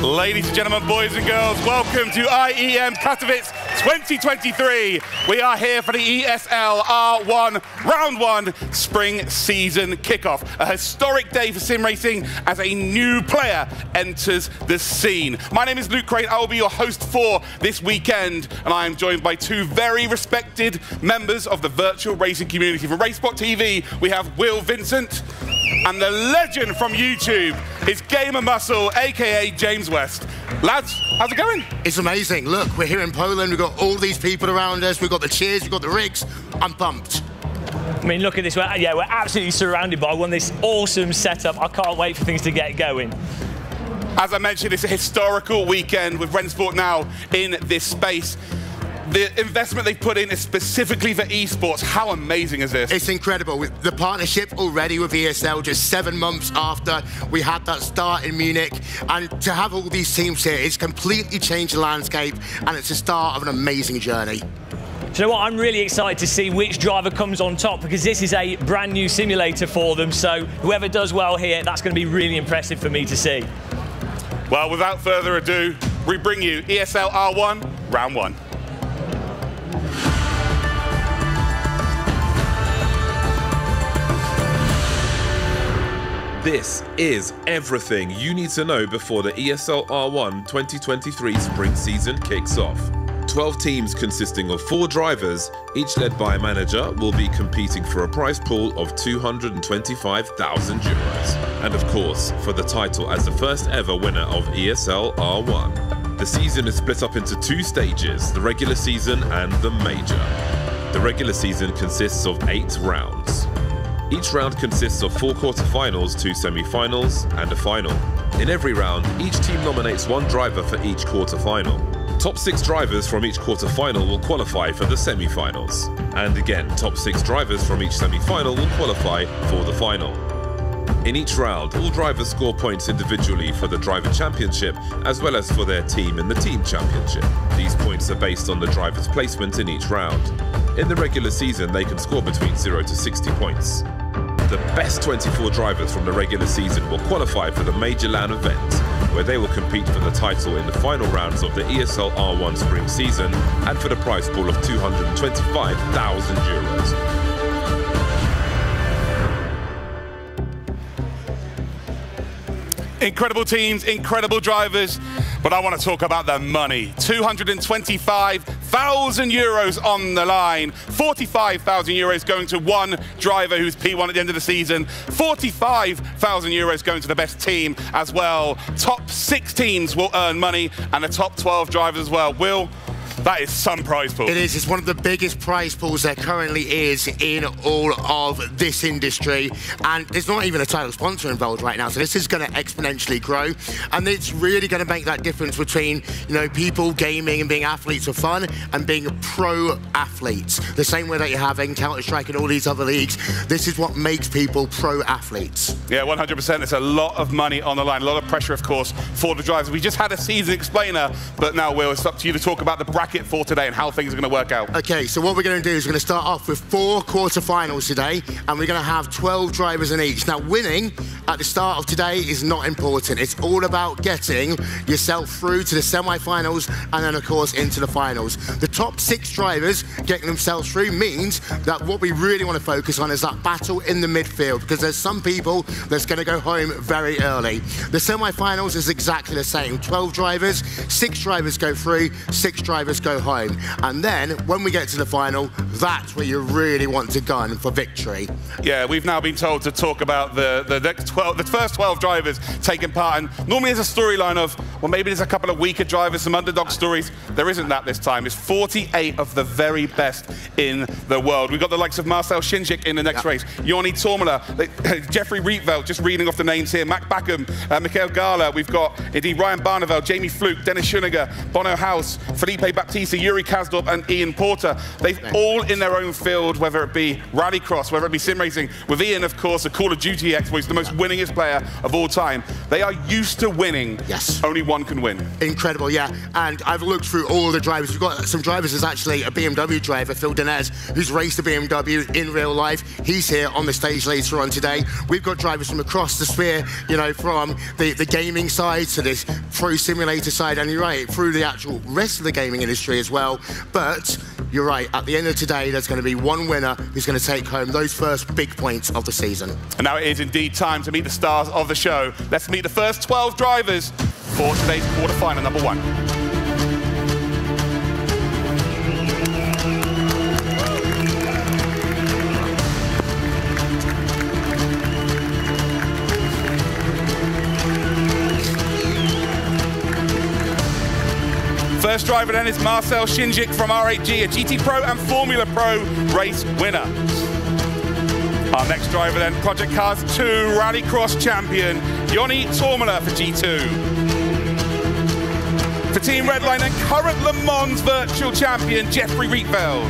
Ladies and gentlemen, boys and girls, welcome to Iem Katowice 2023. We are here for the ESL R1 Round 1 Spring Season Kickoff. A historic day for sim racing as a new player enters the scene. My name is Luke Crane. I will be your host for this weekend, and I am joined by two very respected members of the virtual racing community. From RaceSpot TV, we have Will Vincent, and the legend from YouTube is Gamer Muscle, aka James West. Lads, how's it going? It's amazing. Look, we're here in Poland. We've got all these people around us. We've got the cheers, we've got the rigs. I'm pumped. I mean, look at this. We're absolutely surrounded by this awesome setup. I can't wait for things to get going. As I mentioned, it's a historical weekend with RaceSpot now in this space. The investment they've put in is specifically for esports. How amazing is this? It's incredible. With the partnership already with ESL just 7 months after we had that start in Munich. And to have all these teams here, it's completely changed the landscape, and it's the start of an amazing journey. Do you know what? I'm really excited to see which driver comes on top, because this is a brand new simulator for them. So whoever does well here, that's going to be really impressive for me to see. Well, without further ado, we bring you ESL R1 Round 1. This is everything you need to know before the ESL R1 2023 spring season kicks off. 12 teams consisting of 4 drivers, each led by a manager, will be competing for a prize pool of €225,000. And of course, for the title as the first ever winner of ESL R1. The season is split up into 2 stages, the regular season and the major. The regular season consists of 8 rounds. Each round consists of 4 quarterfinals, 2 semifinals, and a final. In every round, each team nominates 1 driver for each quarterfinal. Top 6 drivers from each quarterfinal will qualify for the semifinals. And again, top 6 drivers from each semifinal will qualify for the final. In each round, all drivers score points individually for the driver championship, as well as for their team in the team championship. These points are based on the driver's placement in each round. In the regular season, they can score between 0 to 60 points. The best 24 drivers from the regular season will qualify for the Major LAN event, where they will compete for the title in the final rounds of the ESL R1 spring season and for the prize pool of €225,000. Incredible teams, incredible drivers, but I want to talk about the money. €225,000 on the line. €45,000 going to one driver who's P1 at the end of the season. €45,000 going to the best team as well. Top 6 teams will earn money, and the top 12 drivers as well. Will, that is some prize pool. It is. It's one of the biggest prize pools there currently is in all of this industry. And there's not even a title sponsor involved right now. So this is going to exponentially grow. And it's really going to make that difference between, people gaming and being athletes for fun and being pro athletes. The same way that you have in Counter-Strike and all these other leagues. This is what makes people pro athletes. Yeah, 100%. It's a lot of money on the line. A lot of pressure, of course, for the drivers. We just had a season explainer, but now, Will, it's up to you to talk about the bracket for today and how things are going to work out. Okay, so what we're going to do is we're going to start off with 4 quarterfinals today, and we're going to have 12 drivers in each. Now, winning at the start of today is not important. It's all about getting yourself through to the semi-finals and then, of course, into the finals. The top 6 drivers getting themselves through means that what we really want to focus on is that battle in the midfield, because there's some people that's going to go home very early. The semi-finals is exactly the same. 12 drivers, 6 drivers go through, 6 drivers go home. And then, when we get to the final, that's where you really want to gun for victory. Yeah, we've now been told to talk about the first 12 drivers taking part. And normally there's a storyline of, well, maybe there's a couple of weaker drivers, some underdog stories. There isn't that this time. It's 48 of the very best in the world. We've got the likes of Marcel Shinjik in the next race, Joni Tormela, Jeffrey Rietveld, just reading off the names here, Mac Backham, Mikhail Gala. We've got indeed Ryan Barneveld, Jamie Fluke, Dennis Schuniger, Bono House, Felipe Baptista, Baptista, Yuri Kasdorp, and Ian Porter. They've all in their own field, whether it be rallycross, whether it be sim racing. With Ian, of course, a Call of Duty expert, he's the most winningest player of all time. They are used to winning. Yes. Only one can win. Incredible, yeah. And I've looked through all the drivers. We've got some drivers. There's actually a BMW driver, Phil Dinez, who's raced a BMW in real life. He's here on the stage later on today. We've got drivers from across the sphere, you know, from the gaming side to this pro simulator side, and you're right, through the actual rest of the gaming industry as well. But you're right, at the end of today, there's going to be one winner who's going to take home those first big points of the season. And now it is indeed time to meet the stars of the show. Let's meet the first 12 drivers for today's quarterfinal number 1. First driver then is Marcel Shinjik from R8G, a GT Pro and Formula Pro race winner. Our next driver then, Project Cars 2 Rallycross champion, Joni Tormela for G2. For Team Redline then, current Le Mans virtual champion, Jeffrey Rietveld.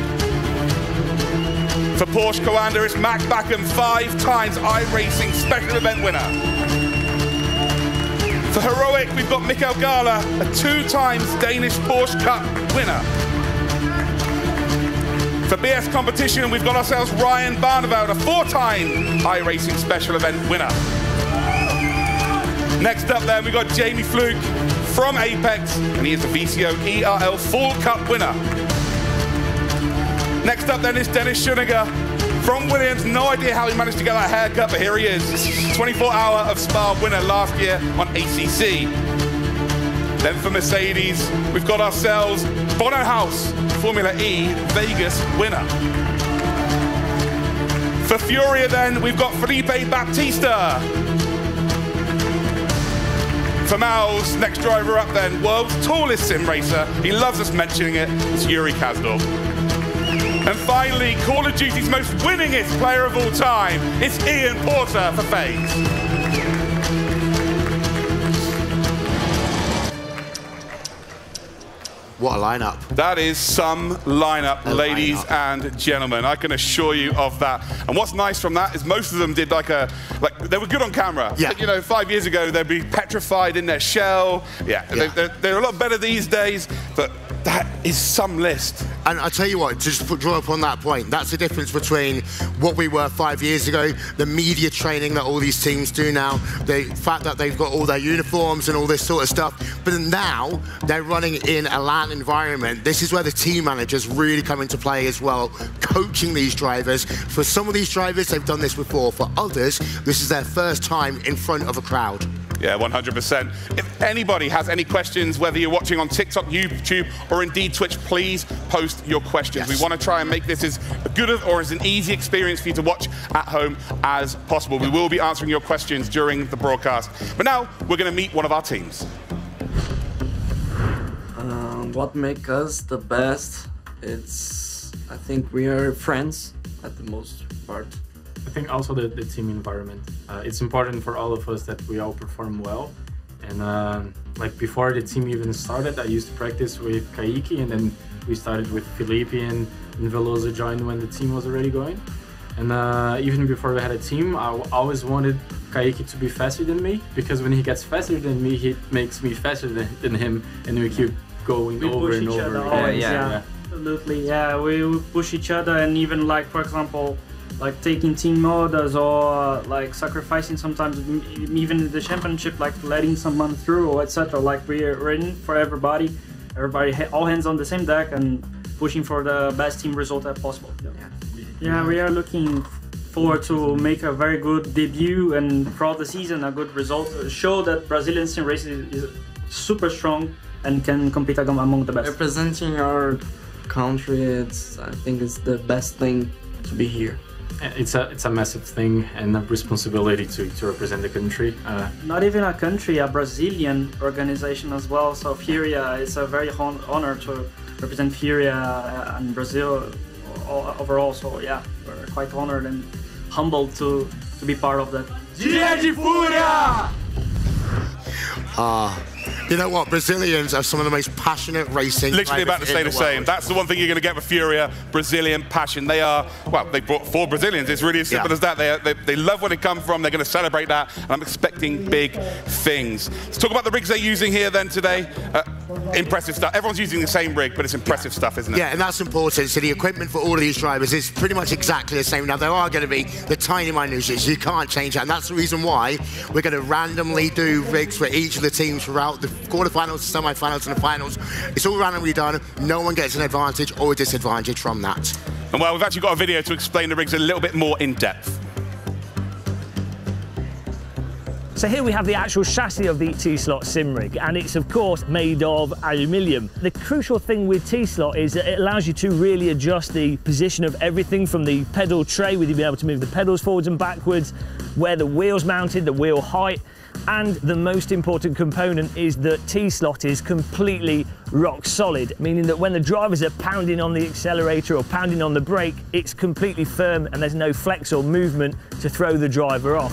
For Porsche Coanda, it's Mac Backham, 5 times iRacing special event winner. For Heroic, we've got Mikael Gala, a 2-times Danish Porsche Cup winner. For BS Competition, we've got ourselves Ryan Barneveld, a 4-time iRacing special event winner. Next up then, we've got Jamie Fluke from Apex, and he is the VCO ERL Full Cup winner. Next up then is Dennis Schuniger from Williams. No idea how he managed to get that haircut, but here he is. 24-hour of Spa winner last year on ACC. Then for Mercedes, we've got ourselves Bono House, Formula E Vegas winner. For Furia then, we've got Felipe Baptista. For Maus, next driver up then, world's tallest sim racer. He loves us mentioning it, it's Yuri Kasdorp. And finally, Call of Duty's most winningest player of all time, it's Ian Porter for FaZe. What a lineup. That is some lineup, ladies and gentlemen. I can assure you of that. And what's nice from that is most of them did like they were good on camera. Yeah. Like, you know, 5 years ago, they'd be petrified in their shell. Yeah, they're a lot better these days, but that is some list. And I tell you what, just to draw up on that point, that's the difference between what we were 5 years ago, the media training that all these teams do now, the fact that they've got all their uniforms and all this sort of stuff, but now they're running in a LAN environment. This is where the team managers really come into play as well, coaching these drivers. For some of these drivers, they've done this before. For others, this is their first time in front of a crowd. Yeah, 100%. If anybody has any questions, whether you're watching on TikTok, YouTube, or indeed Twitch, please post your questions. Yes. We want to try and make this as good or as an easy experience for you to watch at home as possible. We will be answering your questions during the broadcast. But now, we're going to meet one of our teams. What makes us the best, I think we are friends at the most part. I think also the team environment. It's important for all of us that we all perform well. And like before the team even started, I used to practice with Kaiki, and then we started with Felipe, and Veloso joined when the team was already going. And even before we had a team, I always wanted Kaiki to be faster than me, because when he gets faster than me, he makes me faster than him, and we keep going over and over again. Yeah, absolutely. Yeah, we push each other, and even like, for example, like taking team modes or like sacrificing sometimes even in the championship, like letting someone through or etc. Like we're in for everybody, all hands on the same deck and pushing for the best team result as possible. Yeah, we are looking forward to make a very good debut and throughout the season a good result. Show that Brazilian sim racing is super strong and can compete among the best. Representing our country, I think it's the best thing to be here. It's a massive thing and a responsibility to represent the country. Not even a country, a Brazilian organization as well. So Furia is a very honor to represent Furia and Brazil overall. So yeah, we're quite honored and humbled to be part of that. You know what? Brazilians are some of the most passionate racing Literally about to say the same. That's the one thing you're going to get with Furia, Brazilian passion. They are, well, they brought 4 Brazilians. It's really as simple as that. They love where they come from. They're going to celebrate that, and I'm expecting big things. Let's talk about the rigs they're using here then today. Impressive stuff. Everyone's using the same rig, but it's impressive stuff, isn't it? Yeah, and that's important. So the equipment for all of these drivers is pretty much exactly the same. Now, there are going to be the tiny minutiae. You can't change that, and that's the reason why we're going to randomly do rigs for each of the teams throughout the quarterfinals, the semifinals, and the finals. It's all randomly done. No one gets an advantage or a disadvantage from that. And well, we've actually got a video to explain the rigs a little bit more in depth. So here we have the actual chassis of the T-Slot sim rig, and it's of course made of aluminium. The crucial thing with T-Slot is that it allows you to really adjust the position of everything from the pedal tray, with you being able to move the pedals forwards and backwards, where the wheel's mounted, the wheel height, and the most important component is that T-Slot is completely rock solid, meaning that when the drivers are pounding on the accelerator or pounding on the brake, it's completely firm and there's no flex or movement to throw the driver off.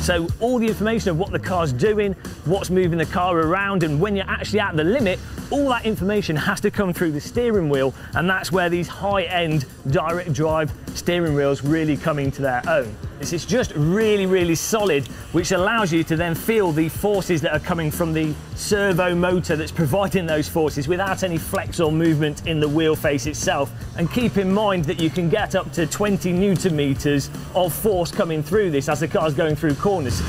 So all the information of what the car's doing, what's moving the car around, and when you're actually at the limit, all that information has to come through the steering wheel, and that's where these high-end direct drive steering wheels really come into their own. It's just really, really solid, which allows you to then feel the forces that are coming from the servo motor that's providing those forces without any flex or movement in the wheel face itself. And keep in mind that you can get up to 20 Newton meters of force coming through this as the car's going through corners.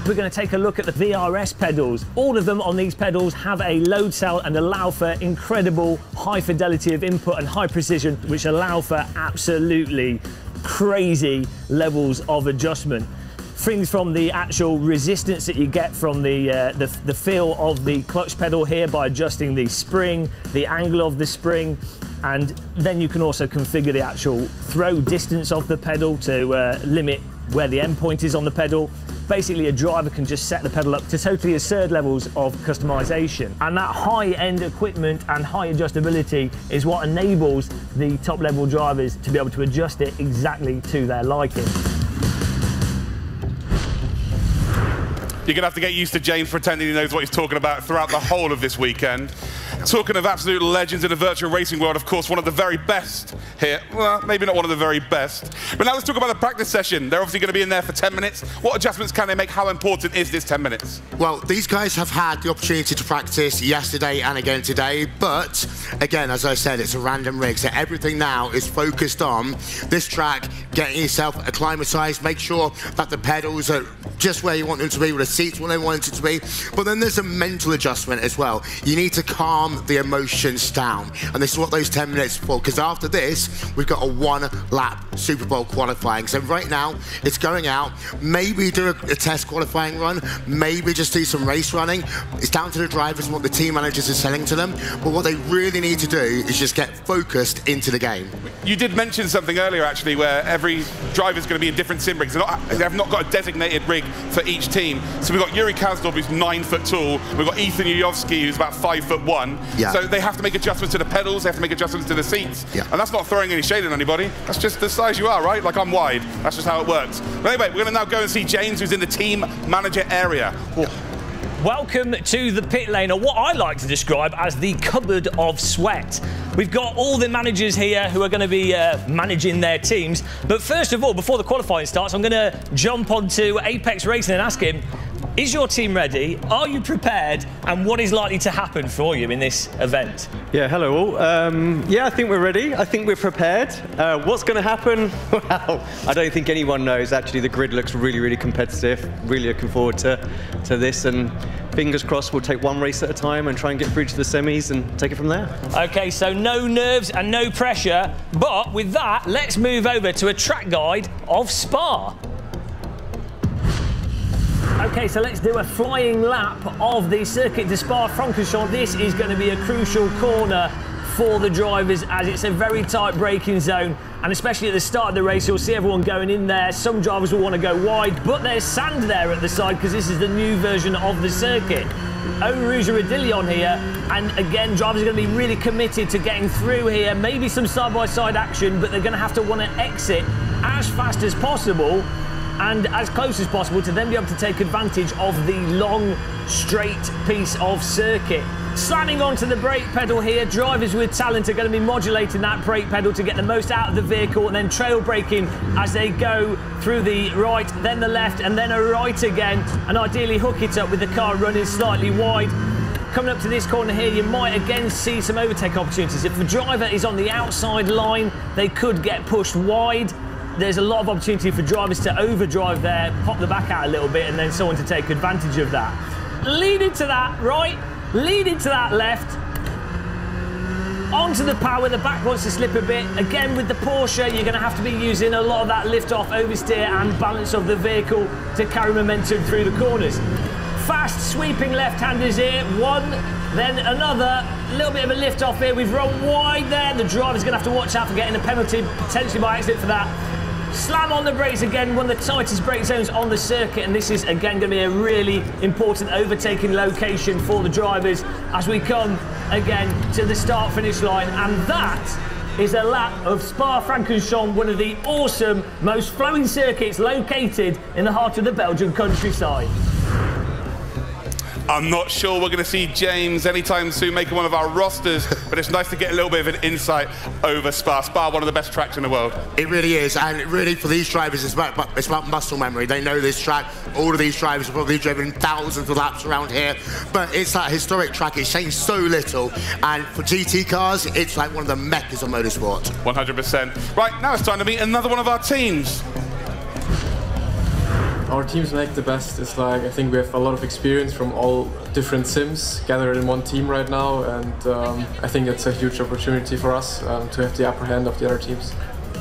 We're going to take a look at the VRS pedals. All of them on these pedals have a load cell and allow for incredible high fidelity of input and high precision, which allow for absolutely crazy levels of adjustment. Things from the actual resistance that you get from the feel of the clutch pedal here by adjusting the spring, the angle of the spring, and then you can also configure the actual throw distance of the pedal to limit where the end point is on the pedal. Basically, a driver can just set the pedal up to totally absurd levels of customization. And that high-end equipment and high adjustability is what enables the top-level drivers to be able to adjust it exactly to their liking. You're going to have to get used to James pretending he knows what he's talking about throughout the whole of this weekend. Talking of absolute legends in the virtual racing world, of course, one of the very best here. Well, maybe not one of the very best. But now let's talk about the practice session. They're obviously going to be in there for 10 minutes. What adjustments can they make? How important is this 10 minutes? Well, these guys have had the opportunity to practice yesterday and again today. But, again, as I said, it's a random rig. So everything now is focused on this track, getting yourself acclimatized, make sure that the pedals are just where you want them to be, with the seats where they want it to be. But then there's a mental adjustment as well. You need to calm the emotions down, and this is what those 10 minutes for, because after this we've got a 1-lap Super Bowl qualifying. So right now it's going out, maybe do a test qualifying run, maybe just do some race running. It's down to the drivers and what the team managers are selling to them, but what they really need to do is just get focused into the game. You did mention something earlier actually, where every driver's going to be in different sim rigs. They have not got a designated rig for each team. So we've got Yuri Kazdorp, who's 9 foot tall, we've got Ethan Yujovski, who's about 5'1". Yeah. So they have to make adjustments to the pedals, they have to make adjustments to the seats. Yeah. And that's not throwing any shade at anybody. That's just the size you are, right? Like, I'm wide. That's just how it works. But anyway, we're going to now go and see James, who's in the team manager area. Yeah. Welcome to the pit lane, or what I like to describe as the cupboard of sweat. We've got all the managers here who are going to be managing their teams. But first of all, before the qualifying starts, I'm going to jump onto Apex Racing and ask him, is your team ready? Are you prepared? And what is likely to happen for you in this event? Yeah, hello all. Yeah, I think we're ready. I think we're prepared. What's going to happen? Well, I don't think anyone knows. Actually, the grid looks really, really competitive. Really looking forward to this. And fingers crossed, we'll take one race at a time and try and get through to the semis and take it from there. OK, so no nerves and no pressure. But with that, let's move over to a track guide of Spa. OK, so let's do a flying lap of the circuit de Spa-Francorchamps. This is going to be a crucial corner for the drivers, as it's a very tight braking zone, and especially at the start of the race you'll see everyone going in there. Some drivers will want to go wide, but there's sand there at the side because this is the new version of the circuit. Eau Rouge Radillon here, and again drivers are going to be really committed to getting through here. Maybe some side-by-side action, but they're going to have to want to exit as fast as possible and as close as possible to then be able to take advantage of the long, straight piece of circuit. Slamming onto the brake pedal here, drivers with talent are going to be modulating that brake pedal to get the most out of the vehicle, and then trail braking as they go through the right, then the left, and then a right again, and ideally hook it up with the car running slightly wide. Coming up to this corner here, you might again see some overtake opportunities. If the driver is on the outside line, they could get pushed wide. There's a lot of opportunity for drivers to overdrive there, pop the back out a little bit, and then someone to take advantage of that. Lead into that right, lead into that left. Onto the power, the back wants to slip a bit. Again, with the Porsche, you're going to have to be using a lot of that lift-off, oversteer, and balance of the vehicle to carry momentum through the corners. Fast sweeping left-handers here, one, then another, a little bit of a lift off here. We've run wide there. The driver's going to have to watch out for getting a penalty, potentially by accident for that. Slam on the brakes again, one of the tightest brake zones on the circuit, and this is again going to be a really important overtaking location for the drivers as we come again to the start-finish line, and that is a lap of Spa-Francorchamps, one of the awesome, most flowing circuits located in the heart of the Belgian countryside. I'm not sure we're going to see James anytime soon making one of our rosters, but it's nice to get a little bit of an insight over Spa. Spa, one of the best tracks in the world. It really is, and really for these drivers, it's about muscle memory. They know this track. All of these drivers have probably driven thousands of laps around here, but it's that historic track. It's changed so little, and for GT cars, it's like one of the meccas of motorsport. 100%. Right, now it's time to meet another one of our teams. Our teams make the best. It's like, I think we have a lot of experience from all different sims gathered in one team right now, and I think it's a huge opportunity for us to have the upper hand of the other teams.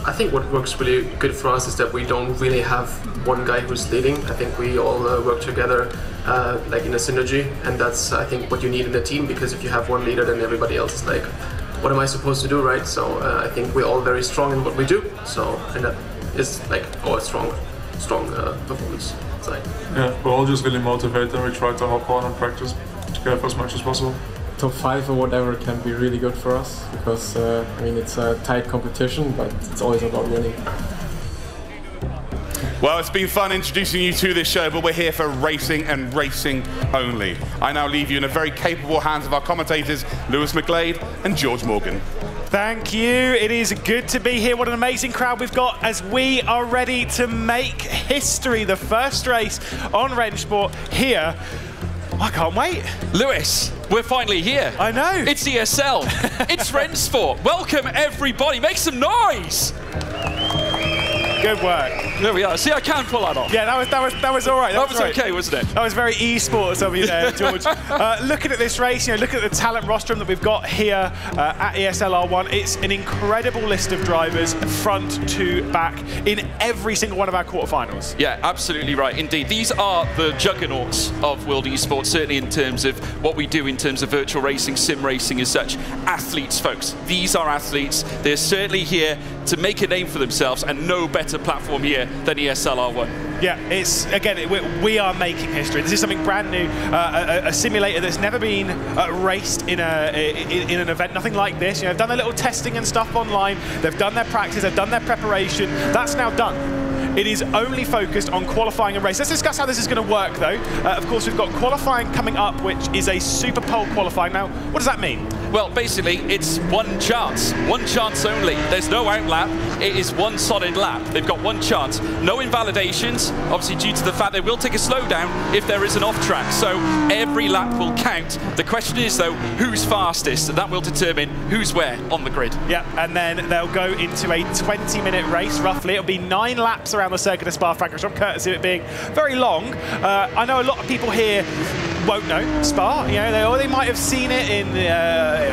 I think what works really good for us is that we don't really have one guy who's leading. I think we all work together like in a synergy, and that's, I think, what you need in a team, because if you have one leader, then everybody else is like, what am I supposed to do, right? So I think we're all very strong in what we do, so, and that is like our strong performance side. Yeah, we're all just really motivated, and we try to hop on and practice together as much as possible. Top 5 or whatever can be really good for us, because I mean, it's a tight competition, but it's always about winning. Well, it's been fun introducing you to this show, but we're here for racing and racing only. I now leave you in the very capable hands of our commentators, Lewis McGlade and George Morgan. Thank you. It is good to be here. What an amazing crowd we've got as we are ready to make history. The first race on Rennsport here. I can't wait. Lewis, we're finally here. I know. It's ESL. It's Rennsport. Welcome, everybody. Make some noise. Good work. There we are. See, I can pull that off. Yeah, that was all right. That was okay, wasn't it? That was very e-sports of you there, George. Looking at this race, look at the talent rostrum that we've got here at ESL R1. It's an incredible list of drivers, front to back, in every single one of our quarterfinals. Yeah, absolutely right. Indeed, these are the juggernauts of World Esports, certainly in terms of what we do in terms of virtual racing, sim racing as such. Athletes, folks. These are athletes. They're certainly here to make a name for themselves, and no better platform here than ESL R1. Yeah, it's, again, we are making history. This is something brand new, a simulator that's never been raced in an event, nothing like this. They've done a little testing and stuff online, they've done their practice, they've done their preparation. That's now done. It is only focused on qualifying and race. Let's discuss how this is going to work, though. Of course, we've got qualifying coming up, which is a super pole qualifying. Now, what does that mean? Well, basically, it's one chance only. There's no outlap. It is one solid lap. They've got one chance. No invalidations, obviously due to the fact they will take a slowdown if there is an off-track. So every lap will count. The question is, though, who's fastest? And that will determine who's where on the grid. Yeah, and then they'll go into a 20-minute race, roughly. It'll be 9 laps around the circuit of Spa-Francorchamps, courtesy of it being very long. I know a lot of people here won't know Spa. They might have seen it in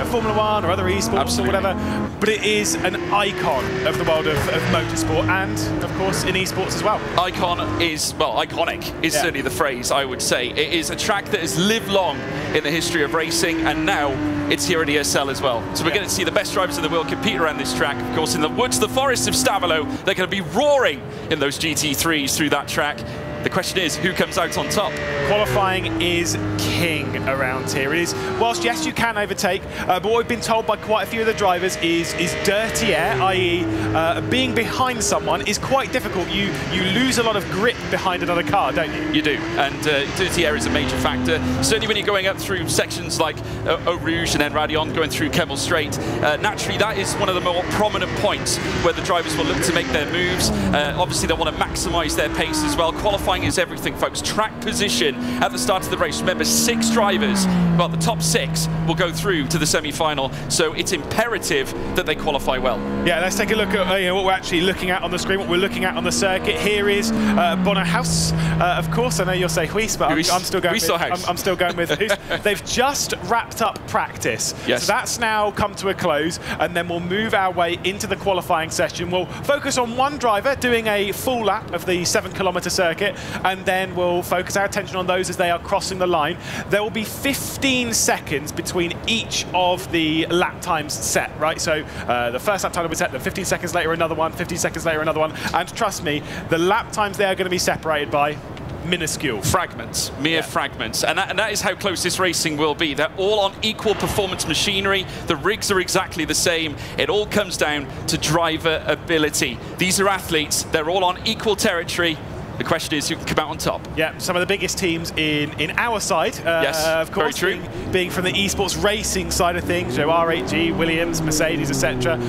Formula 1 or other esports or whatever, but it is an icon of the world of motorsport and, of course, in esports as well. Icon is, well, iconic is certainly the phrase, I would say. It is a track that has lived long in the history of racing, and now it's here at ESL as well. So we're going to see the best drivers in the world compete around this track. Of course, in the woods, the forests of Stavelo, they're going to be roaring in those GT3s through that track. The question is, who comes out on top? Qualifying is king around here. It is, whilst yes, you can overtake, but what we've been told by quite a few of the drivers is dirty air, i.e. Being behind someone is quite difficult. You lose a lot of grip behind another car, don't you? You do, and dirty air is a major factor. Certainly when you're going up through sections like Eau Rouge and then Radion going through Kemmel Straight, naturally that is one of the more prominent points where the drivers will look to make their moves. Obviously they want to maximise their pace as well. Qualifying is everything, folks. Track position at the start of the race. Remember, 6 drivers, well, the top 6 will go through to the semi-final, so it's imperative that they qualify well. Yeah, let's take a look at what we're actually looking at on the screen, what we're looking at on the circuit. Here is Bonnerhaus, of course. I know you'll say Huis, but I'm still going with I'm still going with Huis. They've just wrapped up practice. Yes. So that's now come to a close, and then we'll move our way into the qualifying session. We'll focus on one driver doing a full lap of the 7-kilometre circuit, and then we'll focus our attention on those as they are crossing the line. There will be 15 seconds between each of the lap times set, right? So the first lap time will be set, then 15 seconds later another one, 15 seconds later another one, and trust me, the lap times they are going to be separated by minuscule fragments, mere fragments, and that is how close this racing will be. They're all on equal performance machinery. The rigs are exactly the same. It all comes down to driver ability. These are athletes. They're all on equal territory. The question is who can come out on top. Yeah, some of the biggest teams in our side, yes, of course, very true. Being from the esports racing side of things, R8G, Williams, Mercedes, etc.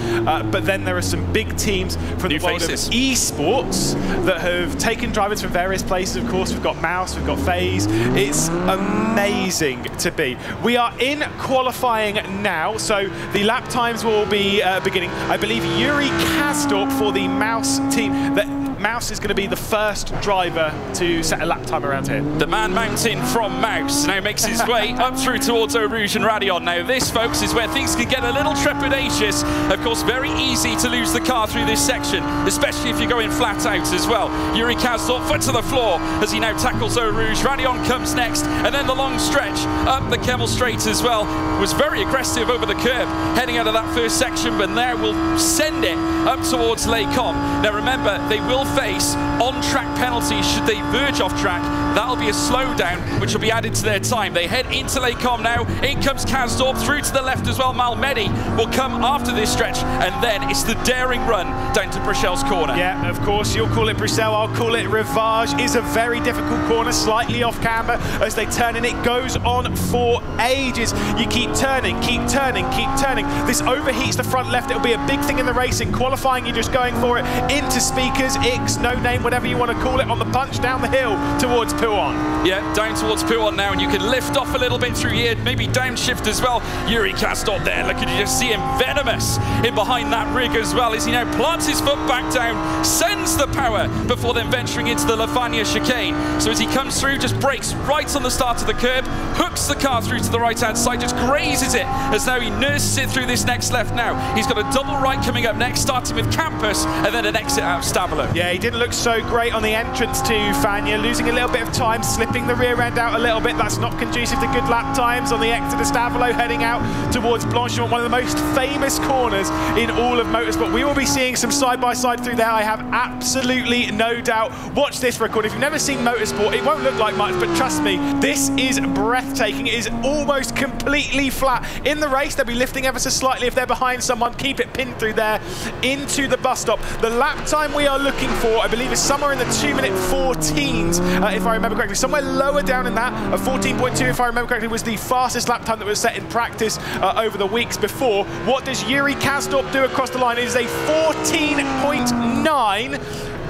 But then there are some big teams from the world of esports that have taken drivers from various places. Of course, we've got Mouse, we've got FaZe. It's amazing to be. We are in qualifying now, so the lap times will be beginning. I believe Yuri Kastorp for the Mouse team. Mouse is going to be the first driver to set a lap time around here. The man mountain from Mouse now makes his way up through towards Eau Rouge and Radion. Now this, folks, is where things can get a little trepidatious. Of course, very easy to lose the car through this section, especially if you're going flat out as well. Yuri Kastorp, foot to the floor as he now tackles Eau Rouge. Radion comes next, and then the long stretch up the Kemmel Straight as well. Was very aggressive over the curb, heading out of that first section, but now will send it up towards Les Combes. Now remember, they will face on-track penalties should they verge off track. That'll be a slowdown, which will be added to their time. They head into Les Combes now. In comes Kastorp, through to the left as well. Malmedy will come after this stretch, and then it's the daring run down to Bruxelles corner. Yeah, of course, you'll call it Bruxelles, I'll call it Rivage. It's a very difficult corner, slightly off camber as they turn, and it goes on for ages. You keep turning, keep turning, keep turning. This overheats the front left. It'll be a big thing in the race. In qualifying, you're just going for it into speakers, X, no name, whatever you want to call it, on the punch down the hill towards Pouan. Yeah, down towards Pouan now, and you can lift off a little bit through here, maybe downshift as well. Yuri Kastorp there, look at you, just see him venomous in behind that rig as well as he now plants his foot back down, sends the power before then venturing into the Lafania chicane. So as he comes through, just brakes right on the start of the curb, hooks the car through to the right-hand side, just grazes it as now he nurses it through this next left now. He's got a double right coming up next, starting with Campus and then an exit out of Stabilo. Yeah, he didn't look so great on the entrance to Fania, losing a little bit of time, slipping the rear end out a little bit. That's not conducive to good lap times on the exit of Stabilo, heading out towards Blanchimont, one of the most famous corners in all of motorsport. We will be seeing some side-by-side through there, I have absolutely no doubt. Watch this record. If you've never seen motorsport, it won't look like much, but trust me, this is breathtaking. It is almost completely flat. In the race, they'll be lifting ever so slightly if they're behind someone. Keep it pinned through there into the bus stop. The lap time we are looking for, I believe, is somewhere in the 2-minute 14s, if I remember correctly. Somewhere lower down in that, a 14.2, if I remember correctly, was the fastest lap time that was set in practice over the weeks before. What does Yuri Kastorp do across the line? It is a 14.9.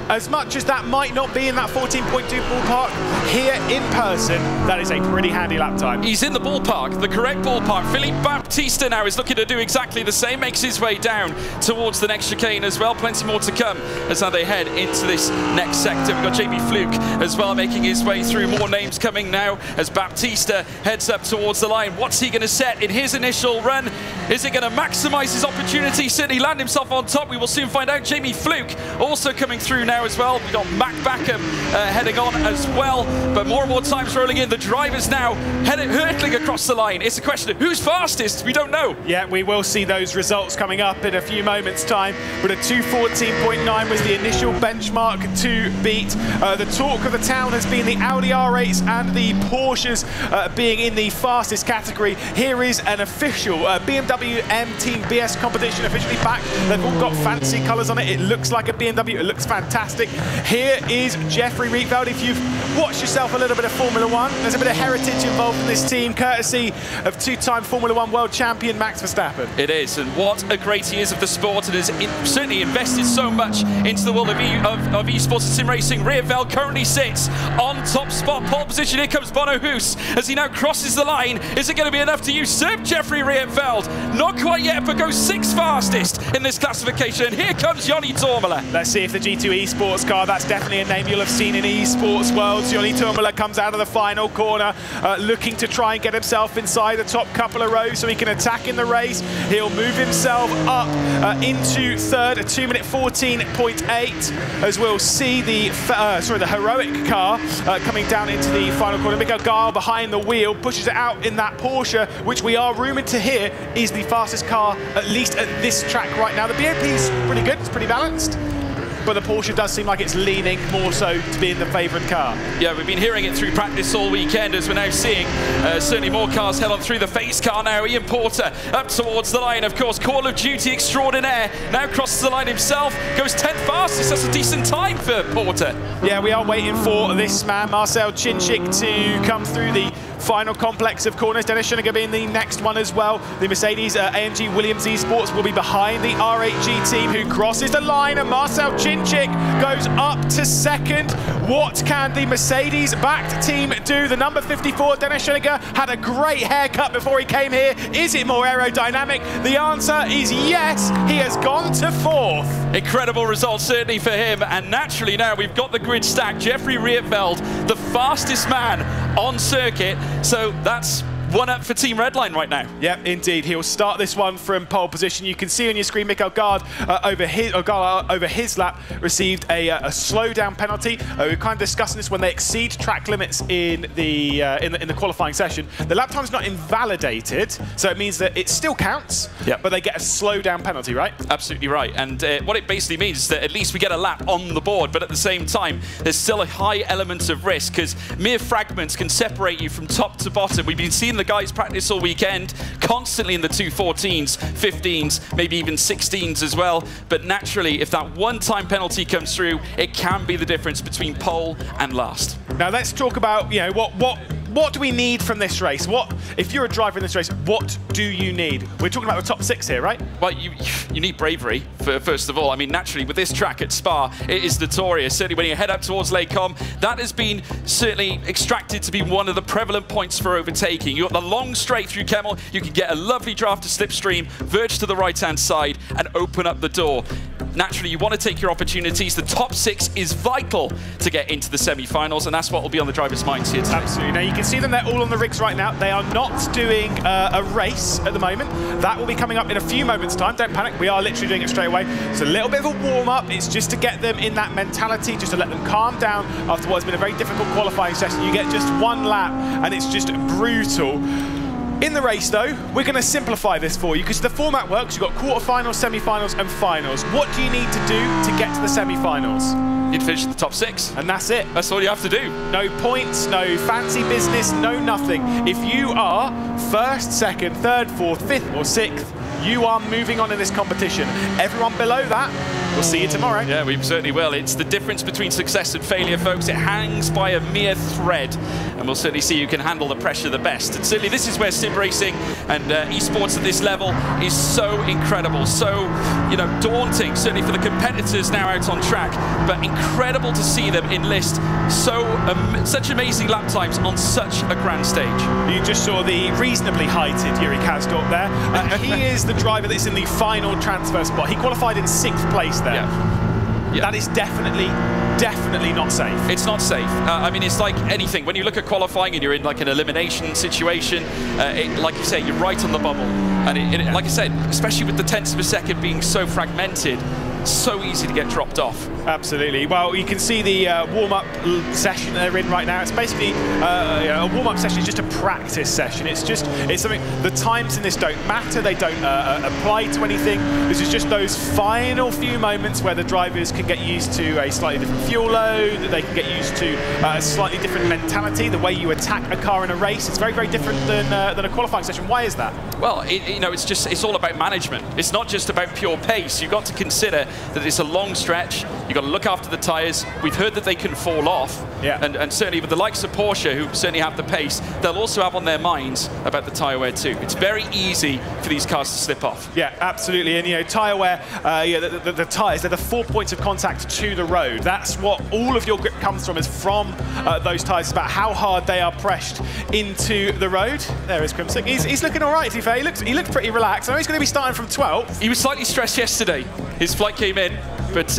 As much as that might not be in that 14.2 ballpark, here in person, that is a pretty handy lap time. He's in the ballpark, the correct ballpark. Philippe Baptista now is looking to do exactly the same, makes his way down towards the next chicane as well. Plenty more to come as now they head into this next sector. We've got Jamie Fluke as well making his way through. More names coming now as Baptista heads up towards the line. What's he going to set in his initial run? Is it going to maximise his opportunity? Certainly land himself on top. We will soon find out. Jamie Fluke also coming through now now as well. We've got Mac Backham heading on as well, but more and more times rolling in. The drivers now hurtling across the line. It's a question of who's fastest. We don't know. Yeah, we will see those results coming up in a few moments' time, but a 2:14.9 was the initial benchmark to beat. The talk of the town has been the Audi R8s and the Porsches being in the fastest category. Here is an official BMW M Team BS competition officially back. They've all got fancy colours on it. It looks like a BMW. It looks fantastic. Here is Jeffrey Rietveld. If you've watched yourself a little bit of Formula One, there's a bit of heritage involved in this team, courtesy of two-time Formula One world champion Max Verstappen. It is, and what a great he is of the sport, and has certainly invested so much into the world of esports and sim racing. Rietveld currently sits on top spot, pole position. Here comes Bono Hoos as he now crosses the line. Is it going to be enough to usurp Jeffrey Rietveld? Not quite yet, but goes 6th fastest in this classification. And here comes Joni Tormela. Let's see if the G2 esports car, that's definitely a name you'll have seen in esports world. Joni Tormela comes out of the final corner, looking to try and get himself inside the top couple of rows so he can attack in the race. He'll move himself up into third, a 2:14.8, as we'll see the heroic car coming down into the final corner. Mikael Gall behind the wheel pushes it out in that Porsche, which we are rumoured to hear is the fastest car, at least at this track right now. The BOP is pretty good, it's pretty balanced, but the Porsche does seem like it's leaning more so to being the favourite car. Yeah, we've been hearing it through practice all weekend, as we're now seeing certainly more cars head on through the face car now. Ian Porter up towards the line, of course. Call of Duty extraordinaire now crosses the line himself, goes 10th fastest. That's a decent time for Porter. Yeah, we are waiting for this man, Marcel Cinchik, to come through the final complex of corners. Dennis Schoeniger being the next one as well. The Mercedes AMG Williams Esports will be behind the R8G team, who crosses the line, and Marcel Cinchik goes up to second. What can the Mercedes-backed team do? The number 54, Dennis Schoeniger, had a great haircut before he came here. Is it more aerodynamic? The answer is yes. He has gone to 4th. Incredible result, certainly for him. And naturally now we've got the grid stacked. Jeffrey Rietveld, the fastest man on circuit. So that's one up for Team Redline right now. Yep, indeed. He'll start this one from pole position. You can see on your screen, Mikael Gard over his lap received a slowdown penalty. We're kind of discussing this when they exceed track limits in the qualifying session. The lap time's not invalidated, so it means that it still counts, but they get a slowdown penalty, right? Absolutely right. And what it basically means is that at least we get a lap on the board, but at the same time, there's still a high element of risk, because mere fragments can separate you from top to bottom. We've been seeing the guys practice all weekend, constantly in the 2:14s, 15s, maybe even 16s as well. But naturally, if that one-time penalty comes through, it can be the difference between pole and last. Now let's talk about, you know, what do we need from this race? If you're a driver in this race, what do you need? We're talking about the top 6 here, right? Well, you need bravery, first of all. I mean, naturally, with this track at Spa, it is notorious. Certainly when you head up towards Lake Com, that has been certainly extracted to be one of the prevalent points for overtaking. You've got the long straight through Kemmel. You can get a lovely draft to slipstream, verge to the right-hand side, and open up the door. Naturally, you want to take your opportunities. The top 6 is vital to get into the semi-finals, and that's what will be on the drivers' minds here today. Absolutely. Now, you can see them, they're all on the rigs right now. They are not doing a race at the moment. That will be coming up in a few moments' time. Don't panic, we are literally doing it straight away. It's a little bit of a warm-up. It's just to get them in that mentality, just to let them calm down after what has been a very difficult qualifying session. You get just one lap, and it's just brutal. In the race, though, we're going to simplify this for you, because the format works. You've got quarterfinals, semi-finals, and finals. What do you need to do to get to the semi-finals? You'd finish in the top 6. And that's it. That's all you have to do. No points, no fancy business, no nothing. If you are 1st, 2nd, 3rd, 4th, 5th, or 6th, you are moving on in this competition. Everyone below that, we'll see you tomorrow. Yeah, we certainly will. It's the difference between success and failure, folks. It hangs by a mere thread, and we'll certainly see who can handle the pressure the best. And certainly this is where sim racing and esports at this level is so incredible, so, you know, daunting, certainly for the competitors now out on track, but incredible to see them enlist such amazing lap times on such a grand stage. You just saw the reasonably heighted Yuri Kazdorp there. He is the driver that's in the final transfer spot. He qualified in 6th place there. Yeah. That is definitely not safe. It's not safe. I mean, it's like anything. When you look at qualifying and you're in like an elimination situation, like you say, you're right on the bubble. And like I said, especially with the tenths of a second being so fragmented, so easy to get dropped off. Absolutely. Well, you can see the warm-up session they're in right now. It's basically a warm-up session is just a practice session. It's something. The times in this don't matter. They don't apply to anything. This is just those final few moments where the drivers can get used to a slightly different fuel load. They can get used to a slightly different mentality. The way you attack a car in a race, it's very, very different than a qualifying session. Why is that? Well, it's all about management. It's not just about pure pace. You've got to consider that it's a long stretch. You've got to look after the tyres. We've heard that they can fall off. Yeah. And certainly with the likes of Porsche, who certainly have the pace, they'll also have on their minds about the tyre wear too. It's very easy for these cars to slip off. Yeah, absolutely. And tyre wear, the tyres, they're the 4 points of contact to the road. That's what all of your grip comes from, is from those tyres. It's about how hard they are pressed into the road. There is Crimson. He's looking all right, to be fair. He looks pretty relaxed. I know he's going to be starting from 12th. He was slightly stressed yesterday. His flight came in, but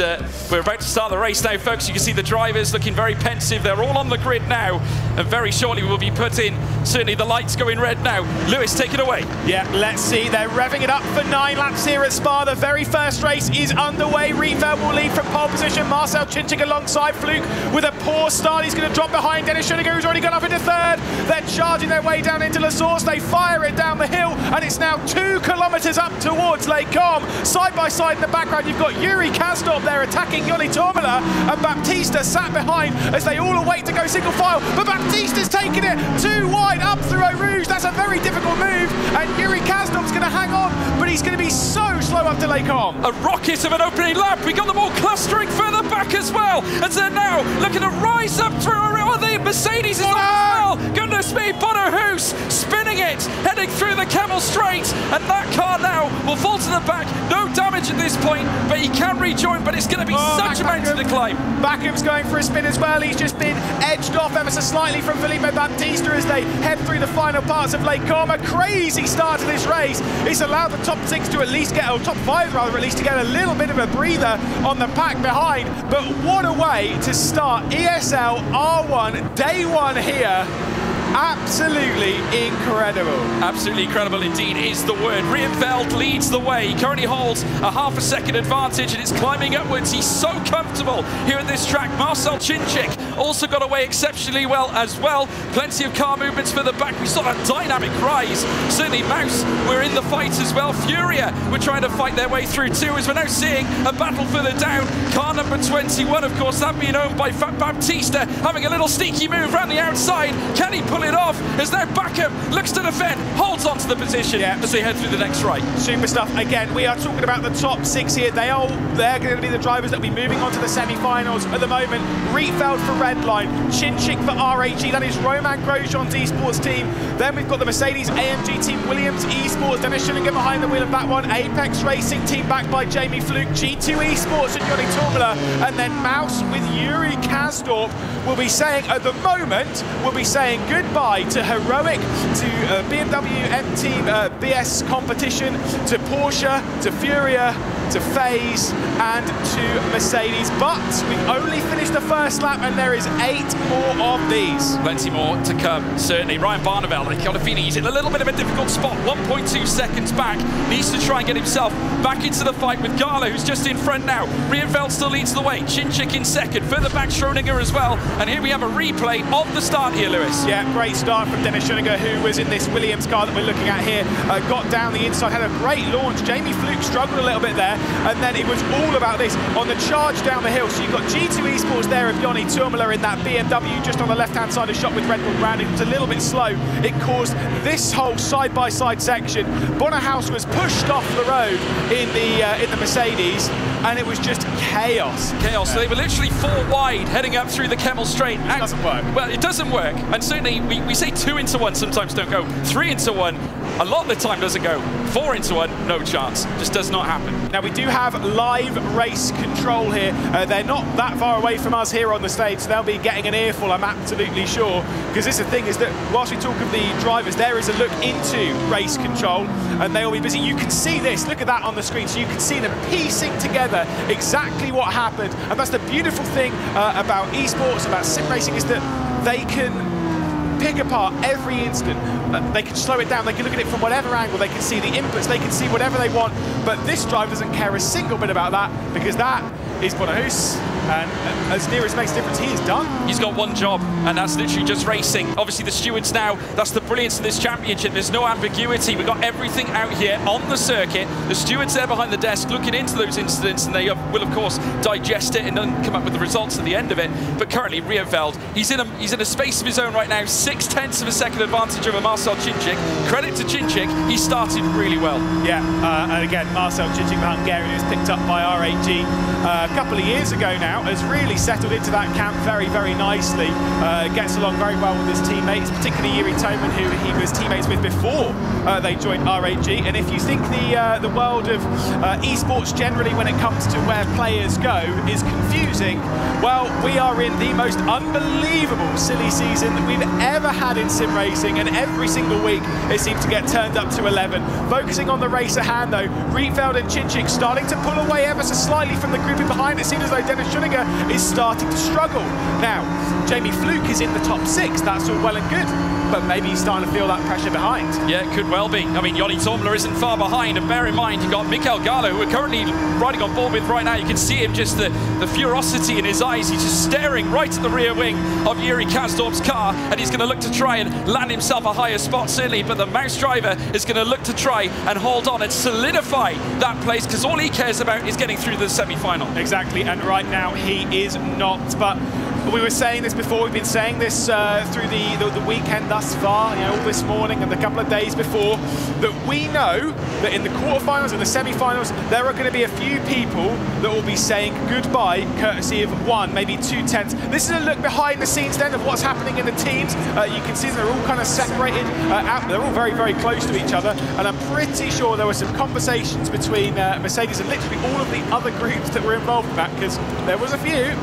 we're about to start the race now, folks. You can see the drivers looking very pensive. They're all on the grid now, and very shortly we'll be put in. Certainly the lights going red now. Lewis, take it away. Yeah, let's see. They're revving it up for 9 laps here at Spa. The very first race is underway. Rietveld will lead from pole position. Marcel Cinchik alongside Fluke with a poor start. He's going to drop behind Dennis Schoeniger, who's already gone up into 3rd. They're charging their way down into La Source. They fire it down the hill, and it's now 2 kilometres up towards Lake Com. Side by side in the background, you've got Yuri Kasdorp there attacking Joni Tormela, and Baptista sat behind as they all await to go single file. But Baptista's taking it too wide up through Eau Rouge. That's a very difficult move, and Yuri Kasdorp's going to hang on, but he's going to be so slow up to Lake Com. A rocket of an opening lap. We got them all clustering further back as well, as they're now looking to rise up through. Oh, the Mercedes is on as well. Goodness me, Bono Hoos spinning it, heading through the Camel Straight, and that car now will fall to the back. No damage at this point, but he can rejoin, but it's going to be such a mountain to climb. Backham's going for a spin as well. He's just been edged off ever so slightly from Felipe Baptista as they head through the final parts of Lake Com. A crazy start to this race. It's allowed the top 6 to at least get, or top 5 rather, at least to get a little bit of a breather on the pack behind. But what a way to start ESL R1 day 1 here. Absolutely incredible. Absolutely incredible indeed is the word. Rietveld leads the way. He currently holds a half a second advantage, and it's climbing upwards. He's so comfortable here at this track. Marcel Cinchik also got away exceptionally well as well. Plenty of car movements for the back. We saw that dynamic rise. Certainly Mouse were in the fight as well. Furia were trying to fight their way through too, as we're now seeing a battle further down. Car number 21, of course, that being owned by Baptista, having a little sneaky move around the outside. Can he pull it off? As now Backham looks to defend, holds on to the position as they head through the next right. Super stuff. Again, we are talking about the top 6 here. They're going to be the drivers that will be moving on to the semi-finals at the moment. Rietveld for Redline, Cinchik for RHE, that is Roman Grosjean's esports team. Then we've got the Mercedes AMG team, Williams esports, Dennis Schoeniger behind the wheel of that one, Apex Racing team backed by Jamie Fluke, G2 esports and Joni Tormela, and then Mouse with Yuri Kasdorp will be saying, at the moment, we'll be saying goodbye to Heroic, to BMW M Team BS competition, to Porsche, to Furia, to FaZe, and to Mercedes. But we've only finished the first lap, and there is 8 more of these. Plenty more to come, certainly. Ryan Barneveld, I got a feeling he's in a little bit of a difficult spot. 1.2 seconds back. Needs to try and get himself back into the fight with Gala, who's just in front now. Rietveld still leads the way. Cinchik in second. Further back, Schoeniger as well. And here we have a replay of the start here, Lewis. Yeah, great start from Dennis Schoeniger, who was in this Williams car that we're looking at here. Got down the inside, had a great launch. Jamie Fluke struggled a little bit there, and then it was all about this on the charge down the hill. So you've got G2 esports there of Joni Tormela in that BMW just on the left-hand side of shot with Red Bull Brand. It was a little bit slow. It caused this whole side-by-side section. Bonnerhouse was pushed off the road in the Mercedes, and it was just chaos. Chaos. So they were literally 4 wide heading up through the Kemmel Straight. It doesn't work. Well, it doesn't work. And certainly we say 2 into 1 sometimes don't go. 3 into 1 a lot of the time doesn't go. 4 into 1, no chance. Just does not happen. Now we do have live race control here. They're not that far away from us here on the stage, so they'll be getting an earful, I'm absolutely sure. Because this is the thing, is that whilst we talk of the drivers, there is a look into race control, and they will be busy. You can see this, look at that on the screen, so you can see them piecing together exactly what happened. And that's the beautiful thing about esports, about sim racing, is that they can pick apart every instant they can slow it down, they can look at it from whatever angle, they can see the inputs, they can see whatever they want, but this driver doesn't care a single bit about that, because that is Bonahus, and as near as makes a difference, he is done. He's got one job, and that's literally just racing. Obviously, the stewards now, that's the brilliance of this championship. There's no ambiguity. We've got everything out here on the circuit. The stewards there behind the desk looking into those incidents, and they will, of course, digest it and then come up with the results at the end of it. But currently, Rieveld, he's in a space of his own right now, 0.6 of a second advantage over Marcel Czincik. Credit to Czincik, he started really well. Yeah, and again, Marcel Czincik, the Hungarian, who's picked up by RAG a couple of years ago now, has really settled into that camp very, very nicely. Gets along very well with his teammates, particularly Yuri Toman, who he was teammates with before they joined RAG. And if you think the world of esports generally, when it comes to where players go, is confusing, well, we are in the most unbelievable silly season that we've ever had in sim racing, and every single week it seems to get turned up to 11. Focusing on the race at hand, though, Rieveld and Czincik starting to pull away ever so slightly from the grouping behind. It seems as though Dennis Schuniger is starting to struggle. Now, Jamie Fluke is in the top 6, that's all well and good, but maybe he's starting to feel that pressure behind. Yeah, it could well be. I mean, Joni Tomler isn't far behind, and bear in mind, you've got Mikael Galo, who we're currently riding on board with right now. You can see him, just the ferocity in his eyes. He's just staring right at the rear wing of Yuri Kasdorp's car, and he's going to look to try and land himself a higher spot, certainly, but the mouse driver is going to look to try and hold on and solidify that place, because all he cares about is getting through the semi-final. Exactly, and right now he is not, but we were saying this before, we've been saying this through the weekend thus far, all this morning and the couple of days before, that we know that in the quarterfinals and the semi-finals, there are going to be a few people that will be saying goodbye courtesy of 1, maybe 2 tenths. This is a look behind the scenes then of what's happening in the teams. You can see they're all kind of separated out. They're all very, very close to each other, and I'm pretty sure there were some conversations between Mercedes and literally all of the other groups that were involved in that, because there was a few.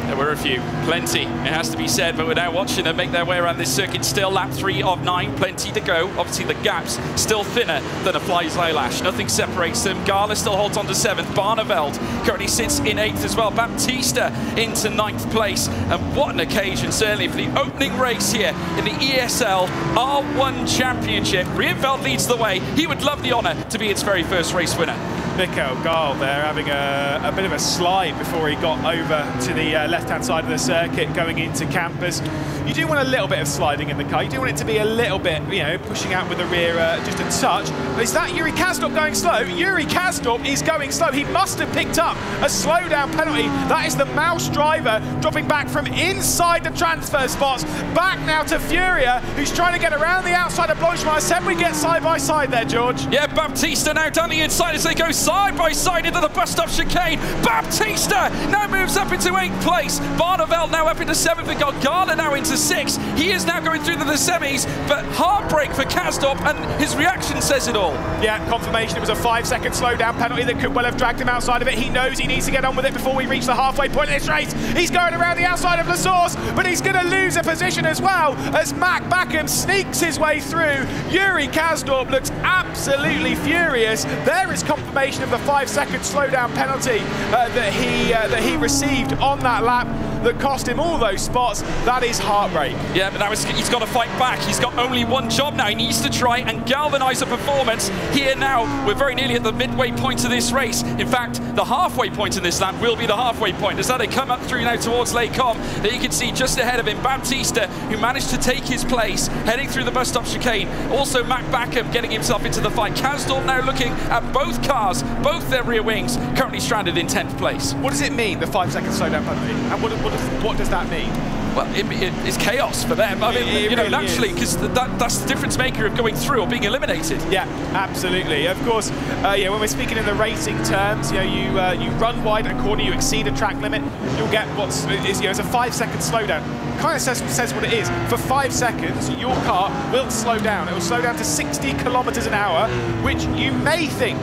There were a few, plenty, it has to be said, but we're now watching them make their way around this circuit. Still lap 3 of 9, plenty to go. Obviously the gap's still thinner than a fly's eyelash. Nothing separates them. Gala still holds on to 7th. Barneveld currently sits in 8th as well. Baptista into 9th place. And what an occasion, certainly, for the opening race here in the ESL R1 Championship. Rieveld leads the way. He would love the honour to be its very first race winner. Mikael Gall there having a bit of a slide before he got over to the left-hand side of the circuit going into campus. You do want a little bit of sliding in the car. You do want it to be a little bit, pushing out with the rear just a touch. But is that Yuri Kasdorp going slow? Yuri Kasdorp is going slow. He must have picked up a slowdown penalty. That is the mouse driver dropping back from inside the transfer spots. Back now to Furia, who's trying to get around the outside of Blanchemont. I said we get side by side there, George. Yeah, Baptista now down the inside as they go side by side into the bus stop chicane. Baptista now moves up into 8th place. Barneveld now up into 7th. We've got Gala now into 6th. He is now going through to the semis, but heartbreak for Kasdorp, and his reaction says it all. Yeah, confirmation it was a 5-second slowdown penalty that could well have dragged him outside of it. He knows he needs to get on with it before we reach the halfway point of this race. He's going around the outside of La Source, but he's going to lose a position as well as Mac Backham sneaks his way through. Yuri Kasdorp looks absolutely furious. There is confirmation of the 5-second slowdown penalty that he received on that lap that cost him all those spots. That is heartbreak. Yeah, but now he's got to fight back. He's got only one job now. He needs to try and galvanise a performance. Here now, we're very nearly at the midway point of this race. In fact, the halfway point in this lap will be the halfway point. As they come up through now towards Les Combes, there you can see just ahead of him Baptista, who managed to take his place, heading through the bus stop chicane. Also Mac Backham getting himself into the fight. Kasdorp now looking at both cars, both their rear wings, currently stranded in 10th place. What does it mean, the 5-second slowdown penalty? And what does that mean? Well, it's chaos for them. I mean, really naturally, because that's the difference maker of going through or being eliminated. Yeah, absolutely. Of course, when we're speaking in the racing terms, you run wide at a corner, you exceed a track limit, you'll get it's a 5-second slowdown. Kind of says what it is. For 5 seconds, your car will slow down. It will slow down to 60 kilometers an hour, which you may think,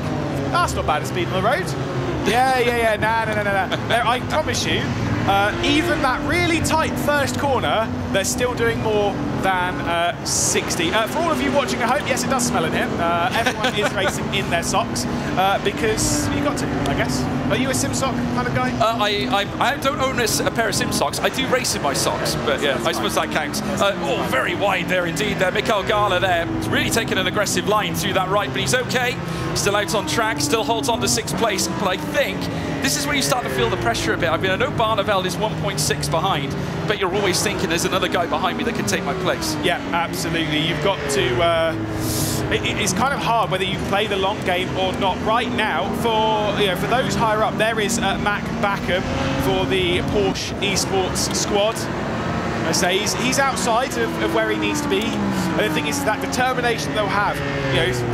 that's not bad a speed on the road. Yeah. No. I promise you, even that really tight first corner, they're still doing more than 60. For all of you watching at home, yes, it does smell in here. Everyone is racing in their socks because you got to, I guess. Are you a sim sock kind of guy? I don't own a pair of sim socks. I do race in my socks, but yeah, I suppose that counts. Oh, very wide there indeed. There, Mikael Gala there, really taking an aggressive line through that right, but he's okay. Still out on track, still holds on to 6th place, but I think this is where you start to feel the pressure a bit. I mean, I know Barneveld is 1.6 behind, but you're always thinking there's another guy behind me that can take my place. Yeah, absolutely. You've got to. It's kind of hard whether you play the long game or not. Right now, for those higher up, there is Mac Backham for the Porsche Esports squad. I say he's outside of where he needs to be. And the thing is that determination they'll have.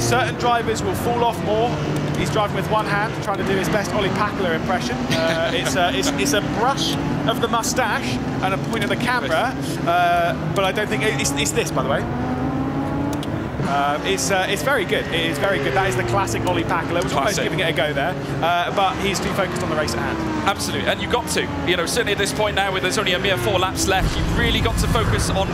Certain drivers will fall off more. He's driving with one hand, trying to do his best Ollie Packler impression. It's a brush of the mustache and a point of the camera, but I don't think it's this, by the way. It's very good. It is very good. That is the classic Ollie Packler. Was almost giving it a go there, but he's too focused on the race at hand. Absolutely, and you've got to. Certainly at this point now, where there's only a mere 4 laps left, you've really got to focus on,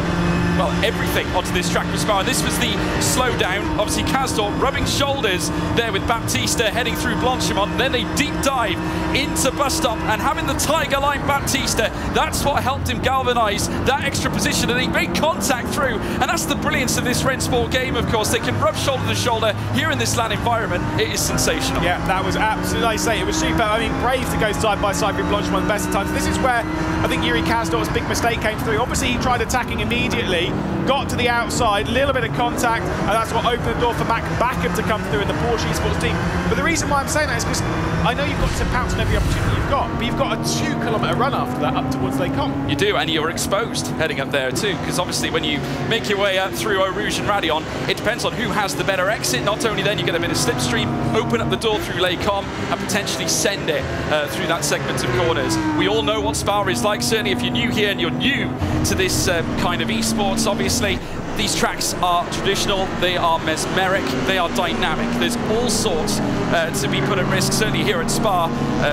well, everything onto this track for Spa. This was the slowdown. Obviously, Kasdorp rubbing shoulders there with Baptista heading through Blanchimont. Then they deep dive into bus stop, and having the Tiger Line Baptista, that's what helped him galvanise that extra position, and he made contact through. And that's the brilliance of this Rennsport game, of course. They can rub shoulder to shoulder here in this land environment. It is sensational. Yeah, that was absolutely, like I say, it was super. I mean, brave to go side by side with Blanchimont best of times. This is where I think Yuri Kasdorp's big mistake came through. Obviously, he tried attacking immediately, got to the outside, little bit of contact, and that's what opened the door for Mac Backham to come through in the Porsche Esports team. But the reason why I'm saying that is because I know you've got to pounce on every opportunity you've got, but you've got a 2-kilometre run after that up towards Lake Com. You do, and you're exposed heading up there too, because obviously when you make your way up through Eau Rouge and Radion, it depends on who has the better exit. Not only then you get a bit of slipstream, open up the door through Lake Com, and potentially send it through that segment of corners. We all know what Spa is like, certainly if you're new here and you're new to this kind of esports, obviously. These tracks are traditional, they are mesmeric, they are dynamic. There's all sorts to be put at risk, certainly here at Spa.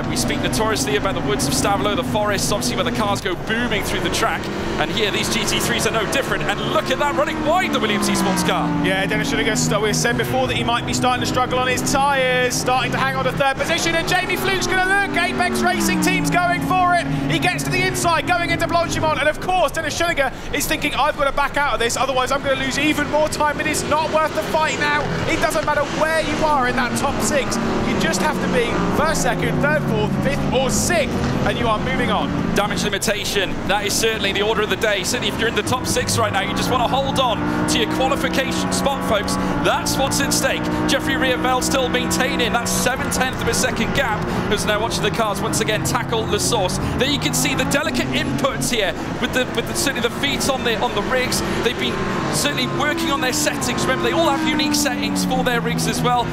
We speak notoriously about the woods of Stavelo, the forests, obviously where the cars go booming through the track. And here, these GT3s are no different. And look at that, running wide, the Williams Esports car. Yeah, Dennis Schillinger, we said before that he might be starting to struggle on his tyres, starting to hang on to 3rd position, and Jamie Fluke's going to look. Apex Racing Team's going for it. He gets to the inside, going into Blanchimont, and of course, Dennis Schillinger is thinking, I've got to back out of this, otherwise I'm going to lose even more time. It is not worth the fight now. It doesn't matter where you are in that top 6. You just have to be 1st, 2nd, 3rd, 4th, 5th, or 6th, and you are moving on. Damage limitation, that is certainly the order of the day. Certainly if you're in the top 6 right now, you just want to hold on to your qualification spot, folks. That's what's at stake. Jeffrey Rieveld still maintaining that 0.7 of a second gap, who's now watching the cars once again tackle the source. There you can see the delicate inputs here with certainly the feet on the rigs. They've been certainly working on their settings. Remember, they all have unique settings for their rigs as well.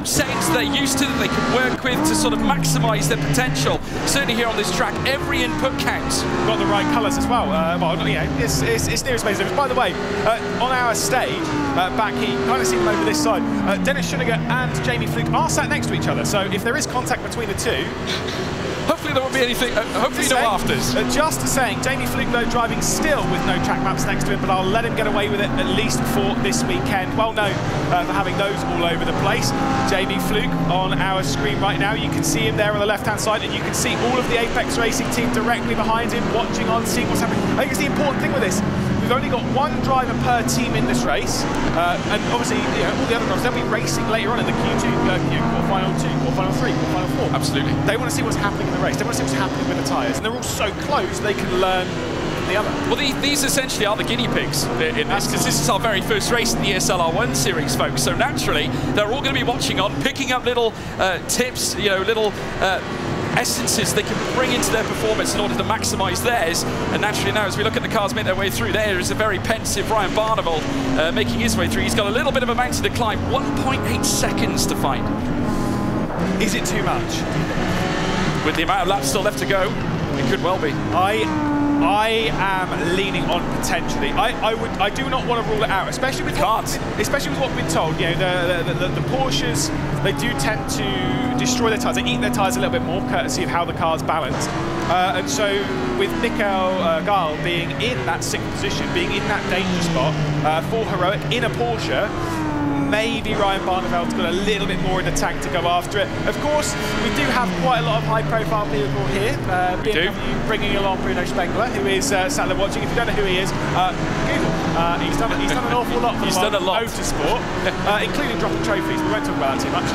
Settings they're used to, that they can work with to sort of maximise their potential. Certainly here on this track, every input counts. Got the right colours as well. It's near as amazing. By the way, on our stage, back here, you can kind of see them over this side. Dennis Schillinger and Jamie Fluke are sat next to each other, so if there is contact between the two, hopefully there won't be anything, hopefully no afters. Just saying, Jamie Fluke though driving still with no track maps next to him, but I'll let him get away with it at least for this weekend. Well known for having those all over the place. Jamie Fluke on our screen right now. You can see him there on the left-hand side, and you can see all of the Apex Racing team directly behind him, watching on, seeing what's happening. I think it's the important thing with this. We've only got one driver per team in this race, and obviously all the other drivers, they'll be racing later on in the Q2, quarterfinal 2, quarterfinal 3, quarterfinal 4. Absolutely. They want to see what's happening in the race. They want to see what's happening with the tyres, and they're all so close they can learn from the other. Well, these essentially are the guinea pigs in this, because this is our very first race in the ESL R1 series, folks. So naturally, they're all going to be watching on, picking up little tips, little essences they can bring into their performance in order to maximise theirs. And naturally now, as we look at the cars make their way through, there is a very pensive Ryan Barneveld making his way through. He's got a little bit of a mountain to climb, 1.8 seconds to find. Is it too much? With the amount of laps still left to go, it could well be. I am leaning on potentially. I do not want to rule it out, especially with what we've been told. You know, the Porsches, they do tend to destroy their tyres. They eat their tyres a little bit more, courtesy of how the car's balanced. And so with Mikael Gall being in that 6th position, being in that danger spot for Heroic in a Porsche, maybe Ryan Barneveld's got a little bit more in the tank to go after it. Of course, we do have quite a lot of high-profile people here. BMW bringing along Bruno Spengler, who is sat there watching. If you don't know who he is, Google. He's done an awful lot for motorsport, including dropping trophies. We won't talk about that too much.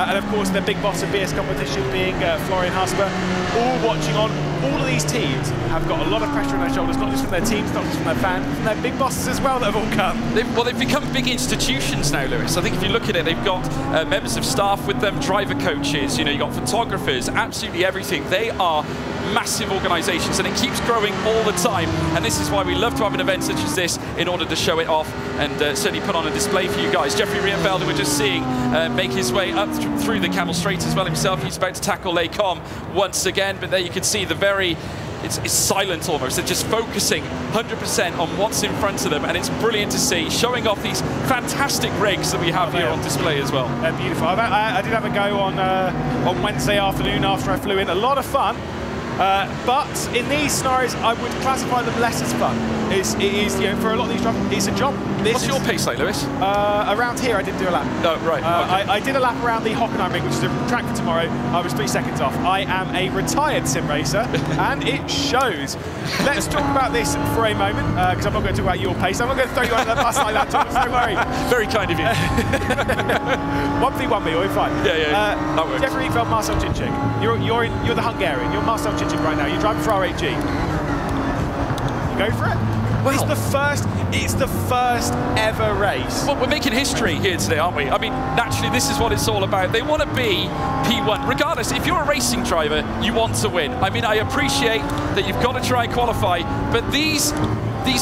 And of course, the big boss of BS competition being Florian Husper. All watching on. All of these teams have got a lot of pressure on their shoulders, not just from their teams, not just from their fans, from their big bosses as well that have all come. They've become big institutions now, Lewis. I think if you look at it, they've got members of staff with them, driver coaches, you know, you've got photographers, absolutely everything. They are massive organisations, and it keeps growing all the time. And this is why we love to have an event such as this in order to show it off and certainly put on a display for you guys. Jeffrey Rienveld, who we're just seeing make his way up through the Camel Straight as well himself. He's about to tackle Lecom once again, but there you can see the very... It's silent almost. They're just focusing 100% on what's in front of them, and it's brilliant to see, showing off these fantastic rigs that we have here on display as well. They're beautiful. I did have a go on Wednesday afternoon after I flew in. A lot of fun. But in these scenarios, I would classify them less as fun. It is, you know, for a lot of these drivers, it's a job. What's your pace like, Lewis? Around here, I didn't do a lap. Oh, right. Okay. I did a lap around the Hockenheim ring, which is a track for tomorrow. I was 3 seconds off. I am a retired sim racer, and it shows. Let's talk about this for a moment, because I'm not going to talk about your pace. I'm not going to throw you under the bus like that, Thomas, don't worry. Very kind of you. 1v1 me, we're fine. Yeah, that works. Jeffrey Rienveld, Marcel Cziczek. You're the Hungarian. You're Marcel Cziczek right now. You're driving for RAG. You go for it? Well, it's the first ever race. Well, we're making history here today, aren't we? I mean, naturally, this is what it's all about. They want to be P1. Regardless, if you're a racing driver, you want to win. I mean, I appreciate that you've got to try and qualify, but these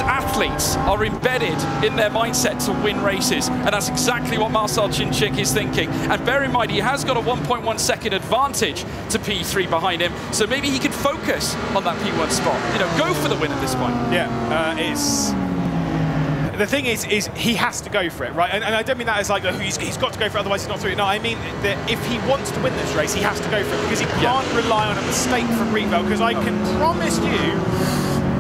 athletes are embedded in their mindset to win races, and that's exactly what Marcel Cziczek is thinking. And bear in mind, he has got a 1.1 second advantage to P3 behind him, so maybe he can focus on that P1 spot. You know, go for the win at this point. Yeah, the thing is he has to go for it, right? And I don't mean that as like he's got to go for it, otherwise he's not through it. No, I mean that if he wants to win this race, he has to go for it, because he can't rely on a mistake from Rienveld, because I can promise you,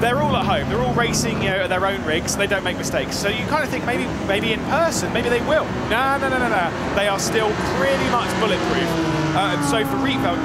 they're all at home. They're all racing, you know, at their own rigs. They don't make mistakes. So you kind of think maybe in person, maybe they will. No. They are still pretty much bulletproof. And so for Rienveld,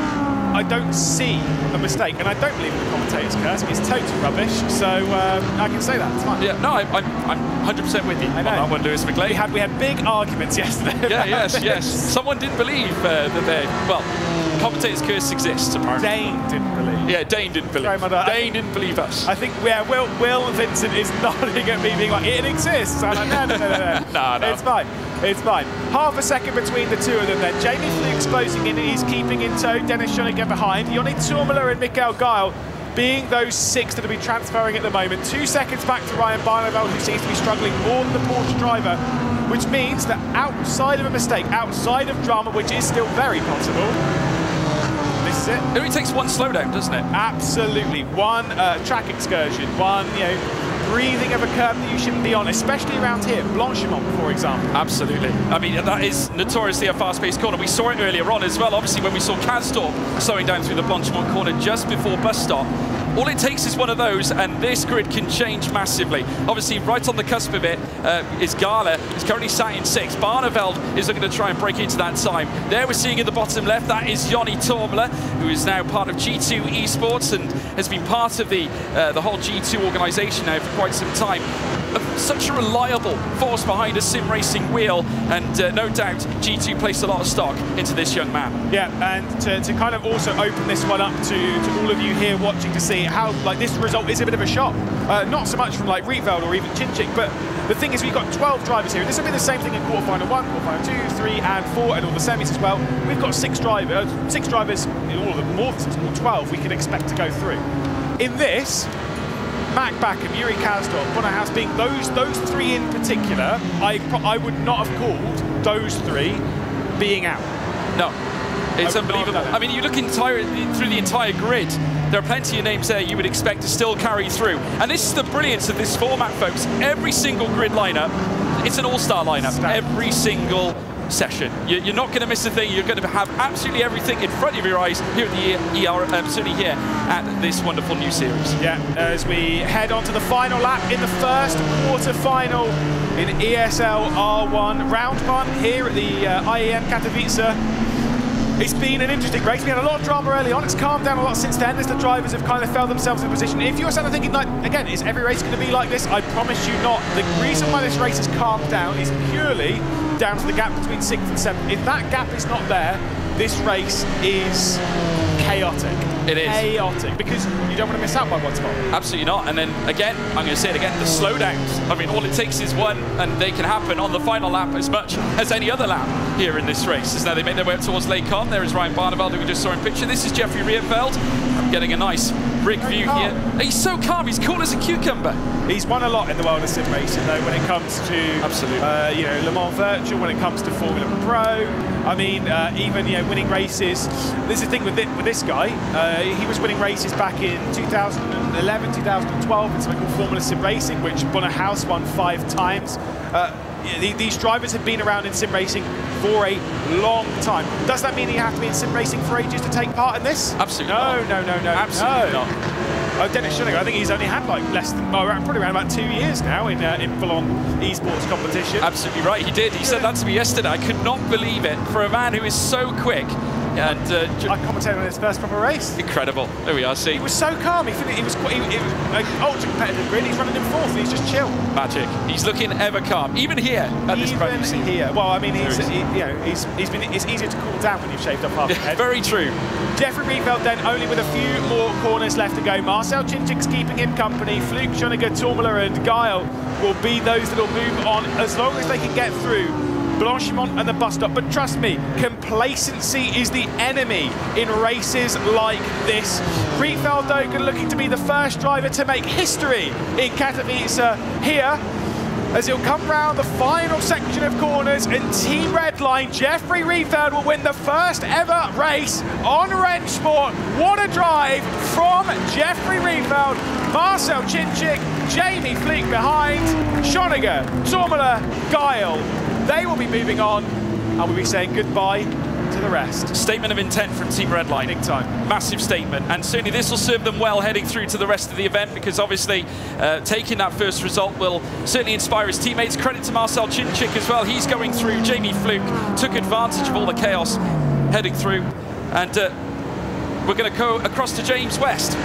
I don't see a mistake, and I don't believe in the commentators' curse. It's total rubbish. So I can say that. It's fine. Yeah, no, I'm 100% with you on that one, Lewis McLean. We had big arguments yesterday. Yeah, yes. Someone didn't believe that commentators' curse exists, apparently. Dane didn't believe. Yeah, Dane didn't believe. Dane didn't believe us. I think Will Vincent is nodding at me, being like, it exists. I'm like, no. No. It's fine. It's fine. Half a second between the two of them then. Jamie Fluke's closing in, he's keeping in tow. Dennis Schoeniger behind. Yoni Tourmala and Mikael Gall being those 6 that will be transferring at the moment. 2 seconds back to Ryan Barnevel, who seems to be struggling more than the Porsche driver, which means that outside of a mistake, outside of drama, which is still very possible, this is it. It only takes one slowdown, doesn't it? Absolutely. One track excursion, one, you know, breathing of a curb that you shouldn't be on, especially around here, Blanchimont, for example. Absolutely. I mean, that is notoriously a fast-paced corner. We saw it earlier on as well, obviously, when we saw Kastorp slowing down through the Blanchimont corner just before bus stop. All it takes is one of those, and this grid can change massively. Obviously, right on the cusp of it is Gala. He's currently sat in 6th. Barneveld is looking to try and break into that time. There we're seeing in the bottom left, that is Yoni Tourmala, who is now part of G2 Esports and has been part of the whole G2 organisation now for quite some time. Such a reliable force behind a sim racing wheel, and no doubt G2 placed a lot of stock into this young man. Yeah, and to kind of also open this one up to all of you here watching to see how like this result is a bit of a shock. Not so much from like Rienveld or even Cziczek, but the thing is we've got 12 drivers here. This will be the same thing in quarterfinal 1, quarterfinal 2, 3, and 4, and all the semis as well. We've got 6 drivers, all of them, more than 6, or 12 we can expect to go through. In this, Mac Backham, Yuri Kastorp, Bonner House being those 3 in particular, I would not have called those 3 being out. No. It's unbelievable. I mean, you look through the entire grid, there are plenty of names there you would expect to still carry through. And this is the brilliance of this format, folks. Every single grid lineup, it's an all-star lineup. Every single session. You're not going to miss a thing. You're going to have absolutely everything in front of your eyes here at the certainly here at this wonderful new series. Yeah, as we head on to the final lap in the first quarter-final in ESL R1, round 1 here at the Iem Katowice. It's been an interesting race. We had a lot of drama early on. It's calmed down a lot since then as the drivers have kind of felt themselves in position. If you're sort of thinking, like, again, is every race going to be like this? I promise you not. The reason why this race has calmed down is purely down to the gap between 6th and 7th. If that gap is not there, this race is chaotic. It is. Chaotic, because you don't want to miss out by one spot. Absolutely not. And then, again, I'm going to say it again, the slowdowns. I mean, all it takes is one, and they can happen on the final lap as much as any other lap here in this race. As now they make their way up towards Lake Con. There is Ryan Barneveld, who we just saw in picture. This is Jeffrey Rietveld. I'm getting a nice rig view here. He's so calm. He's cool as a cucumber. He's won a lot in the world of sim racing, though, when it comes to you know, Le Mans Virtual, when it comes to Formula Pro. I mean, even winning races. This is the thing with this guy. He was winning races back in 2011, 2012 in something called Formula Sim Racing, which Bonner House won 5 times. These drivers have been around in sim racing for a long time. Does that mean you have to be in sim racing for ages to take part in this? Absolutely no. Absolutely not. Dennis Schoeninger, I think he's only had like less than, probably around about 2 years now in full-on esports competition. Absolutely right, he did. He said that to me yesterday. I could not believe it for a man who is so quick. And I commentated on his first proper race. Incredible. There we are. See, he was so calm. He was like ultra competitive grid. He's running in 4th, and he's just chill. Magic. He's looking ever calm, even here at this practice. Even here. Well, I mean, it's easier to cool down when you've shaved off half the head. Very true. Jeffrey Rietveld then only with a few more corners left to go. Marcel Chinchik's keeping him company. Fluke, Schoeninger, Tormula, and Guile will be those that will move on as long as they can get through Blanchimont and the bus stop. But trust me, complacency is the enemy in races like this. Rietveld, though, looking to be the first driver to make history in Katowice here, as he'll come round the final section of corners, and Team Redline, Jeffrey Rietveld, will win the first ever race on Rennsport. What a drive from Jeffrey Rietveld. Marcel Chinchik, Jamie Fleek behind, Schoeninger, Tormula, Guile. They will be moving on, and we'll be saying goodbye to the rest. Statement of intent from Team Redline. Big time. Massive statement. And certainly this will serve them well heading through to the rest of the event, because obviously taking that first result will certainly inspire his teammates. Credit to Marcel Chinchik as well. He's going through. Jamie Fluke took advantage of all the chaos heading through. And we're going to go across to James West.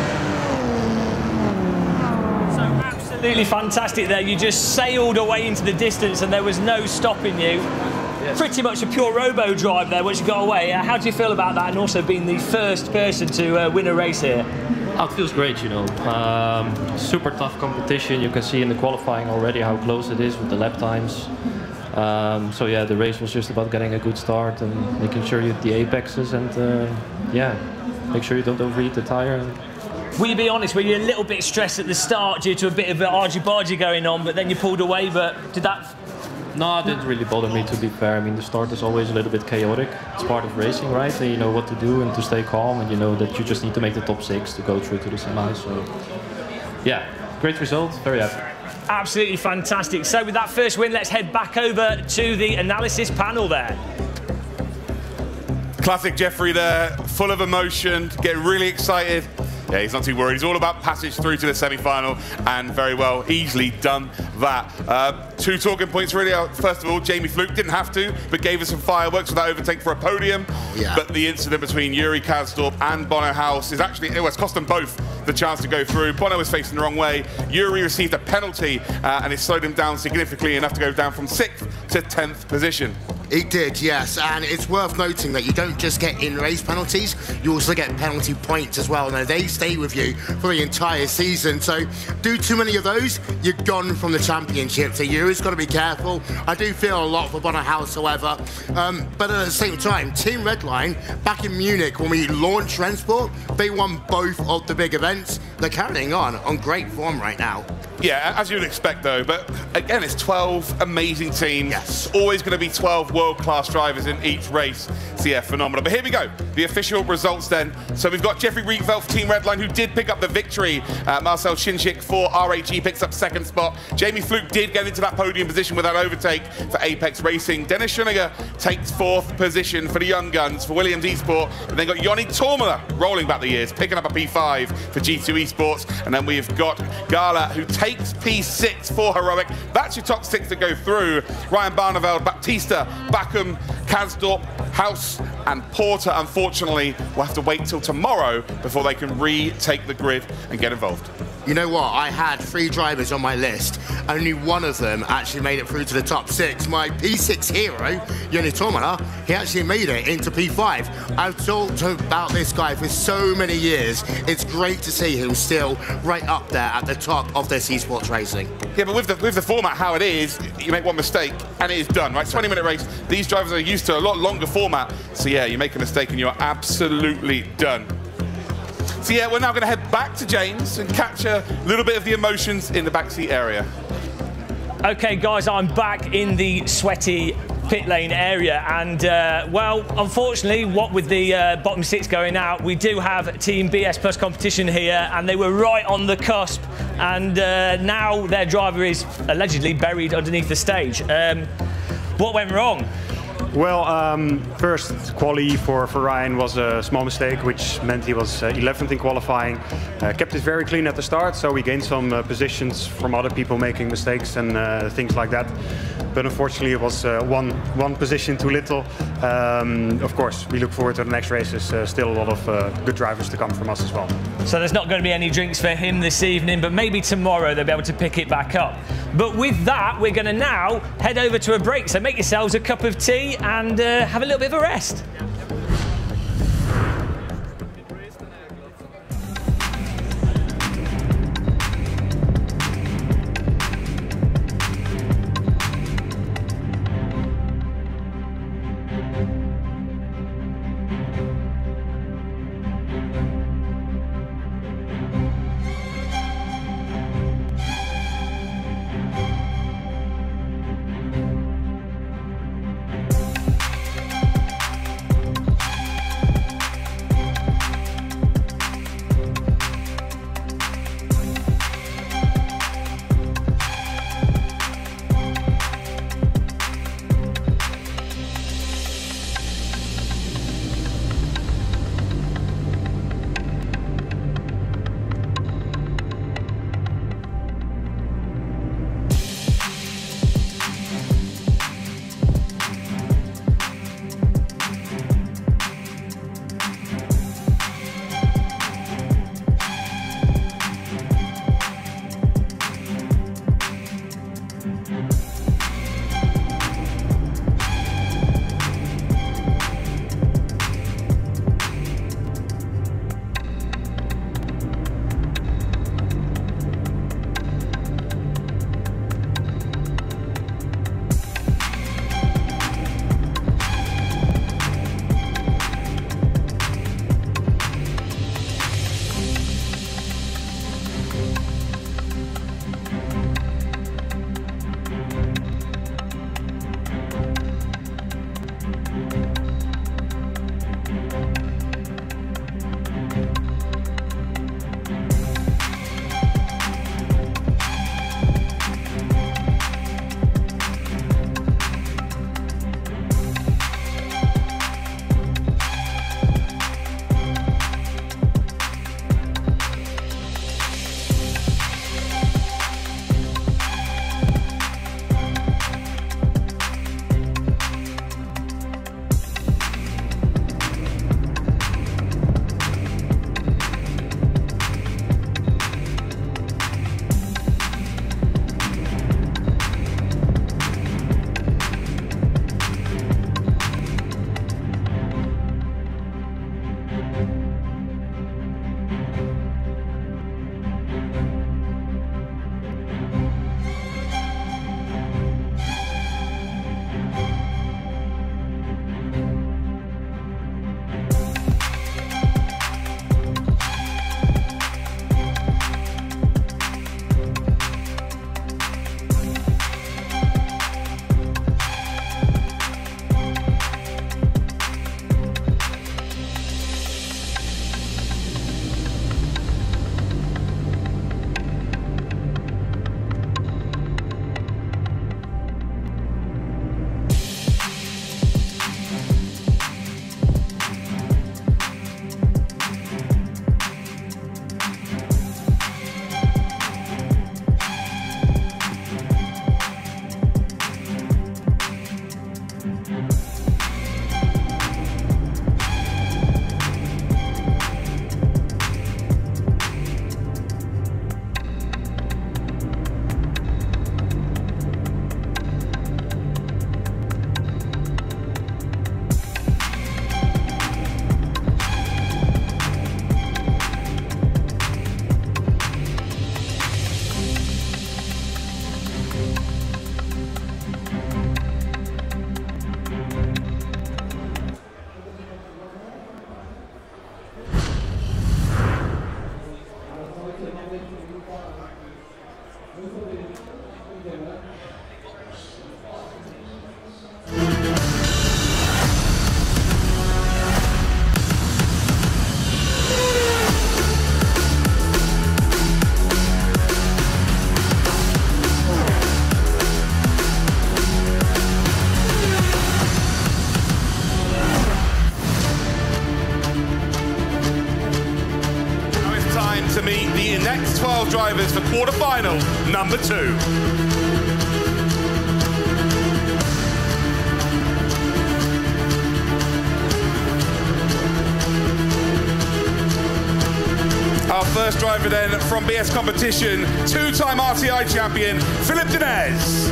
Absolutely fantastic there. You just sailed away into the distance and there was no stopping you. Yes. Pretty much a pure robo drive there once you got away. How do you feel about that, and also being the first person to win a race here? Oh, it feels great, you know. Super tough competition. You can see in the qualifying already how close it is with the lap times. So yeah, the race was just about getting a good start and making sure you hit the apexes, and yeah, make sure you don't overheat the tire. Will you be honest, were you a little bit stressed at the start due to a bit of argy-bargy going on, but then you pulled away, but did that... No, it didn't really bother me, to be fair. I mean, the start is always a little bit chaotic. It's part of racing, right? And you know what to do and to stay calm, and you know that you just need to make the top 6 to go through to the semis. So yeah, great result, very happy. Absolutely fantastic. So with that first win, let's head back over to the analysis panel there. Classic Jeffrey there, full of emotion, getting really excited. Yeah, he's not too worried. He's all about passage through to the semi-final, and very well, easily done that. 2 talking points really. First of all, Jamie Fluke didn't have to, but gave us some fireworks with that overtake for a podium. Oh, yeah. But the incident between Yuri Kazdorp and Bono House is actually, it's cost them both the chance to go through. Bono was facing the wrong way. Yuri received a penalty, and it slowed him down significantly enough to go down from 6th to 10th position. It did, yes, and it's worth noting that you don't just get in-race penalties, you also get penalty points as well. Now, they stay with you for the entire season, so do too many of those, you're gone from the championship. So Yuri's got to be careful. I do feel a lot for Bonner House, however, but at the same time, Team Redline, back in Munich, when we launched Rennsport, they won both of the big events, they're carrying on great form right now. Yeah, as you would expect though, but again, it's 12 amazing teams. Yes. It's always going to be 12 world-class drivers in each race. So yeah, phenomenal. But here we go, the official results then. So we've got Jeffrey Rietveld for Team Redline, who did pick up the victory. Marcel Shinchik for RAG picks up second spot. Jamie Fluke did get into that podium position with that overtake for Apex Racing. Dennis Schoeniger takes fourth position for the Young Guns for Williams Esport. And then got Yoni Tormala rolling back the years, picking up a P5 for G2 Esports. And then we've got Gala, who takes P6 for Heroic. That's your top 6 to go through. Ryan Barneveld, Baptista, Backham, Kansdorp, House, and Porter, unfortunately, will have to wait till tomorrow before they can retake the grid and get involved. You know what? I had 3 drivers on my list. Only one of them actually made it through to the top 6. My P6 hero, Yoni Tormala, he actually made it into P5. I've talked about this guy for so many years. It's great to see him still right up there at the top of this esports racing. Yeah, but with the format how it is, you make one mistake and it is done, right? 20-minute race. These drivers are used to a lot longer format. So yeah, you make a mistake and you're absolutely done. So yeah, we're now going to head back to James and capture a little bit of the emotions in the backseat area. Okay, guys, I'm back in the sweaty pit lane area, and well, unfortunately, what with the bottom 6 going out, we do have Team BS Plus competition here, and they were right on the cusp, and now their driver is allegedly buried underneath the stage. What went wrong? Well, first quali for Ryan was a small mistake, which meant he was 11th in qualifying. Kept it very clean at the start, so we gained some positions from other people making mistakes and things like that. But unfortunately, it was one position too little. Of course, we look forward to the next races. Still a lot of good drivers to come from us as well. So there's not going to be any drinks for him this evening, but maybe tomorrow they'll be able to pick it back up. But with that, we're going to now head over to a break. So make yourselves a cup of tea and have a little bit of a rest. next 12 drivers for quarterfinal number 2. Our first driver then from BS competition, 2-time RTI champion, Philip Dinez.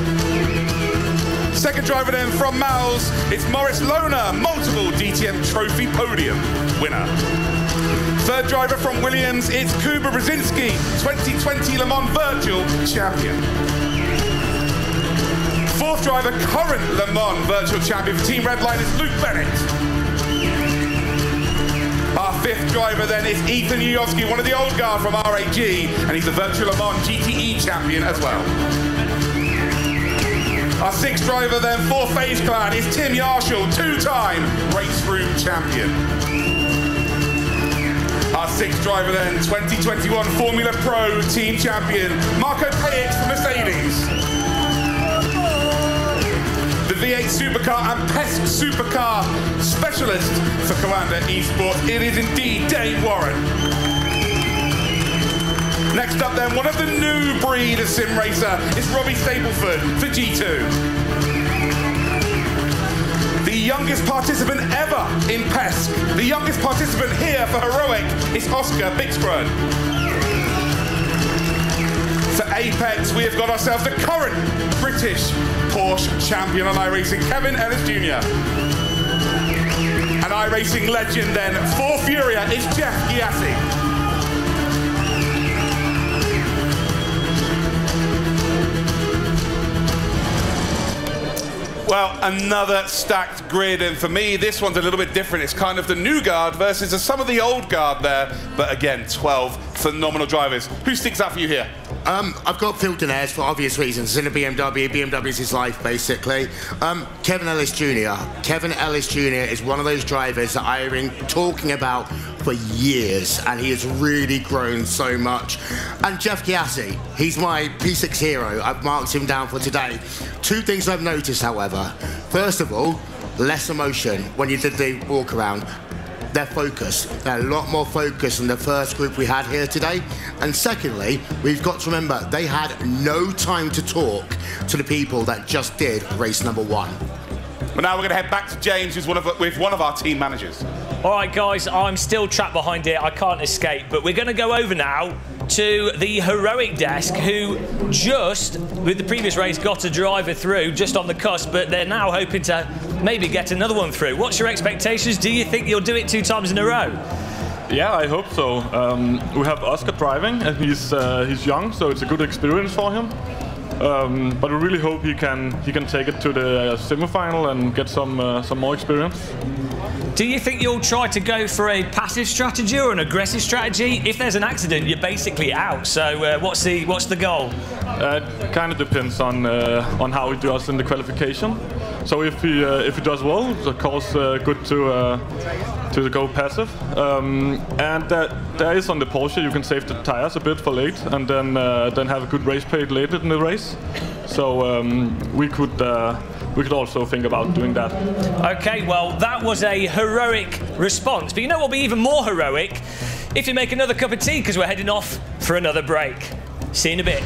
Second driver then from Mals, it's Morris Lohner, multiple DTM trophy podium winner. Third driver from Williams, it's Kuba Brzezinski, 2020 Le Mans virtual champion. Fourth driver, current Le Mans virtual champion for Team Redline is Luke Bennett. Our fifth driver then is Ethan Yuyovsky, one of the old guard from RAG, and he's the virtual Le Mans GTE champion as well. Our sixth driver then for FaZe Clan is Tim Yarshall, 2-time Race Room champion. Our sixth driver then, 2021 Formula Pro team champion, Marco Payix for Mercedes. The V8 Supercar and PESC Supercar specialist for Commander Esports, it is indeed Dave Warren. Next up then, one of the new breed of sim racer is Robbie Stapleford for G2. The youngest participant ever in PESC, the youngest participant here for Heroic is Oscar Bixbrun. For Apex, we have got ourselves the current British Porsche champion on iRacing, Kevin Ellis Jr. An iRacing legend then, for Furia, is Jeff Giassi. Well, another stacked grid, and for me, this one's a little bit different. It's kind of the new guard versus some of the old guard there, but again, 12 phenomenal drivers. Who sticks out for you here? I've got Phil Dinez for obvious reasons. It's in a BMW. BMW is his life, basically. Kevin Ellis Jr. Kevin Ellis Jr. is one of those drivers that I've been talking about for years, and he has really grown so much. And Jeff Giassi, he's my P6 hero. I've marked him down for today. Two things I've noticed, however. First of all, less emotion when you did the walk around. They're focused. They're a lot more focused than the first group we had here today. And secondly, we've got to remember, they had no time to talk to the people that just did race number 1. Well, now we're going to head back to James, who's with one of our team managers. All right, guys, I'm still trapped behind here. I can't escape, but we're going to go over now to the Heroic desk, who just, with the previous race, got a driver through just on the cusp, but they're now hoping to maybe get another one through. What's your expectations? Do you think you'll do it 2 times in a row? Yeah, I hope so. We have Oscar driving, and he's young, so it's a good experience for him. But we really hope he can take it to the semi-final and get some more experience. Do you think you'll try to go for a passive strategy or an aggressive strategy? If there's an accident, you're basically out. So what's the goal? It kind of depends on how he does in the qualification. So if he does well, it's of course good to go passive. And there is on the Porsche, you can save the tires a bit for late, and then have a good race pace later in the race. So we could also think about doing that. Okay, well, that was a heroic response. But you know what will be even more heroic? If you make another cup of tea, because we're heading off for another break. See you in a bit.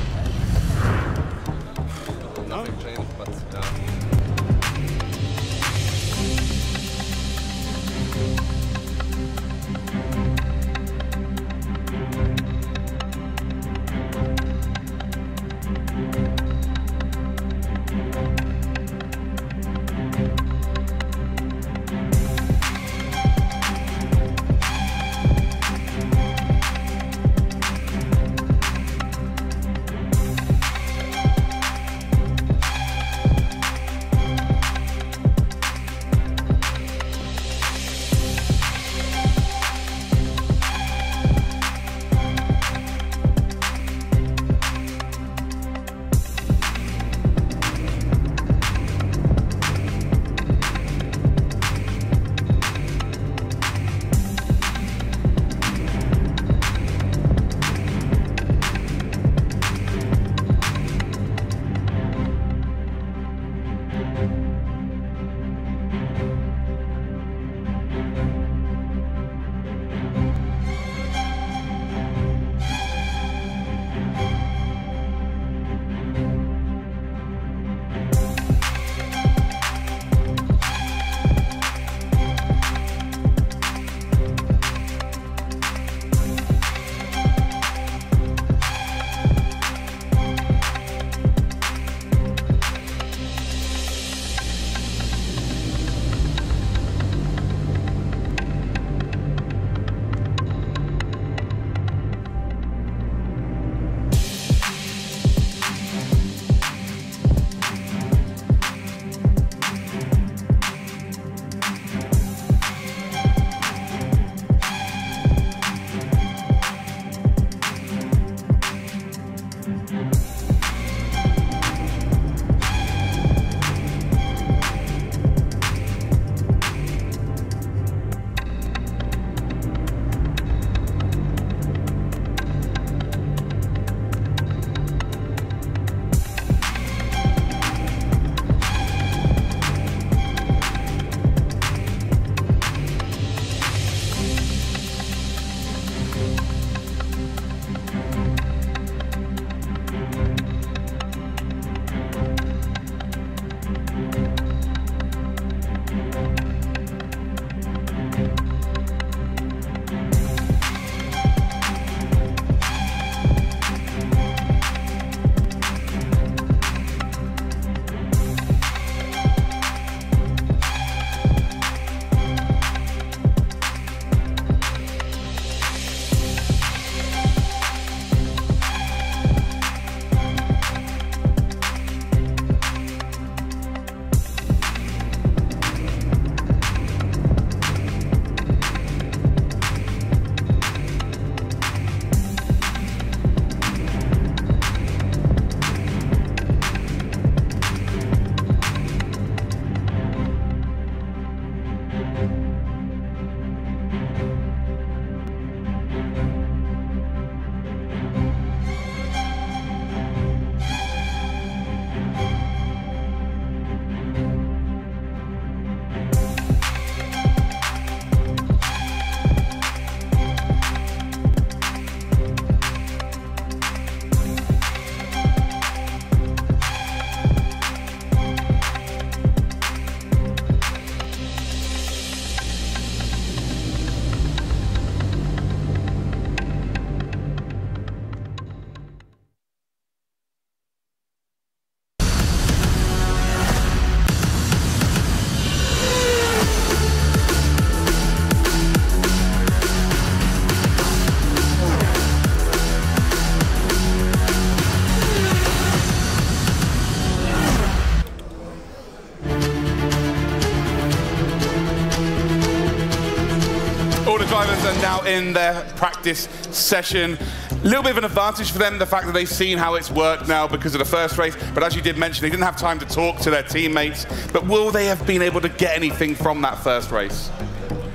All the drivers are now in their practice session. A little bit of an advantage for them, the fact that they've seen how it's worked now because of the first race. But as you did mention, they didn't have time to talk to their teammates. But will they have been able to get anything from that first race?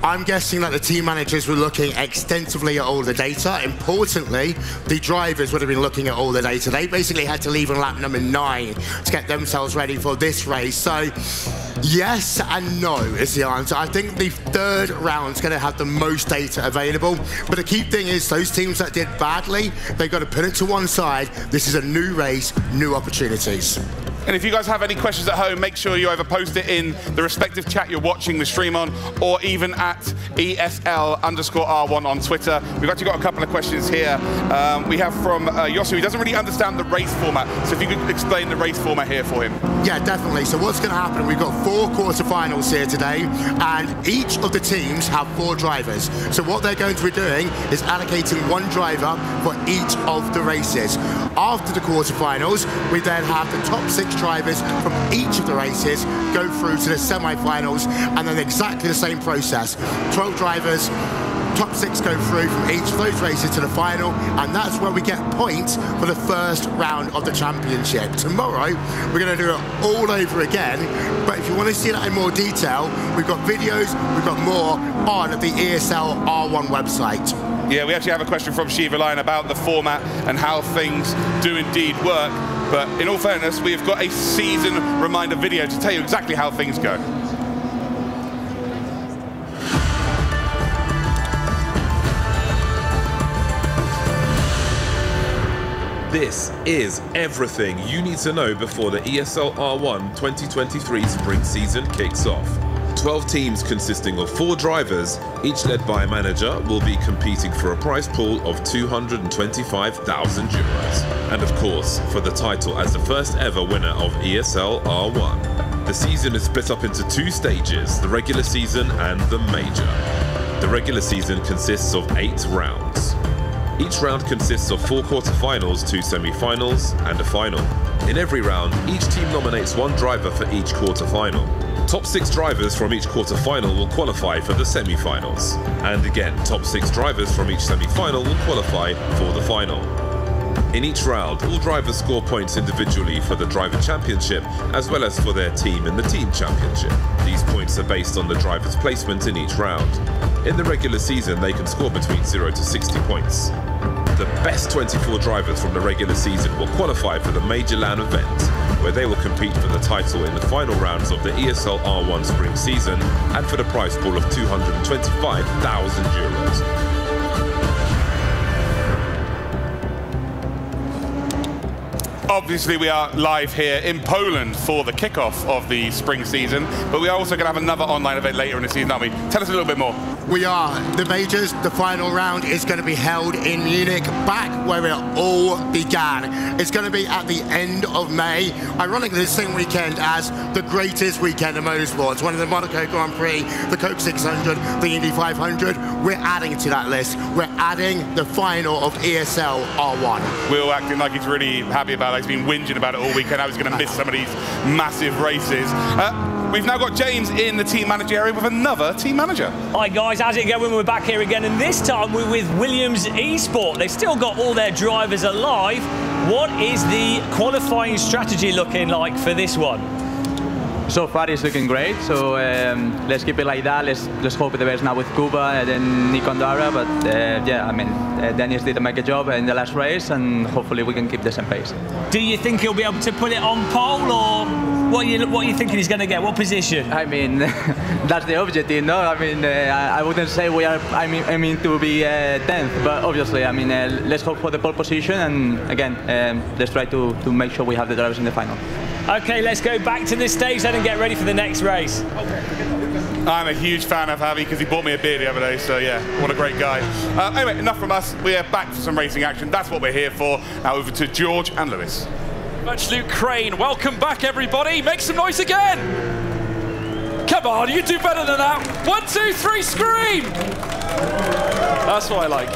I'm guessing that the team managers were looking extensively at all the data. Importantly, the drivers would have been looking at all the data. They basically had to leave on lap number 9 to get themselves ready for this race. So, yes and no is the answer. I think the third round's going to have the most data available. But the key thing is those teams that did badly, they've got to put it to one side. This is a new race, new opportunities. And if you guys have any questions at home, make sure you either post it in the respective chat you're watching the stream on, or even at ESL_R1 on Twitter. We've actually got a couple of questions here. We have from Yosu, who doesn't really understand the race format. So if you could explain the race format here for him. Yeah, definitely. So what's going to happen, we've got 4 quarterfinals here today, and each of the teams have 4 drivers. So what they're going to be doing is allocating 1 driver for each of the races. After the quarterfinals, we then have the top 6 drivers from each of the races go through to the semi-finals, and then exactly the same process. 12 drivers, top 6 go through from each of those races to the final, and that's where we get points for the first round of the championship. Tomorrow, we're going to do it all over again, but if you want to see that in more detail, we've got videos, we've got more on the ESL R1 website. Yeah, we actually have a question from Shiva Lion about the format and how things do indeed work. But in all fairness, we've got a season reminder video to tell you exactly how things go. This is everything you need to know before the ESL R1 2023 spring season kicks off. 12 teams consisting of 4 drivers, each led by a manager, will be competing for a prize pool of €225,000. And of course, for the title as the first ever winner of ESL R1. The season is split up into 2 stages, the regular season and the major. The regular season consists of 8 rounds. Each round consists of 4 quarterfinals, 2 semi-finals, and a final. In every round, each team nominates 1 driver for each quarterfinal. Top 6 drivers from each quarterfinal will qualify for the semi-finals. And again, top 6 drivers from each semi-final will qualify for the final. In each round, all drivers score points individually for the driver championship, as well as for their team in the team championship. These points are based on the driver's placement in each round. In the regular season, they can score between 0 to 60 points. The best 24 drivers from the regular season will qualify for the Major LAN event, where they will compete for the title in the final rounds of the ESL R1 spring season and for the prize pool of €225,000. Obviously, we are live here in Poland for the kickoff of the spring season, but we are also going to have another online event later in the season, aren't we? Tell us a little bit more. We are. The majors, the final round is going to be held in Munich, back where it all began. It's going to be at the end of May. Ironically, the same weekend as the greatest weekend in motorsports, one of the Monaco Grand Prix, the Coke 600, the Indy 500. We're adding to that list. We're adding the final of ESL R1. Will acting like he's really happy about it. He's been whinging about it all weekend. I was going to miss some of these massive races. We've now got James in the team manager area with another team manager. Hi guys, how's it going? We're back here again, and this time we're with Williams Esport. They've still got all their drivers alive. What is the qualifying strategy looking like for this one? So far it's looking great, so let's keep it like that. Let's hope the best now with Kuba and then Nico and Dara, but yeah, I mean, Dennis did make a job in the last race, and hopefully we can keep the same pace. Do you think he'll be able to put it on pole, or what are you thinking he's going to get? What position? I mean, that's the objective, no? I mean, I wouldn't say we are, I mean to be 10th, but obviously, I mean, let's hope for the pole position, and again, let's try to make sure we have the drivers in the final. Okay, let's go back to this stage then and get ready for the next race. I'm a huge fan of Javi because he bought me a beer the other day, so yeah, what a great guy. Anyway, enough from us. We are back for some racing action. That's what we're here for. Now over to George and Lewis. Much Luke Crane, welcome back everybody. Make some noise again. Come on, you do better than that. 1, 2, 3, scream. That's what I like.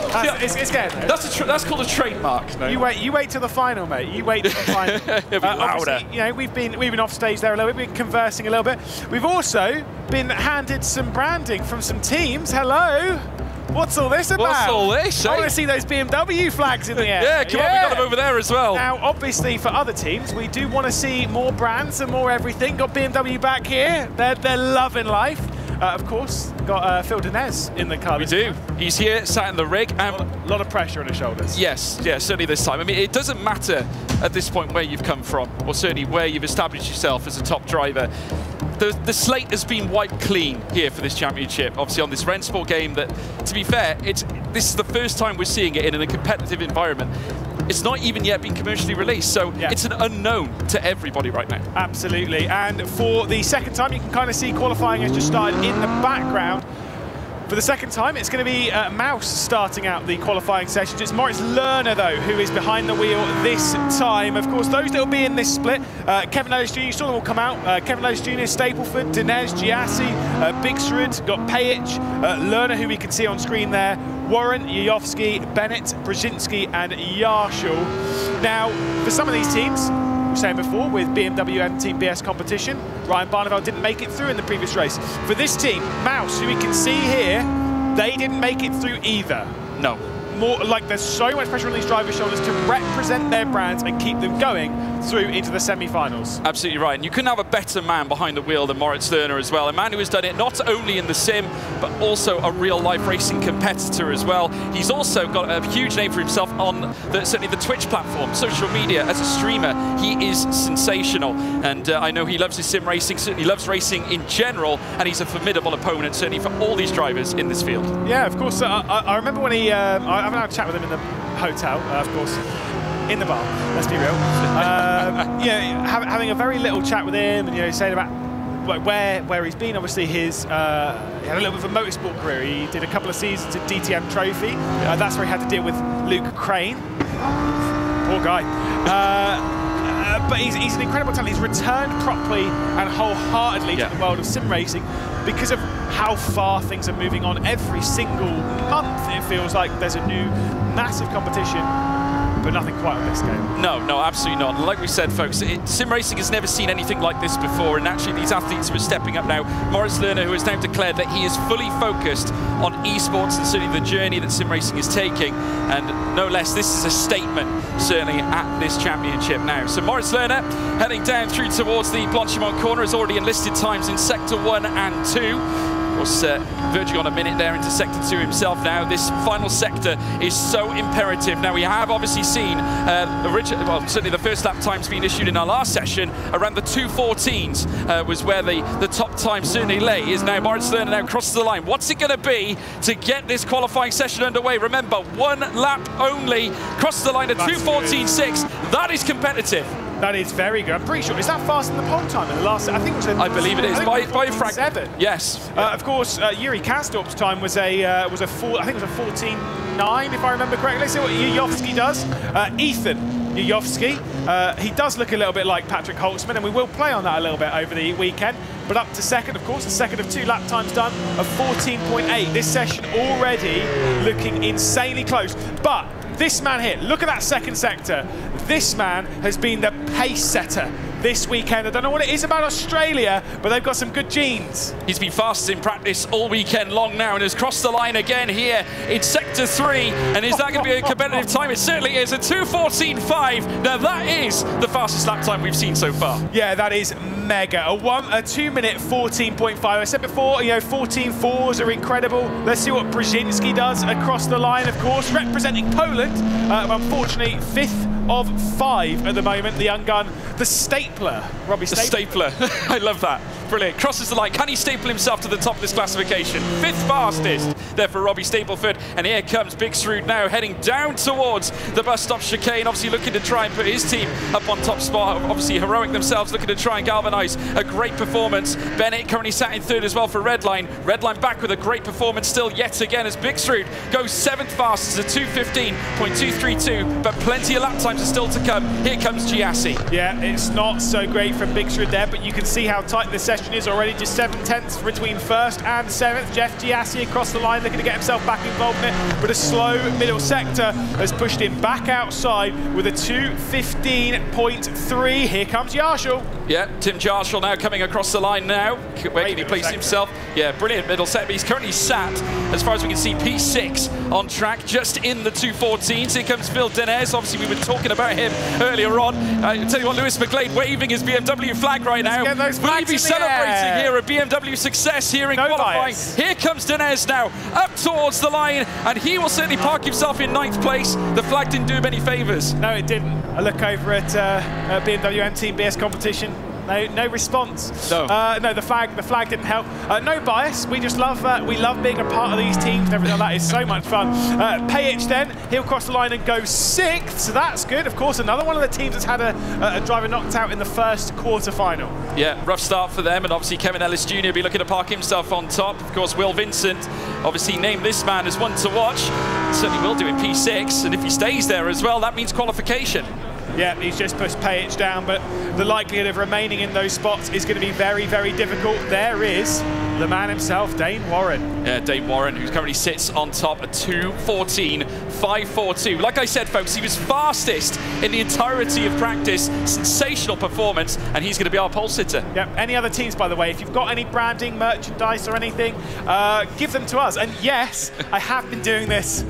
It's getting that's called a trademark. No? You wait till the final, mate. You wait till the final. It'll be louder. You know, we've been off stage there a little bit. We've been conversing a little bit. We've also been handed some branding from some teams. Hello. What's all this about? What's all this, I eh? want to see those BMW flags in the air. Yeah, come on, we got them over there as well. Now, obviously, for other teams, we do want to see more brands and more everything. Got BMW back here. They're loving life. Of course, got Phil Dinez in the car. We do. He's here, sat in the rig. A lot of pressure on his shoulders. Yes, yeah, certainly this time. I mean, it doesn't matter at this point where you've come from, or certainly where you've established yourself as a top driver. The slate has been wiped clean here for this championship, obviously on this Rennsport game that, to be fair, this is the first time we're seeing it in a competitive environment. It's not even yet been commercially released, so it's an unknown to everybody right now. Absolutely, and for the second time, you can kind of see qualifying has just started in the background. For the second time, it's going to be Mouse starting out the qualifying sessions. It's Moritz Lerner, though, who is behind the wheel this time. Of course, those that will be in this split, Kevin Ellis Jr., you saw them all come out. Kevin Ellis Jr., Stapleford, Dinez, Giassi, Bixrud, got Pajic, Lerner, who we can see on screen there, Warren, Yajovski, Bennett, Brzezinski, and Yarshall. Now, for some of these teams, we were saying before, with BMW and Team BS competition, Ryan Barneveld didn't make it through in the previous race. For this team, Mouse, who we can see here, they didn't make it through either. No. More like there's so much pressure on these drivers' shoulders to represent their brands and keep them going through into the semi-finals. Absolutely right, and you couldn't have a better man behind the wheel than Moritz Lerner as well. A man who has done it not only in the sim, but also a real-life racing competitor as well. He's also got a huge name for himself on certainly the Twitch platform, social media. As a streamer, he is sensational, and I know he loves his sim racing, certainly loves racing in general, and he's a formidable opponent, certainly for all these drivers in this field. Yeah, of course. I remember when he, I haven't had a chat with him in the hotel, of course. In the bar, let's be real. Having a very little chat with him, and saying about where he's been. Obviously, he had a little bit of a motorsport career. He did a couple of seasons at DTM Trophy. That's where he had to deal with Luke Crane. Poor guy. But he's an incredible talent. He's returned properly and wholeheartedly to the world of sim racing because of how far things are moving on. Every single month, it feels like there's a new massive competition. But nothing quite on this game. No, absolutely not. Like we said, folks, sim racing has never seen anything like this before, and actually these athletes are stepping up now. Moritz Lerner, who has now declared that he is fully focused on esports and certainly the journey that sim racing is taking, and no less, this is a statement, certainly, at this championship now. So Moritz Lerner, heading down through towards the Blanchimont corner, has already enlisted times in Sector 1 and 2. Of course, verging on a minute there into Sector 2 himself now. This final sector is so imperative. Now, we have obviously seen, certainly the first lap times being issued in our last session, around the 2:14s was where the top time certainly lay. Is now Moritz Lerner now crosses the line. What's it going to be to get this qualifying session underway? Remember, one lap only, crosses the line at 2:14.6. That is competitive. That is very good. I'm pretty sure. Is that faster than the pole time in the last? I think it was. I believe it is by fragment. Yes. Of course, Yuri Kastorp's time was a 14.9 if I remember correctly. Let's see what Yajovski does. Ethan Yajovski. He does look a little bit like Patrick Holtzman, and we will play on that a little bit over the weekend. But up to second, of course, the second of 2 lap times done of 14.8. This session already looking insanely close. But this man here, look at that second sector. This man has been the pace setter this weekend. I don't know what it is about Australia, but they've got some good genes. He's been fastest in practice all weekend long now and has crossed the line again here in Sector 3. And is that going to be a competitive time? It certainly is. A 2:14.5. Now that is the fastest lap time we've seen so far. Yeah, that is mega. A 2 minute 14.5. I said before, 14.4s are incredible. Let's see what Brzezinski does across the line, of course, representing Poland. Unfortunately, 5th of 5 at the moment. The young gun, the stapler, Robbie Stapler. The stapler. I love that. Brilliant. Crosses the line. Can he staple himself to the top of this classification? 5th fastest there for Robbie Stapleford. And here comes Bixrud now heading down towards the bus stop chicane. Obviously looking to try and put his team up on top spot. Obviously heroic themselves, looking to try and galvanise a great performance. Bennett currently sat in 3rd as well for Redline. Redline back with a great performance still yet again as Bixrud goes 7th fastest at 2:15.232. But plenty of lap times are still to come. Here comes Giassi. Yeah, it's not so great from Bixrud there, but you can see how tight this session question is already just 7/10 between 1st and 7th. Jeff Giassi across the line looking to get himself back involved in it, but a slow middle sector has pushed him back outside with a 2:15.3. Here comes Yarshall. Yeah, Tim Jarshall now coming across the line now. Where can he place himself? Yeah, brilliant middle set, but he's currently sat, as far as we can see, P6 on track, just in the 2:14s. Here comes Phil Denez. Obviously, we were talking about him earlier on. I tell you what, Lewis McGlade waving his BMW flag right now. Will he be celebrating here a BMW success here in qualifying? Here comes Denez now, up towards the line, and he will certainly park himself in 9th place. The flag didn't do him any favours. No, it didn't. I look over at BMW M Team BS competition. No response. No. No, the flag didn't help. No bias. We just love being a part of these teams and everything like that. It's so much fun. Pajic then, he'll cross the line and go 6th, so that's good. Of course, another one of the teams that's had a driver knocked out in the first quarter-final. Yeah, rough start for them, and obviously Kevin Ellis Jr. will be looking to park himself on top. Of course, Will Vincent obviously named this man as one to watch. Certainly will do in P6, and if he stays there as well, that means qualification. Yeah, he's just pushed Pajic down, but the likelihood of remaining in those spots is going to be very, very difficult. There is the man himself, Dane Warren. Yeah, Dane Warren, who currently sits on top at 2:14.542. Like I said, folks, he was fastest in the entirety of practice. Sensational performance, and he's going to be our pole sitter. Yeah, any other teams, by the way, if you've got any branding, merchandise or anything, give them to us. And yes, I have been doing this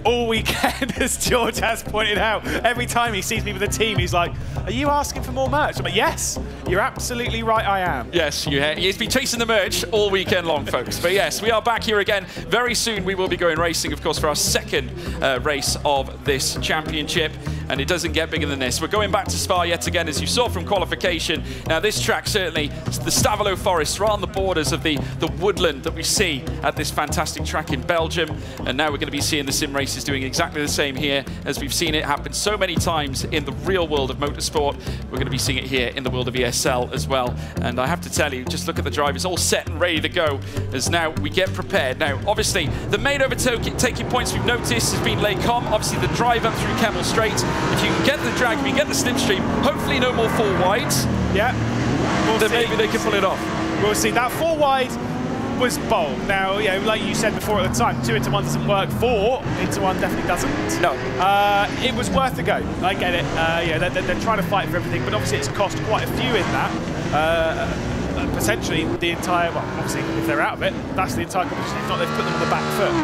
all weekend, as George has pointed out. Every time he sees me with a team, he's like, are you asking for more merch? I'm like, yes, you're absolutely right, I am. Yes, he's been chasing the merch all weekend long, folks. But yes, we are back here again. Very soon we will be going racing, of course, for our second race of this championship. And it doesn't get bigger than this. We're going back to Spa yet again, as you saw from qualification. Now, this track, certainly, the Stavelot Forest, right on the borders of the woodland that we see at this fantastic track in Belgium. And now we're going to be seeing the sim races doing exactly the same here, as we've seen it happen so many times in the real world of motorsport. We're going to be seeing it here in the world of ESL as well. And I have to tell you, just look at the drivers all set and ready to go as now we get prepared. Now, obviously, the main overtaking points we've noticed has been Lecom, obviously the drive up through Camel Straight. If you can get the drag, if you can get the slipstream, hopefully no more 4 wides. Yeah. Then maybe they can pull it off. We'll see. That 4 wide was bold. Now, you know, like you said before at the time, 2 into 1 doesn't work. 4 into 1 definitely doesn't. No. It was worth a go. I get it. Yeah, they're trying to fight for everything, but obviously it's cost quite a few in that. Potentially the entire, well, obviously if they're out of it, that's the entire competition. If not, they've put them on the back foot.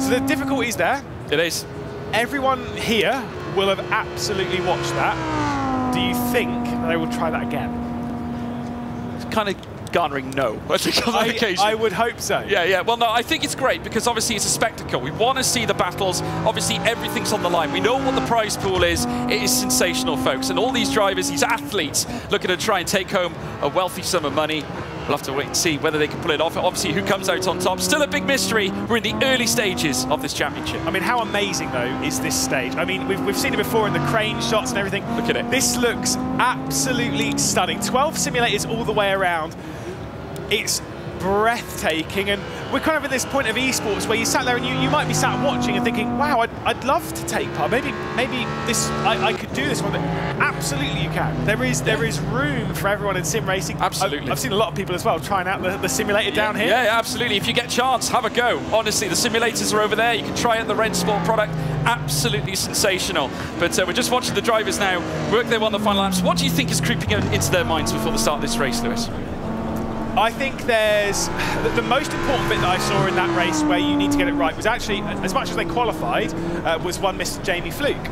So the difficulty is there. It is. Everyone here will have absolutely watched that. Do you think they will try that again? It's kind of garnering no, I think, on that occasion. I would hope so. Yeah. Well, no, I think it's great because obviously it's a spectacle. We want to see the battles. Obviously, everything's on the line. We know what the prize pool is. It is sensational, folks. And all these drivers, these athletes, looking to try and take home a wealthy sum of money. We'll have to wait and see whether they can pull it off. Obviously, who comes out on top? Still a big mystery. We're in the early stages of this championship. I mean, how amazing, though, is this stage? I mean, we've seen it before in the crane shots and everything. Look at it. This looks absolutely stunning. 12 simulators all the way around. It's breathtaking, and we're kind of at this point of esports where you sat there and you might be sat watching and thinking, wow, I'd love to take part. Maybe this I could do this one. Absolutely, you can. There is room for everyone in sim racing. Absolutely. I've seen a lot of people as well trying out the simulator down here. Yeah, absolutely. If you get a chance, have a go. Honestly, the simulators are over there. You can try out the Red Sport product. Absolutely sensational. But we're just watching the drivers now work their way on the final laps. What do you think is creeping into their minds before the start of this race, Lewis? I think there's the most important bit that I saw in that race where you need to get it right was actually, as much as they qualified, was one Mr. Jamie Fluke,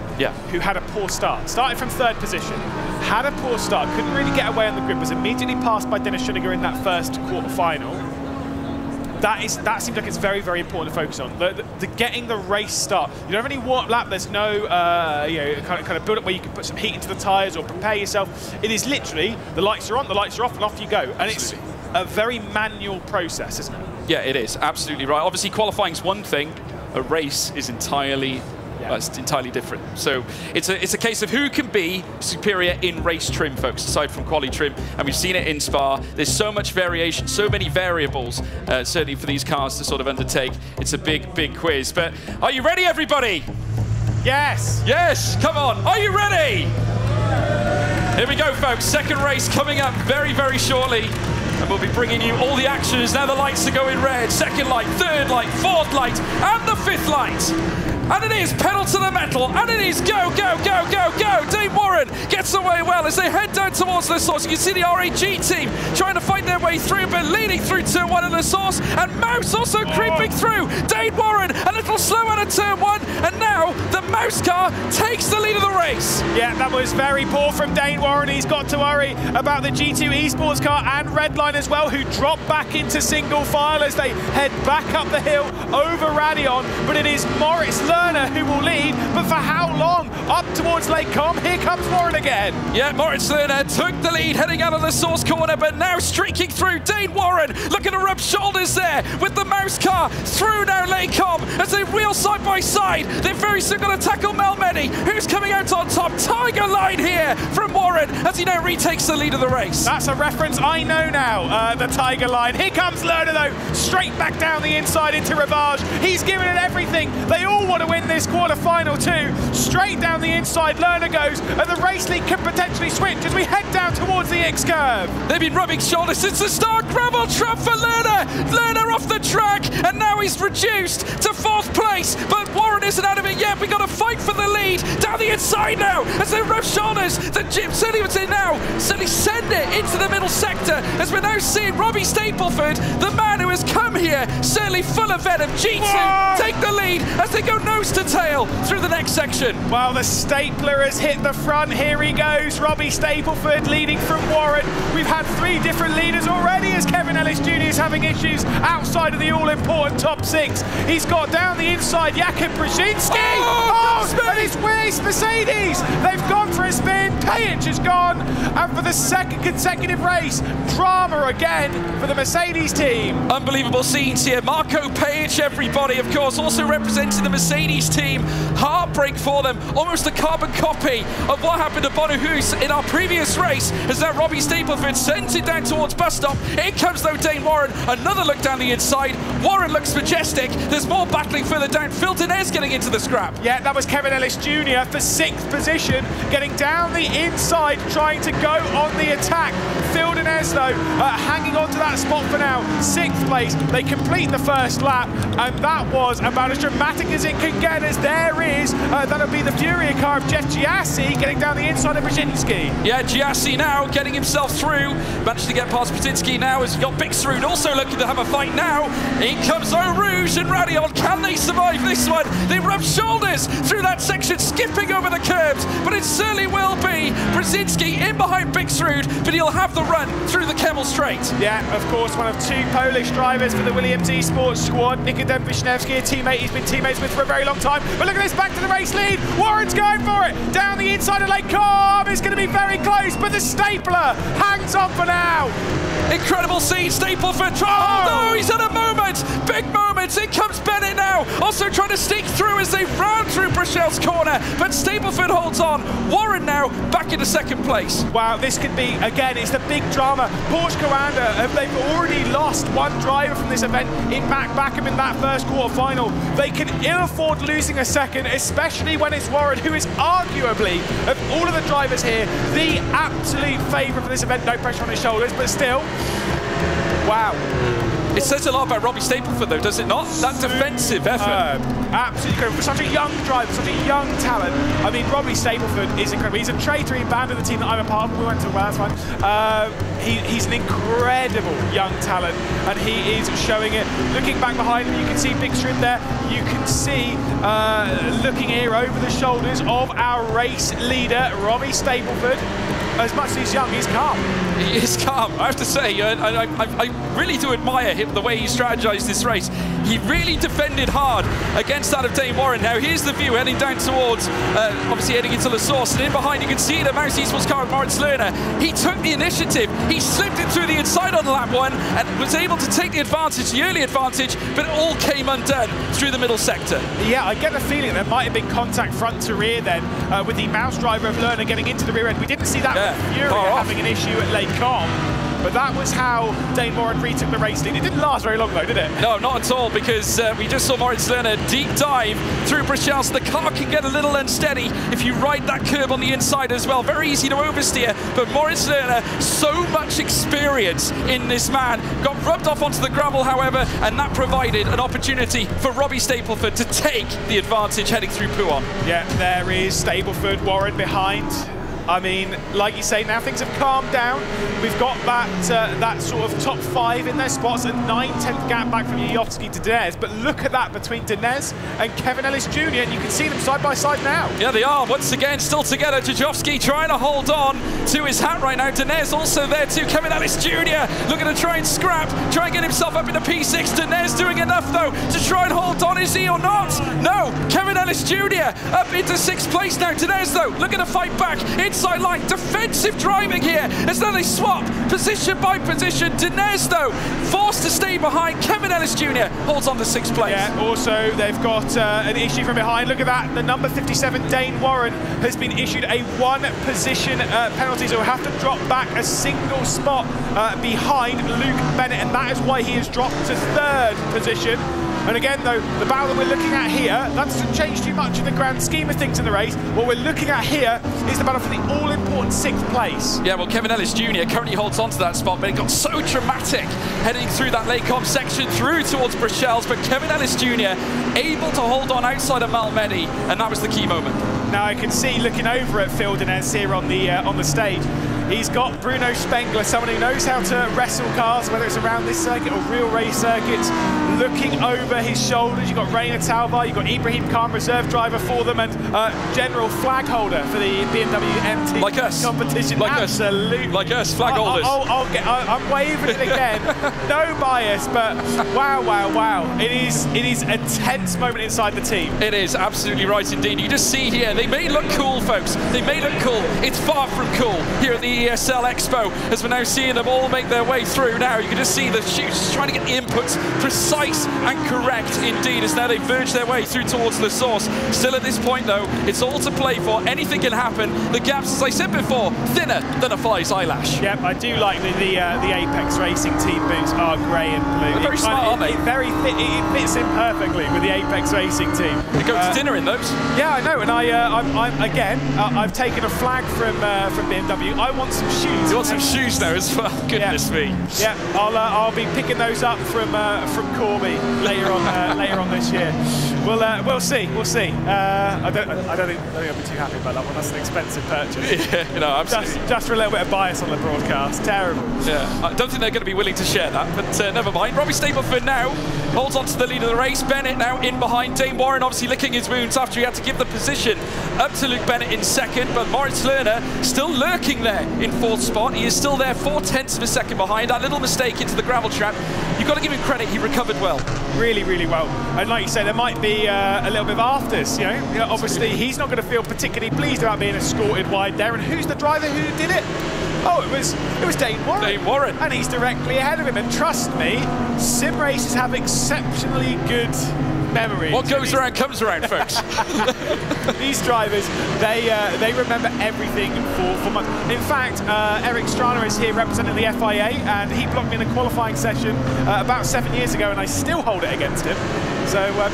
who had a poor start. Started from 3rd position, had a poor start, couldn't really get away on the grid, was immediately passed by Dennis Schuniger in that first quarter-final. That seems like it's very, very important to focus on. The getting the race start. You don't have any warm lap. There's no kind of build up where you can put some heat into the tyres or prepare yourself. It is literally the lights are on, the lights are off, and off you go. And it's a very manual process, isn't it? Yeah, it is. Absolutely right. Obviously, qualifying's one thing. A race is entirely it's entirely different. So it's a case of who can be superior in race trim, folks, aside from quali trim. And we've seen it in Spa. There's so much variation, so many variables, certainly for these cars to sort of undertake. It's a big, big quiz. But are you ready, everybody? Yes. Yes, come on. Are you ready? Here we go, folks. Second race coming up very, very shortly. And we'll be bringing you all the action as now the lights are going red. Second light, third light, fourth light, and the fifth light. And it is pedal to the metal, and it is go, go, go, go, go. Dane Warren gets away well as they head down towards the source. You can see the RAG team trying to fight their way through, but leading through turn 1 in the source, and Mouse also creeping through. Dane Warren a little slow out of turn 1, and now the Mouse car takes the lead of the race. Yeah, that was very poor from Dane Warren. He's got to worry about the G2 esports car and Redline as well, who drop back into single file as they head back up the hill over Radion. But it is Moritz Lerner who will lead, but for how long? Up towards Lake Com, here comes Warren again. Yeah, Moritz Lerner took the lead heading out of the source corner, but now streaking through. Dane Warren looking to rub shoulders there with the Mouse car through now Lake Com as they wheel side by side. They're very soon going to tackle Melmedi, who's coming out on top. Tiger line here from Warren as he now retakes the lead of the race. That's a reference I know now, the Tiger line. Here comes Lerner though, straight back down the inside into Ravage. He's giving it everything. They all want to win this quarterfinal too. Straight down the inside, Lerner goes, and the race lead can potentially switch as we head down towards the X-curve. They've been rubbing shoulders since the start. Gravel trap for Lerner. Lerner off the track, and now he's reduced to 4th place, but Warren isn't out of it yet. We got to fight for the lead down the inside now as they rub shoulders. The Jim certainly would say now, certainly send it into the middle sector as we're now seeing Robbie Stapleford, the man who has come here, certainly full of venom. G2 take the lead as they go nose to tail through the next section. Well, the Stapler has hit the front. Here he goes. Robbie Stapleford leading from Warren. We've had 3 different leaders already as Kevin Ellis Jr. is having issues outside of the all-important top 6. He's got down the inside Jakub Brzezinski. And it's Mercedes. They've gone for a spin. Pajic has gone. And for the second consecutive race, drama again for the Mercedes team. Unbelievable scenes here. Marco Pajic, everybody, of course, also representing the Mercedes team. Heartbreak for them. Almost a carbon copy of what happened to Bonohus in our previous race. As now Robbie Stapleford sends it down towards bus stop. In comes though Dane Warren. Another look down the inside. Warren looks majestic. There's more battling further down. Phil Dinez getting into the scrap. Yeah, that was Kevin Ellis Jr. for 6th position, getting down the inside, trying to go on the attack. Phil Dinez though, hanging on to that spot for now. 6th place. They complete the first lap, and that was about as dramatic as it can get, as there is, that'll be the Furia car of Jeff Giassi getting down the inside of Brzezinski. Yeah, Giassi now getting himself through. Managed to get past Brzezinski now as we've got Bixrud also looking to have a fight now. In comes Eau Rouge and Radion. Can they survive this one? They rub shoulders through that section, skipping over the curbs, but it certainly will be Brzezinski in behind Bixrud, but he'll have the run through the Kemmel Straight. Yeah, of course, one of 2 Polish drivers for the Williams esports squad. Nikodem Wisniewski, a teammate he's been teammates with for a very long time. But look at this, back to the race lead. Warren's going for it. Down the inside of Lake Com. It's going to be very close, but the Stapler hangs on for now. Incredible scene, Stapleford. Oh no, he's had a moment. Big moments. In comes Bennett now. Also trying to sneak through as they round through Brachel's corner, but Stapleford holds on. Warren now back into 2nd place. Wow, this could be, again, it's the big drama. Porsche Coanda, they've already lost 1 driver from this event in Mac Backham in that first quarter-final. They can ill afford losing a second, especially when it's Warren, who is arguably, of all of the drivers here, the absolute favourite for this event. No pressure on his shoulders, but still, wow. It says a lot about Robbie Stapleford, though, does it not? That defensive effort. Absolutely incredible. For such a young driver, such a young talent. I mean, Robbie Stapleford is incredible. He's a traitor. He abandoned the team that I'm a part of. We went to, well, that's fine. He's an incredible young talent, and he is showing it. Looking back behind him, you can see Big Strip there. You can see, looking here over the shoulders of our race leader, Robbie Stapleford. As much as he's young, he's calm. He is calm, I have to say. I really do admire him, the way he strategized this race. He really defended hard against that of Dane Warren. Now, here's the view heading down towards, obviously heading into the source. And in behind, you can see the Mouse esports car of Moritz Lerner. He took the initiative. He slipped it through the inside on lap 1 and was able to take the advantage, the early advantage, but it all came undone through the middle sector. Yeah, I get the feeling there might have been contact front to rear then with the Mouse driver of Lerner getting into the rear end. We didn't see that with Fury having an issue at Lake Com. But that was how Dane Warren retook the race lead. It didn't last very long though, did it? No, not at all, because we just saw Moritz Lerner deep dive through Brachel, so the car can get a little unsteady if you ride that curb on the inside as well. Very easy to oversteer, but Moritz Lerner, so much experience in this man, got rubbed off onto the gravel, however, and that provided an opportunity for Robbie Stapleford to take the advantage heading through Pouhon. Yeah, there is Stapleford, Warren behind. I mean, like you say, now things have calmed down. We've got that sort of top 5 in their spots, a 9/10 gap back from Yovsky to Denez. But look at that between Denez and Kevin Ellis Jr., and you can see them side by side now. Yeah, they are once again still together. Jajovski trying to hold on to his hat right now. Denez also there too. Kevin Ellis Jr. looking to try and scrap, try and get himself up into P6. Denez doing enough though to try and hold on. Is he or not? No. Kevin Ellis Jr. up into 6th place now. Denez though looking to fight back. Inside line, defensive driving here as though they swap position by position. Denez though forced to stay behind. Kevin Ellis Jr. holds on to 6th place. Yeah, also they've got an issue from behind. Look at that, the number 57 Dane Warren has been issued a 1 position penalty, so he'll have to drop back a single spot behind Luke Bennett, and that is why he has dropped to 3rd position. And again, though, the battle that we're looking at here, that doesn't change too much in the grand scheme of things in the race. What we're looking at here is the battle for the all-important 6th place. Yeah, well, Kevin Ellis Jr. currently holds on to that spot, but it got so dramatic heading through that Lecom section through towards Brachel's, but Kevin Ellis Jr. able to hold on outside of Malmedy, and that was the key moment. Now I can see, looking over at Phil Denez here on the stage, he's got Bruno Spengler, someone who knows how to wrestle cars, whether it's around this circuit or real race circuits, looking over his shoulders. You've got Rainer Talvar, you've got Ibrahim Khan, reserve driver for them, and general flag holder for the BMW MT like us. competition. Like Absolutely. us. Like us, flag holders. I'm waving it again. No bias, but wow, wow, wow. It is a tense moment inside the team. It is, absolutely right indeed. You just see here, they may look cool, folks. They may look cool. It's far from cool here at the ESL Expo, as we're now seeing them all make their way through. Now you can just see the shooters trying to get the inputs precise and correct indeed, as now they verge their way through towards the source. Still at this point though, it's all to play for. Anything can happen. The gaps, as I said before, thinner than a fly's eyelash. Yep, I do like the Apex Racing team boots are grey and blue. They're very smart, aren't they? It fits in perfectly with the Apex Racing team. You go to dinner in those? Yeah, I know, and I've taken a flag from BMW. I want some shoes. You want some shoes now as well? Goodness me. Yeah, I'll be picking those up from Corby later on this year. We'll see. I don't think I'll be too happy about that one. That's an expensive purchase. Yeah, no, absolutely. Just for a little bit of bias on the broadcast. Terrible. Yeah, I don't think they're going to be willing to share that, but never mind. Robbie Stapleford now holds on to the lead of the race. Bennett now in behind. Dane Warren obviously licking his wounds after he had to give the position up to Luke Bennett in 2nd, but Moritz Lerner still lurking there in 4th spot. He is still there 4/10 of a second behind. That little mistake into the gravel trap, you've got to give him credit, he recovered well. Really, really well. And like you say, there might be a little bit of afters, you know obviously he's not going to feel particularly pleased about being escorted wide there. And who's the driver who did it? Oh, it was Dane Warren. Dane Warren. And he's directly ahead of him. And trust me, sim races have exceptionally good memory. What goes around comes around, folks. These drivers, they remember everything for months. In fact, Eric Strana is here representing the FIA, and he blocked me in a qualifying session about 7 years ago, and I still hold it against him. So, well,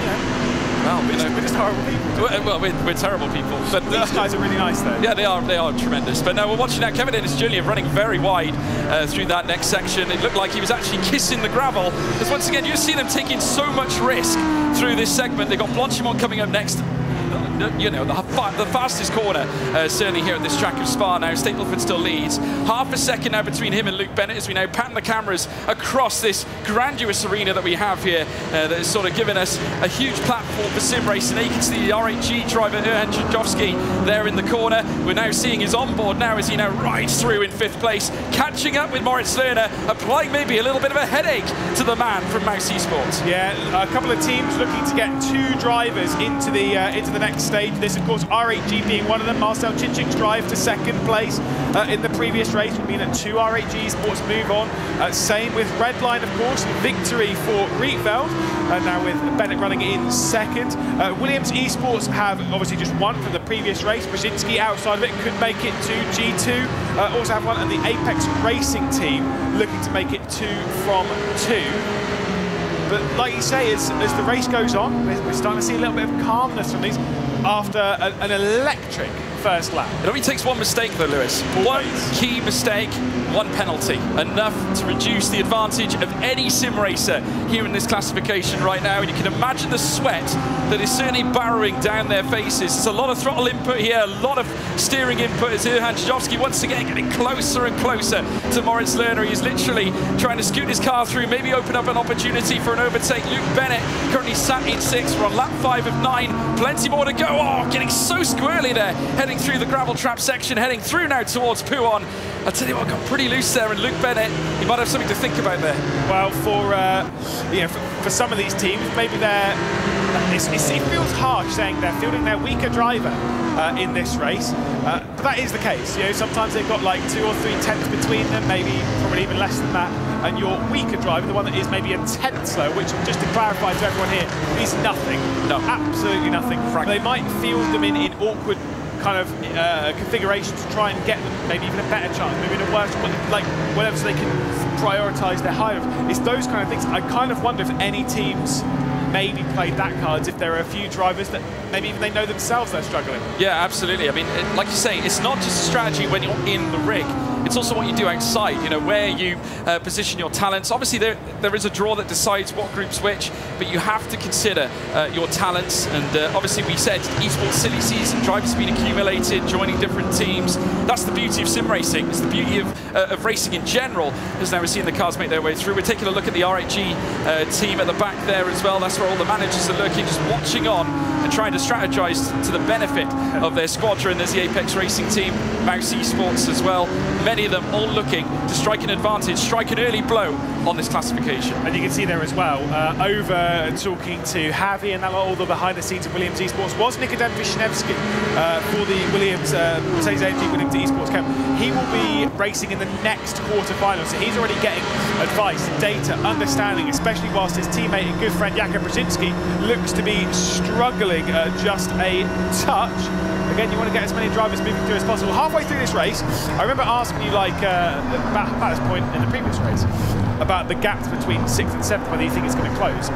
we're just horrible people. Well, we're terrible people. But these guys are really nice, though. Yeah, they are tremendous. But now we're watching now Kevin Ellis Jr. running very wide through that next section. It looked like he was actually kissing the gravel. Because once again, you see them taking so much risk through this segment. They've got Blanchimont coming up next. You know, the fastest corner, certainly here at this track of Spa now. Stapleford still leads. Half a second now between him and Luke Bennett as we now pan the cameras across this grandiose arena that we have here that has sort of given us a huge platform for sim racing. There you can see the RHG driver, Erhan Jajovski, there in the corner. We're now seeing his onboard now as he now rides through in 5th place, catching up with Moritz Lerner, applying maybe a little bit of a headache to the man from Mouse Esports. Yeah, a couple of teams looking to get 2 drivers into the next stage. This, of course, R8G being one of them. Marcel Cicic's drive to second place in the previous race would mean that 2 R8G Sports move on. Same with Redline, of course. Victory for Rietveld. Now with Bennett running in second. Williams Esports have obviously just one from the previous race. Brzezinski outside of it could make it to G2. Also have one, and the Apex Racing team looking to make it 2 from 2. But like you say, as the race goes on, we're starting to see a little bit of calmness from these after an electric first lap. It only takes one mistake though, Lewis. One key mistake, one penalty. Enough to reduce the advantage of any sim racer here in this classification right now. And you can imagine the sweat that is certainly barrowing down their faces. There's a lot of throttle input here, a lot of steering input as Erhan Chijovski once again getting closer and closer to Moritz Lerner. He's literally trying to scoot his car through, maybe open up an opportunity for an overtake. Luke Bennett currently sat in 6th. We're on lap 5 of 9. Plenty more to go. Oh, getting so squirrely there, heading through the gravel trap section, heading through now towards Pouon. I'll tell you what, got pretty loose there, and Luke Bennett, he might have something to think about there. Well, for some of these teams, maybe it feels harsh saying they're fielding their weaker driver in this race. But that is the case. You know, sometimes they've got like 2 or 3 tenths between them, maybe probably even less than that. And your weaker driver, the one that is maybe a tenth slow, which, just to clarify to everyone here, is nothing. No, absolutely nothing. They might field them in awkward kind of configurations to try and get them maybe even a better chance, maybe in a worse, like whatever, so they can prioritise their higher. It's those kind of things. I kind of wonder if any teams maybe played that cards, if there are a few drivers that maybe even they know themselves they're struggling. Yeah, absolutely. I mean, like you say, it's not just a strategy when you're in the rig. It's also what you do outside, you know, where you position your talents. Obviously, there is a draw that decides what groups which, but you have to consider your talents. And obviously, we said esports silly season, drivers being accumulated, joining different teams. That's the beauty of sim racing. It's the beauty of racing in general, as now we're seeing the cars make their way through. We're taking a look at the R8G team at the back there as well. That's where all the managers are looking, just watching on and trying to strategize to the benefit of their squadron. There's the Apex Racing team, Mouse Esports as well. Many of them all looking to strike an advantage, strike an early blow on this classification. And you can see there as well, over talking to Javi, and all the behind the scenes of Williams Esports was Nikodem Vishnevsky for the Williams Mercedes-AMG Williams Esports Cup. He will be racing in the next quarterfinal, so he's already getting advice, data, understanding, especially whilst his teammate and good friend Jakub Brzezinski looks to be struggling just a touch. Again, you want to get as many drivers moving through as possible. Halfway through this race, I remember asking you, like, about this point in the previous race, about the gaps between 6th and 7th, whether you think it's going to close.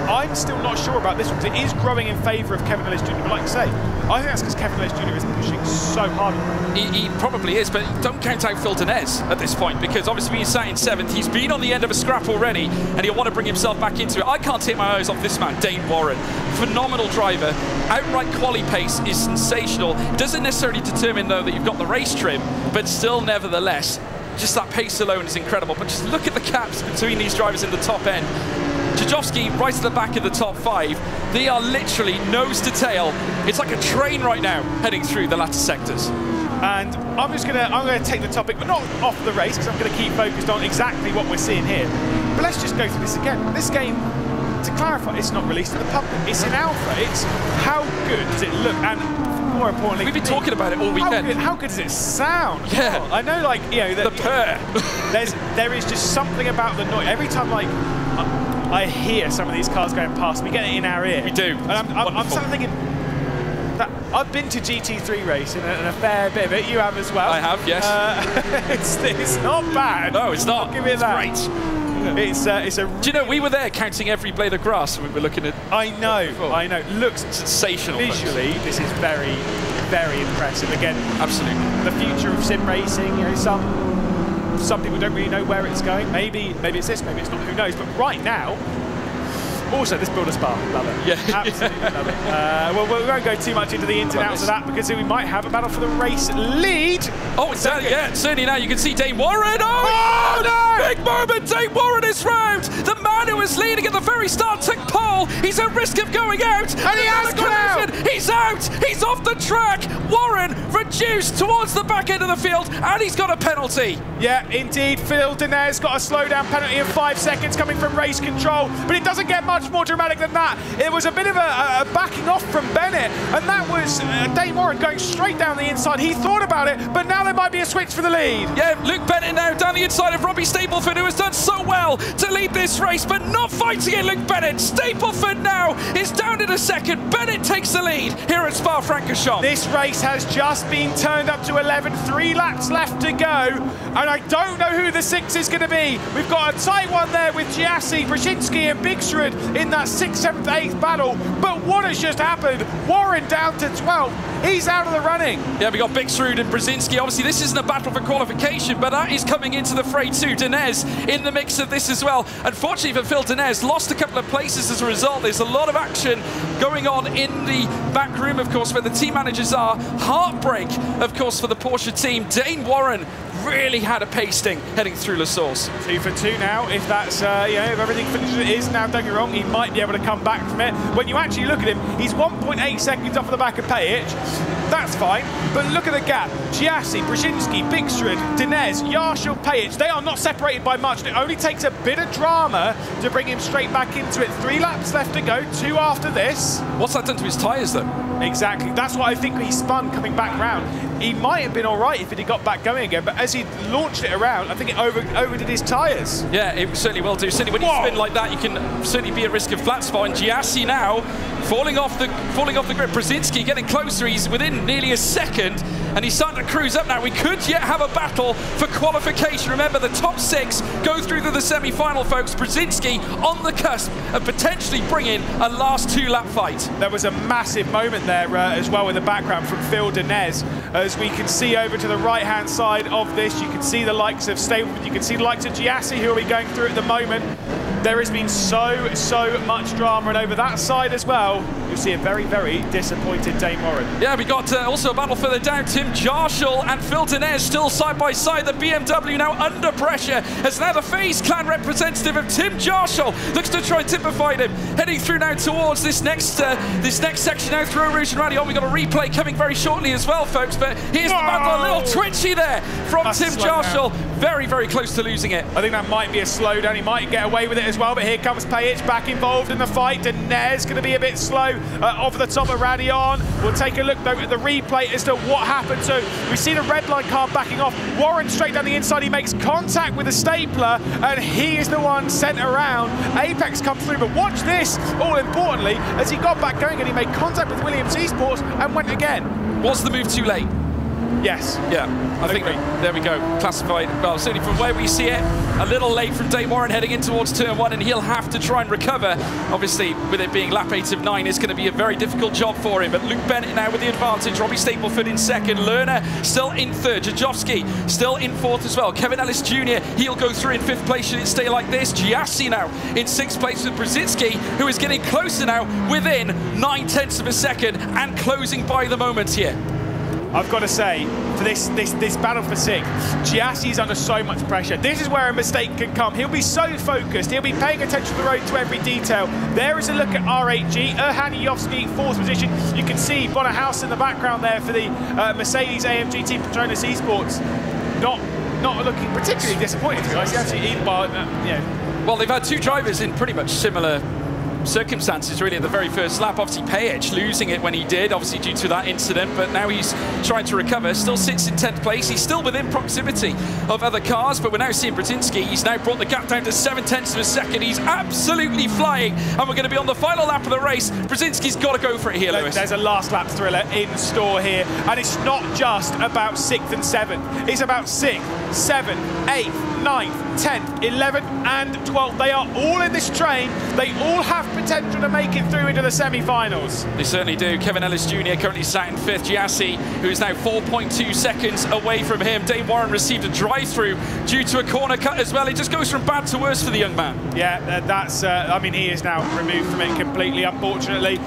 I'm still not sure about this one, because it is growing in favour of Kevin Ellis Jr., but like I say, I think that's because Kevin Ellis Jr. is pushing so hard. He probably is, but don't count out Phil Denez at this point, because obviously he's sat in 7th, he's been on the end of a scrap already, and he'll want to bring himself back into it. I can't take my eyes off this man, Dane Warren. Phenomenal driver, outright quali pace is sensational. Doesn't necessarily determine, though, that you've got the race trim, but still, nevertheless, just that pace alone is incredible. But just look at the gaps between these drivers in the top end. Chijovski right at the back of the top 5. They are literally nose to tail. It's like a train right now heading through the latter sectors. And I'm gonna take the topic, but not off the race, because I'm gonna keep focused on exactly what we're seeing here. But let's just go through this again. This game, to clarify, it's not released to the public. It's in alpha. It's how good does it look, and more importantly, we've been talking about it all weekend. How good does it sound? Yeah, I know, like, you know, the purr. there is just something about the noise. Every time, like, I hear some of these cars going past, we get it in our ear. We do. And I'm sort of thinking that I've been to GT3 racing and a fair bit of it. You have as well. I have, yes. It's not bad. No, it's not. I'll give it that. It's great. It's a. Do you know, we were there counting every blade of grass when we were looking at. I know. Looks sensational. Visually, this is very, very impressive. Again, absolutely. The future of sim racing. You know, some people don't really know where it's going. Maybe it's this. Maybe it's not. Who knows? But right now. Also, this builder spa, love it. Yeah, absolutely love it. Well, we won't go too much into the ins and outs of that, because we might have a battle for the race lead. Oh, it's yeah, certainly now you can see Dane Warren. Oh, big moment. Dane Warren is round. The man who was leading at the very start took pole. He's at risk of going out. And he has gone out. He's out. He's off the track. Warren reduced towards the back end of the field, and he's got a penalty. Yeah, indeed. Phil Denez got a slowdown penalty of 5 seconds coming from race control, but it doesn't get much more dramatic than that. It was a bit of a backing off from Bennett, and that was Dane Warren going straight down the inside. He thought about it, but now there might be a switch for the lead. Yeah, Luke Bennett now down the inside of Robbie Stapleford, who has done so well to lead this race, but not fighting it, Luke Bennett. Stapleford now is down in a second. Bennett takes the lead here at Spa-Francorchamps. This race has just been turned up to 11, 3 laps left to go, and I don't know who the 6 is going to be. We've got a tight one there with Giassi, Brzezinski and Bigsrud in that 6th, 7th, 8th battle, but what has just happened? Warren down to 12th. He's out of the running. Yeah, we got Bigsrud and Brzezinski. Obviously, this isn't a battle for qualification, but that is coming into the fray too. Denez in the mix of this as well. Unfortunately for Phil Denez, lost a couple of places as a result. There's a lot of action going on in the back room, of course, where the team managers are. Heartbreak, of course, for the Porsche team. Dane Warren really had a pasting heading through La Source. 2 for 2 now. If that's, if everything finishes as it is now, don't get me wrong, he might be able to come back from it. When you actually look at him, he's 1.8 seconds off of the back of Pajic. That's fine, but look at the gap. Giassi, Brzezinski, Bigsrud, Denez, Yarshall, Pajic, they are not separated by much. It only takes a bit of drama to bring him straight back into it. 3 laps left to go, 2 after this. What's that done to his tyres, though? Exactly. That's what I think he spun coming back round. He might have been all right if he got back going again, but as he launched it around, I think it overdid his tyres. Yeah, it certainly will do. Certainly when you spin like that, you can certainly be at risk of flat spot. And Giassi now falling off the grid. Brzezinski getting closer. He's within nearly a second, and he's starting to cruise up now. We could yet have a battle for qualification. Remember, the top 6 go through to the semi-final, folks. Brzezinski on the cusp of potentially bringing a last 2-lap fight. There was a massive moment there as well in the background from Phil Denez. As we can see over to the right-hand side of this, you can see the likes of Stapleford, you can see the likes of Giassi, who will be going through at the moment. There has been so much drama, and over that side as well, you'll see a very, very disappointed Dane Warren. Yeah, we got also a battle further down. Tim Jarshall and Phil Denez still side by side. The BMW now under pressure, as now the FaZe Clan representative of Tim Jarshall looks to try and typify him. Heading through now towards this next section now through Rouge and Rally on. We've got a replay coming very shortly as well, folks, but here's the battle, a little twitchy there from Tim Jarshall. Very, very close to losing it. I think that might be a slowdown. He might get away with it as well, but here comes Pajic back involved in the fight. Denez going to be a bit slow off the top of Radion. We'll take a look though at the replay as to what happened. So we see the red line car backing off. Warren straight down the inside. He makes contact with the stapler, and he is the one sent around. Apex comes through, but watch this, all importantly, as he got back going and he made contact with Williams Esports and went again. Was the move too late? Yes. Yeah, I think there we go. Classified, well, certainly from where we see it, a little late from Dane Warren heading in towards turn 1, and he'll have to try and recover. Obviously, with it being lap 8 of 9, it's going to be a very difficult job for him. But Luke Bennett now with the advantage. Robbie Stapleford in 2nd. Lerner still in 3rd. Jajowski still in 4th as well. Kevin Ellis Jr., he'll go through in 5th place should it stay like this. Giassi now in 6th place with Brzezinski, who is getting closer now within 9/10 of a second and closing by the moment here. I've got to say, for this battle for 6th, Giassi's under so much pressure. This is where a mistake can come. He'll be so focused. He'll be paying attention to the road to every detail. There is a look at R8G. Erhan Jajowski, 4th position. You can see Bonnerhaus in the background there for the Mercedes AMG team Petronas Esports. Not looking particularly disappointed, to be honest. Well, they've had 2 drivers in pretty much similar circumstances really at the very first lap. Obviously Pajic losing it when he did, obviously due to that incident, but now he's trying to recover. Still sits in 10th place. He's still within proximity of other cars, but we're now seeing Brzezinski. He's now brought the gap down to 7/10 of a second. He's absolutely flying, and we're going to be on the final lap of the race. Brzezinski's got to go for it here, Lewis. There's a last lap thriller in store here, and it's not just about 6th and 7th. It's about 6th, 7th, 8th, 9th, 10th, 11th and 12th. They are all in this train. They all have potential to make it through into the semi-finals. They certainly do. Kevin Ellis Jr. currently sat in 5th. Giassi, who is now 4.2 seconds away from him. Dane Warren received a drive-through due to a corner cut as well. It just goes from bad to worse for the young man. Yeah, that's, I mean, he is now removed from it completely, unfortunately.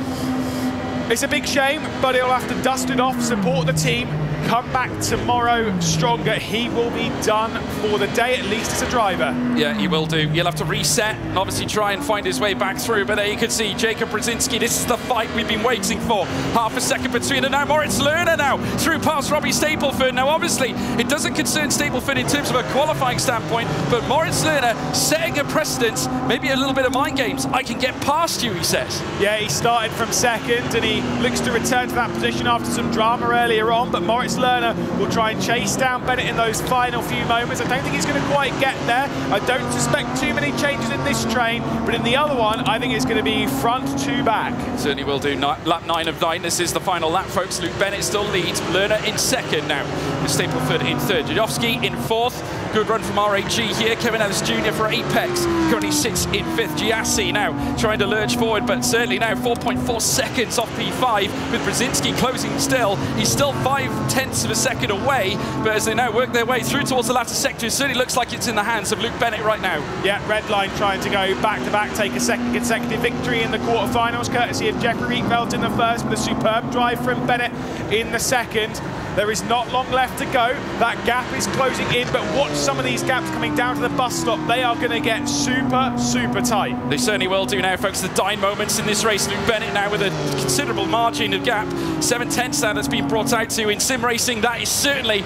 It's a big shame, but he'll have to dust it off, support the team, come back tomorrow stronger. He will be done for the day, at least as a driver. Yeah, he will do. He'll have to reset and obviously try and find his way back through. But there you can see Jacob Brzezinski. This is the fight we've been waiting for. Half a second between them now. Moritz Lerner now through past Robbie Stapleford. Now, obviously, it doesn't concern Stapleford in terms of a qualifying standpoint, but Moritz Lerner setting a precedence, maybe a little bit of mind games. I can get past you, he says. Yeah, he started from second and he looks to return to that position after some drama earlier on, but Moritz Lerner will try and chase down Bennett in those final few moments. I don't think he's going to quite get there. I don't suspect too many changes in this train, but in the other one, I think it's going to be front to back. Certainly will do. Lap 9 of 9. This is the final lap, folks. Luke Bennett still leads. Lerner in second now, with Stapleford in third. Jadowski in fourth. Good run from RAG here. Kevin Ellis Jr. for Apex currently sits in fifth. Giassi now trying to lurch forward, but certainly now 4.4 seconds off P5 with Brzezinski closing still. He's still 0.5 of a second away, but as they now work their way through towards the latter sector, it certainly looks like it's in the hands of Luke Bennett right now. Yeah, Red Line trying to go back-to-back, take a second consecutive victory in the quarterfinals, courtesy of Jeffrey Rietveld in the first, with a superb drive from Bennett in the second. There is not long left to go. That gap is closing in, but watch some of these gaps coming down to the bus stop. They are going to get super, super tight. They certainly will do now, folks. The dying moments in this race. Luke Bennett now with a considerable margin of gap. 7/10 now that's been brought out to in sim racing. That is certainly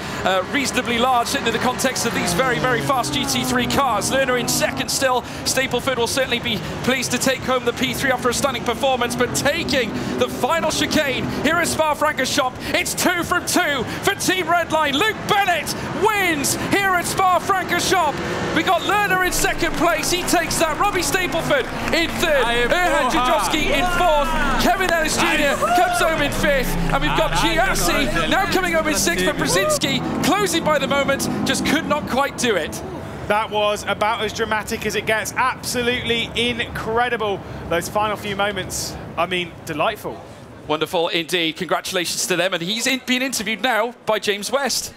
reasonably large in the context of these very, very fast GT3 cars. Lerner in second still. Stapleford will certainly be pleased to take home the P3 after a stunning performance, but taking the final chicane here at Spa-Francorchamps. It's 2 from 2 for Team Redline. Luke Bennett wins here at Spa-Francorchamps. We got Lerner in second place. He takes that. Robbie Stapleford in third. Erhan Jadowski in fourth. Kevin Ellis Jr. comes home in fifth. And we've got Giassi now coming home in sixth, but Brzezinski closing by the moment, just could not quite do it. That was about as dramatic as it gets. Absolutely incredible. Those final few moments, I mean, delightful. Wonderful indeed. Congratulations to them. And he's being interviewed now by James West.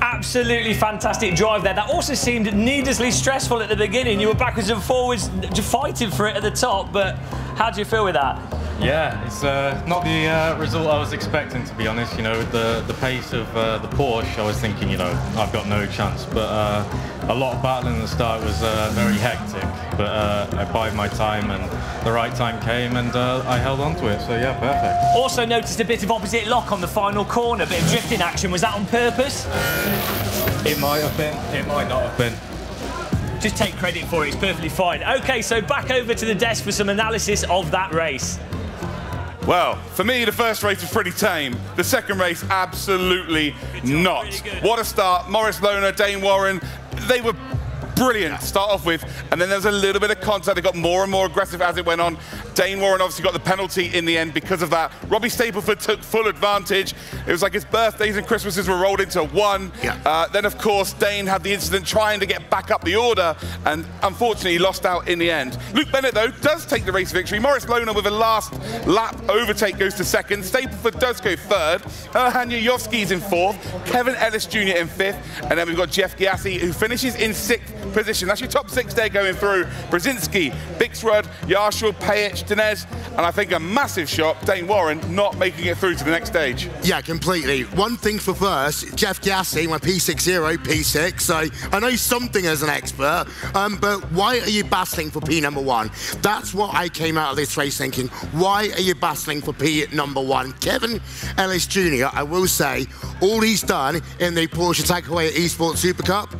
Absolutely fantastic drive there. That also seemed needlessly stressful at the beginning. You were backwards and forwards fighting for it at the top, but how do you feel with that? Yeah, it's not the result I was expecting, to be honest. You know, with the pace of the Porsche, I was thinking, you know, I've got no chance. But a lot of battling at the start was very hectic. But I bided my time, and the right time came, and I held on to it. So yeah, perfect. Also noticed a bit of opposite lock on the final corner, a bit of drifting action. Was that on purpose? It might have been. It might not have been. Just take credit for it. It's perfectly fine. Okay, so back over to the desk for some analysis of that race. Well, for me, the first race was pretty tame. The second race, absolutely not. What a start. Moritz Lerner, Dane Warren, they were brilliant to start off with, and then there was a little bit of contact. They got more and more aggressive as it went on. Dane Warren obviously got the penalty in the end because of that. Robbie Stapleford took full advantage. It was like his birthdays and Christmases were rolled into one. Yeah. Then, of course, Dane had the incident trying to get back up the order, and unfortunately lost out in the end. Luke Bennett, though, does take the race victory. Moritz Lerner with a last lap overtake goes to second. Stapleford does go third. Erhan Jadowski's in fourth. Kevin Ellis Jr. in fifth. And then we've got Jeff Giassi, who finishes in sixth position. That's your top six there going through. Brzezinski, Bixrud, Yarshall, Pajic, Dinez, and I think a massive shock, Dane Warren not making it through to the next stage. Yeah, completely. One thing for first, Jeff Giassi, my P60, P6, so I know something as an expert, but why are you battling for P number one? That's what I came out of this race thinking. Why are you battling for P number one? Kevin Ellis Jr., I will say, all he's done in the Porsche Takeaway Esports Super Cup,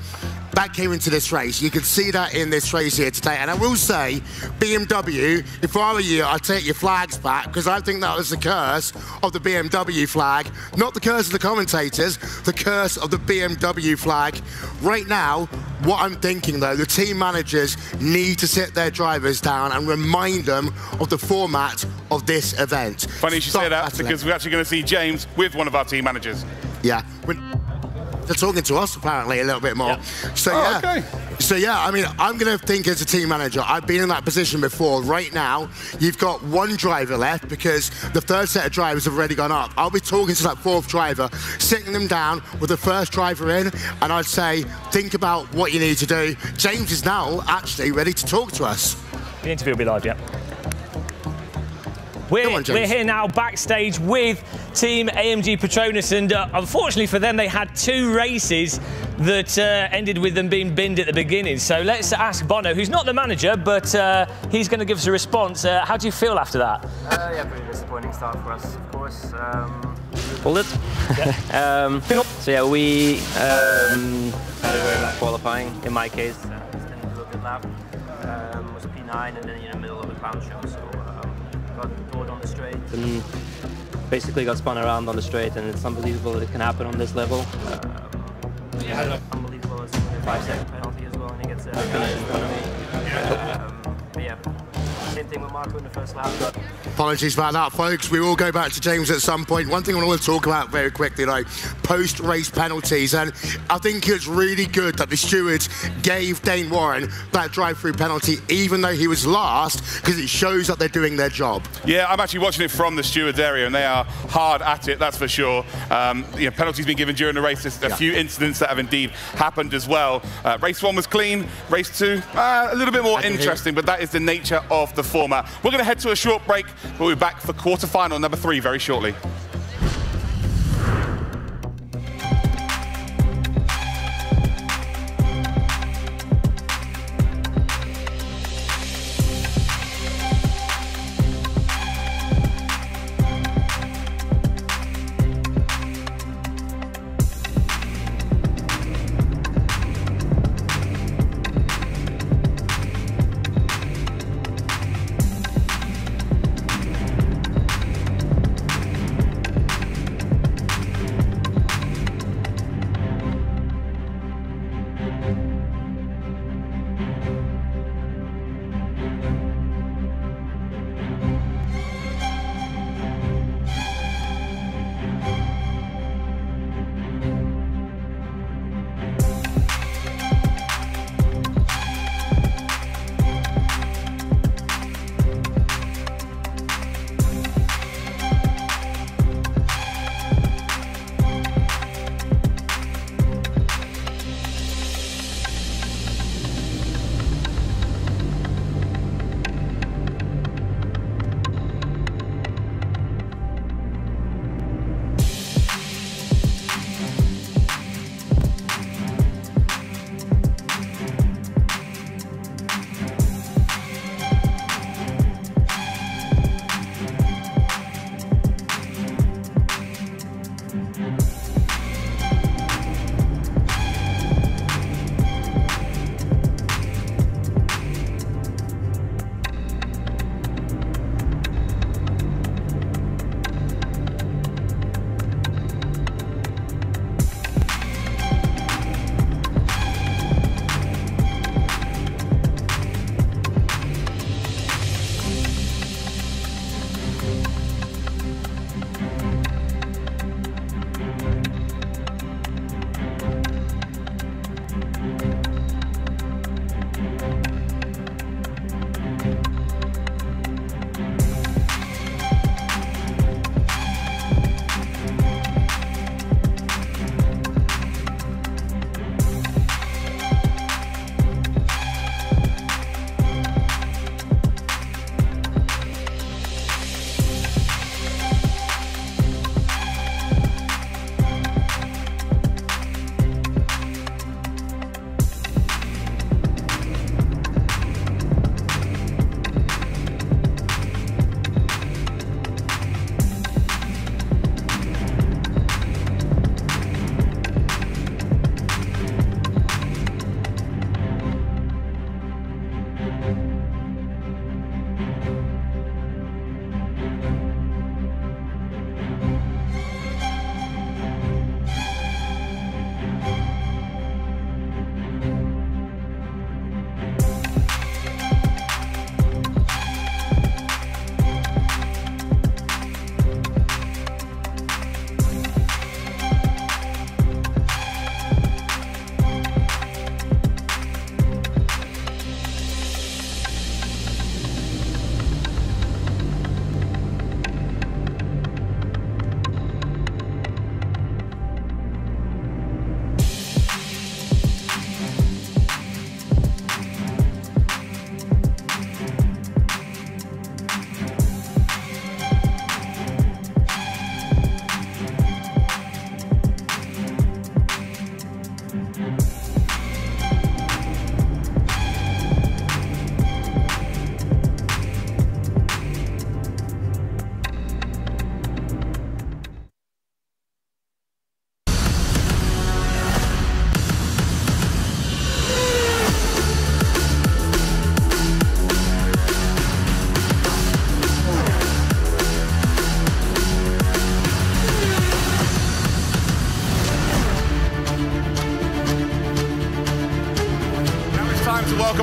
that came into this race. You can see that in this race here today. And I will say, BMW, if I were you, I'd take your flags back, because I think that was the curse of the BMW flag. Not the curse of the commentators, the curse of the BMW flag. Right now, what I'm thinking, though, the team managers need to sit their drivers down and remind them of the format of this event. Funny you should say that, because we're actually going to see James with one of our team managers. Yeah. They're talking to us, apparently, a little bit more. Yeah. So, yeah. Okay. So, yeah, I mean, I'm going to think as a team manager, I've been in that position before. Right now, you've got one driver left because the third set of drivers have already gone up. I'll be talking to that fourth driver, sitting them down with the first driver in, and I'd say, think about what you need to do. James is now actually ready to talk to us. The interview will be live, yeah. We're here now backstage with Team AMG Petronas, and unfortunately for them, they had 2 races that ended with them being binned at the beginning. So let's ask Bono, who's not the manager, but he's going to give us a response. How do you feel after that? Yeah, pretty disappointing start for us, of course. Pulled it. Yeah. So yeah, we had a very bad qualifying. In my case, just didn't do a good lap. Was P9 and then in the middle of the clown show, so got bored on the straight. and basically got spun around on the straight, and it's unbelievable that it can happen on this level. Unbelievable, it's only a 5-second penalty as well, and he gets a finish in front of me. But yeah, same thing with Marco in the first lap. Apologies about that, folks. We will go back to James at some point. One thing I want to talk about very quickly, though, post-race penalties. And I think it's really good that the stewards gave Dane Warren that drive-through penalty, even though he was last, because it shows that they're doing their job. Yeah, I'm actually watching it from the stewards area, and they are hard at it, that's for sure. Penalties been given during the race. There's a few incidents that have indeed happened as well. Race 1 was clean. Race 2, a little bit more interesting, but that is the nature of the format. We're going to head to a short break. We'll be back for quarterfinal number 3 very shortly.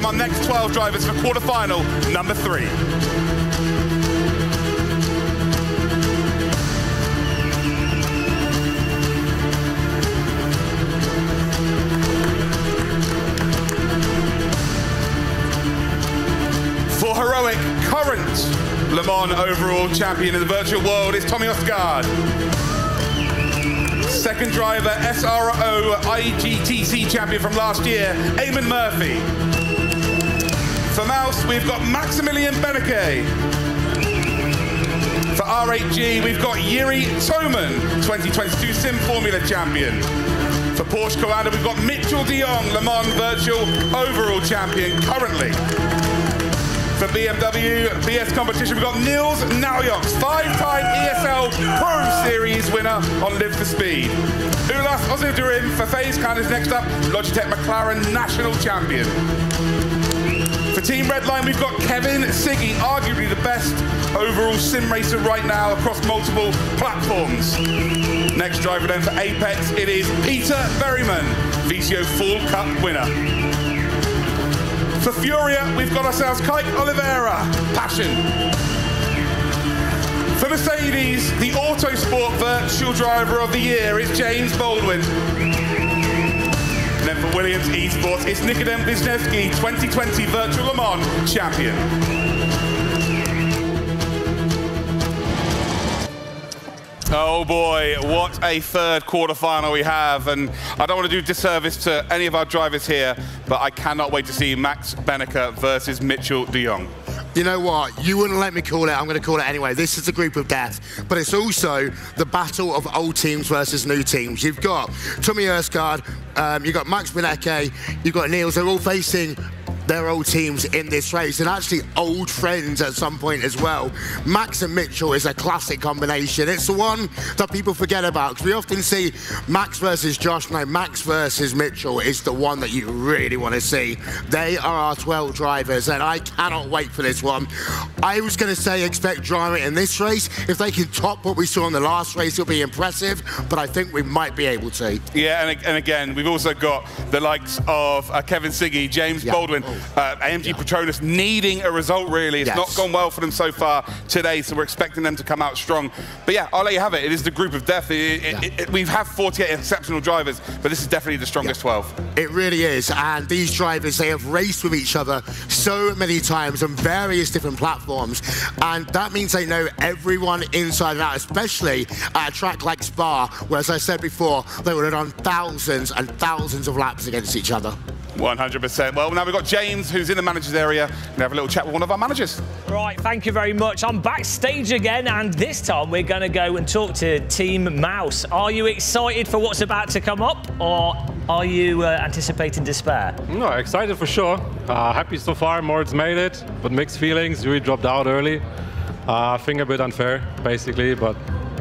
our next 12 drivers for quarterfinal number 3. For heroic current Le Mans overall champion in the virtual world is Tommy Osgaard. Second driver, SRO IGTC champion from last year, Eamon Murphy. For Mouse, we've got Maximilian Beneke. For R8G, we've got Yuri Toman, 2022 Sim Formula champion. For Porsche Commander, we've got Mitchell de Jong, Le Mans virtual overall champion currently. For BMW BS competition, we've got Niels Naujoks, 5-time ESL Pro Series winner on Live for Speed. Ulas Ozudurim for FaZe Khan is next up, Logitech McLaren national champion. For Team Redline, we've got Kevin Siggy, arguably the best overall sim racer right now across multiple platforms. Next driver then for Apex, it is Peter Berryman, VCO Full Cup winner. For Furia, we've got ourselves Kike Oliveira, Passion. For Mercedes, the Autosport Virtual Driver of the Year is James Baldwin. And then for Williams Esports, it's Nikodem Wisniewski, 2020 Virtual Le Mans champion. Oh boy, what a third quarterfinal we have, and I don't want to do disservice to any of our drivers here, but I cannot wait to see Max Beneke versus Mitchell de Jong. You know what? You wouldn't let me call it. I'm going to call it anyway. This is a group of death, but it's also the battle of old teams versus new teams. You've got Tommy Osgaard, you've got Max Beneke, you've got Niels. They're all facing their old teams in this race, and actually old friends at some point as well. Max and Mitchell is a classic combination. It's the one that people forget about, because we often see Max versus Josh. No, Max versus Mitchell is the one that you really want to see. They are our 12 drivers, and I cannot wait for this one. I was going to say expect drama in this race. If they can top what we saw in the last race, it'll be impressive, but I think we might be able to. Yeah, and again, we've also got the likes of Kevin Siggy, James Baldwin, AMG Petronas needing a result, really. It's not gone well for them so far today, so we're expecting them to come out strong. But yeah, I'll let you have it. It is the group of death. We have 48 exceptional drivers, but this is definitely the strongest 12. It really is, and these drivers, they have raced with each other so many times on various different platforms, and that means they know everyone inside and out, especially at a track like Spa, where, as I said before, they would have done thousands and thousands of laps against each other. 100%. Well, now we've got James, who's in the manager's area, and have a little chat with one of our managers. Right, thank you very much. I'm backstage again, and this time we're going to go and talk to Team Mouse. Are you excited for what's about to come up, or are you anticipating despair? No, excited for sure. Happy so far, Moritz made it, but mixed feelings. Yuri dropped out early. I think a bit unfair, basically, but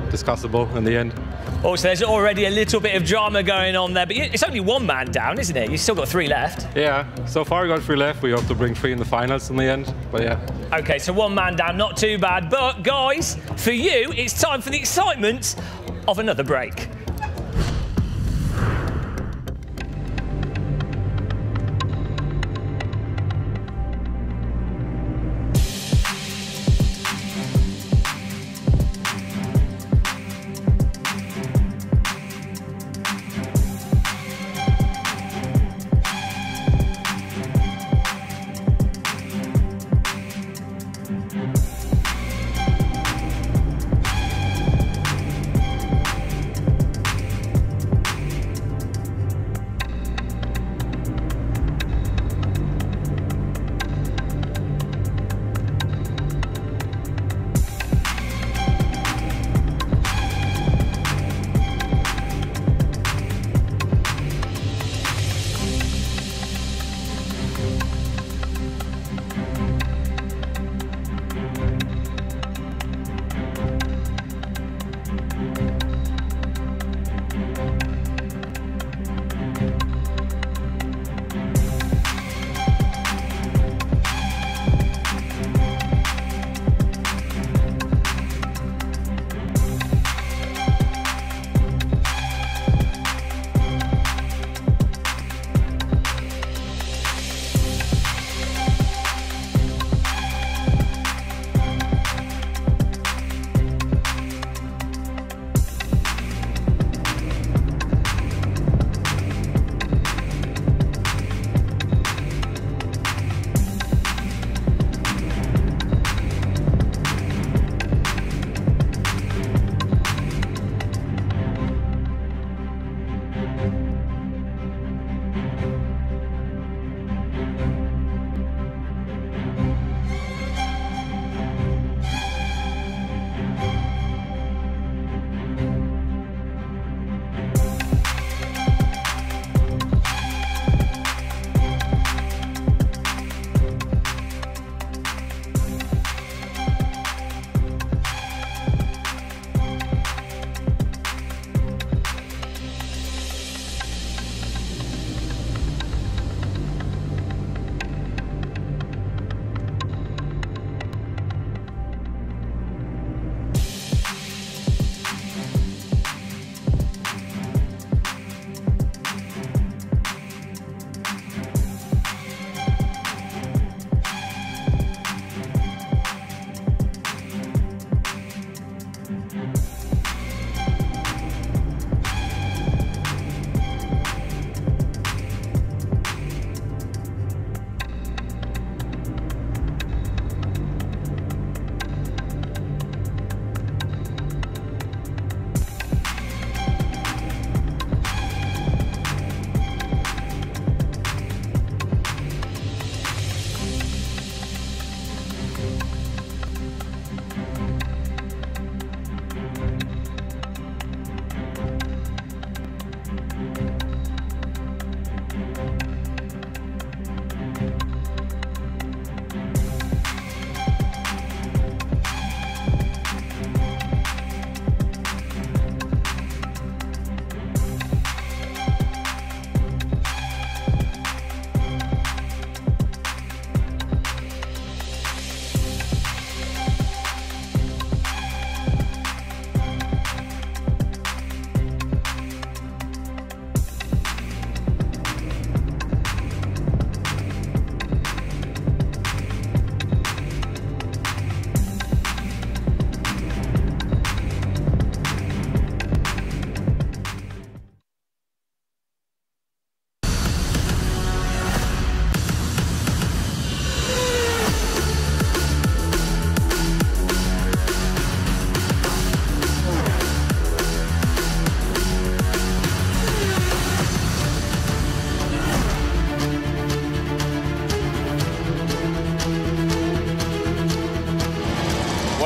discussable in the end. Also, there's already a little bit of drama going on there, but it's only one man down, isn't it? You've still got 3 left. Yeah, so far we got 3 left. We hope to bring 3 in the finals in the end, but yeah. Okay, so 1 man down, not too bad. But guys, for you, it's time for the excitement of another break.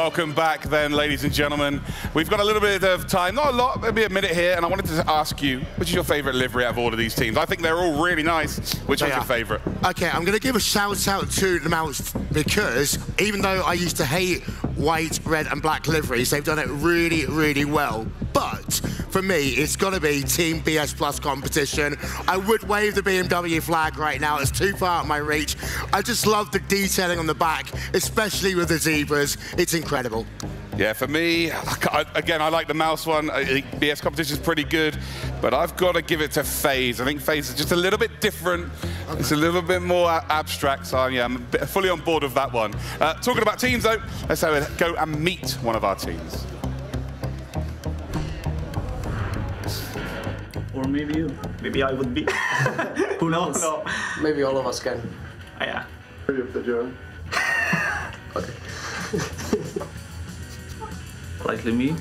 Welcome back then, ladies and gentlemen. We've got a little bit of time, not a lot, maybe a minute here, and I wanted to ask you, which is your favourite livery out of all of these teams? I think they're all really nice. Which one's your favourite? Okay, I'm going to give a shout out to the Mounts because even though I used to hate white, red and black liveries, they've done it really, really well. But for me, it's got to be Team BS Plus competition. I would wave the BMW flag right now. It's too far out of my reach. I just love the detailing on the back, especially with the zebras. It's incredible. Yeah, for me, again, I like the mouse one. I think BS competition is pretty good, but I've got to give it to FaZe. I think FaZe is just a little bit different. It's a little bit more abstract, so yeah, I'm fully on board with that one. Talking about teams, though, let's go and meet one of our teams. Or maybe you. Maybe I would be. Who knows? No. Maybe all of us can. Yeah. Ready for the journey? Okay. Likely me.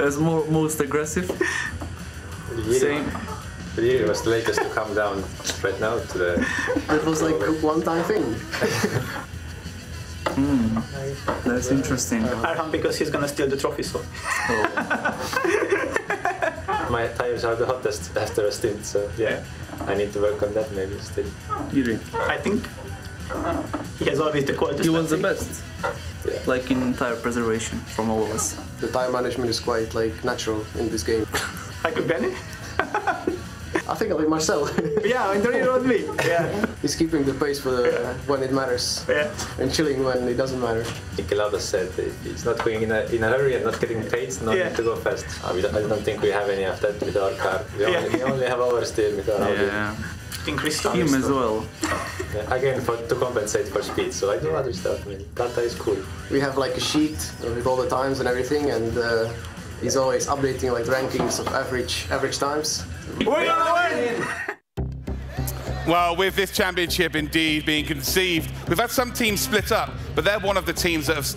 As most aggressive. Same. Really, it was the latest to come down right now to the... It was like a one-time thing. That's interesting. R1 because he's gonna steal the trophy, so. My tires are the hottest after a stint, so yeah, I need to work on that maybe still. I think he has always the quality. He was the best. Yeah. Like in tire preservation from all of us. The time management is quite like natural in this game. I could Benny? I think I'll be Marcel. Yeah, and don't with me. Yeah. He's keeping the pace for the, when it matters. Yeah. And chilling when it doesn't matter. Like Lauda said, he's not going in a hurry and not getting pace, not need to go fast. I don't think we have any of that with our car. We only have oversteer with our Audi. Yeah. Him as well. Yeah, again, to compensate for speed, so I do other stuff. I mean, Kata is cool. We have like a sheet with all the times and everything, and he's always updating like rankings of average times. We're gonna win! Well, with this championship indeed being conceived, we've had some teams split up, but they're one of the teams that have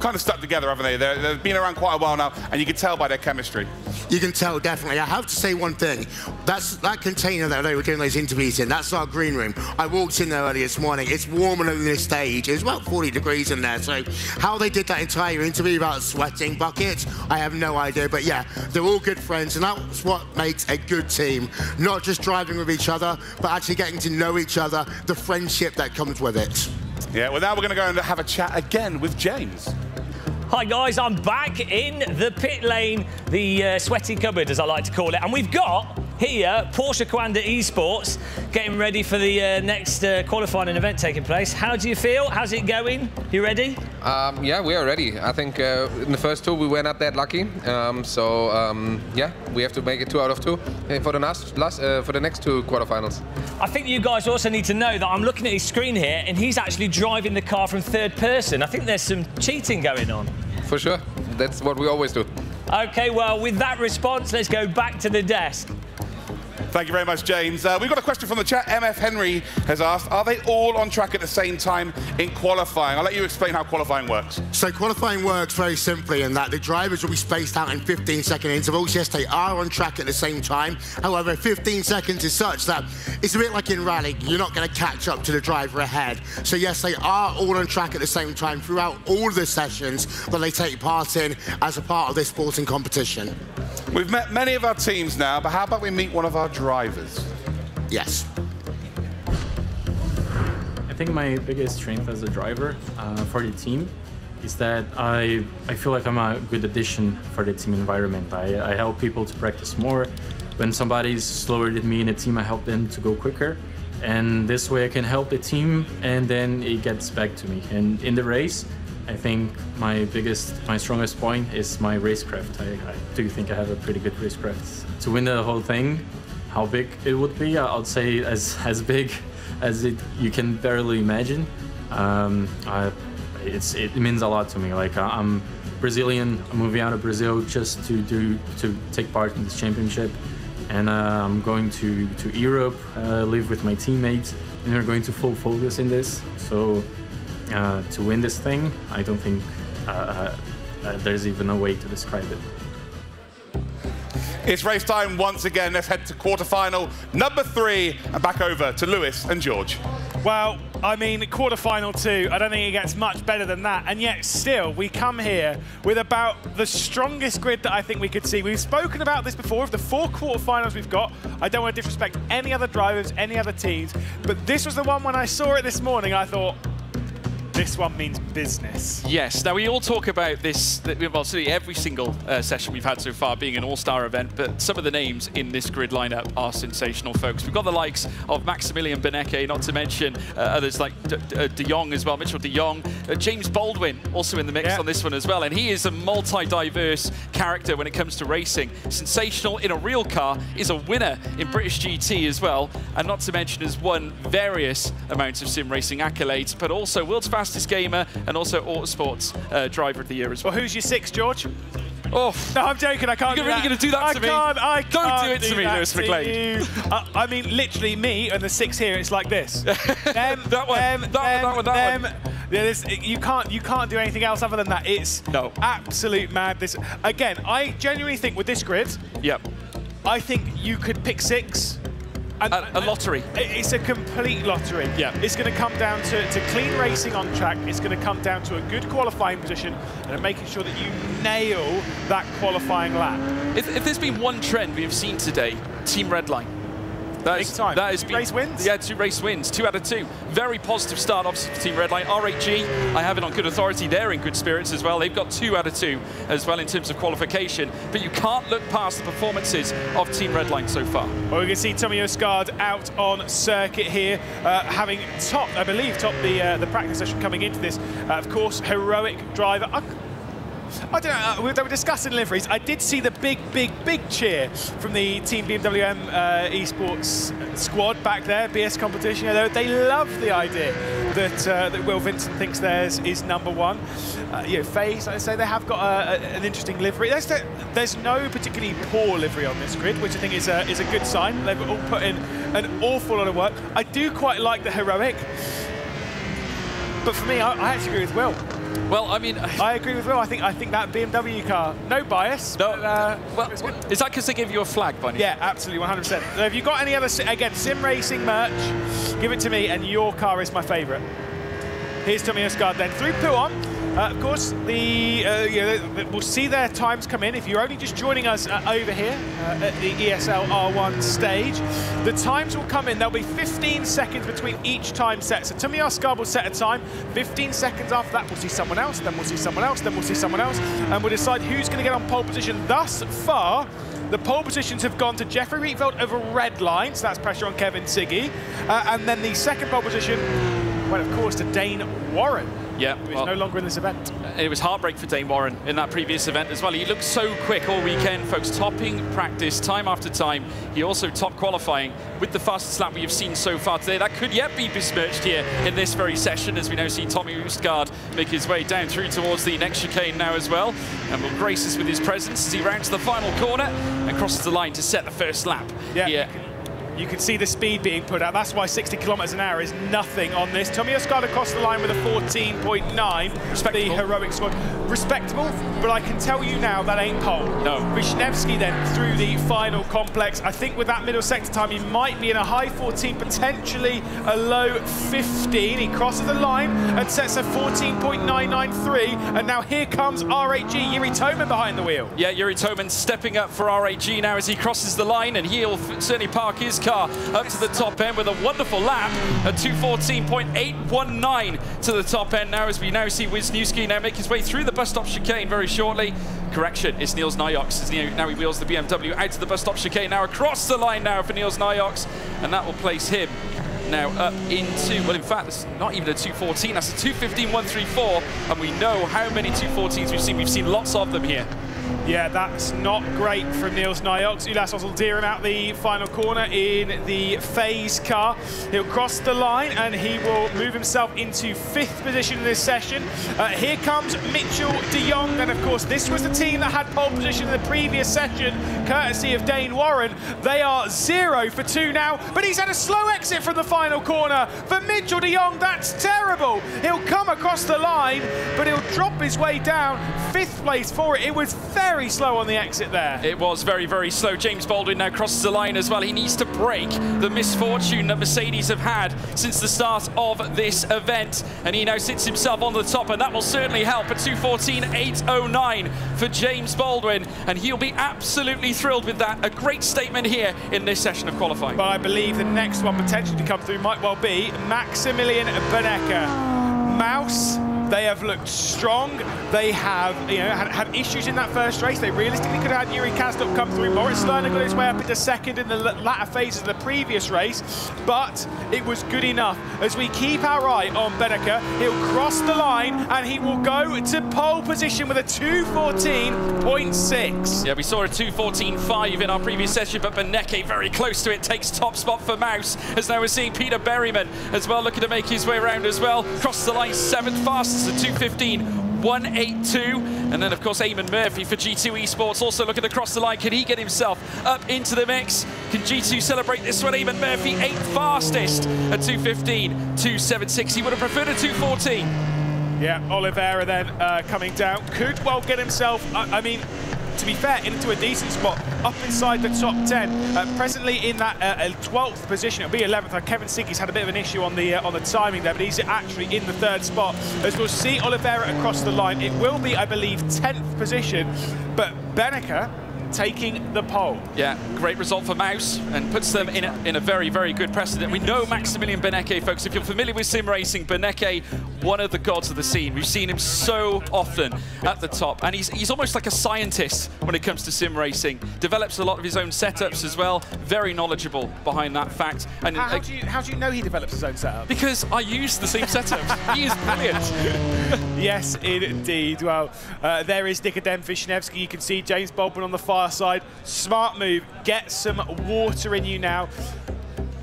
kind of stuck together, haven't they? They've been around quite a while now, and you can tell by their chemistry. You can tell, definitely. I have to say one thing. That container that they were doing those interviews in, that's our green room. I walked in there early this morning. It's warmer than this stage. It's about 40 degrees in there. So how they did that entire interview about sweating buckets, I have no idea. But yeah, they're all good friends, and that's what makes a good team. Not just driving with each other, but actually getting to know each other, the friendship that comes with it. Yeah, well, now we're going to go and have a chat again with James. Hi guys, I'm back in the pit lane, the sweaty cupboard as I like to call it, and we've got here Porsche Quanda Esports getting ready for the next qualifying event taking place. How do you feel? How's it going? You ready? Yeah, we are ready. I think in the first two we were not that lucky, yeah, we have to make it 2 out of 2 for the next two quarterfinals. I think you guys also need to know that I'm looking at his screen here and he's actually driving the car from third person. I think there's some cheating going on. For sure, that's what we always do. Okay, well, with that response, let's go back to the desk. Thank you very much, James. We've got a question from the chat. MF Henry has asked, are they all on track at the same time in qualifying? I'll let you explain how qualifying works. So qualifying works very simply in that the drivers will be spaced out in 15-second intervals. Yes, they are on track at the same time. However, 15 seconds is such that it's a bit like in rally. You're not going to catch up to the driver ahead. So yes, they are all on track at the same time throughout all the sessions that they take part in as a part of this sporting competition. We've met many of our teams now, but how about we meet one of our drivers? Yes. I think my biggest strength as a driver for the team is that I feel like I'm a good addition for the team environment. I help people to practice more. When somebody's slower than me in a team, I help them to go quicker. And this way I can help the team and then it gets back to me. And in the race, I think my strongest point is my racecraft. I do think I have a pretty good racecraft. To win the whole thing, how big it would be, I would say as big as you can barely imagine. It means a lot to me. Like I'm Brazilian, I'm moving out of Brazil just to take part in this championship. And I'm going to Europe, live with my teammates, and we're going to full focus in this. So to win this thing, I don't think there's even a way to describe it. It's race time once again. Let's head to quarterfinal number 3 and back over to Lewis and George. Well, I mean, quarterfinal 2, I don't think it gets much better than that. And yet still, we come here with about the strongest grid that I think we could see. We've spoken about this before, of the 4 quarterfinals we've got. I don't want to disrespect any other drivers, any other teams, but this was the one when I saw it this morning, I thought, this one means business. Yes. Now, we all talk about this, well, certainly every single session we've had so far being an all-star event, but some of the names in this grid lineup are sensational, folks. We've got the likes of Maximilian Benecke, not to mention others like De Jong as well, Mitchell De Jong. James Baldwin also in the mix on this one as well, and he is a multi-diverse character when it comes to racing. Sensational in a real car, is a winner in British GT as well, and not to mention has won various amounts of sim racing accolades, but also world's fastest gamer and also Autosports Driver of the Year as well. Well, who's your 6, George? Oh, no, I'm joking. I can't. You're really going to do that to me? I can't. Don't do it to me, Lewis McLean. I mean, literally, me and the 6 here. It's like this. Them, that one. Yeah, you can't do anything else other than that. It's absolute madness. Again, I genuinely think with this grid, I think you could pick 6. A lottery. It's a complete lottery. Yeah. It's going to come down to clean racing on track. It's going to come down to a good qualifying position and making sure that you nail that qualifying lap. If there's been one trend we have seen today, Team Redline. That is 2 race wins? Yeah, 2 race wins, 2 out of 2. Very positive start, obviously, for Team Redline. RAG, I have it on good authority. They're in good spirits as well. They've got 2 out of 2 as well in terms of qualification. But you can't look past the performances of Team Redline so far. Well, we can see Tommy Osgaard out on circuit here, having topped the practice session coming into this. Of course, heroic driver. I don't know, they were discussing liveries. I did see the big cheer from the Team BMW M esports squad back there, BS competition. They love the idea that Will Vincent thinks theirs is #1. FaZe, like I say, they have got an interesting livery. There's no particularly poor livery on this grid, which I think is a good sign. They've all put in an awful lot of work. I do quite like the heroic, but for me, I actually agree with Will. Well, I mean, I agree with Will. I think that BMW car, no bias. No, but, well, is that because they gave you a flag, Bunny? Yeah, absolutely, 100%. So if you've got any other, again, sim racing merch, give it to me, and your car is my favourite. Here's Tommy Osgaard then through Pouon. Of course, we'll see their times come in. If you're only just joining us over here at the ESL R1 stage, the times will come in. There'll be 15 seconds between each time set. So Tommy Osgaard will set a time. 15 seconds after that, we'll see someone else, then we'll see someone else, then we'll see someone else, and we'll decide who's going to get on pole position. Thus far, the pole positions have gone to Jeffrey Rietveld over Redline, so that's pressure on Kevin Siggy. And then the second pole position went, of course, to Dane Warren. Yeah, who is no longer in this event. It was heartbreak for Dane Warren in that previous event as well. He looked so quick all weekend, folks, topping practice time after time. He also topped qualifying with the fastest lap we have seen so far today. That could yet be besmirched here in this very session, as we now see Tommy Osgaard make his way down through towards the next chicane now as well, and will grace us with his presence as he rounds the final corner and crosses the line to set the first lap. Yeah. You can see the speed being put out. That's why 60 kilometers an hour is nothing on this. Tommy Osgaard across the line with a 14.9. The heroic squad. Respectable, but I can tell you now that ain't pole. No. Wisniewski then through the final complex. I think with that middle sector time, he might be in a high 14, potentially a low 15. He crosses the line and sets a 14.993. And now here comes RAG, Yuri Toman behind the wheel. Yeah, Yuri Toman stepping up for RAG now as he crosses the line, and he'll certainly park his car up to the top end with a wonderful lap at 2:14.819 to the top end now, as we now see Wisniewski now make his way through the bus stop chicane very shortly. Correction, it's Niels Nyox as now he wheels the BMW out to the bus stop chicane, now across the line now for Niels Nyox, and that will place him now up into, well, in fact, it's not even a 2:14, that's a 2:15.134, and we know how many 2:14s we've seen. We've seen lots of them here. Yeah, that's not great from Niels Nyox. Ulas Oseldieren out the final corner in the FaZe car. He'll cross the line and he will move himself into 5th position in this session. Here comes Mitchell de Jong, and of course this was the team that had pole position in the previous session, courtesy of Dane Warren. They are 0 for 2 now, but he's had a slow exit from the final corner for Mitchell de Jong. That's terrible. He'll come across the line, but he'll drop his way down. 5th place for it. It was very slow on the exit there. It was very, very slow. James Baldwin now crosses the line as well. He needs to break the misfortune that Mercedes have had since the start of this event, and he now sits himself on the top, and that will certainly help. At 2:14.809 for James Baldwin, and he'll be absolutely thrilled with that. A great statement here in this session of qualifying. But I believe the next one potentially to come through might well be Maximilian Benecke. Mouse, they have looked strong. They have, had issues in that first race. They realistically could have had Yuri Kasdorp come through. Moritz Lerner got his way up into second in the latter phases of the previous race, but it was good enough. As we keep our eye on Benecke, he'll cross the line and he will go to pole position with a 2:14.6. Yeah, we saw a 2:14.5 in our previous session, but Benecke very close to it, takes top spot for Mouse, as now we're seeing Peter Berryman as well looking to make his way around as well. Cross the line 7th fastest at 2:15.182, and then of course Eamon Murphy for G2 Esports also looking to cross the line. Can he get himself up into the mix? Can G2 celebrate this one? Eamon Murphy 8th fastest at 2:15.276. He would have preferred a 2:14. Yeah, Oliveira then coming down, could well get himself, I mean, to be fair, into a decent spot, up inside the top 10. Presently in that 12th position, it'll be 11th. Kevin Siggy's had a bit of an issue on the timing there, but he's actually in the 3rd spot. As we'll see Oliveira across the line, it will be, I believe, 10th position, but Benecke taking the pole. Yeah, great result for Mouse, and puts them in a very, very good precedent. We know Maximilian Benecke, folks. If you're familiar with sim racing, Benecke, one of the gods of the scene. We've seen him so often at the top, and he's almost like a scientist when it comes to sim racing. Develops a lot of his own setups as well. Very knowledgeable behind that fact. And how do you know he develops his own setup? Because I use the same setups. He is brilliant. Yes, indeed. Well, there is Nikodem Vishnevsky. You can see James Baldwin on the far side. Smart move. Get some water in you now.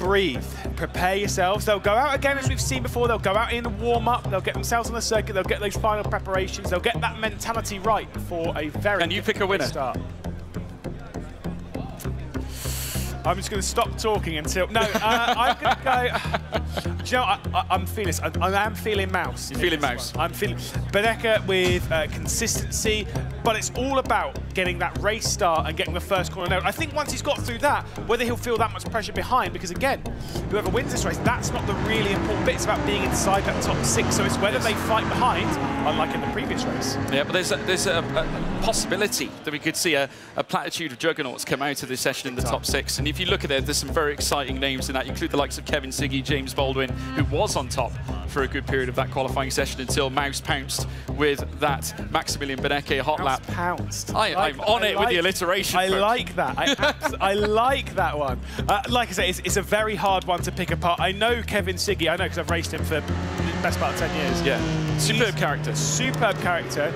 Breathe. Prepare yourselves. They'll go out again, as we've seen before. They'll go out in the warm-up. They'll get themselves on the circuit. They'll get those final preparations. They'll get that mentality right for a very Can you pick a winner? Start. I'm just going to stop talking until... No, I'm going to go... Do you know, I'm feeling this. I am feeling Mouse. You're feeling Mouse. I'm feeling Benecke with consistency, but it's all about getting that race start and getting the first corner out. I think once he's got through that, whether he'll feel that much pressure behind, because again, whoever wins this race, that's not the really important bit. It's about being inside that top 6, so it's whether they fight behind, unlike in the previous race. Yeah, but there's a possibility that we could see a platitude of juggernauts come out of this session in the top 6, and if you look at it, there's some very exciting names in that. You include the likes of Kevin Siggy, James Baldwin, who was on top for a good period of that qualifying session until Mouse pounced with that Maximilian Benecke hot lap. Pounced. I'm on it with the alliteration. I like that. I like that one. Like I say, it's a very hard one to pick apart. I know Kevin Siggy. I know because I've raced him for the best part of 10 years. Yeah, superb character. Superb character.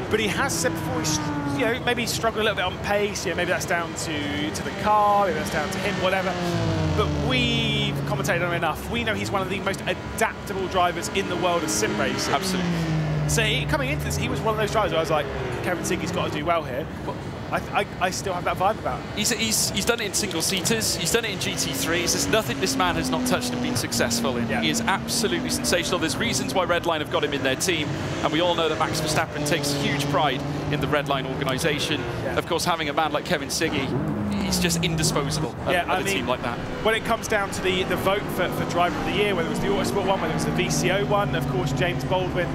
But he has said before he's, maybe he's struggling a little bit on pace. Maybe that's down to the car. Maybe that's down to him. Whatever. But we've commentated on him enough. We know he's one of the most adaptable drivers in the world of sim racing. Absolutely. So coming into this, he was one of those drivers where I was like, Kevin Siggy's got to do well here. But I still have that vibe about him. He's done it in single-seaters. He's done it in GT3s. There's nothing this man has not touched and been successful in. Yeah. He is absolutely sensational. There's reasons why Redline have got him in their team, and we all know that Max Verstappen takes huge pride in the Redline organisation. Yeah. Of course, having a man like Kevin Siggy, he's just indisposable at a team like that. When it comes down to the vote for Driver of the Year, whether it was the Autosport one, whether it was the VCO one, of course, James Baldwin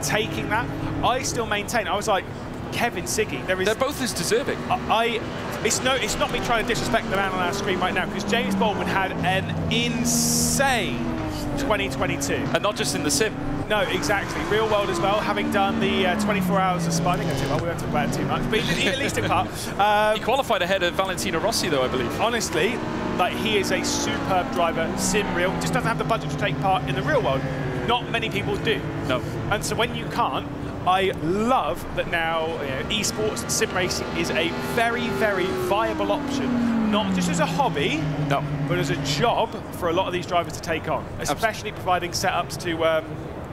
taking that, I still maintain, I was like, Kevin Siggy. They're both as deserving. It's not me trying to disrespect the man on our screen right now, because James Baldwin had an insane 2022. And not just in the sim. No, exactly. Real world as well, having done the 24 hours of spinning. We won't talk about it too much, but he at least took part. He qualified ahead of Valentino Rossi, though, I believe. Honestly, he is a superb driver, sim real. Just doesn't have the budget to take part in the real world. Not many people do. No. And so when you can't, I love that now esports and sim racing is a very, very viable option, not just as a hobby, but as a job for a lot of these drivers to take on, especially providing setups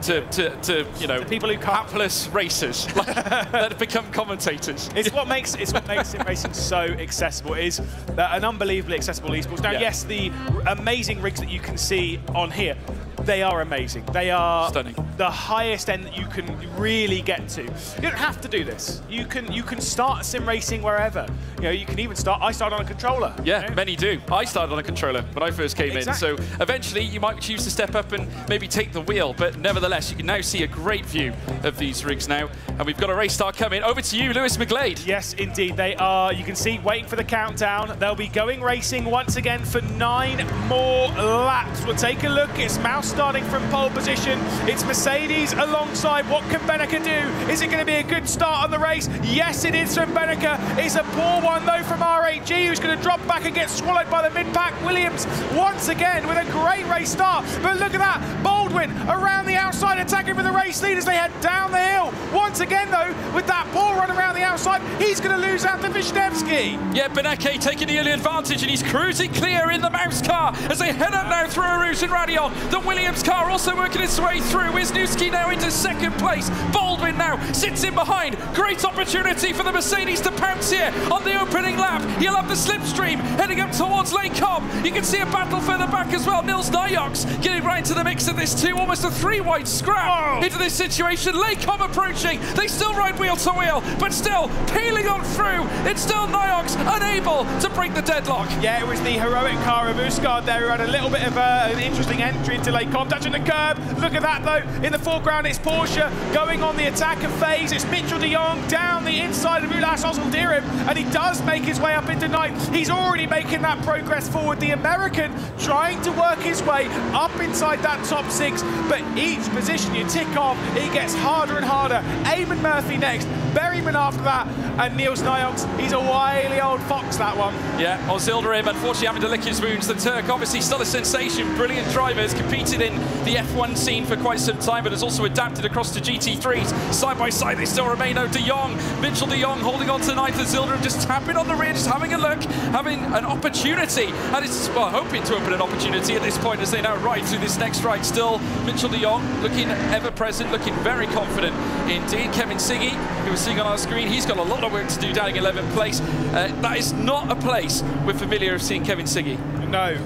to you know, people who can't. hapless racers that have become commentators. It's what makes sim racing so accessible. It is an unbelievably accessible esports. Now, yes, the amazing rigs that you can see on here, they are amazing. They are stunning. The highest end that you can really get to. You don't have to do this. You can start sim racing wherever. You know, you can even start. I started on a controller. Yeah, you know? many do. I started on a controller when I first came in. So eventually, you might choose to step up and maybe take the wheel. But nevertheless, you can now see a great view of these rigs now. And we've got a race start coming. Over to you, Lewis McGlade. Yes, indeed. They are, you can see, waiting for the countdown. They'll be going racing once again for 9 more laps. We'll take a look. It's Mouse starting from pole position. It's Mercedes alongside. What can Beneke do? Is it going to be a good start on the race? Yes, it is from Beneke. It's a poor one, though, from RHG, who's going to drop back and get swallowed by the mid-pack. Williams, once again, with a great race start. But look at that. Baldwin around the outside, attacking for the race lead as they head down the hill. Once again, though, with that poor run around the outside, he's going to lose out to Wisniewski. Yeah, Beneke taking the early advantage, and he's cruising clear in the Mouse car as they head up now through Rouge and Radion. The Williams car also working its way through. Wisniewski now into second place. Baldwin now sits in behind. Great opportunity for the Mercedes to pounce here on the opening lap. He'll have the slipstream heading up towards Lake Com. You can see a battle further back as well. Nils Nyox getting right into the mix of this too. Almost a 3-wide scrap into this situation. Lake Com approaching. They still ride wheel to wheel, but still peeling on through. It's still Nyox unable to break the deadlock. Yeah, it was the heroic car of Uskard there who had a little bit of an interesting entry into Lake Com, touching the curb. Look at that though. In the foreground, it's Porsche going on the attacker phase. It's Mitchell de Jong down the inside of Ulas Ozildirim, and he does make his way up into ninth. He's already making that progress forward. The American trying to work his way up inside that top 6, but each position you tick off, it gets harder and harder. Eamon Murphy next, Berryman after that, and Niels Nyox, he's a wily old fox, that one. Yeah, Ozildirim unfortunately having to lick his wounds. The Turk obviously still a sensation, brilliant driver, has competed in the F1 scene for quite some time, but has also adapted across to GT3s. Side by side they still remain. De Jong, Mitchell de Jong holding on to ninth. Ozildirim just tapping on the rear, just having a look, having an opportunity, and it's, well, hoping to open an opportunity at this point as they now ride through this next strike. Still Mitchell de Jong looking ever present, looking very confident indeed. Kevin Siggy, who we're seeing on our screen, he's got a lot of work to do down in 11th place. That is not a place we're familiar of seeing Kevin Siggy. No,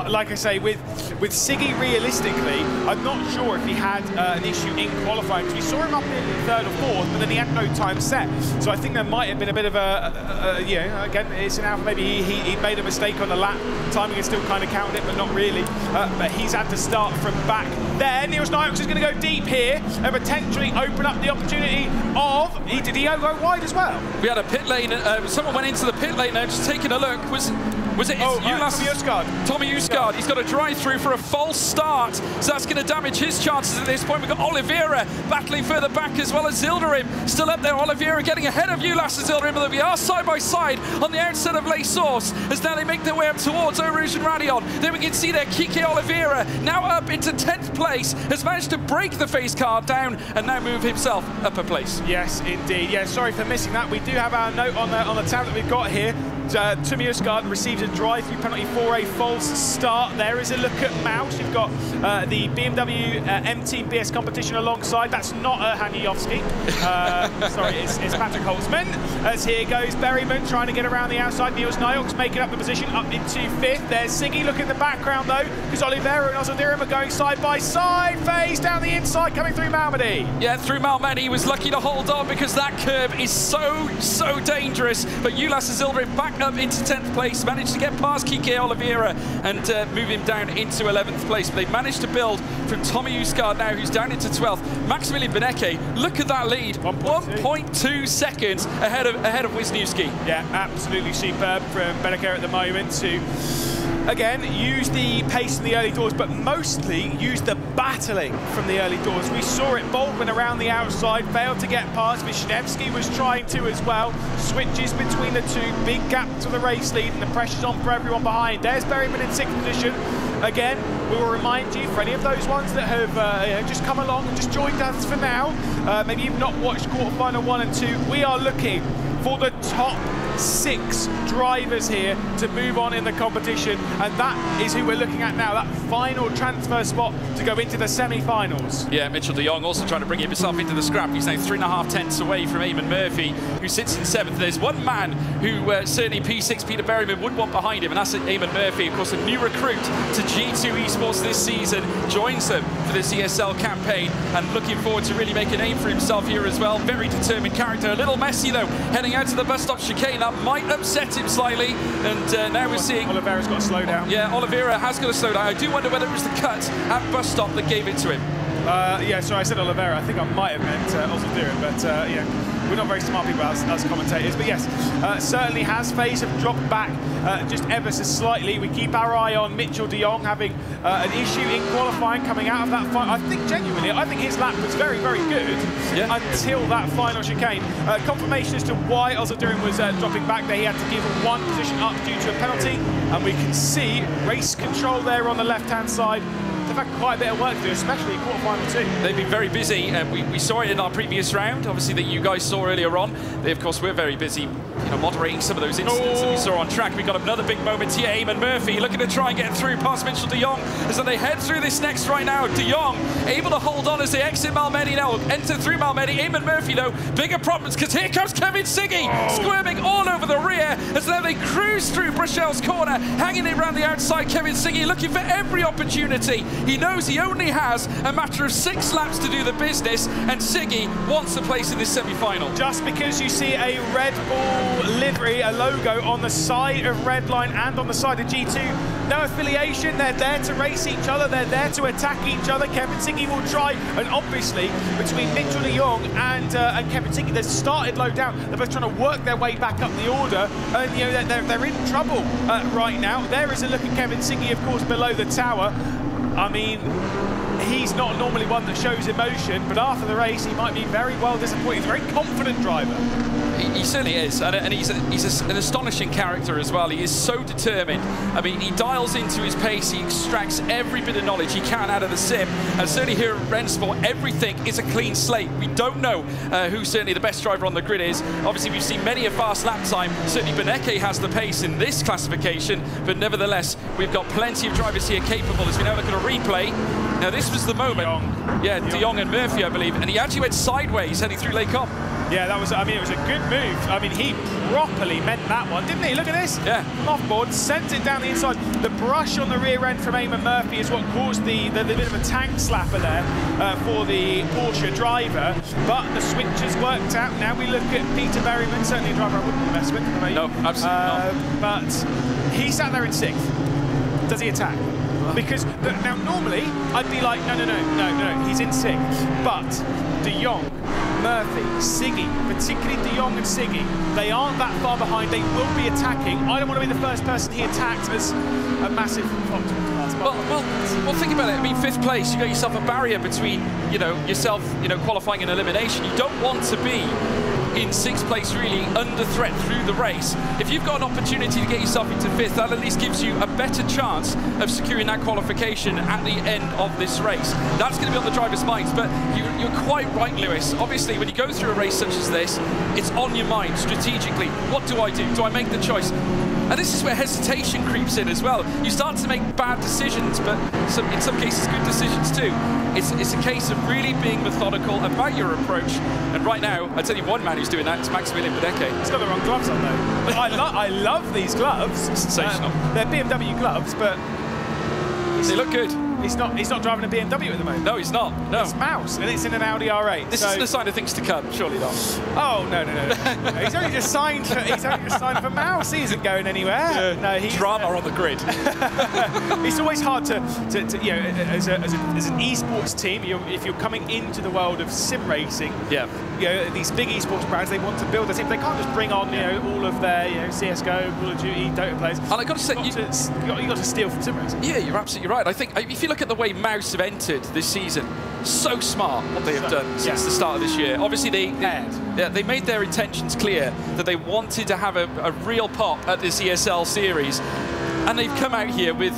like I say, with Siggy, realistically, I'm not sure if he had an issue in qualifying, because we saw him up in 3rd or 4th, but then he had no time set. So I think there might have been a bit of you know, again, it's an alpha, maybe he made a mistake on the lap. Timing has still kind of counted it, but not really. But he's had to start from back there. Niels Nyox is going to go deep here and potentially open up the opportunity of, did he go wide as well? We had a pit lane, someone went into the pit lane now, just taking a look. Was it Tommy Uskard? He's got a drive-through for a false start, so that's going to damage his chances at this point. We've got Oliveira battling further back as well as Zildirim. Still up there, Oliveira getting ahead of Ulas Zildirim, but we are side by side on the outset of Les Sources as now they make their way up towards Eau Rouge and Radion. Then we can see there Kike Oliveira now up into 10th place, has managed to break the face car down and now move himself up a place. Yes, indeed. Yeah, sorry for missing that. We do have our note on the tab that we've got here. Tommy Uskard receives a drive-through penalty for a false start. There is a look at Mouse. You've got the BMW M-Team BS competition alongside. That's not Haniowski. Sorry, it's Patrick Holtzman. As here goes Berryman trying to get around the outside. Niels Nyox making up the position up into 5th. There's Siggy looking in the background though, because Oliveira and Ozildirim are going side by side. Phase down the inside coming through Malmedy. Yeah, through Malmedy. He was lucky to hold on because that curb is so dangerous. But Ulas Zildirim back up into 10th place, managed to get past Kike Oliveira and move him down into 11th place. But they've managed to build from Tommy Uskard now, who's down into 12th. Maximilian Beneke, look at that lead, 1.2 seconds ahead of Wisniewski. Yeah, absolutely superb from Beneke at the moment to, again, use the pace in the early doors, but mostly use the battling from the early doors. We saw it, Baldwin around the outside, failed to get past. Wisniewski was trying to as well. Switches between the two, big gap to the race lead, and the pressure's on for everyone behind. There's Berryman in 6th position. Again, we will remind you, for any of those ones that have just come along and just joined us for now, maybe you've not watched quarterfinal 1 and 2, we are looking for the top 6 drivers here to move on in the competition, and that is who we're looking at now, that final transfer spot to go into the semi-finals. Yeah, Mitchell de Jong also trying to bring himself into the scrap. He's now 3.5 tenths away from Iem Murphy, who sits in 7th. There's one man who certainly P6 Peter Berryman would want behind him, and that's Iem Murphy, of course, a new recruit to G2 Esports this season, joins them for this ESL campaign, and looking forward to really making a name for himself here as well. Very determined character. A little messy, though, heading out to the bus stop chicane. That might upset him slightly, and now we're seeing... Oliveira's got to slow down. Yeah, Oliveira has got to slow down. I do wonder whether it was the cut at bus stop that gave it to him. Yeah, sorry, I said Oliveira. I think I might have meant Ozodura, but yeah, we're not very smart people as commentators. But yes, certainly has phase have dropped back just ever so slightly. We keep our eye on Mitchell de Jong having an issue in qualifying coming out of that fight. I think genuinely, I think his lap was very, very good until that final chicane. Confirmation as to why Ozodura was dropping back there. He had to give 1 position up due to a penalty, and we can see race control there on the left-hand side. They've had quite a bit of work to do, especially in quarterfinal 2. They've been very busy, and we saw it in our previous round, obviously, that you guys saw earlier on. They, of course, were very busy, moderating some of those incidents that we saw on track. We've got another big moment here. Iem Murphy looking to try and get through past Mitchell de Jong as they head through this next right now. De Jong able to hold on as they exit Malmedy now, enter through Malmedy. Iem Murphy, though, bigger problems because here comes Kevin Siggy squirming all over the rear as now they cruise through Brachel's corner, hanging it around the outside. Kevin Siggy looking for every opportunity. He knows he only has a matter of 6 laps to do the business, and Siggy wants a place in this semi-final. Just because you see a Red Bull livery, a logo on the side of Redline and on the side of G2, no affiliation. They're there to race each other. They're there to attack each other. Kevin Siggy will try, and obviously between Mitchell de Jong and Kevin Siggy, they've started low down. They're both trying to work their way back up the order, and they're in trouble right now. There is a look at Kevin Siggy, of course, below the tower. I mean, he's not normally one that shows emotion, but after the race, he might be very well disappointed. He's a very confident driver. He certainly is, and he's an astonishing character as well. He is so determined. I mean, he dials into his pace. He extracts every bit of knowledge he can out of the sim. And certainly here at Rennsport, everything is a clean slate. We don't know who certainly the best driver on the grid is. Obviously, we've seen many a fast lap time. Certainly, Beneke has the pace in this classification, but nevertheless, we've got plenty of drivers here capable. As we now look at a replay. Now, this was the moment. Yeah, de Jong and Murphy, I believe, and he actually went sideways heading through Lake Op. Yeah, that was, I mean, it was a good move. I mean, he properly meant that one, didn't he? Look at this. Yeah. Offboard, sent it down the inside. The brush on the rear end from Iem Murphy is what caused the bit of a tank slapper there for the Porsche driver. But the switch has worked out. Now we look at Peter Berryman, certainly a driver I wouldn't mess with. No, absolutely not. But he sat there in 6th. Does he attack? Because now normally I'd be like, no, he's in 6th. But de Jong, Murphy, Siggy, particularly de Jong and Siggy, they aren't that far behind. They will be attacking. I don't want to be the first person he attacked as a massive well, think about it. I mean, 5th place, you got yourself a barrier between, yourself, qualifying and elimination. You don't want to be in 6th place really under threat through the race. If you've got an opportunity to get yourself into 5th, that at least gives you a better chance of securing that qualification at the end of this race. That's going to be on the driver's minds, but you're quite right, Lewis. Obviously, when you go through a race such as this, it's on your mind strategically. What do I do? Do I make the choice? And this is where hesitation creeps in as well. You start to make bad decisions, but in some cases good decisions too. It's a case of really being methodical about your approach. And right now, I'll tell you one man who's doing that, it's Maximilian Beneke. He's got the wrong gloves on though. I love these gloves. Sensational. They're BMW gloves, but they look good. He's not driving a BMW at the moment. No, he's not. No. It's Mouse, and it's in an Audi R8. This isn't a sign of things to come, surely not. Oh no. He's only just signed for Mouse. He isn't going anywhere. Yeah. No, he's drama on the grid. It's always hard to as an esports team, if you're coming into the world of sim racing. Yeah. These big esports brands, they want to build a team. They can't just bring on all of their CS:GO, Call of Duty, Dota players. And I got to say, you got to steal from sim racing. Yeah, you're absolutely right. I think if you look at the way Mouse have entered this season, so smart what they have done since the start of this year. Obviously, they made their intentions clear that they wanted to have a real pop at this ESL series, and they've come out here with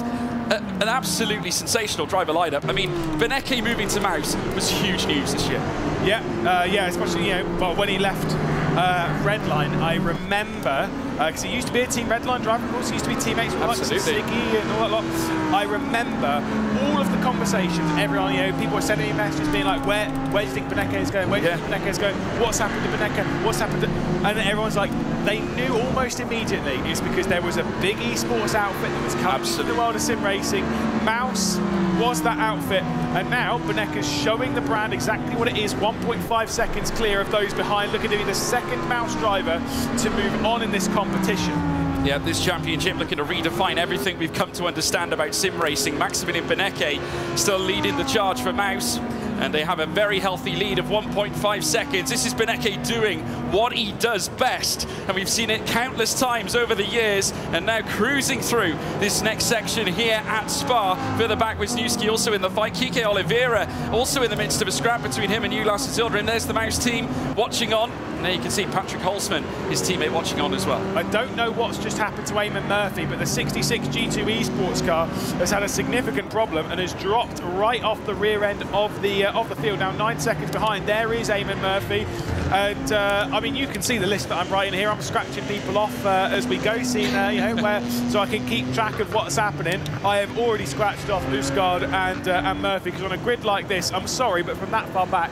an absolutely sensational driver lineup. I mean, Beneke moving to Mouse was huge news this year. Yeah, especially when he left Redline, I remember, because it used to be a Team Redline driver, of course, it used to be teammates with like Siggy and all that lot. I remember all of the conversations, everyone, you know, people were sending me messages being like, where do you think Beneke is going? Where do you think Beneke is going? What's happened to Beneke? What's happened to... And then everyone's like, they knew almost immediately it's because there was a big esports outfit that was coming to the world of sim racing. Mouse was that outfit, and now Beneke's showing the brand exactly what it is, 1.5 seconds clear of those behind, looking to be the second Mouse driver to move on in this competition. Yeah, this championship looking to redefine everything we've come to understand about sim racing. Maximilian Beneke still leading the charge for Mouse, and they have a very healthy lead of 1.5 seconds. This is Beneke doing what he does best, and we've seen it countless times over the years, and now cruising through this next section here at Spa. Further back with Snewski also in the fight. Kike Oliveira also in the midst of a scrap between him and Ulas Zildrim. There's the Mouse team watching on. And there you can see Patrick Holzman, his teammate, watching on as well. I don't know what's just happened to Eamon Murphy, but the 66 G2 esports car has had a significant problem and has dropped right off the rear end of the field. Now 9 seconds behind, there is Eamon Murphy. And I mean, you can see the list that I'm writing here. I'm scratching people off as we go, seeing you know, where, so I can keep track of what's happening. I have already scratched off Usgaard and Murphy, because on a grid like this, I'm sorry, but from that far back,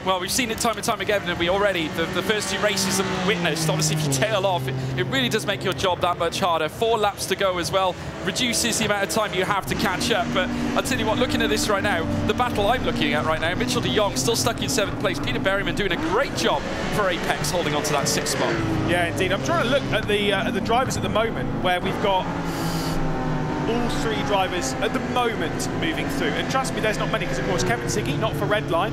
well, we've seen it time and time again, and we already, the first 2 races that we witnessed, obviously if you tail off, it really does make your job that much harder. 4 laps to go as well, reduces the amount of time you have to catch up. But I'll tell you what, looking at this right now, the battle I'm looking at right now, Mitchell de Jong still stuck in 7th place, Peter Berryman doing a great job for Apex, holding on to that 6th spot. Yeah, indeed. I'm trying to look at the drivers at the moment, where we've got all 3 drivers at the moment moving through. And trust me, there's not many, because of course Kevin Siggy, not for Redline.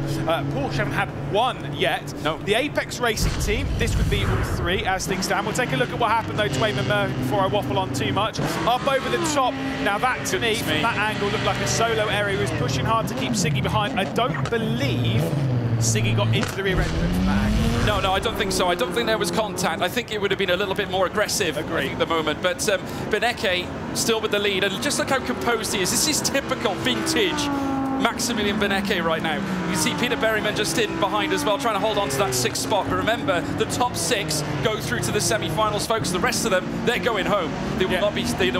Porsche haven't had 1 yet. No. The Apex Racing team, this would be all 3 as things stand. We'll take a look at what happened though to Eamon Murphy before I waffle on too much. Up over the top. Now that to me, from that angle, looked like a solo area. He was pushing hard to keep Siggy behind. I don't believe Siggy got into the rear end of him from that angle. No, I don't think so. I don't think there was contact. I think it would have been a little bit more aggressive at the moment. But Beneke still with the lead. And just look how composed he is. This is typical vintage Maximilian Beneke right now. You can see Peter Berryman just in behind as well, trying to hold on to that 6th spot. But remember, the top 6 go through to the semi-finals, folks. The rest of them, they're going home. They will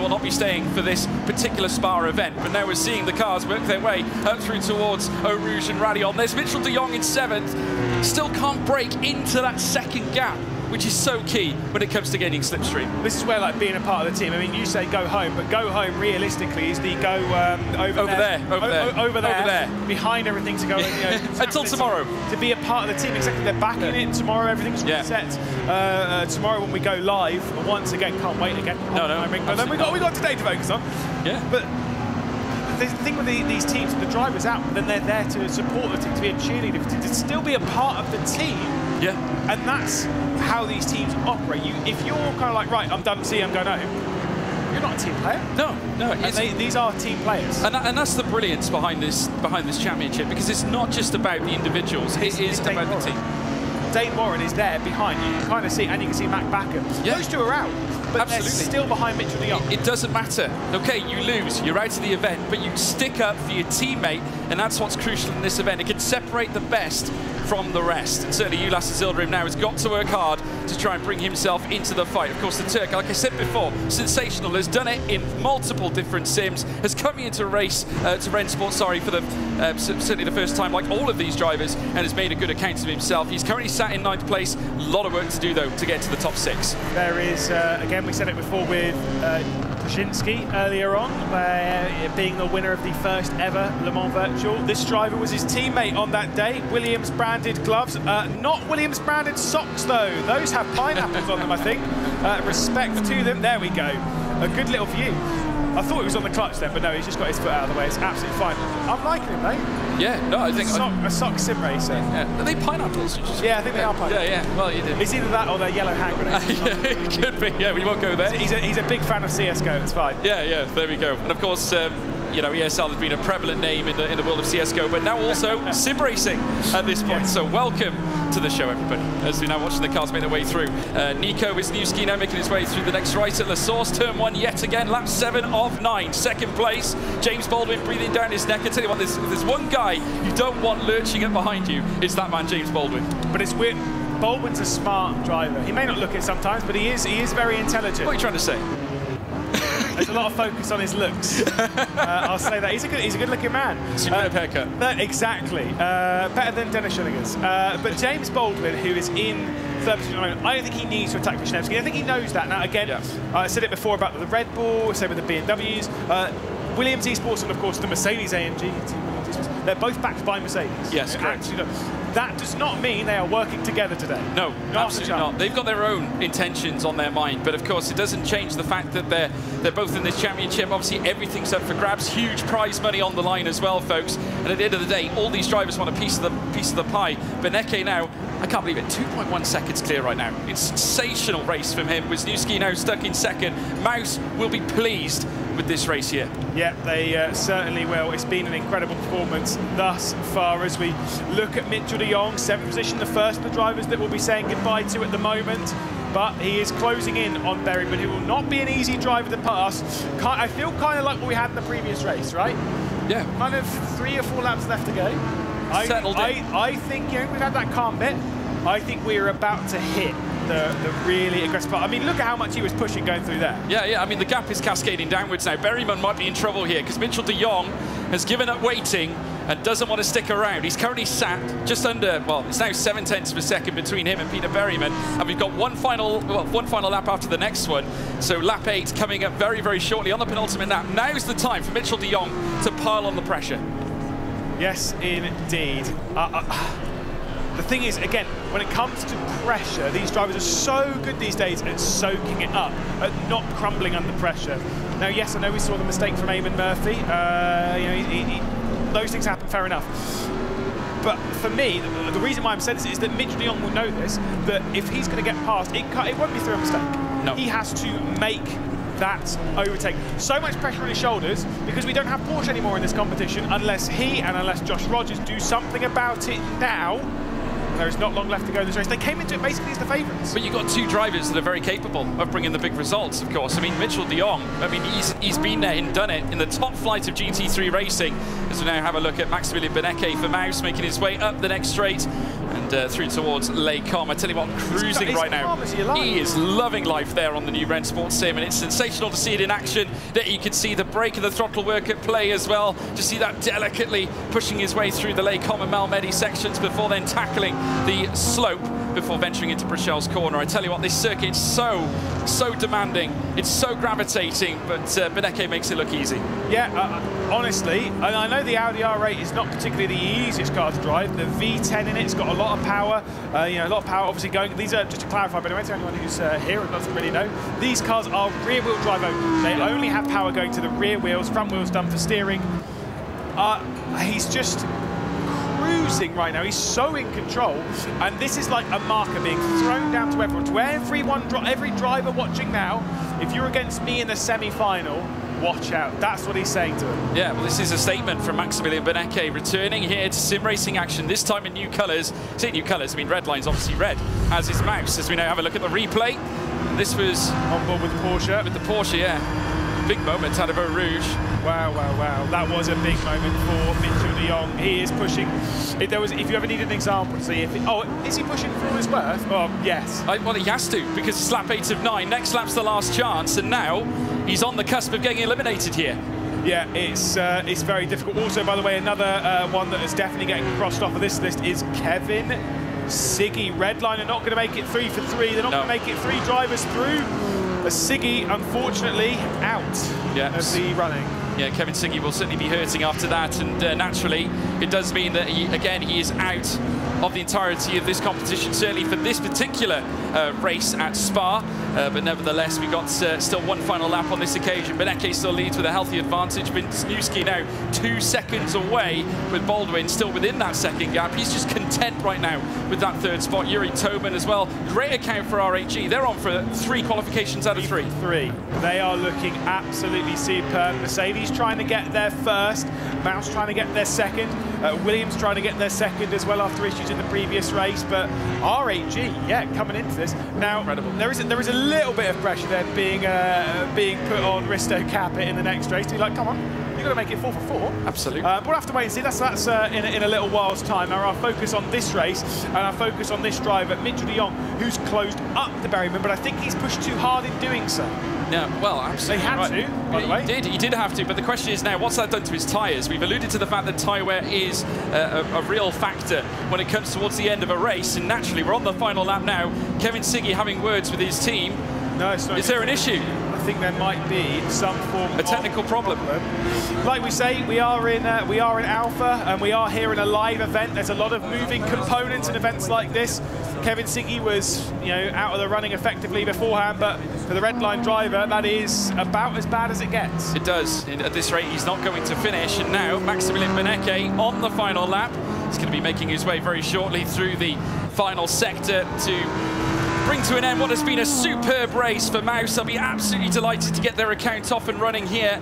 not be staying for this particular Spa event. But now we're seeing the cars work their way up through towards Eau Rouge and Radion. There's Mitchell de Jong in 7th. Still can't break into that 2nd gap, which is so key when it comes to gaining slipstream. This is where, like, being a part of the team, I mean, you say go home, but go home realistically is the go over there, behind everything to go, you know, until tomorrow. To be a part of the team, exactly. They're backing it, and tomorrow everything's reset. Tomorrow when we go live, once again, can't wait again. No. But then we got today to focus on. Yeah. But the thing with these teams, the driver's out, then they're there to support the team, to be a cheerleader, to still be a part of the team. Yeah. And that's how these teams operate. If you're kind of like, right, I'm done, I'm going home, you're not a team player. No. And these are team players. And that's the brilliance behind this championship, because it's not just about the individuals, it is about the team. Dane Warren is there behind you. You can kind of see, and you can see Mac Backer. Yeah. Those 2 are out, but absolutely, they're still behind Mitchell de Jong. It doesn't matter. Okay, you lose, you're out of the event, but you stick up for your teammate, and that's what's crucial in this event. It can separate the best from the rest. And certainly Ulas Zildrim now has got to work hard to try and bring himself into the fight. Of course, the Turk, like I said before, sensational, has done it in multiple different sims, has come into race, to Rensport, for the certainly the first time, like all of these drivers, and has made a good account of himself. He's currently sat in 9th place. A lot of work to do, though, to get to the top 6. There is, again, we said it before with Paszynski earlier on, being the winner of the first ever Le Mans Virtual. This driver was his teammate on that day. Williams branded gloves, not Williams branded socks though. Those have pineapples on them, I think. Respect to them. There we go. A good little view. I thought it was on the clutch then, but no, he's just got his foot out of the way. It's absolutely fine. I'm liking him, though. Yeah, no, I think... A sock sim racer. Yeah. Are they pineapples? Yeah, I think they are pineapples. Yeah, well, you did. It's either that or they're yellow hand grenades. It could be, yeah, we won't go there. He's a big fan of CSGO, it's fine. Yeah, there we go. And of course, you know, ESL has been a prevalent name in the world of CSGO, but now also sim racing at this point. So welcome to the show, everybody, as we're now watching the cars make their way through. Nico Wisniewski now making his way through the next right at La Source, turn 1 yet again, lap 7 of 9, second place. James Baldwin breathing down his neck. I tell you what, there's one guy you don't want lurching up behind you, it's that man James Baldwin. But it's weird. Baldwin's a smart driver. He may not look it sometimes, but he is very intelligent. What are you trying to say? There's a lot of focus on his looks. I'll say that. He's a good-looking man. Superb haircut. Exactly. Better than Dennis Schillinger's. But James Baldwin, who is in third position at the moment, I don't think he needs to attack Wisniewski. I think he knows that. Now, again, I said it before about the Red Bull, same with the BMWs. Williams Esports and, of course, the Mercedes AMG, they're both backed by Mercedes. Yes, correct. That does not mean they are working together today. No, absolutely not. They've got their own intentions on their mind, but of course it doesn't change the fact that they're both in this championship. Obviously everything's up for grabs, huge prize money on the line as well, folks. And at the end of the day, all these drivers want a piece of the pie. Beneke now, I can't believe it, 2.1 seconds clear right now. It's a sensational race from him. Wisniewski now stuck in second. Mouse will be pleased with this race here. Yeah, they certainly will. It's been an incredible performance thus far as we look at Mitchell de Jong, 7th position, the first of the drivers that we'll be saying goodbye to at the moment. But he is closing in on Berryman, who will not be an easy driver to pass. I feel kind of like what we had in the previous race, right? Yeah. Kind of 3 or 4 laps left to go. Settled in. I think, you know, we've had that calm bit. I think we're about to hit the really aggressive part. I mean, look at how much he was pushing going through there. Yeah, I mean, the gap is cascading downwards now. Berryman might be in trouble here because Mitchell de Jong has given up waiting and doesn't want to stick around. He's currently sat just under, well, it's now 0.7 of a second between him and Peter Berryman, and we've got one final lap after the next one. So lap 8 coming up very, very shortly on the penultimate lap. Now's the time for Mitchell de Jong to pile on the pressure. Yes, indeed. The thing is, again, when it comes to pressure, these drivers are so good these days at soaking it up, at not crumbling under pressure. Now, yes, I know we saw the mistake from Eamon Murphy. You know, those things happen, fair enough. But for me, the reason why I'm saying this is that Mitchell de Jong will know this, that if he's going to get past, it won't be through a mistake. No. He has to make that overtake. So much pressure on his shoulders because we don't have Porsche anymore in this competition unless he and unless Josh Rogers do something about it now. There is not long left to go in this race. They came into it basically as the favourites. But you've got 2 drivers that are very capable of bringing the big results, of course. I mean, Mitchell de Jong, I mean, he's been there and done it in the top flight of GT3 racing. As we now have a look at Maximilian Beneke for Mouse, making his way up the next straight and through towards Les Combes. I tell you what, cruising right now. He is loving life there on the new Ren Sports Sim, and it's sensational to see it in action. That you can see the brake and the throttle work at play as well. Just see that delicately pushing his way through the Les Combes and Malmedy sections before then tackling the slope before venturing into Brachel's corner. I tell you what, this circuit's so demanding, it's so gravitating, but Beneke makes it look easy. Yeah, honestly, I know the Audi R8 is not particularly the easiest car to drive. The V10 in it's got a lot of power, you know, a lot of power obviously going. These are, just to clarify, by the way, to anyone who's here and doesn't really know, these cars are rear-wheel drive only. They only have power going to the rear wheels, front wheels done for steering. He's just cruising right now. He's so in control, and this is like a marker being thrown down to everyone, to every driver watching now. If you're against me in the semi-final, watch out. That's what he's saying to him. Yeah, well, this is a statement from Maximilian Beneke, returning here to sim racing action, this time in new colours. Say new colours, I mean red line's obviously red, as is Mouse, as we now have a look at the replay. This was on board with the Porsche. With the Porsche, yeah. Big moment out of Eau Rouge. Wow, wow, wow. That was a big moment for Mitchell de Jong. He is pushing. If you ever needed an example to see if is he pushing for his worth? Oh, yes. Well, he has to, because it's lap 8 of 9. Next lap's the last chance, and now he's on the cusp of getting eliminated here. Yeah, it's very difficult. Also, by the way, another one that is definitely getting crossed off of this list is Kevin Siggy. Redline are not going to make it 3 for 3. They're not going to make it 3 drivers through. Siggy, unfortunately, out of the running. Yeah, Kevin Siggy will certainly be hurting after that, and naturally, it does mean that he is out of the entirety of this competition, certainly for this particular race at Spa. But nevertheless, we got still one final lap on this occasion. Beneke still leads with a healthy advantage. Wisniewski now 2 seconds away, with Baldwin still within that second gap. He's just content right now with that third spot. Yuri Toman as well. Great account for RHG. They're on for 3 qualifications out of 3. They are looking absolutely superb. Mercedes trying to get there first. Mouse trying to get there second. Williams trying to get there second as well after issues in the previous race. But RHG, yeah, coming into this. Now, there is a little bit of pressure there being put on Risto Capit in the next race to be like, come on, you've got to make it 4 for 4. Absolutely. But we'll have to wait and see. That's in a little while's time. Now, our focus on this race and our focus on this driver, Mitchell de Jong, who's closed up the Berryman, but I think he's pushed too hard in doing so. No, well, absolutely. They had to, by the way. He did have to, but the question is now, what's that done to his tyres? We've alluded to the fact that tyre wear is a real factor when it comes towards the end of a race, and naturally, we're on the final lap now. Kevin Siggy having words with his team. No, it's not. Is there an issue? I think there might be some form of technical problem. Like we say, we are in Alpha, and we are here in a live event. There's a lot of moving components in events like this. Kevin Siggy was, out of the running effectively beforehand, but for the red line driver, that is about as bad as it gets. It does. At this rate, he's not going to finish, and now Maximilian Beneke on the final lap. He's going to be making his way very shortly through the final sector to bring to an end what has been a superb race for Mouse. I'll be absolutely delighted to get their account off and running here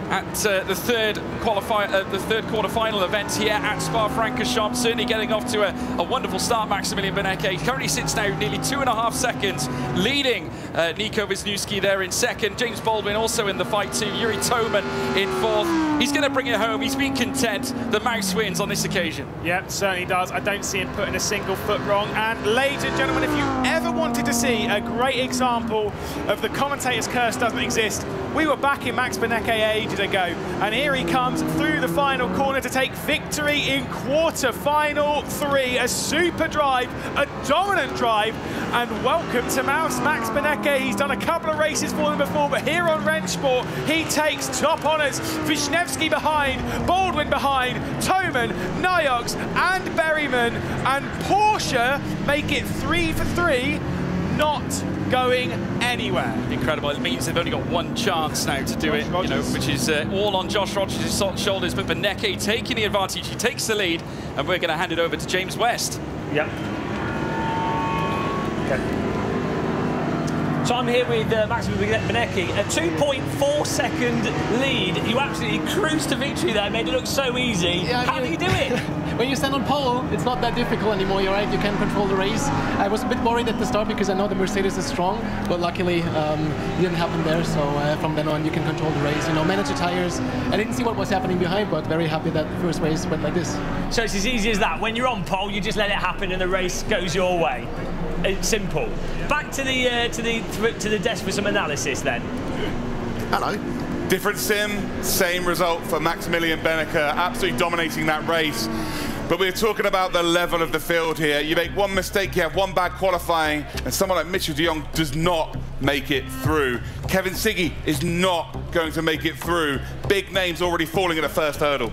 at the third quarterfinal event here at Spa-Francorchamps. Certainly getting off to a wonderful start, Maximilian Beneke. He currently sits now nearly 2.5 seconds, leading Nico Wisniewski there in second. James Baldwin also in the fight too. Yuri Toman in fourth. He's going to bring it home. He's been content. The Mouse wins on this occasion. Yep, certainly does. I don't see him putting a single foot wrong. And ladies and gentlemen, if you ever wanted to see a great example of the commentator's curse doesn't exist, we were back in Max Beneke ages ago, and here he comes through the final corner to take victory in quarter-final 3. A super drive, a dominant drive, and welcome to Mouse Max Beneke. He's done a couple of races for them before, but here on Rennsport, he takes top honours. Wisniewski behind, Baldwin behind, Toman, Nyox, and Berryman, and Porsche make it 3 for 3, not going anywhere. Incredible. It means they've only got one chance now to do it, which is all on Josh Rogers' shoulders. But Beneke taking the advantage. He takes the lead, and we're going to hand it over to James West. Yep. Okay. So I'm here with Maximilian Beneke, a 2.4 second lead. You absolutely cruised to victory there, made it look so easy. Yeah, how do you do it? When you stand on pole, it's not that difficult anymore, you're right, you can control the race. I was a bit worried at the start because I know the Mercedes is strong, but luckily it didn't happen there, so from then on you can control the race, manage the tires. I didn't see what was happening behind, but very happy that the first race went like this. So it's as easy as that. When you're on pole, you just let it happen and the race goes your way. It's simple. Back to the desk for some analysis then. Hello. Different sim, same result for Maximilian Beneke, absolutely dominating that race. But we're talking about the level of the field here. You make one mistake, you have one bad qualifying, and someone like Mitchell de Jong does not make it through. Kevin Siggy is not going to make it through. Big names already falling at the first hurdle.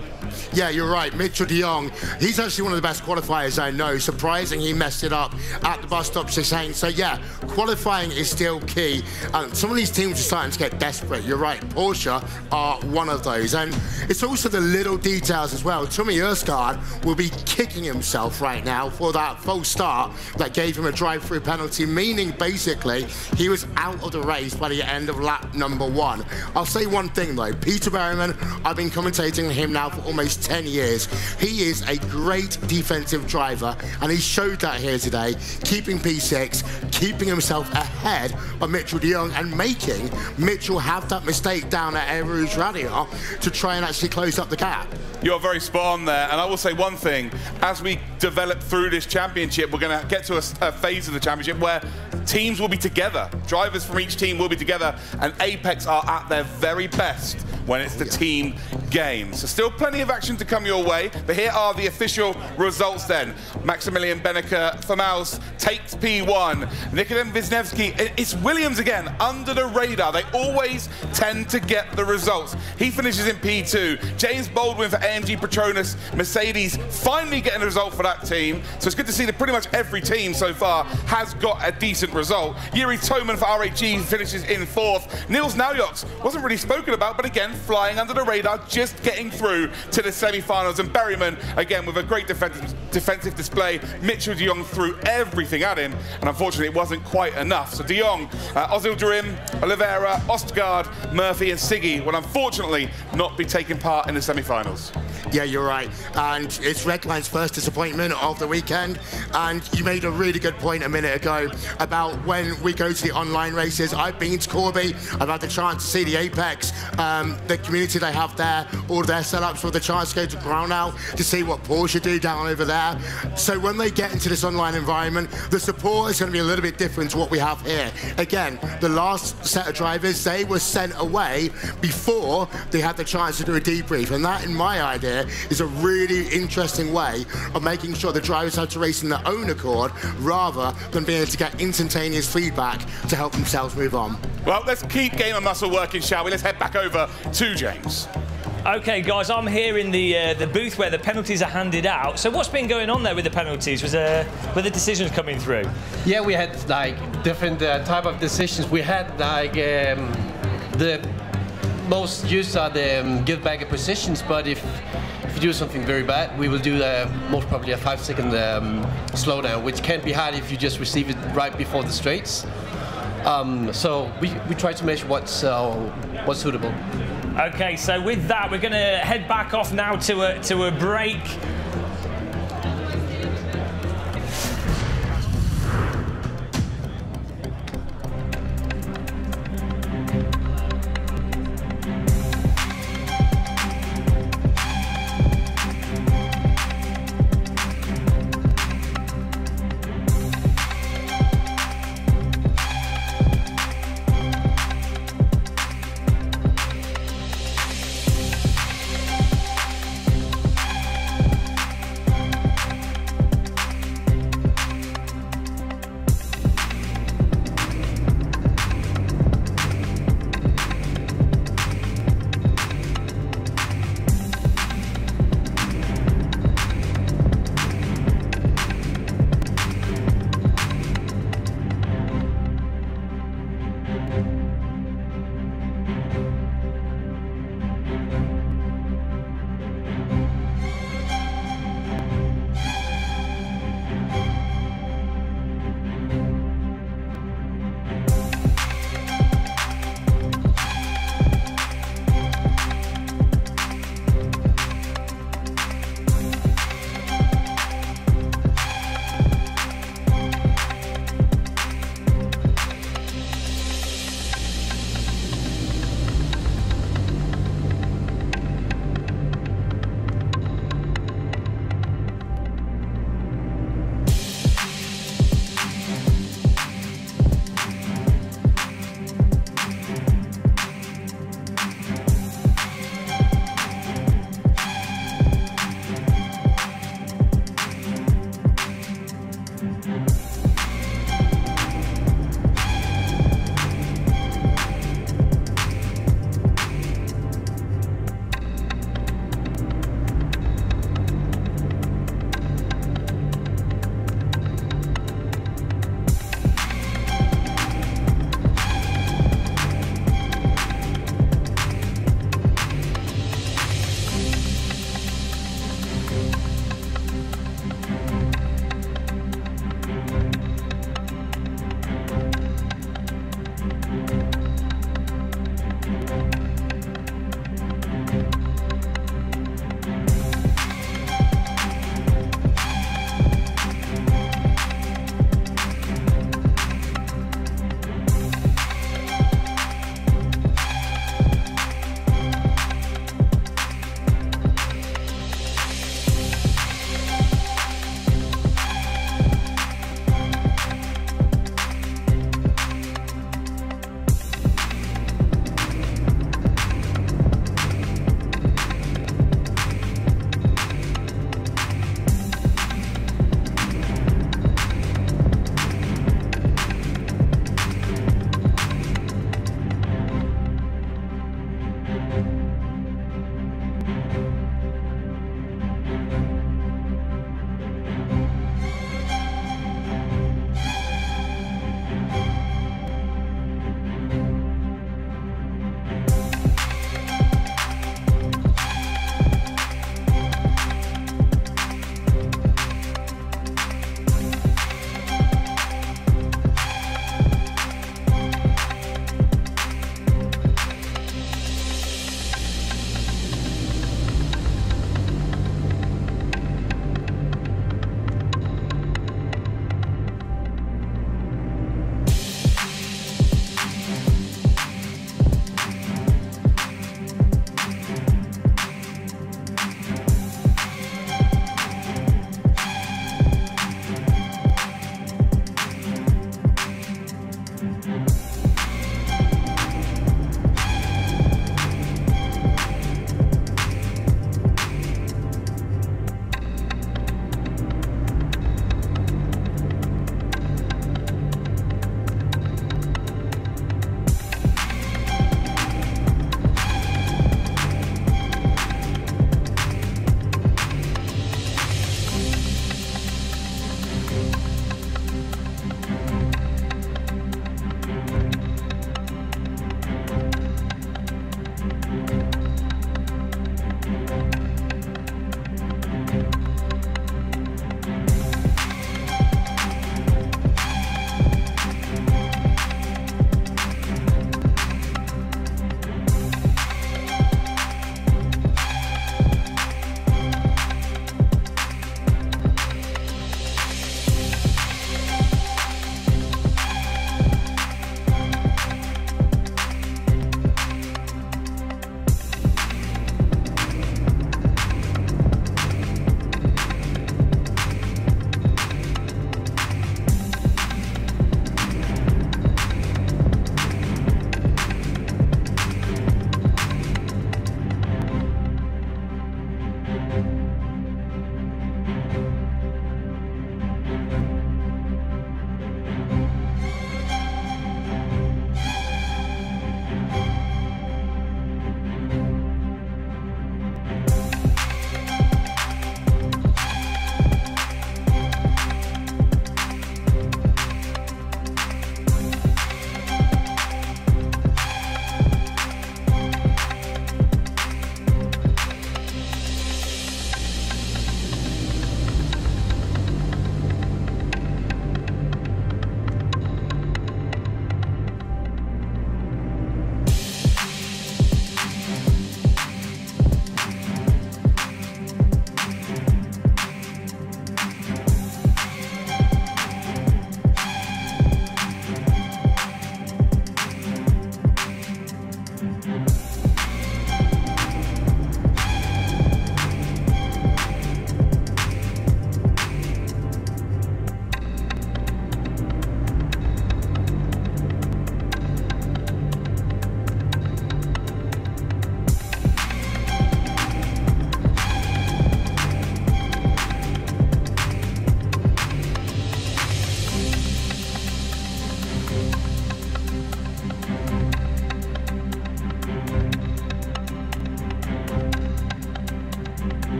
Yeah, you're right. Mitchell de Jong, he's actually one of the best qualifiers I know. Surprising he messed it up at the bus stop, Shane. So yeah, qualifying is still key. Some of these teams are starting to get desperate. You're right, Porsche are one of those. And it's also the little details as well. Tommy Erskard will be kicking himself right now for that false start that gave him a drive-through penalty, meaning basically he was out of the race by the end of lap number 1. I'll say one thing though, Peter Berryman, I've been commentating him now for almost 10 years. He is a great defensive driver, and he showed that here today, keeping P6, keeping himself ahead of Mitchell de Jong, and making Mitchell have that mistake down at Air Rouge Radio to try and actually close up the gap. You're very spot on there, and I will say one thing. As we develop through this championship, we're going to get to a phase of the championship where teams will be together. Drivers from each team will be together, and Apex are at their very best when it's the team game. So still plenty of action to come your way, but here are the official results then. Maximilian Benneker for Maus takes P1. Nikodem Wisniewski, it's Williams again, under the radar. They always tend to get the results. He finishes in P2. James Baldwin for AMG Petronas. Mercedes finally getting a result for that team. So it's good to see that pretty much every team so far has got a decent result. Yuri Toman for RHE finishes in 4th. Niels Naujoks wasn't really spoken about, but again, flying under the radar, just getting through to the semi-finals. And Berryman, again, with a great defensive display. Mitchell de Jong threw everything at him, and unfortunately it wasn't quite enough. So de Jong, Ozil Durim, Oliveira, Ostgaard, Murphy and Siggy will unfortunately not be taking part in the semi-finals. Yeah, you're right. And it's Redline's first disappointment of the weekend. And you made a really good point a minute ago about when we go to the online races. I've been to Corby. I've had the chance to see the Apex, the community they have there, all of their setups, with the chance to go to Brown now to see what Porsche do down over there. So when they get into this online environment, the support is going to be a little bit different to what we have here. Again, the last set of drivers, they were sent away before they had the chance to do a debrief. And that, in my idea, is a really interesting way of making sure the drivers have to race in their own accord rather than being able to get instantaneous feedback to help themselves move on. Well, let's keep game and muscle working, shall we? Let's head back over to James. Okay, guys, I'm here in the booth where the penalties are handed out. So what's been going on there with the penalties? Were the decisions coming through? Yeah, we had like different type of decisions. We had like the most used are the give back positions, but if you do something very bad, we will do most probably a 5-second slowdown, which can be hard if you just receive it right before the straights. So we try to measure what's suitable. Okay, so with that, we're going to head back off now to a break.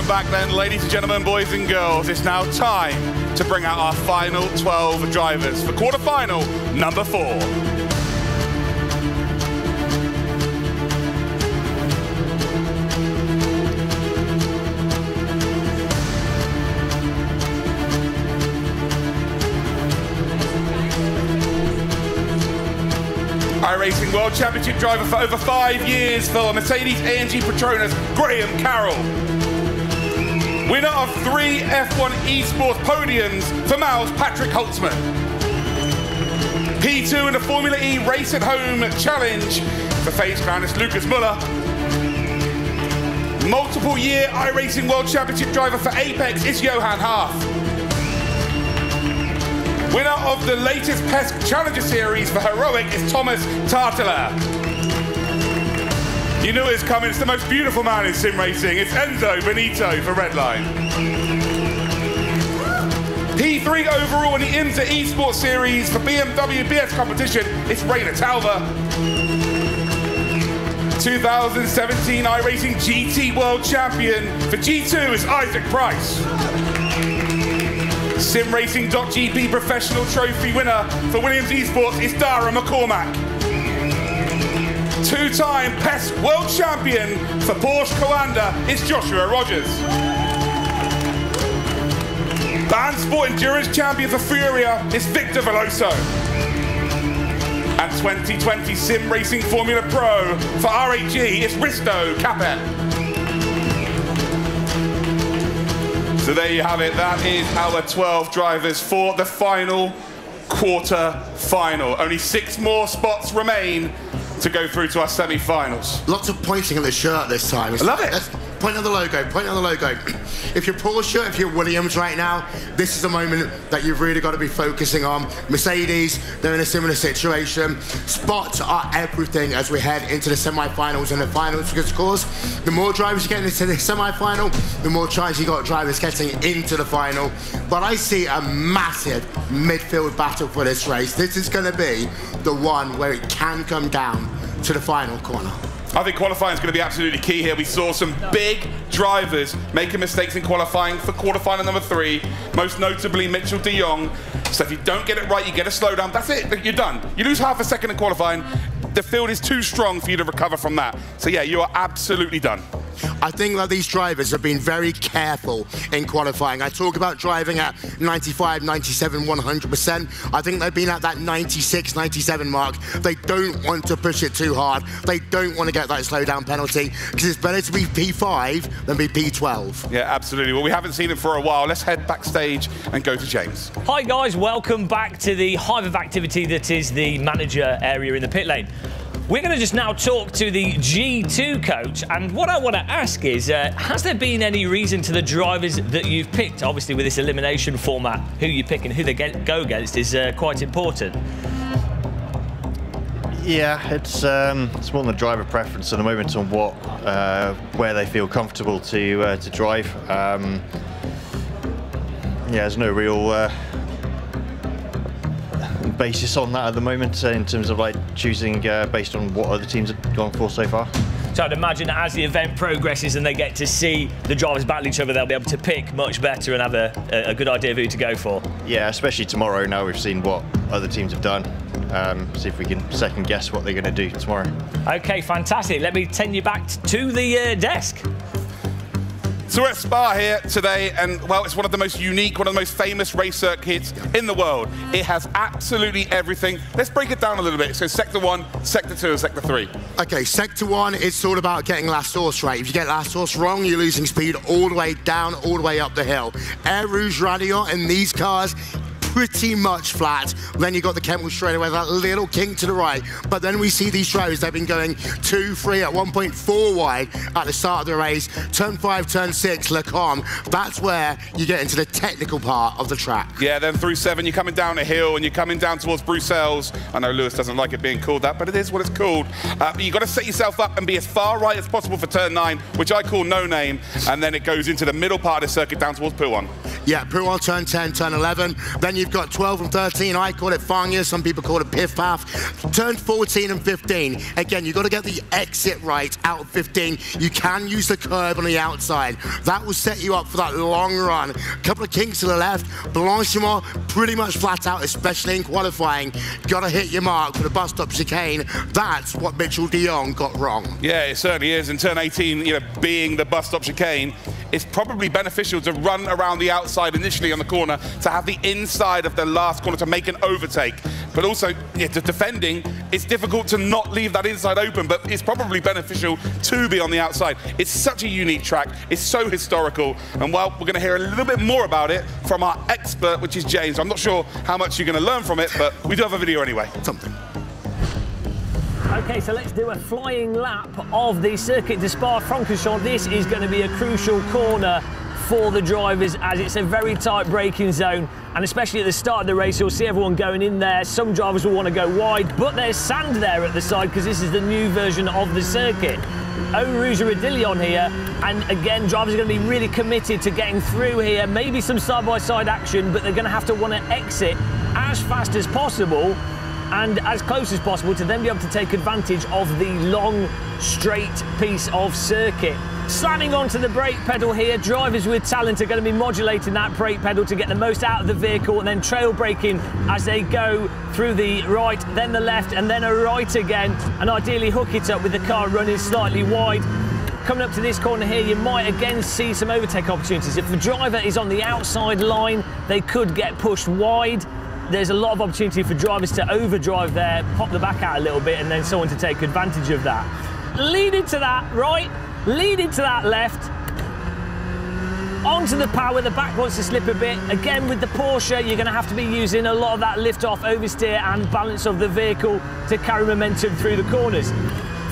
Welcome back then, ladies and gentlemen, boys and girls. It's now time to bring out our final 12 drivers for quarterfinal number 4. iRacing World Championship driver for over 5 years for Mercedes-AMG Petronas, Graham Carroll. Winner of 3 F1 eSports podiums for Mal's Patrick Holtzman. P2 in the Formula E Race at Home Challenge for FaZe Clan's Lucas Muller. Multiple year iRacing World Championship driver for Apex is Johan Haaf. Winner of the latest PESC Challenger Series for Heroic is Thomas Tartala. You knew it was coming, it's the most beautiful man in sim racing. It's Enzo Benito for Redline. P3 overall in the IMSA Esports Series for BMW BS competition, it's Rainer Talver. 2017 iRacing GT World Champion for G2 is Isaac Price. SimRacing.gp Professional Trophy winner for Williams Esports is Dara McCormack. 2-time PESC World Champion for Porsche Coanda is Joshua Rogers. Band Sport Endurance Champion for Furia is Victor Veloso. And 2020 Sim Racing Formula Pro for RHG is Risto Capet. So there you have it. That is our 12 drivers for the final quarter-final. Only 6 more spots remain to go through to our semi-finals. Lots of pointing at the shirt this time. I love it. Point on the logo, point on the logo. If you're Porsche, if you're Williams right now, this is the moment that you've really got to be focusing on. Mercedes, they're in a similar situation. Spots are everything as we head into the semi-finals and the finals, because of course, the more drivers you get into the semi-final, the more chance you got drivers getting into the final. But I see a massive midfield battle for this race. This is going to be the one where it can come down to the final corner. I think qualifying is going to be absolutely key here. We saw some big drivers making mistakes in qualifying for quarterfinal number 3, most notably Mitchell de Jong. So if you don't get it right, you get a slowdown, that's it, you're done. You lose half a second in qualifying, the field is too strong for you to recover from that. So yeah, you are absolutely done. I think that these drivers have been very careful in qualifying. I talk about driving at 95, 97, 100%. I think they've been at that 96, 97 mark. They don't want to push it too hard. They don't want to get that slowdown penalty, because it's better to be P5 than be P12. Yeah, absolutely. Well, we haven't seen it for a while. Let's head backstage and go to James. Hi guys, welcome back to the hive of activity that is the manager area in the pit lane. We're going to just now talk to the G2 coach, and what I want to ask is, has there been any reason to the drivers that you've picked? Obviously, with this elimination format, who you pick and who they go against is quite important. Yeah, it's more than a driver preference at the moment on what, where they feel comfortable to drive. Yeah, there's no real basis on that at the moment in terms of like choosing based on what other teams have gone for so far. So I'd imagine that as the event progresses and they get to see the drivers battle each other, they'll be able to pick much better and have a good idea of who to go for. Yeah, especially tomorrow. Now we've seen what other teams have done. See if we can second guess what they're going to do tomorrow. Okay, fantastic. Let me send you back to the desk. So we're at Spa here today, and well, it's one of the most unique, one of the most famous race circuits in the world. It has absolutely everything. Let's break it down a little bit. So Sector 1, Sector 2, and Sector 3. Okay, Sector 1, it's all about getting last horse right. If you get last horse wrong, you're losing speed all the way down, all the way up the hill. Air Rouge Radio in these cars, pretty much flat. Then you got the Kentwell Straight Away, that little kink to the right. But then we see these drivers, they've been going 2, 3 at 1.4 wide at the start of the race. Turn 5, turn 6, Le Combe. That's where you get into the technical part of the track. Yeah, then through 7, you're coming down a hill and you're coming down towards Bruxelles. I know Lewis doesn't like it being called that, but it is what it's called. But you've got to set yourself up and be as far right as possible for turn 9, which I call no name. And then it goes into the middle part of the circuit down towards Pouhon. Yeah, Pouhon, turn 10, turn 11. Then you you've got 12 and 13. I call it Fanya, some people call it Piff Path. Turn 14 and 15. Again, you've got to get the exit right out of 15. You can use the curb on the outside. That will set you up for that long run. A couple of kinks to the left. Blanchimont pretty much flat out, especially in qualifying. Got to hit your mark for the bus stop chicane. That's what Mitchell de Jong got wrong. Yeah, it certainly is. And turn 18, you know, being the bus stop chicane, it's probably beneficial to run around the outside initially on the corner, to have the inside of the last corner to make an overtake. But also, yeah, to defending, it's difficult to not leave that inside open, but it's probably beneficial to be on the outside. It's such a unique track. It's so historical. And well, we're going to hear a little bit more about it from our expert, which is James. I'm not sure how much you're going to learn from it, but we do have a video anyway. Something. Okay, so let's do a flying lap of the circuit de Spa-Francorchamps. This is going to be a crucial corner for the drivers, as it's a very tight braking zone, and especially at the start of the race, you'll see everyone going in there. Some drivers will want to go wide, but there's sand there at the side because this is the new version of the circuit. Eau Rouge Radillon here, and again, drivers are going to be really committed to getting through here. Maybe some side-by-side action, but they're going to have to want to exit as fast as possible and as close as possible to then be able to take advantage of the long, straight piece of circuit. Slamming onto the brake pedal here, drivers with talent are going to be modulating that brake pedal to get the most out of the vehicle, and then trail braking as they go through the right, then the left, and then a right again, and ideally hook it up with the car running slightly wide. Coming up to this corner here, you might again see some overtake opportunities. If the driver is on the outside line, they could get pushed wide. There's a lot of opportunity for drivers to overdrive there, pop the back out a little bit, and then someone to take advantage of that. Leading to that right, leading to that left, onto the power, the back wants to slip a bit. Again, with the Porsche, you're going to have to be using a lot of that lift-off, oversteer, and balance of the vehicle to carry momentum through the corners.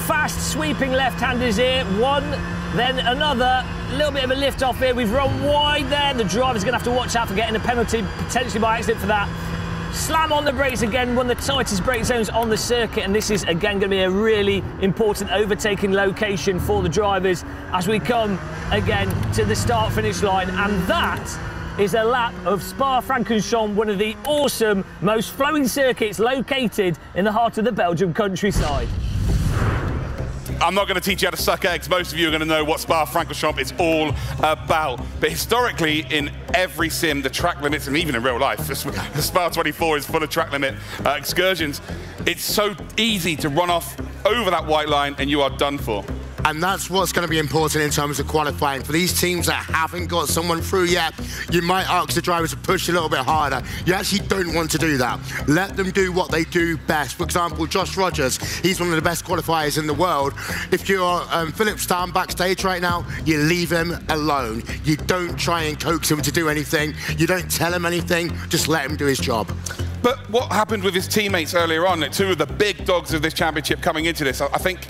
Fast, sweeping left-handers here, one, then another. A little bit of a lift-off here. We've run wide there. The driver's going to have to watch out for getting a penalty, potentially by accident for that. Slam on the brakes again, one of the tightest brake zones on the circuit, and this is again going to be a really important overtaking location for the drivers as we come again to the start-finish line. And that is a lap of Spa-Francorchamps, one of the awesome, most flowing circuits located in the heart of the Belgian countryside. I'm not going to teach you how to suck eggs. Most of you are going to know what Spa-Francorchamps is all about. But historically, in every sim, the track limits, and even in real life, the Spa-24 is full of track limit excursions. It's so easy to run off over that white line and you are done for. And that's what's going to be important in terms of qualifying. For these teams that haven't got someone through yet, you might ask the drivers to push a little bit harder. You actually don't want to do that. Let them do what they do best. For example, Josh Rogers, he's one of the best qualifiers in the world. If you're Philip Starr backstage right now, you leave him alone. You don't try and coax him to do anything. You don't tell him anything. Just let him do his job. But what happened with his teammates earlier on, two of the big dogs of this championship coming into this, I think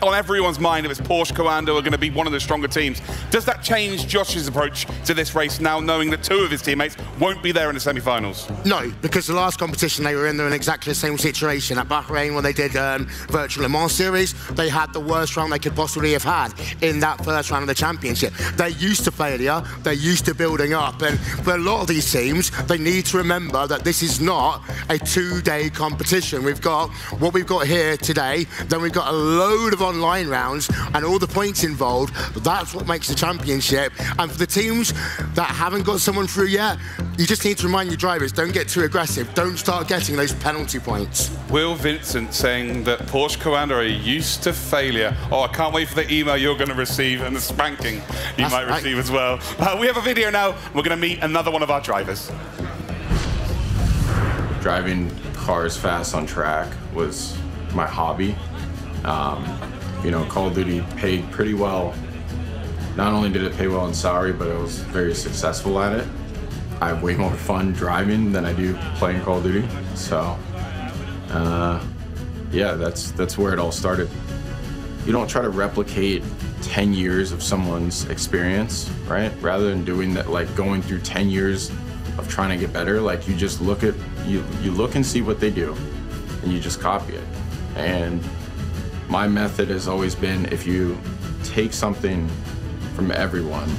on everyone's mind it was Porsche Coando are going to be one of the stronger teams. Does that change Josh's approach to this race now, knowing that two of his teammates won't be there in the semi-finals? No, because the last competition they were in, they're in exactly the same situation. At Bahrain, when they did Virtual Le Mans Series, they had the worst round they could possibly have had in that first round of the championship. They're used to failure, they're used to building up, and for a lot of these teams, they need to remember that this is not a two-day competition. We've got what we've got here today, then we've got a load of online rounds and all the points involved. That's what makes the championship. And for the teams that haven't got someone through yet, you just need to remind your drivers, don't get too aggressive. Don't start getting those penalty points. Will Vincent saying that Porsche Coando are used to failure. Oh, I can't wait for the email you're going to receive and the spanking you might receive as well. We have a video now. We're going to meet another one of our drivers. Driving cars fast on track was my hobby. You know, Call of Duty paid pretty well. Not only did it pay well in salary, but I was very successful at it. I have way more fun driving than I do playing Call of Duty. So, yeah, that's where it all started. You don't try to replicate 10 years of someone's experience, right? Rather than doing that, like going through 10 years of trying to get better, like you just look at, you look and see what they do and you just copy it. And my method has always been, if you take something from everyone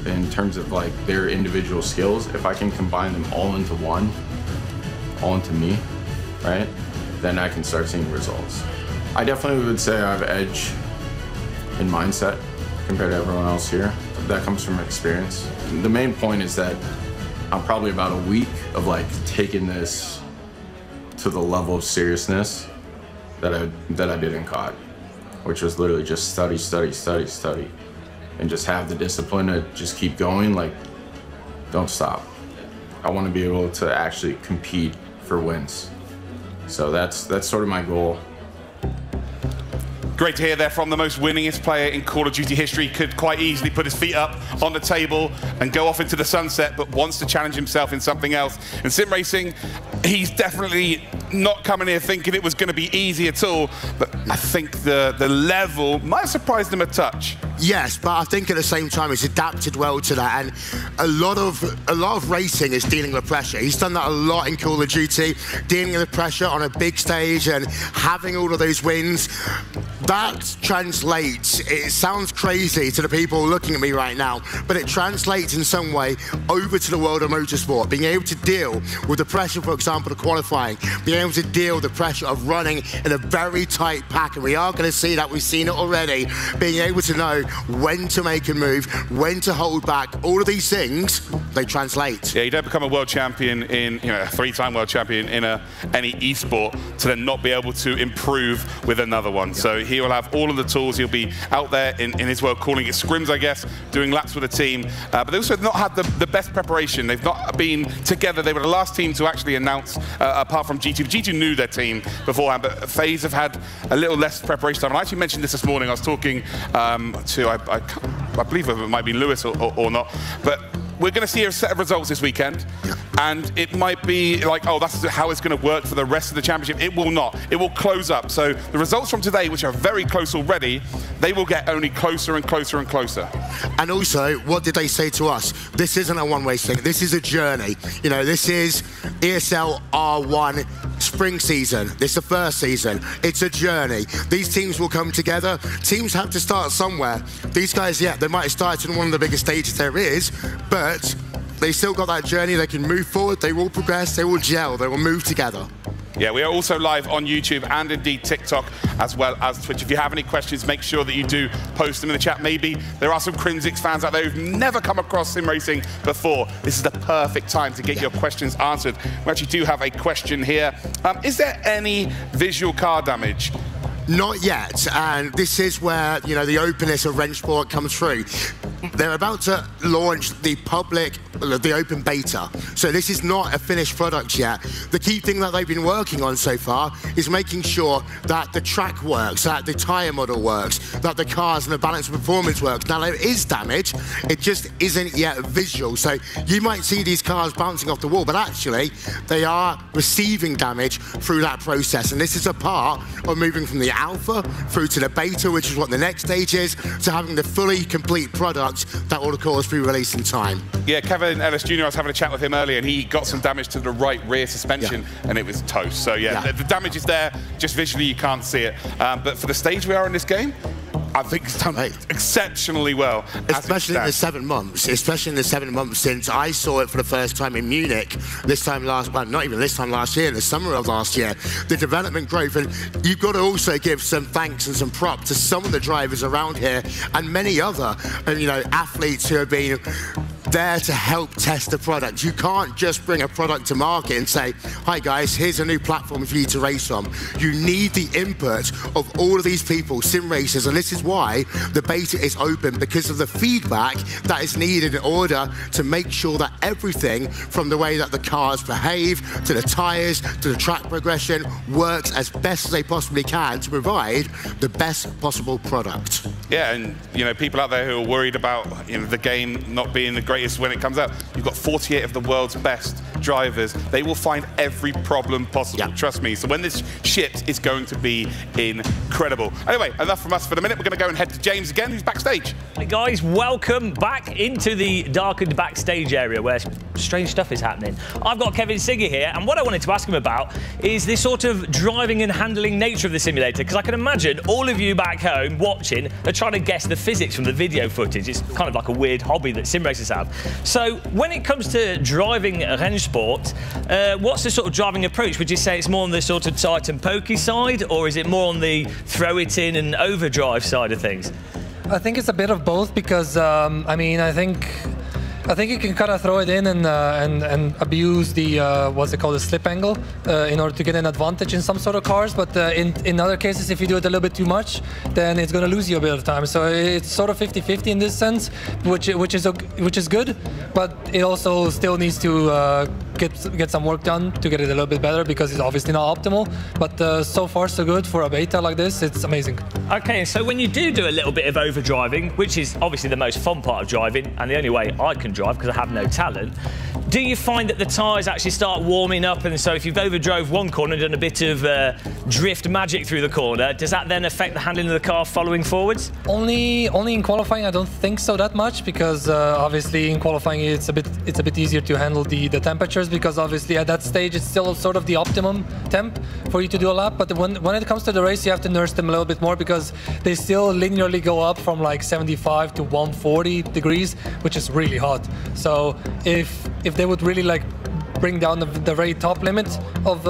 in terms of like their individual skills, if I can combine them all into one, onto me, right, then I can start seeing results. I definitely would say I have an edge in mindset compared to everyone else here. That comes from experience. The main point is that I'm probably about a week of like taking this to the level of seriousness that I did in COD, which was literally just study, and just have the discipline to just keep going, like, don't stop. I want to be able to actually compete for wins. So that's sort of my goal. Great to hear there from the most winningest player in Call of Duty history. Could quite easily put his feet up on the table and go off into the sunset, but wants to challenge himself in something else. In sim racing, he's definitely not coming here thinking it was going to be easy at all, but I think the level might have surprised him a touch. Yes, but I think at the same time he's adapted well to that, and a lot of racing is dealing with pressure. He's done that a lot in Call of Duty, dealing with pressure on a big stage and having all of those wins. That translates, it sounds crazy to the people looking at me right now, but it translates in some way over to the world of motorsport. Being able to deal with the pressure, for example, of qualifying, being able to deal with the pressure of running in a very tight pack, and we are going to see that, we've seen it already, being able to know when to make a move, when to hold back, all of these things, they translate. Yeah, you don't become a world champion in, a three-time world champion in any esport to then not be able to improve with another one. Yeah. So he will have all of the tools. He'll be out there in his world, calling it scrims, I guess, doing laps with the team. But they also have not had the best preparation. They've not been together. They were the last team to actually announce, apart from G2. G2 knew their team beforehand, but FaZe have had a little less preparation time. And I actually mentioned this morning. I was talking to, I believe it might be Lewis or not, but we're going to see a set of results this weekend, and it might be like, oh, that's how it's going to work for the rest of the championship. It will not. It will close up. So the results from today, which are very close already, they will get only closer and closer and closer. And also, what did they say to us? This isn't a one-way thing. This is a journey. This is ESL R1 spring season. This is the first season. It's a journey. These teams will come together. Teams have to start somewhere. These guys, yeah, they might have started on one of the biggest stages there is, but they still got that journey. They can move forward. They will progress. They will gel. They will move together. Yeah, we are also live on YouTube and indeed TikTok as well as Twitch. If you have any questions, make sure that you do post them in the chat. Maybe there are some Crimsix fans out there who've never come across sim racing before. This is the perfect time to get your questions answered. We actually do have a question here. Is there any visual car damage? Not yet, and this is where, the openness of Wrenchport comes through. They're about to launch the open beta. So this is not a finished product yet. The key thing that they've been working on so far is making sure that the track works, that the tire model works, that the cars and the balance of performance works. Now, there is damage, it just isn't yet visual. So you might see these cars bouncing off the wall, but actually they are receiving damage through that process. And this is a part of moving from the alpha through to the beta, which is what the next stage is, to having the fully complete product that will, of course, be released in time. Yeah, Kevin Ellis Jr., I was having a chat with him earlier, and he got some damage to the right rear suspension, and it was toast. So yeah, the damage is there, just visually you can't see it. But for the stage we are in this game, I think it's done exceptionally well. Especially in the 7 months. Especially in the 7 months since I saw it for the first time in Munich. Well, not even this time last year, in the summer of last year. The development growth, and you've got to also give some thanks and some prop to some of the drivers around here and many other, athletes who have been there to help test the product. You can't just bring a product to market and say, hi guys, here's a new platform for you to race on. You need the input of all of these people, sim racers, and this is why the beta is open, because of the feedback that is needed in order to make sure that everything from the way that the cars behave, to the tires, to the track progression, works as best as they possibly can to provide the best possible product. Yeah, and people out there who are worried about the game not being the greatest when it comes out, you've got 48 of the world's best drivers. They will find every problem possible, trust me. So when this ships, it's going to be incredible. Anyway, enough from us for the minute. We're going to go and head to James again, who's backstage. Hey guys, welcome back into the darkened backstage area where strange stuff is happening. I've got Kevin Siggy here, and what I wanted to ask him about is this sort of driving and handling nature of the simulator, because I can imagine all of you back home watching are trying to guess the physics from the video footage. It's kind of like a weird hobby that sim racers have. So when it comes to driving Rennsport sport. What's the sort of driving approach? Would you say it's more on the sort of tight and pokey side, or is it more on the throw it in and overdrive side of things? I think it's a bit of both because, I mean, I think you can kind of throw it in and abuse the what's it called, the slip angle in order to get an advantage in some sort of cars. But in other cases, if you do it a little bit too much, then it's going to lose you a bit of time. So it's sort of 50-50 in this sense, which is good. But it also still needs to get some work done to get it a little bit better because it's obviously not optimal. But so far so good for a beta like this. It's amazing. Okay, and so when you do a little bit of overdriving, which is obviously the most fun part of driving, and the only way I can drive because I have no talent, do you find that the tyres actually start warming up, and so if you've overdrove one corner and done a bit of drift magic through the corner, does that then affect the handling of the car following forwards? Only in qualifying I don't think so that much, because obviously in qualifying it's a bit easier to handle the temperatures, because obviously at that stage it's still sort of the optimum temp for you to do a lap. But when it comes to the race, you have to nurse them a little bit more because they still linearly go up from like 75 to 140 degrees, which is really hot. So if they would really like bring down the very top limit of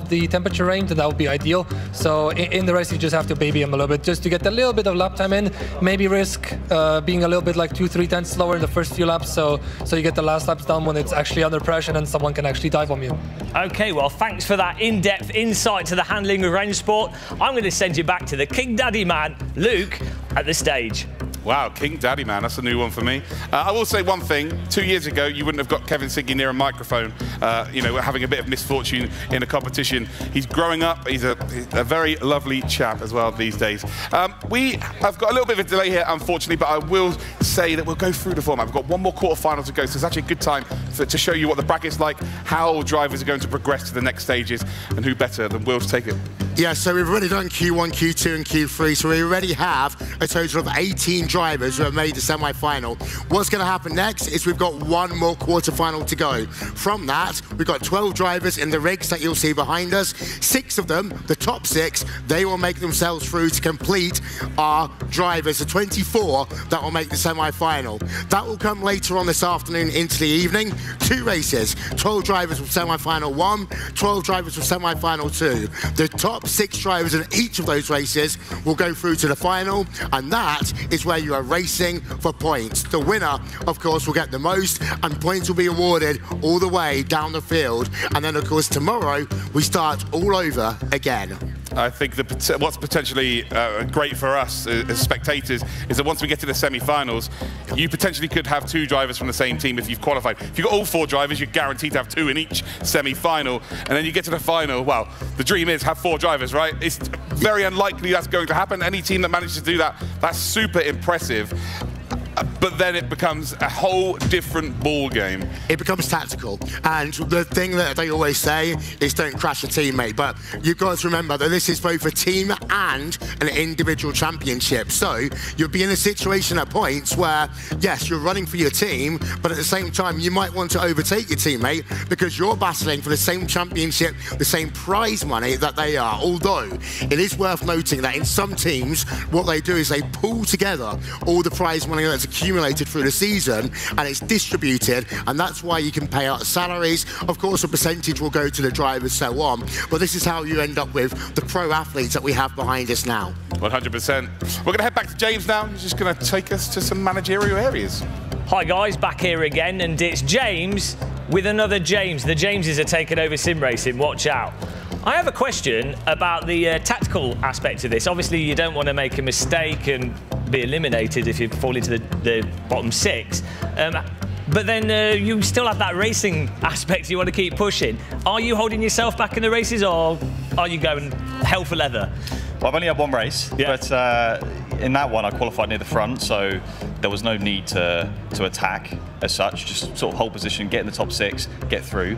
the temperature range, then that would be ideal. So in the race you just have to baby them a little bit just to get a little bit of lap time in, maybe risk being a little bit like 2-3 tenths slower in the first few laps, so you get the last laps done when it's actually under pressure and someone can actually dive on you. Okay, well, thanks for that in-depth insight to the handling of range sport. I'm going to send you back to the King Daddy man, Luke, at the stage. Wow, King Daddy man, that's a new one for me. I will say one thing, 2 years ago you wouldn't have got Kevin Siggy near a microphone, you know, having a bit of misfortune in a competition. He's growing up, he's a very lovely chap as well these days. We have got a little bit of a delay here, unfortunately, but I will say that we'll go through the format. We've got one more quarterfinal to go, so it's actually a good time to show you what the bracket's like, how drivers are going to progress to the next stages, and who better than Will to take it. Yeah, so we've already done Q1, Q2 and Q3, so we already have a total of 18 drivers who have made the semi-final. What's going to happen next is we've got one more quarter-final to go. From that, we've got 12 drivers in the rigs that you'll see behind us. 6 of them, the top 6, they will make themselves through to complete our drivers, the 24 that will make the semi-final. That will come later on this afternoon into the evening. 2 races, 12 drivers with semi-final 1, 12 drivers with semi-final 2. The top 6 drivers in each of those races will go through to the final, and that is where you are racing for points. The winner, of course, will get the most, and points will be awarded all the way down the field. And then, of course, tomorrow we start all over again. I think what's potentially great for us as spectators is that once we get to the semi-finals, you potentially could have 2 drivers from the same team if you've qualified. If you've got all 4 drivers, you're guaranteed to have 2 in each semi-final, and then you get to the final. Well, the dream is have 4 drivers, right? It's very unlikely that's going to happen. Any team that manages to do that, that's super impressive. But then it becomes a whole different ball game. It becomes tactical, and the thing that they always say is don't crash a teammate, but you've got to remember that this is both a team and an individual championship. So you'll be in a situation at points where, yes, you're running for your team, but at the same time you might want to overtake your teammate because you're battling for the same championship, the same prize money that they are. Although it is worth noting that in some teams what they do is they pull together all the prize money that's accumulated through the season and it's distributed, and that's why you can pay out salaries. Of course, a percentage will go to the drivers, so on, but this is how you end up with the pro athletes that we have behind us now. 100%. We're going to head back to James now. He's just going to take us to some managerial areas. Hi guys, back here again, and it's James with another James. The Jameses are taking over sim racing, watch out. I have a question about the tactical aspect of this. Obviously, you don't want to make a mistake and be eliminated if you fall into the bottom 6. But then you still have that racing aspect you want to keep pushing. Are you holding yourself back in the races, or are you going hell for leather? Well, I've only had 1 race, yeah. But in that one I qualified near the front, so there was no need to attack as such, just sort of hold position, get in the top 6, get through.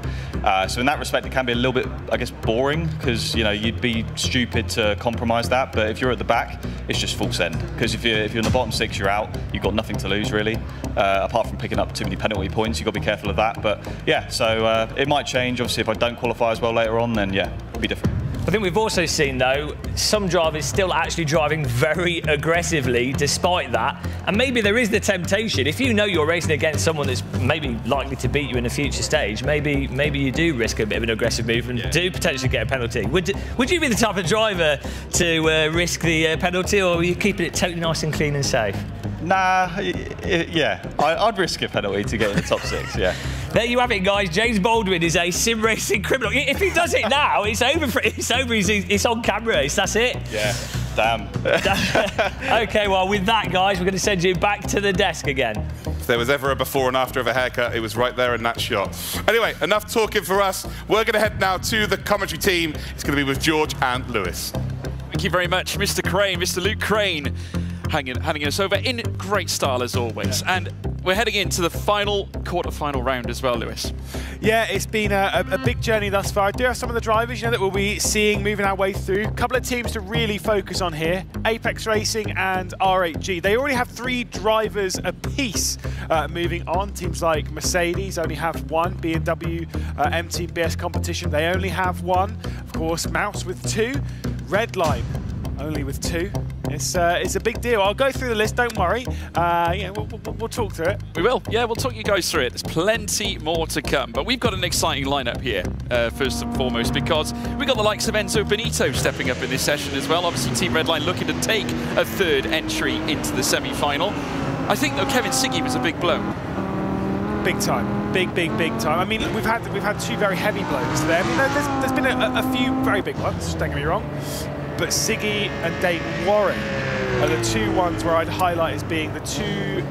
So in that respect it can be a little bit, I guess, boring, because you know you'd be stupid to compromise that, but if you're at the back it's just full send, because if you're in the bottom 6 you're out, you've got nothing to lose really, apart from picking up too many penalty points. You've got to be careful of that, but yeah, so it might change obviously if I don't qualify as well later on, then yeah, it'll be different. I think we've also seen, though, some drivers still actually driving very aggressively despite that. And maybe there is the temptation, if you know you're racing against someone that's maybe likely to beat you in a future stage, maybe you do risk a bit of an aggressive move and do potentially get a penalty. Would you be the type of driver to risk the penalty, or are you keeping it totally nice and clean and safe? Nah, yeah, I'd risk a penalty to get in the top 6, yeah. There you have it, guys. James Baldwin is a sim racing criminal. If he does it now, it's over. It's over. It's on camera. That's it. Yeah. Damn. Okay, well, with that, guys, we're going to send you back to the desk again. If there was ever a before and after of a haircut, it was right there in that shot. Anyway, enough talking for us. We're going to head now to the commentary team. It's going to be with George and Lewis. Thank you very much, Mr. Crane, Mr. Luke Crane, handing us over in great style as always. And we're heading into the final quarter-final round as well, Lewis. Yeah, it's been a big journey thus far. I do have some of the drivers, that we'll be seeing moving our way through. A couple of teams to really focus on here, Apex Racing and R8G. They already have 3 drivers apiece moving on. Teams like Mercedes only have 1, BMW, MTBS competition, they only have 1. Of course, Mouse with 2, Redline only with 2. It's a big deal. I'll go through the list, don't worry. Yeah, we'll talk through it. We will. Yeah, we'll talk you guys through it. There's plenty more to come. But we've got an exciting lineup here, first and foremost, because we've got the likes of Enzo Benito stepping up in this session as well. Obviously, Team Redline looking to take a 3rd entry into the semi-final. I think, though, Kevin Siggy was a big blow. Big time. Big time. I mean, we've had 2 very heavy blows there. I mean, there's been a few very big ones, don't get me wrong. But Siggy and Dayton Warren are the 2 ones where I'd highlight as being the 2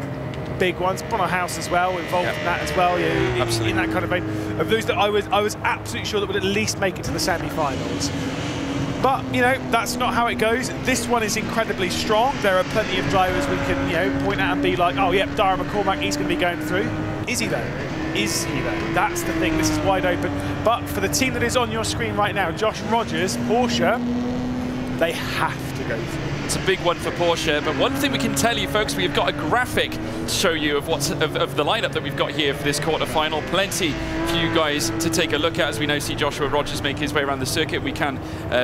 big ones. Bonner House as well, involved in that as well. Yeah, absolutely. In that kind of vein. Of those that I was absolutely sure that would at least make it to the semi-finals. But, that's not how it goes. This one is incredibly strong. There are plenty of drivers we can, point at and be like, oh, yep, Dara McCormack, he's going to be going through. Is he, though? Is he, though? That's the thing. This is wide open. But for the team that is on your screen right now, Josh Rogers, Porsche, they have to go through. It's a big one for Porsche, but one thing we can tell you, folks, we've got a graphic to show you of of the lineup that we've got here for this quarter-final. Plenty for you guys to take a look at. As we now see Joshua Rogers make his way around the circuit, we can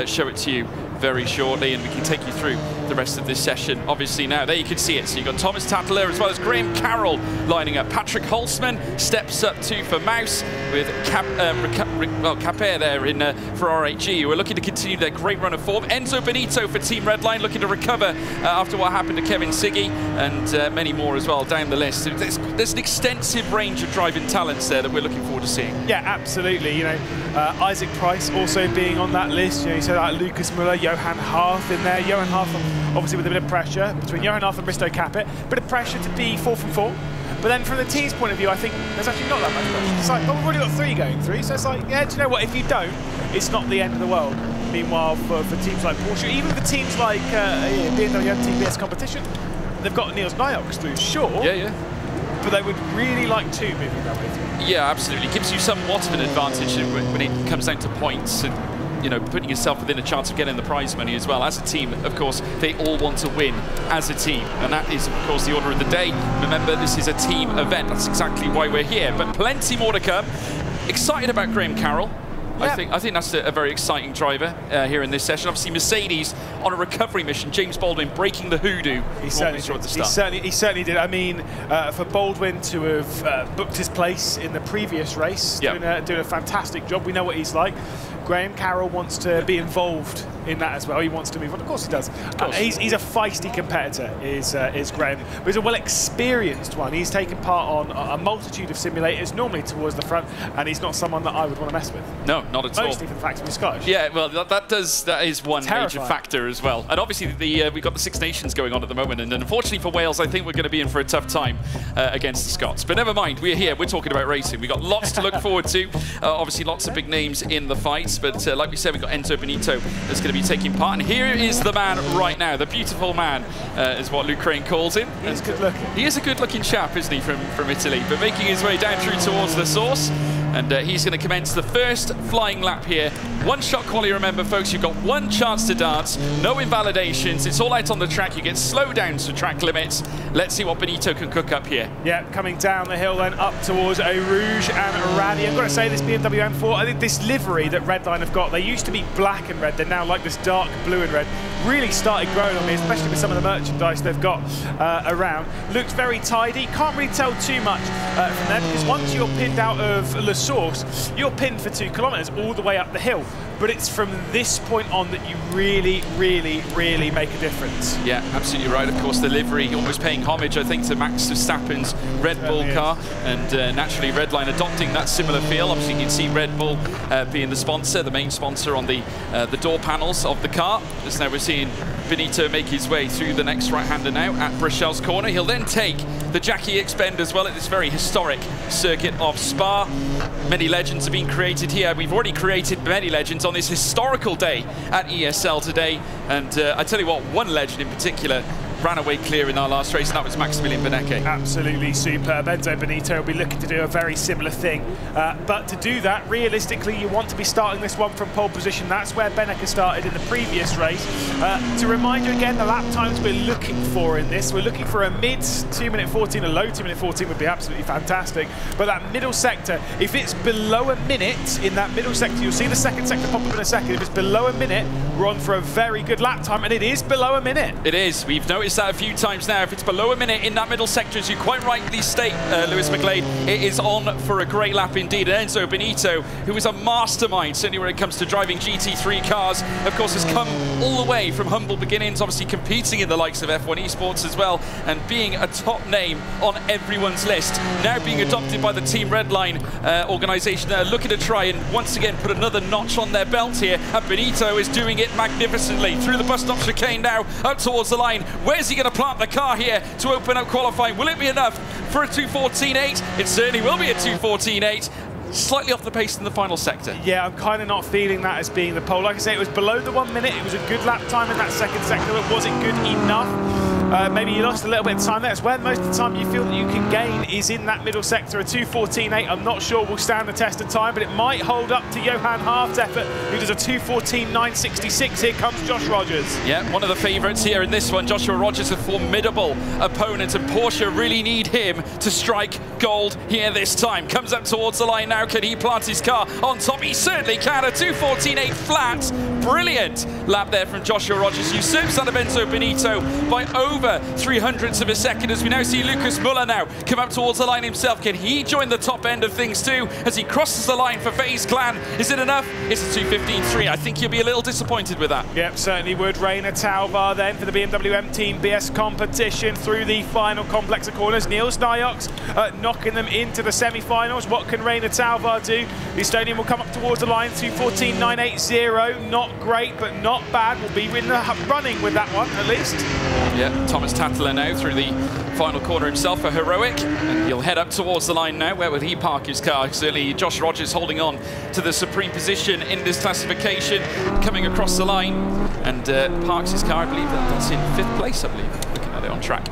show it to you very shortly, and we can take you through the rest of this session. Obviously now, there you can see it. So you've got Thomas Tattler as well as Graham Carroll lining up. Patrick Holzman steps up too for Mouse, with Capet there in for R8G. We're looking to continue their great run of form. Enzo Benito for Team Redline, looking to recover after what happened to Kevin Siggy, and many more as well down the list. There's an extensive range of driving talents there that we're looking forward to seeing. Yeah, absolutely. Isaac Price also being on that list. You said that Lucas Muller, Johan Harth in there. Johan Harth, obviously with a bit of pressure between Johan Harth and Risto Capet. Bit of pressure to be 4 from 4. But then from the team's point of view, I think there's actually not that much pressure. It's like, well, we've already got 3 going through. So it's like, yeah, do you know what? If you don't, it's not the end of the world. Meanwhile, for teams like Porsche, even for teams like BMW MTBS competition, they've got Niels Niox through, sure. Yeah. But they would really like 2 moving that way through. Yeah, absolutely. It gives you somewhat of an advantage when it comes down to points and, putting yourself within a chance of getting the prize money as well. As a team, of course, they all want to win as a team. And that is, of course, the order of the day. Remember, this is a team event. That's exactly why we're here. But plenty more to come. Excited about Graham Carroll. Yeah. I think that's a very exciting driver here in this session. Obviously, Mercedes on a recovery mission. James Baldwin breaking the hoodoo. He certainly did. I mean, for Baldwin to have booked his place in the previous race, doing a fantastic job. We know what he's like. Graham Carroll wants to be involved in that as well. He wants to move on. Of course he does. He's a feisty competitor, is Graham. But he's a well-experienced one. He's taken part on a multitude of simulators, normally towards the front, and he's not someone that I would want to mess with. No, not at all. Mostly for the fact that he's Scottish. Yeah, well, that is one major factor as well. And obviously, we've got the Six Nations going on at the moment, and unfortunately for Wales, I think we're going to be in for a tough time against the Scots. But never mind, we're here. We're talking about racing. We've got lots to look forward to. Obviously, lots of big names in the fights. But like we said, we've got Enzo Benito that's going to be taking part. And here is the man right now. The beautiful man is what Luke Crane calls him. He's good looking. He is a good looking chap, isn't he, from Italy? But making his way down through towards the source. And he's going to commence the first flying lap here. One shot quali, remember folks, you've got one chance to dance, no invalidations, it's all out on the track, you get slowdowns for track limits. Let's see what Benito can cook up here. Yeah, coming down the hill then up towards a Rouge and Radi. I've got to say this BMW M4, I think this livery that Redline have got, they used to be black and red, they're now like this dark blue and red, really started growing on me, especially with some of the merchandise they've got around. Looks very tidy, can't really tell too much from them, because once you're pinned out of La Source, you're pinned for 2 kilometers all the way up the hill. But it's from this point on that you really, really, really make a difference. Yeah, absolutely right. Of course, the livery almost paying homage, I think, to Max Verstappen's Red Bull car, and naturally Redline adopting that similar feel. Obviously, you can see Red Bull being the sponsor, the main sponsor on the door panels of the car. Just now we're seeing Benito make his way through the next right-hander now at Brachel's corner. He'll then take the Jackie X bend as well at this very historic circuit of Spa. Many legends have been created here. We've already created many legends on this historical day at ESL today. And I tell you what, one legend in particular ran away clear in our last race, and that was Maximilian Benecke. Absolutely superb. Enzo Benito will be looking to do a very similar thing. But to do that, realistically, you want to be starting this one from pole position. That's where Benecke started in the previous race. To remind you again, the lap times we're looking for in this, we're looking for a mid 2-minute 14, a low 2-minute 14 would be absolutely fantastic. But that middle sector, if it's below a minute in that middle sector, you'll see the second sector pop up in a second. If it's below a minute, we're on for a very good lap time, and it is below a minute. It is. We've noticed that a few times now. If it's below a minute in that middle sector, as you quite rightly state, Lewis McGlade, it is on for a great lap indeed. And Enzo Benito, who is a mastermind, certainly when it comes to driving GT3 cars, of course, has come all the way from humble beginnings, obviously competing in the likes of F1 esports as well, and being a top name on everyone's list. Now being adopted by the Team Redline organisation, looking to try and once again put another notch on their belt here. And Benito is doing it magnificently through the bus stop chicane now, up towards the line. Where's he going to plant the car here to open up qualifying? Will it be enough for a 2:14.8? It certainly will be a 2:14.8. Slightly off the pace in the final sector. Yeah, I'm kind of not feeling that as being the pole. Like I say, it was below the 1 minute. It was a good lap time in that second sector, but was it good enough? Maybe you lost a little bit of time there. It's where most of the time you feel that you can gain is in that middle sector. A 2:14.8, I'm not sure will stand the test of time, but it might hold up to Johan Hart's effort, who does a 2:14.966. Here comes Josh Rogers. Yeah, one of the favourites here in this one. Joshua Rogers, a formidable opponent, and Porsche really need him to strike gold here this time. Comes up towards the line now. Can he plant his car on top? He certainly can. A 2:14.8 flat. Brilliant lap there from Joshua Rogers. Usurps that of Enzo Benito by over 300ths of a second, as we now see Lucas Muller now come up towards the line himself. Can he join the top end of things too as he crosses the line for FaZe Clan? Is it enough? It's a 2:15.3. I think you'll be a little disappointed with that. Yep, certainly would. Reina Talvar then for the BMW M Team BS competition through the final complex of corners. Niels Nyox knocking them into the semi-finals. What can Reina Talvar do? The Estonian will come up towards the line, 2:14.980. Not great, but not bad. We'll be in the running with that one, at least. Yeah, Thomas Tattler now through the final corner himself for Heroic, and he'll head up towards the line now. Where would he park his car? Certainly Josh Rogers holding on to the supreme position in this classification, coming across the line, and parks his car. I believe that's in 5th place, I believe, looking at it on track.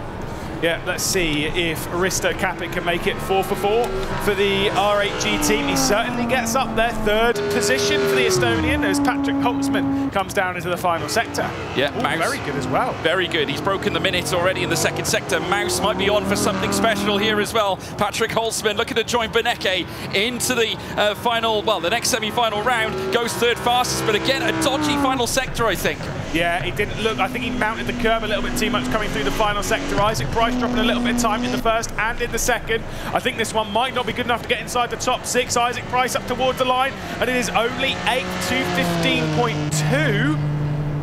Yeah, let's see if Risto Capit can make it 4 for 4 for the R8G team. He certainly gets up there, 3rd position for the Estonian as Patrick Holtzman comes down into the final sector. Yeah, Mouse. Very good as well. Very good. He's broken the minutes already in the second sector. Mouse might be on for something special here as well. Patrick Holtzman looking to join Benecke into the final, well, the next semi-final round. Goes 3rd fastest, but again, a dodgy final sector, I think. Yeah, it didn't look, I think he mounted the curve a little bit too much coming through the final sector. Isaac Price dropping a little bit of time in the first and in the second. I think this one might not be good enough to get inside the top 6. Isaac Price up towards the line, and it is only 8:2:15.2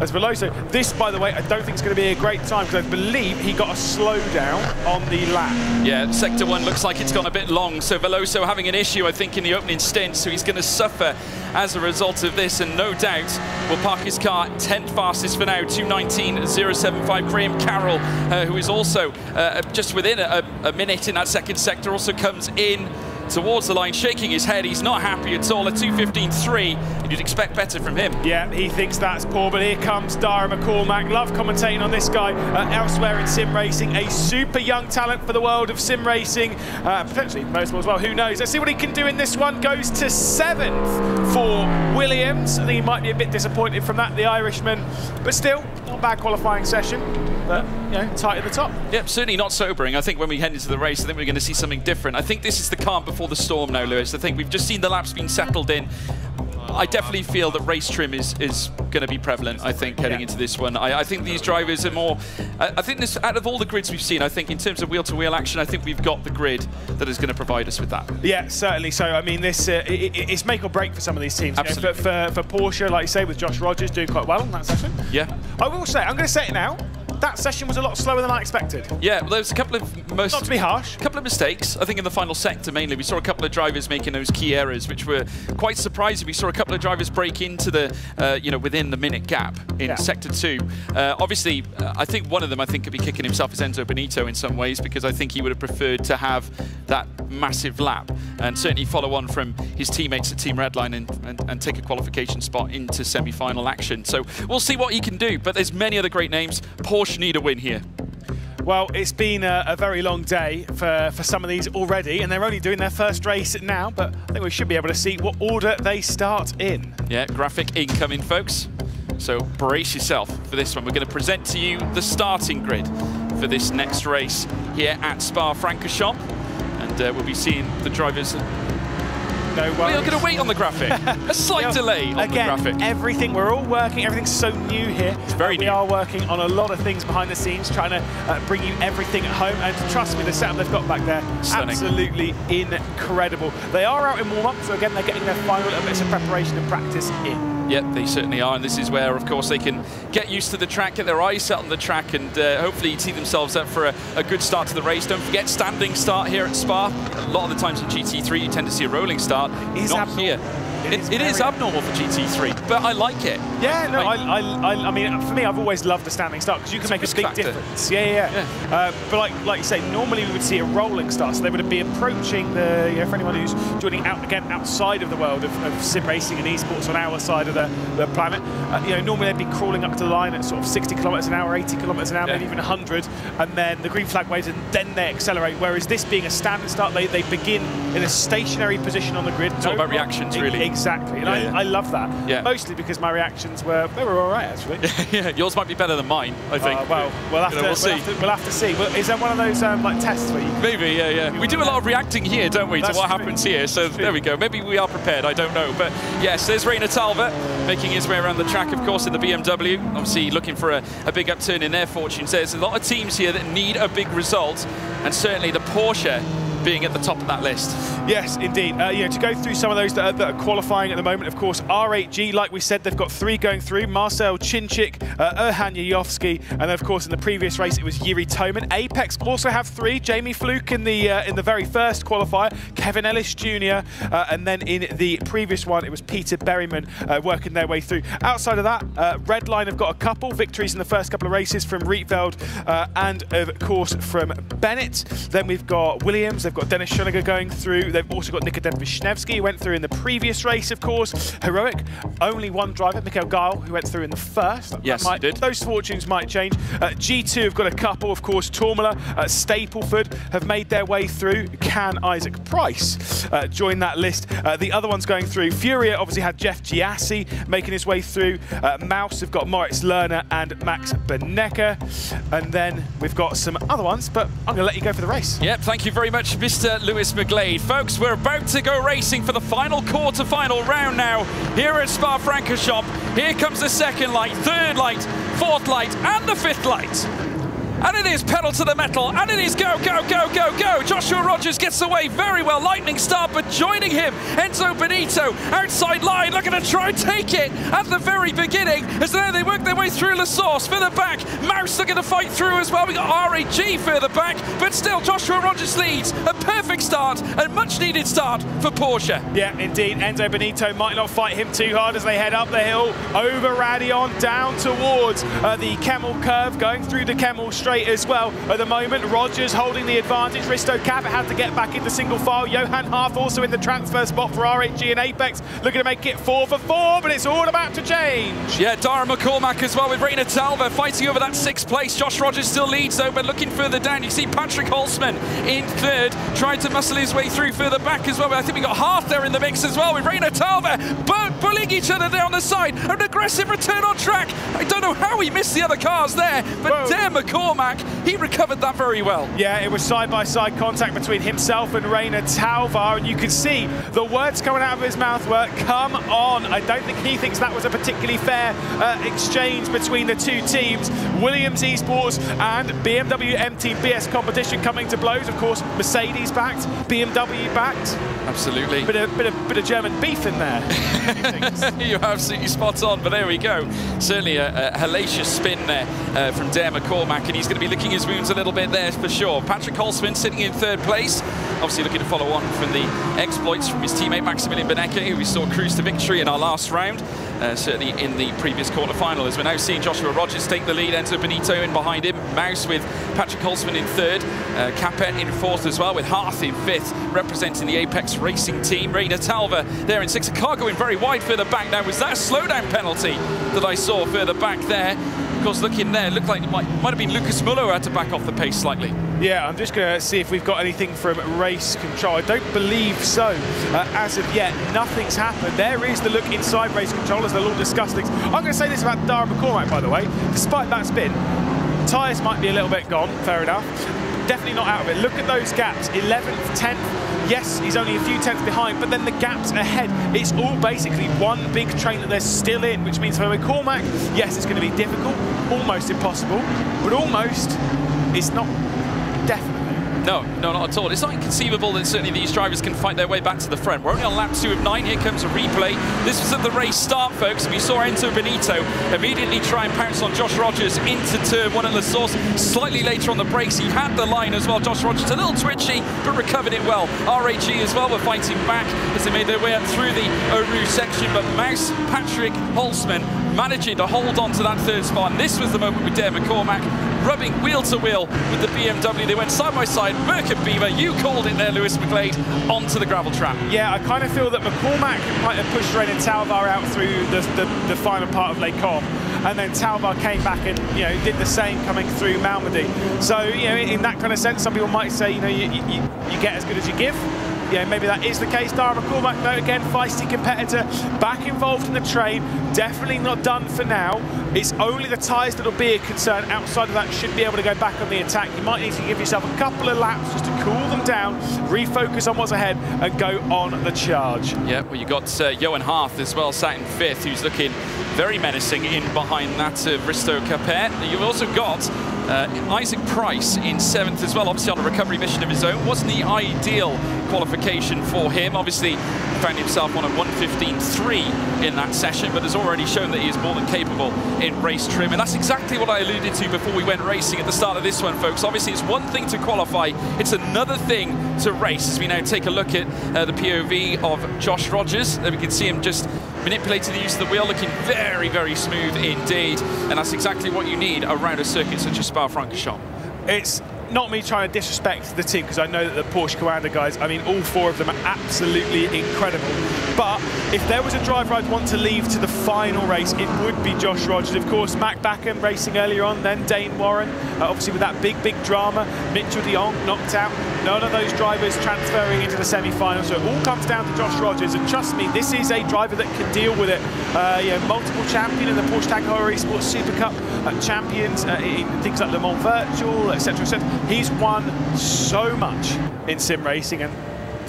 as Veloso. This, by the way, I don't think it's going to be a great time, because I believe he got a slowdown on the lap. Yeah, sector 1 looks like it's gone a bit long, so Veloso having an issue, I think, in the opening stint, so he's going to suffer as a result of this, and no doubt will park his car 10th fastest for now, 2:19.075. Graham Carroll, who is also just within a minute in that second sector, also comes in towards the line, shaking his head. He's not happy at all. A 2:15.3, and you'd expect better from him. Yeah, he thinks that's poor, but here comes Dara McCormack. Love commentating on this guy elsewhere in sim racing. A super young talent for the world of sim racing. Potentially motorsport as well, who knows. Let's see what he can do in this one. Goes to 7th for Williams. I think he might be a bit disappointed from that, the Irishman, but still, not a bad qualifying session, but you know, tight at the top. Yep, certainly not sobering. I think when we head into the race, I think we're going to see something different. I think this is the calm before the storm now, Lewis. I think we've just seen the laps being settled in. I definitely feel that race trim is going to be prevalent, I think, heading into this one. I think these drivers are more... I think this, out of all the grids we've seen, I think in terms of wheel-to-wheel action, I think we've got the grid that is going to provide us with that. Yeah, certainly so. I mean, this it's make or break for some of these teams. Absolutely. You know, for Porsche, like you say, with Josh Rogers doing quite well in that session. Yeah. I will say, I'm going to say it now, that session was a lot slower than I expected. Yeah, well, there was a couple of not to be harsh, a couple of mistakes. I think in the final sector mainly, we saw a couple of drivers making those key errors, which were quite surprising. We saw a couple of drivers break into the, you know, within the minute gap in sector 2. Obviously, I think one of them, I think, could be kicking himself as Enzo Benito in some ways, because I think he would have preferred to have that massive lap and certainly follow on from his teammates at Team Redline and take a qualification spot into semi-final action. So we'll see what he can do, but there's many other great names. Porsche need a win here. Well, it's been a very long day for some of these already, and they're only doing their first race now, but I think we should be able to see what order they start in. Yeah, graphic incoming, folks. So brace yourself for this one. We're going to present to you the starting grid for this next race here at Spa-Francorchamps, and we'll be seeing the drivers. No worries. We are going to wait on the graphic. A slight delay on the graphic. Everything, we're all working, everything's so new here. It's very new. We are working on a lot of things behind the scenes, trying to bring you everything at home. And trust me, the setup they've got back there, stunning. Absolutely incredible. They are out in warm-up, so again, they're getting their final little bits of preparation and practice in. Yep, they certainly are, and this is where, of course, they can get used to the track, get their eyes set on the track, and hopefully tee themselves up for a good start to the race. Don't forget, standing start here at Spa. A lot of the times in GT3, you tend to see a rolling start. Not here. It is abnormal for GT3, but I like it. Yeah, no, I mean, for me, I've always loved the standing start because you can make a big difference. Yeah. But like you say, normally we would see a rolling start, so they would be approaching the, you know, for anyone who's joining out again outside of the world of sim racing and esports on our side of the planet. You know, normally they'd be crawling up to the line at sort of 60 kilometers an hour, 80 kilometers an hour, maybe even 100, and then the green flag waves, and then they accelerate. Whereas this being a standing start, they begin in a stationary position on the grid. It's all about reactions, really. Exactly, and I love that. Yeah. Mostly because my reactions were all right, actually. Yeah, yours might be better than mine, I think. Well, we'll have to see. Is there one of those like tests where you? Maybe, yeah. We do a lot of reacting here, don't we, to what happens here? So there we go. Maybe we are prepared. I don't know, but yes, there's Reina Talbot making his way around the track, of course, in the BMW. Obviously, looking for a big upturn in their fortunes. There's a lot of teams here that need a big result, and certainly the Porsche being at the top of that list. Yes, indeed. You know, to go through some of those that are qualifying at the moment, of course, R8G, like we said, they've got 3 going through. Marcel Chinchik, Erhan Yayovsky, and then, of course, in the previous race, it was Yuri Toman. Apex also have 3. Jamie Fluke in the very first qualifier, Kevin Ellis Jr., and then in the previous one, it was Peter Berryman working their way through. Outside of that, Redline have got a couple victories in the first couple of races from Rietveld and, of course, from Bennett. Then we've got Williams. They've got Dennis Schoeniger going through. They've also got Nikodem Vishnevsky, who went through in the previous race, of course. Heroic, only one driver, Mikhail Geil, who went through in the first. Yes, he did. Those fortunes might change. G2 have got a couple, of course. Tormala, Stapleford have made their way through. Can Isaac Price join that list? The other ones going through, Furia obviously had Jeff Giassi making his way through. Mouse have got Moritz Lerner and Max Benecker. And then we've got some other ones, but I'm going to let you go for the race. Yep, thank you very much, Mr. Lewis McGlade. Folks, we're about to go racing for the final quarter-final round now here at Spa-Francorchamps. Here comes the second light, third light, fourth light, and the fifth light. And it is pedal to the metal, and it is go, go, go, go, go. Joshua Rogers gets away very well. Lightning start, but joining him, Enzo Benito, outside line, looking to try and take it at the very beginning. As they work their way way through La Source, further back. Mouse looking to fight through as well. We got RAG further back, but still Joshua Rogers leads. A perfect start, a much needed start for Porsche. Yeah, indeed. Enzo Benito might not fight him too hard as they head up the hill, over Radion, down towards the Kemmel curve, going through the Kemmel straight as well. At the moment, Rogers holding the advantage. Risto Cap had to get back into single file. Johan Harth also in the transfer spot for RAG and Apex, looking to make it 4 for 4, but it's all about to change. Yeah, Dara McCormack as well with Rainer Talver fighting over that 6th place. Josh Rogers still leads though, but looking further down, you see Patrick Holzman in 3rd, trying to muscle his way through further back as well. But I think we got Harth there in the mix as well with Rainer Talver, both bullying each other there on the side. An aggressive return on track. I don't know how he missed the other cars there, but Dare McCormack, he recovered that very well. Yeah, it was side-by-side contact between himself and Rainer Talvar, and you could see the words coming out of his mouth were, come on. I don't think he thinks that was a particularly fair exchange between the two teams. Williams Esports and BMW MTBS competition coming to blows. Of course, Mercedes backed, BMW backed. Absolutely. Bit of German beef in there. You're absolutely spot on, but there we go. Certainly a hellacious spin there from Dare McCormack, and he's going to be licking his wounds a little bit there for sure. Patrick Holzman sitting in 3rd place, obviously looking to follow on from the exploits from his teammate Maximilian Benecke, who we saw cruise to victory in our last round. Certainly in the previous quarterfinal, as we're now seeing Joshua Rogers take the lead, Enzo Benito in behind him, Mouse with Patrick Holzman in 3rd, Capet in 4th as well, with Harth in 5th, representing the Apex Racing team. Rainer Talver there in 6th, a car going very wide further back now. Was that a slowdown penalty that I saw further back there? Of course, looking there, looked like it might have been Lucas Muller who had to back off the pace slightly. Yeah, I'm just going to see if we've got anything from race control. I don't believe so. As of yet, nothing's happened. There is the look inside race control as they'll all discuss things. I'm going to say this about Dara McCormack, by the way. Despite that spin, tyres might be a little bit gone, fair enough. Definitely not out of it. Look at those gaps, 11th, 10th. Yes, he's only a few tenths behind, but then the gaps ahead, it's all basically one big train that they're still in, which means for McCormack, yes, it's going to be difficult, almost impossible, but almost, it's not definitely. No, not at all. It's not inconceivable that certainly these drivers can fight their way back to the front. We're only on lap 2 of 9. Here comes a replay. This was at the race start, folks. We saw Enzo Benito immediately try and pounce on Josh Rogers into turn 1 at La Source. Slightly later on the brakes, he had the line as well. Josh Rogers a little twitchy, but recovered it well. RAG as well were fighting back as they made their way up through the Oru section, but Mouse, Patrick Holzman managing to hold on to that 3rd spot. And this was the moment with Dare McCormack rubbing wheel to wheel with the BMW. They went side by side, Merc and Beaver, you called it there, Lewis McGlade, onto the gravel trap. Yeah, I kind of feel that McCormack might have pushed Rainer Talvar out through the final part of Les Combes, and then Talvar came back and did the same coming through Malmedy. So in that kind of sense, some people might say you get as good as you give. Yeah, maybe that is the case. Dara McCormack, though, again, feisty competitor, back involved in the train, definitely not done for now. It's only the tyres that'll be a concern. Outside of that, you should be able to go back on the attack. You might need to give yourself a couple of laps just to cool them down, refocus on what's ahead, and go on the charge. Yeah, well, you got Johan Harth as well, sat in 5th, who's looking very menacing in behind that Risto Capet. You've also got Isaac Price in 7th as well, obviously on a recovery mission of his own. Wasn't the ideal qualification for him. Obviously, found himself on a 1:15.3 in that session, but has already shown that he is more than capable in race trim. And that's exactly what I alluded to before we went racing at the start of this one, folks. Obviously, it's one thing to qualify, it's another thing to race. As we now take a look at the POV of Josh Rogers, there we can see him just manipulating the use of the wheel, looking very, very smooth indeed. And that's exactly what you need around a circuit such as Spa-Francorchamps. It's not me trying to disrespect the team, because I know that the Porsche Commander guys, I mean, all 4 of them are absolutely incredible. But if there was a driver I'd want to leave to the final race, it would be Josh Rogers. Of course, Mac Backen racing earlier on, then Dane Warren, obviously with that big drama. Mitchell de Jong knocked out. None of those drivers transferring into the semi-finals. So it all comes down to Josh Rogers. And trust me, this is a driver that can deal with it. Multiple champion in the Porsche Tag Heuer Esports Super Cup, champions in things like Le Mans Virtual, etc., etc. He's won so much in sim racing, and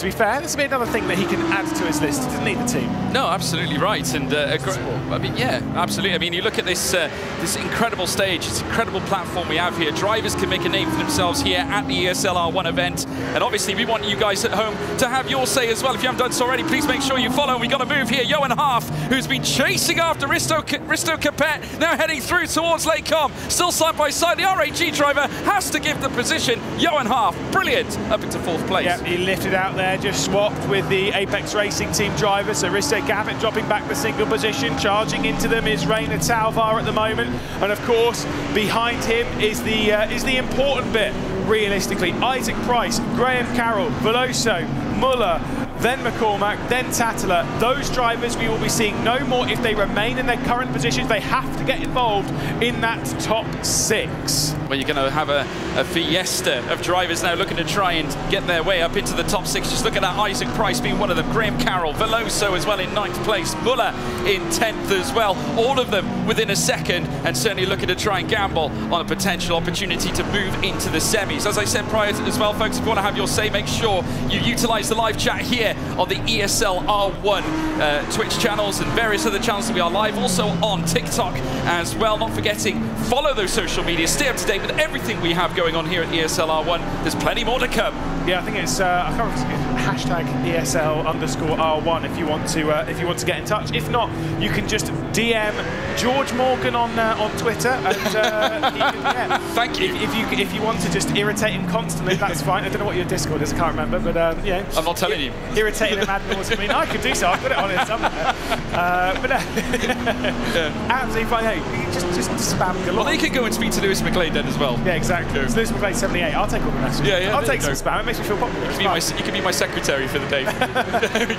to be fair. This will be another thing that he can add to his list. He doesn't need the team. No, absolutely right. And I mean, yeah, absolutely. I mean, you look at this this incredible stage, this incredible platform we have here. Drivers can make a name for themselves here at the ESL R1 event. And obviously, we want you guys at home to have your say as well. If you haven't done so already, please make sure you follow. And we got a move here. Johan Half, who's been chasing after Risto Capet, now heading through towards Lake Com. Still side by side. The RAG driver has to give the position. Johan Half, brilliant, up into 4th place. Yeah, he lifted out there, just swapped with the Apex Racing team driver. So Risto Capet dropping back the single position. Charging into them is Reina Talvar at the moment. And of course, behind him is the important bit, realistically. Isaac Price, Graham Carroll, Veloso, Muller, then McCormack, then Tattler. Those drivers we will be seeing no more if they remain in their current positions. They have to get involved in that top 6. Well, you're going to have a fiesta of drivers now looking to try and get their way up into the top 6. Just look at that, Isaac Price being one of them, Graham Carroll, Veloso as well in 9th place, Muller in 10th as well. All of them within a second, and certainly looking to try and gamble on a potential opportunity to move into the semis. As I said prior as well, folks, if you want to have your say, make sure you utilize the live chat here on the ESL R1 Twitch channels and various other channels that we are live, also on TikTok as well. Not forgetting, follow those social media, stay up to date with everything we have going on here at ESL R1. There's plenty more to come. Yeah, I think it's I can't remember, hashtag ESL_R1 if you want to get in touch. If not, you can just DM George Morgan on Twitter, and yeah. Thank you. If you want to just irritate him constantly, that's fine. I don't know what your Discord is, I can't remember, but yeah. I'm not telling you. Irritating him ad nauseam. I mean, I could do so. I've got it on here somewhere. But absolutely fine. Hey, just spam galore. Well, they can go and speak to Lewis McGlade then as well. Yeah, exactly. It's Lewis McGlade 78. I'll take all the messages. Yeah, I'll take some spam. It makes me feel popular. You can be my secretary for the day.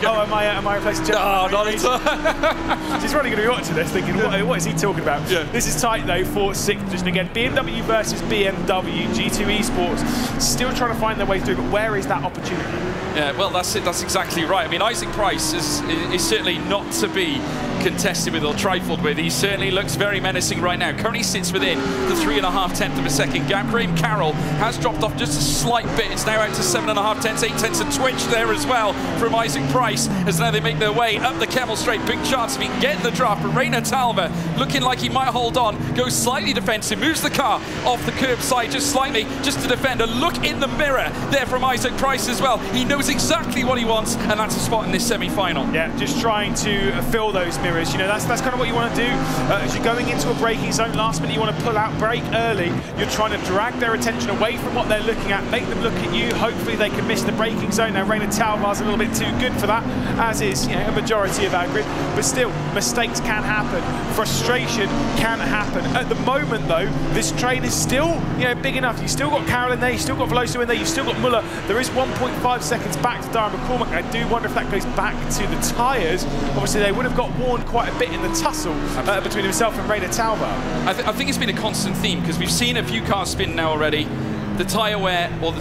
Oh, am I replacing Jeff? No, not at all. She's probably going to be watching this thinking, what is he talking about? Yeah. This is tight though for 6th position again. BMW versus BMW, G2 Esports. Still trying to find their way through, but where is that opportunity? Yeah, well, that's it. That's exactly right. I mean, Isaac Price is certainly not to be contested with or trifled with. He certainly looks very menacing right now. Currently sits within the 3.5 of a second gap. Graham Carroll has dropped off just a slight bit. It's now out to 7.5, 8 of twitch there as well from Isaac Price, as now they make their way up the Camel Straight. Big chance of he can get the draft, but Reina Talva looking like he might hold on, goes slightly defensive, moves the car off the curb side just slightly, just to defend. A look in the mirror there from Isaac Price as well. He knows exactly what he wants, and that's a spot in this semi-final. Yeah, just trying to fill those mirrors. You know, that's kind of what you want to do. As you're going into a braking zone last minute, you want to pull out, brake early. You're trying to drag their attention away from what they're looking at, make them look at you. Hopefully they can miss the braking zone. Now Reina Talvar's a little bit too good for that, as is, you know, a majority of our grid. But still, mistakes can happen. Frustration can happen. At the moment though, this train is still, you know, big enough. You've still got Carroll in there, you've still got Veloso in there, you've still got Muller. There is 1.5 seconds back to Darren McCormack. I do wonder if that goes back to the tyres. Obviously they would have got worn quite a bit in the tussle between himself and Reina Talvar. I think it's been a constant theme, because we've seen a few cars spin now already. The tyre wear, or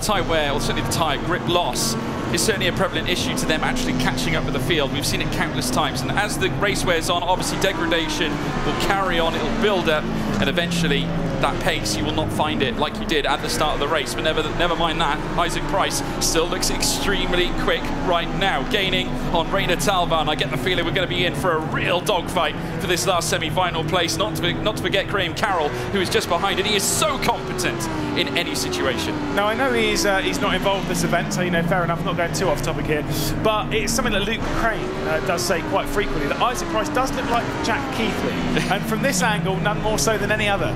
certainly the tyre grip loss, is certainly a prevalent issue to them actually catching up with the field. We've seen it countless times, and as the race wears on, obviously degradation will carry on, it'll build up, and eventually that pace, you will not find it like you did at the start of the race. But never mind that, Isaac Price still looks extremely quick right now, gaining on Reina Talvar, and I get the feeling we're going to be in for a real dogfight for this last semi-final place. Not to forget Graham Carroll, who is just behind it. He is so competent in any situation. Now I know he's not involved in this event, so you know, fair enough, not going too off topic here, but it's something that Luke Crane does say quite frequently, that Isaac Price does look like Jack Keithley, and from this angle, none more so than any other.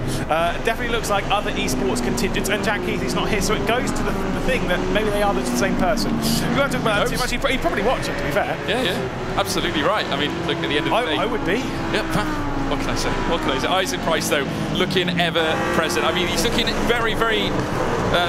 Definitely looks like other esports contingents, and Jack Keithley's not here, so it goes to the thing that maybe they are the same person. You won't talk about that too much. He'd probably watch it, to be fair. Yeah, absolutely right. I mean, look, at the end of the day, I would be. Yep. What can I say? What can I say? Isaac Price, though, looking ever present. I mean, he's looking very, very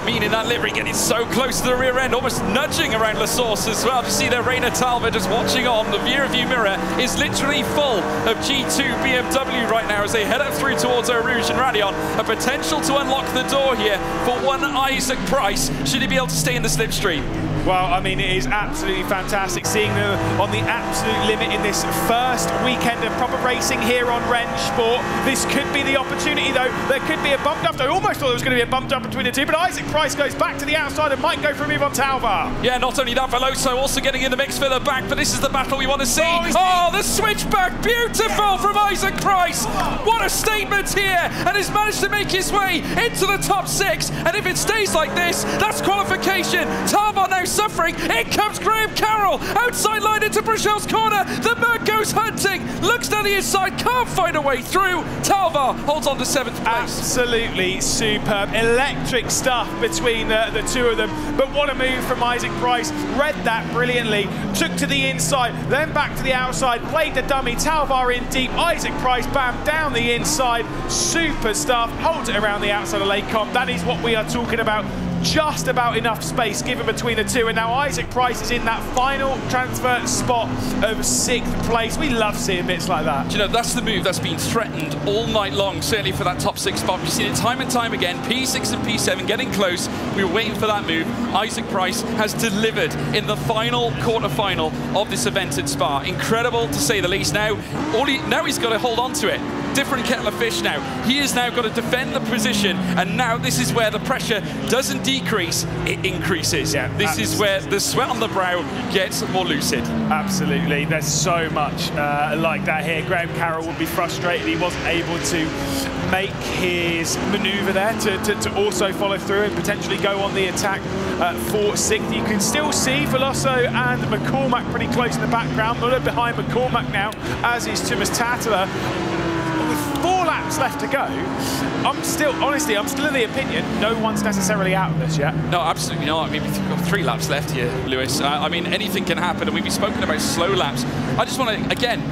mean in that livery, getting so close to the rear end, almost nudging around La Source as well. To see there, Reina Talva just watching on. The rear view mirror is literally full of G2 BMW right now as they head up through towards Eau Rouge and Radion. A potential to unlock the door here for one Isaac Price, should he be able to stay in the slipstream. Well, I mean, it is absolutely fantastic seeing them on the absolute limit in this first weekend of proper racing here on Rennsport. This could be the opportunity, though. There could be a bump up. I almost thought there was going to be a bump up between the two, but Isaac Price goes back to the outside and might go for a move on Talvar. Yeah, not only that, Veloso also getting in the mix for the back, but this is the battle we want to see. Oh, the switchback, beautiful from Isaac Price. What a statement here, and he's managed to make his way into the top 6. And if it stays like this, that's qualification. Talvar now suffering. In comes Graham Carroll, outside line into Brachel's corner. The man goes hunting, looks down the inside, can't find a way through. Talvar holds on to 7th place. Absolutely superb, electric stuff between the two of them. But what a move from Isaac Price. Read that brilliantly, took to the inside, then back to the outside, played the dummy. Talvar in deep, Isaac Price, bam, down the inside. Super stuff, holds it around the outside of Lakecombe. That is what we are talking about. Just about enough space given between the two, and now Isaac Price is in that final transfer spot of 6th place. We love seeing bits like that. Do you know, that's the move that's been threatened all night long, certainly for that top 6 spot. We've seen it time and time again, P6 and P7 getting close. We were waiting for that move. Isaac Price has delivered in the final quarterfinal of this event at Spa. Incredible to say the least. Now he's got to hold on to it. Different kettle of fish now. He has now got to defend the position, and now this is where the pressure doesn't decrease, it increases. Yeah, this is where the sweat on the brow gets more lucid. Absolutely, there's so much like that here. Graham Carroll would be frustrated he wasn't able to make his manoeuvre there to also follow through and potentially go on the attack for 6th. You can still see Veloso and McCormack pretty close in the background. Muller behind McCormack now, as is Thomas Tatler. 4 laps left to go. Honestly, I'm still of the opinion no one's necessarily out of this yet. No, absolutely not. I mean, we've got 3 laps left here, Lewis. I mean, anything can happen, and we've spoken about slow laps. I just want to, again,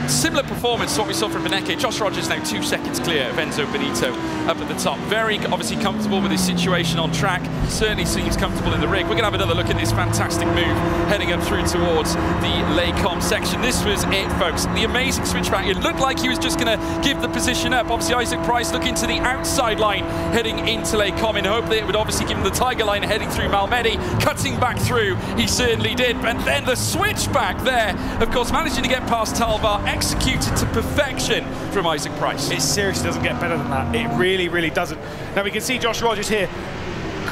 similar performance to what we saw from Beneke. Josh Rogers now 2 seconds clear of Enzo Benito up at the top. Very obviously comfortable with his situation on track. Certainly seems comfortable in the rig. We're going to have another look at this fantastic move heading up through towards the Lakecombe section. This was it, folks. The amazing switchback. It looked like he was just going to give the position up. Obviously, Isaac Price looking to the outside line heading into Lakecombe in hope that it would obviously give him the tiger line heading through Malmedy. Cutting back through, he certainly did. And then the switchback there, of course, managing to get past Talvar, executed to perfection from Isaac Price. It seriously doesn't get better than that. It really, really doesn't. Now we can see Josh Rogers here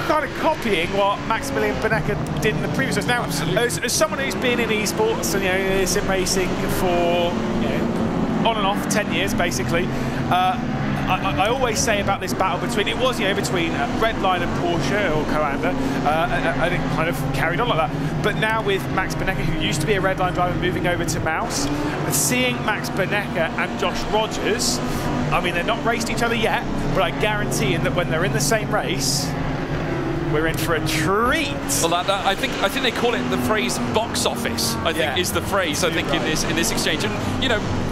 kind of copying what Maximilian Beneke did in the previous race. Now, as someone who's been in esports and sim racing for on and off 10 years basically, I always say about this battle between between Redline and Porsche or Coanda, and it kind of carried on like that. But now with Max Beneke, who used to be a Redline driver, moving over to Mouse, seeing Max Beneke and Josh Rogers, I mean, they're not raced each other yet, but I guarantee that when they're in the same race, we're in for a treat. Well, I think they call it the phrase box office. I think is the phrase. I think in this exchange, and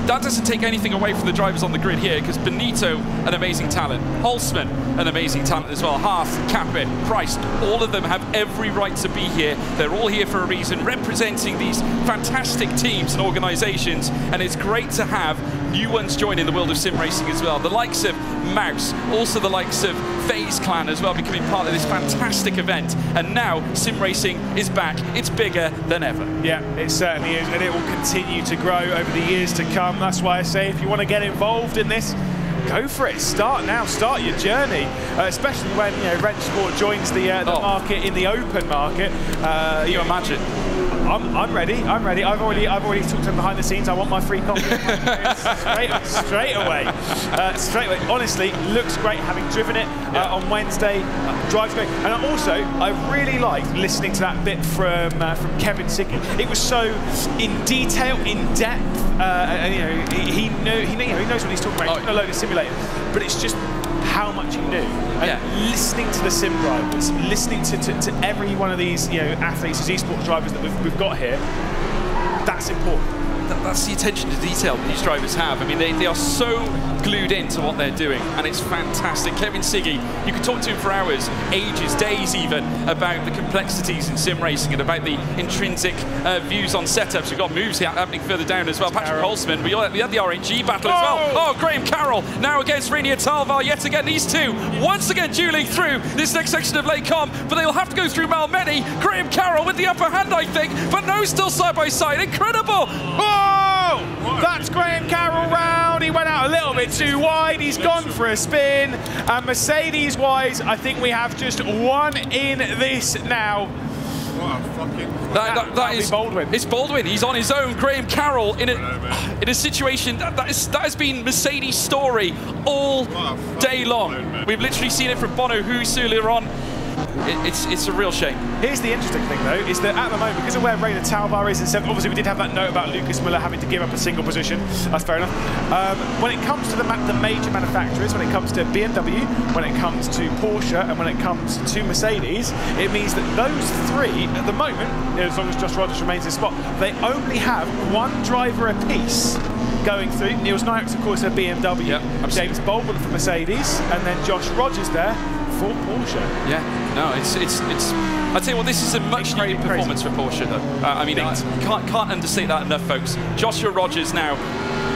that doesn't take anything away from the drivers on the grid here, because Benito, an amazing talent, Holzman, an amazing talent as well, Haas, Capit, Price, all of them have every right to be here. They're all here for a reason, representing these fantastic teams and organisations, and it's great to have new ones joining the world of sim racing as well. The likes of Mouse, also the likes of FaZe Clan as well, becoming part of this fantastic event. And now sim racing is back. It's bigger than ever. Yeah, it certainly is, and it will continue to grow over the years to come. That's why I say if you want to get involved in this, go for it. Start now. Start your journey, especially when Rennsport joins the market in the open market. You imagine. I'm ready. I've already talked to them behind the scenes. I want my free copy. straight away. Honestly, looks great. Having driven it on Wednesday, drives great. And also, I really liked listening to that bit from Kevin Siggy. It was so in detail, in depth. And he knows what he's talking about. He's got a load of simulators, but it's just how much he knew. And listening to the sim drivers, listening to every one of these athletes, these esports drivers that we've got here, that's important. That's the attention to detail that these drivers have. I mean, they are so glued into what they're doing, and it's fantastic. Kevin Siggy, you could talk to him for hours, ages, days even, about the complexities in sim racing and about the intrinsic views on setups. We've got moves happening further down as well. Patrick Holzman, we had the RNG battle as well. Oh, Graham Carroll now against Rainier Talvar yet again. These two once again dueling through this next section of Lake Com, but they'll have to go through Malmedy. Graham Carroll with the upper hand, I think, but no, still side by side. Incredible! Oh, that's Graham Carroll round. He went out a little bit too wide. He's gone for a spin. And Mercedes-wise, I think we have just one in this now. What a fucking... That is Baldwin. It's Baldwin. He's on his own. Graham Carroll in a situation that has been Mercedes' story all day long. We've literally seen it from Bono Husu earlier on. It's a real shame. Here's the interesting thing, though, is that at the moment, because of where Rainer Talvar is in 7th, obviously we did have that note about Lucas Müller having to give up a single position. That's fair enough. When it comes to the major manufacturers, when it comes to BMW, when it comes to Porsche, and when it comes to Mercedes, it means that those three, at the moment, as long as Josh Rogers remains in spot, they only have one driver apiece going through. Niels Nyaks, of course, at BMW, yep, James Baldwin for Mercedes, and then Josh Rogers there for Porsche. Yeah, no, it's. I'd say, well, this is a much needed performance for Porsche, though. I mean, can't understate that enough, folks. Joshua Rogers now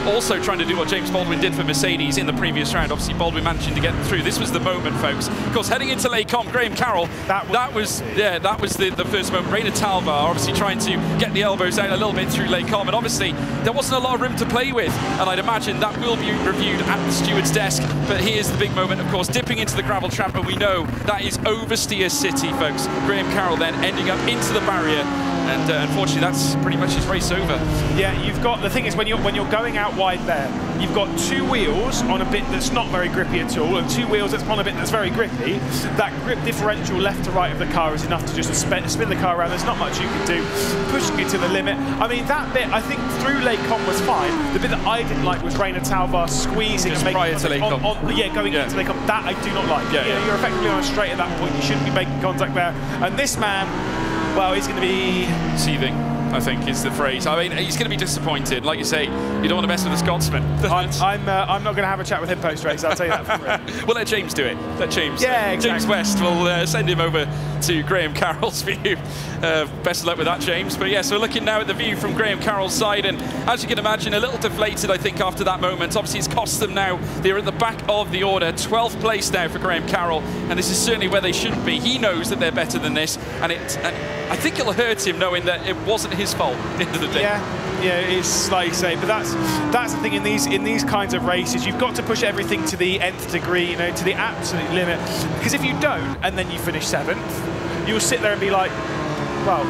also trying to do what James Baldwin did for Mercedes in the previous round. Obviously, Baldwin managing to get through. This was the moment, folks. Of course, heading into Lake Com, Graham Carroll, that was the first moment. Rainer Talvar obviously trying to get the elbows out a little bit through Lake Com, and obviously there wasn't a lot of room to play with, and I'd imagine that will be reviewed at the steward's desk. But here's the big moment, of course, dipping into the gravel trap, and we know that is Oversteer City, folks. Graham Carroll then ending up into the barrier. And unfortunately, that's pretty much his race over. Yeah, you've got, the thing is, when you're going out wide there, you've got two wheels on a bit that's not very grippy at all, and two wheels that's on a bit that's very grippy. That grip differential left to right of the car is enough to just spin the car around. There's not much you can do. Pushing it to the limit. I mean, that bit, I think, through Lake Com was fine. The bit that I didn't like was Rainer Talvar squeezing just prior to Lake Com. Going into Lake Com. That I do not like. Yeah. You're effectively on a straight at that point. You shouldn't be making contact there. And this man, well, he's going to be seething, I think, is the phrase. I mean, he's going to be disappointed. Like you say, you don't want to mess with a Scotsman. I'm not going to have a chat with him post-race, I'll tell you that for free. We'll let James do it. Let James. Yeah, exactly. James West will send him over to Graham Carroll's view. Best of luck with that, James. But yes, we're looking now at the view from Graham Carroll's side, and as you can imagine, a little deflated, I think, after that moment. Obviously, it's cost them now. They're at the back of the order. 12th place now for Graham Carroll, and this is certainly where they shouldn't be. He knows that they're better than this, and I think it'll hurt him knowing that it wasn't his fault at the end of the day. Yeah, it's like you say, but that's the thing in these kinds of races. You've got to push everything to the nth degree, you know, to the absolute limit. Because if you don't, and then you finish 7th, you'll sit there and be like, well,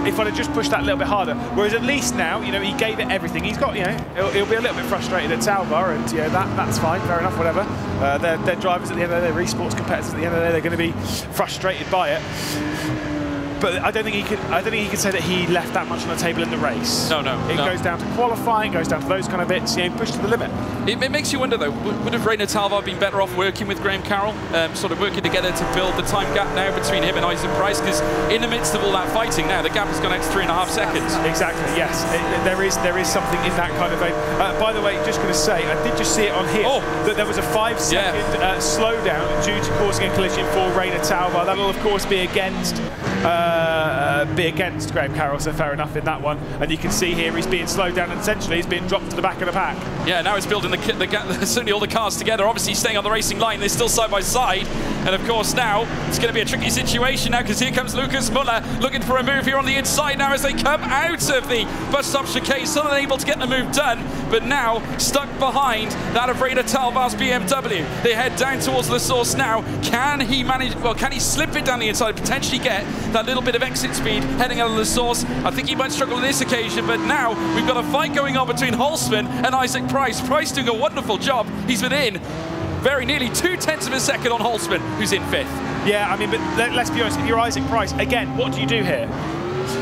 if I'd have just pushed that a little bit harder. Whereas at least now, you know, he gave it everything. He's got, you know, he'll be a little bit frustrated at Talvar, and you know, that's fine, fair enough, whatever. They're drivers at the end of the day, they're esports competitors at the end of the day. They're going to be frustrated by it. But I don't think he could say that he left that much on the table in the race. No. It goes down to qualifying, goes down to those kind of bits, you know, push to the limit. It makes you wonder, though, would have Rainer Talvar been better off working with Graham Carroll, sort of working together to build the time gap now between him and Isaac Price? Because in the midst of all that fighting now, the gap has gone out to 3.5 seconds. Exactly, yes. There is something in that kind of vein. By the way, just going to say, I did just see it on here, that there was a 5-second slowdown due to causing a collision for Rainer Talvar. That'll, of course, be against Graham Carroll, so fair enough in that one. And you can see here he's being slowed down, and essentially he's being dropped to the back of the pack. Yeah, now it's building the gap, certainly all the cars together, obviously staying on the racing line. They're still side by side, and of course now it's going to be a tricky situation now, because here comes Lucas Müller looking for a move here on the inside now as they come out of the bus stop chicane, still unable to get the move done, but now stuck behind that of Rainer Talvar's BMW. They head down towards the source now. Can he manage, well, can he slip it down the inside, potentially get that little bit of exit speed heading out of the source? I think he might struggle on this occasion, but now we've got a fight going on between Holzman and Isaac Price. Price doing a wonderful job. He's within very nearly 0.2 of a second on Holzman, who's in 5th. Yeah, I mean, but let's be honest, if you're Isaac Price, again, what do you do here?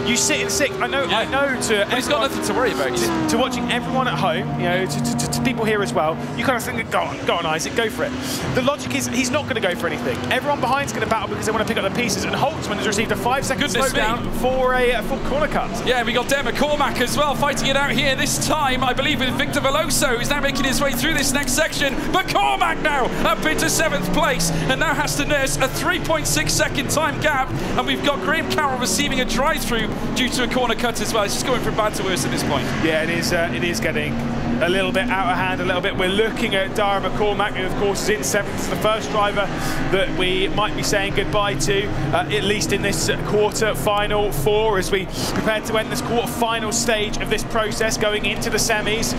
You sit in sixth. I know But he's got nothing to worry about. To watching everyone at home, you know, to people here as well, you kind of think, go on, Isaac, go for it. The logic is he's not going to go for anything. Everyone behind's going to battle because they want to pick up the pieces, and Holtzman has received a 5-second slowdown for a full corner cut. Yeah, we got Iem Katowice as well fighting it out here this time, I believe, with Victor Veloso, who's now making his way through this next section. But Cormac now up into 7th place and now has to nurse a 3.6-second time gap, and we've got Graham Carroll receiving a drive-through due to a corner cut as well. It's just going from bad to worse at this point. Yeah, it is getting a little bit out of hand, a little bit. We're looking at Dara McCormack, who of course is in 7th, the first driver that we might be saying goodbye to, at least in this quarter-final 4, as we prepare to end this quarter-final stage of this process going into the semis.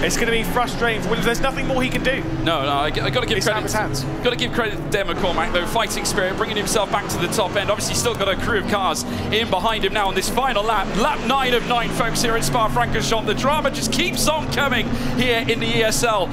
It's going to be frustrating for Williams. There's nothing more he can do. No, I got to give credit. Got to give credit to Iem Katowice, though. Fighting spirit, bringing himself back to the top end. Obviously, still got a crew of cars in behind him now on this final lap. Lap 9 of 9, folks, here at Spa-Francorchamps. The drama just keeps on coming here in the ESL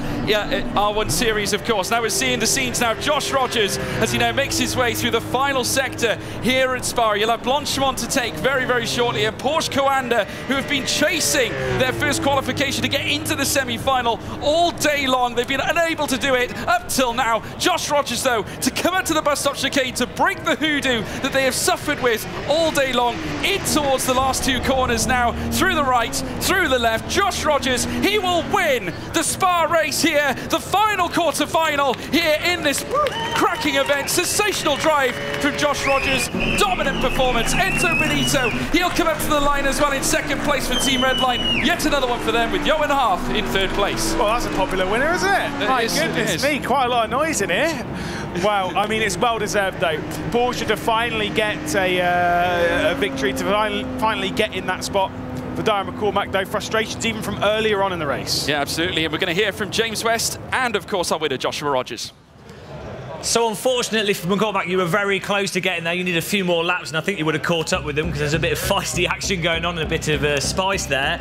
R1 series, of course. Now we're seeing the scenes now of Josh Rogers as he now makes his way through the final sector here at Spa. You'll have Blanchimont to take very, very shortly, and Porsche Coanda, who have been chasing their first qualification to get into the semi-final all day long. They've been unable to do it up till now. Josh Rogers, though, to come out to the bus stop chicane to break the hoodoo that they have suffered with all day long, in towards the last 2 corners now, through the right, through the left. Josh Rogers, he will win the Spa race here, the final quarter-final here in this cracking event. Sensational drive from Josh Rogers, dominant performance. Enzo Benito, he'll come up to the line as well in 2nd place for Team Redline. Yet another one for them with Johan Haaf in 3rd place. Well, that's a popular winner, isn't it? My goodness me, quite a lot of noise in here. Wow, I mean, it's well deserved though. Porsche to finally get a victory, to finally get in that spot. For Dara McCormack, though, frustrations even from earlier on in the race. Yeah, absolutely. And we're going to hear from James West and, of course, our winner, Joshua Rogers. So unfortunately for McCormack, you were very close to getting there. You need a few more laps, and I think you would have caught up with them because there's a bit of feisty action going on and a bit of spice there.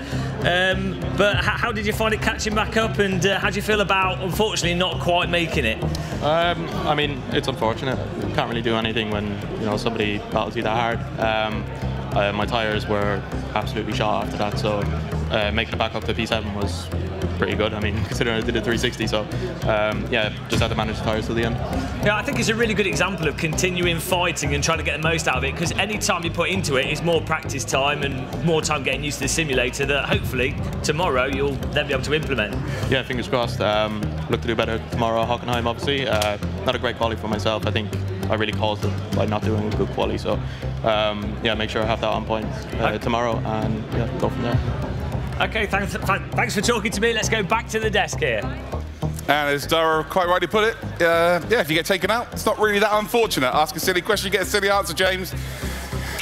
But how did you find it catching back up, and how do you feel about, unfortunately, not quite making it? I mean, it's unfortunate. You can't really do anything when somebody battles you that hard. My tyres were absolutely shot after that, so making it back up to P7 was pretty good. I mean, considering I did a 360, so yeah, just had to manage the tyres till the end. Yeah, I think it's a really good example of continuing fighting and trying to get the most out of it, because any time you put into it is more practice time and more time getting used to the simulator that hopefully tomorrow you'll then be able to implement. Yeah, fingers crossed. Look to do better tomorrow, Hockenheim, obviously. Not a great quali for myself. I think I really caused it by not doing a good quali, so yeah, make sure I have that on point tomorrow, and yeah, go from there. Okay, thanks for talking to me. Let's go back to the desk here. And as Dara quite rightly put it, yeah, if you get taken out, it's not really that unfortunate. Ask a silly question, you get a silly answer, James.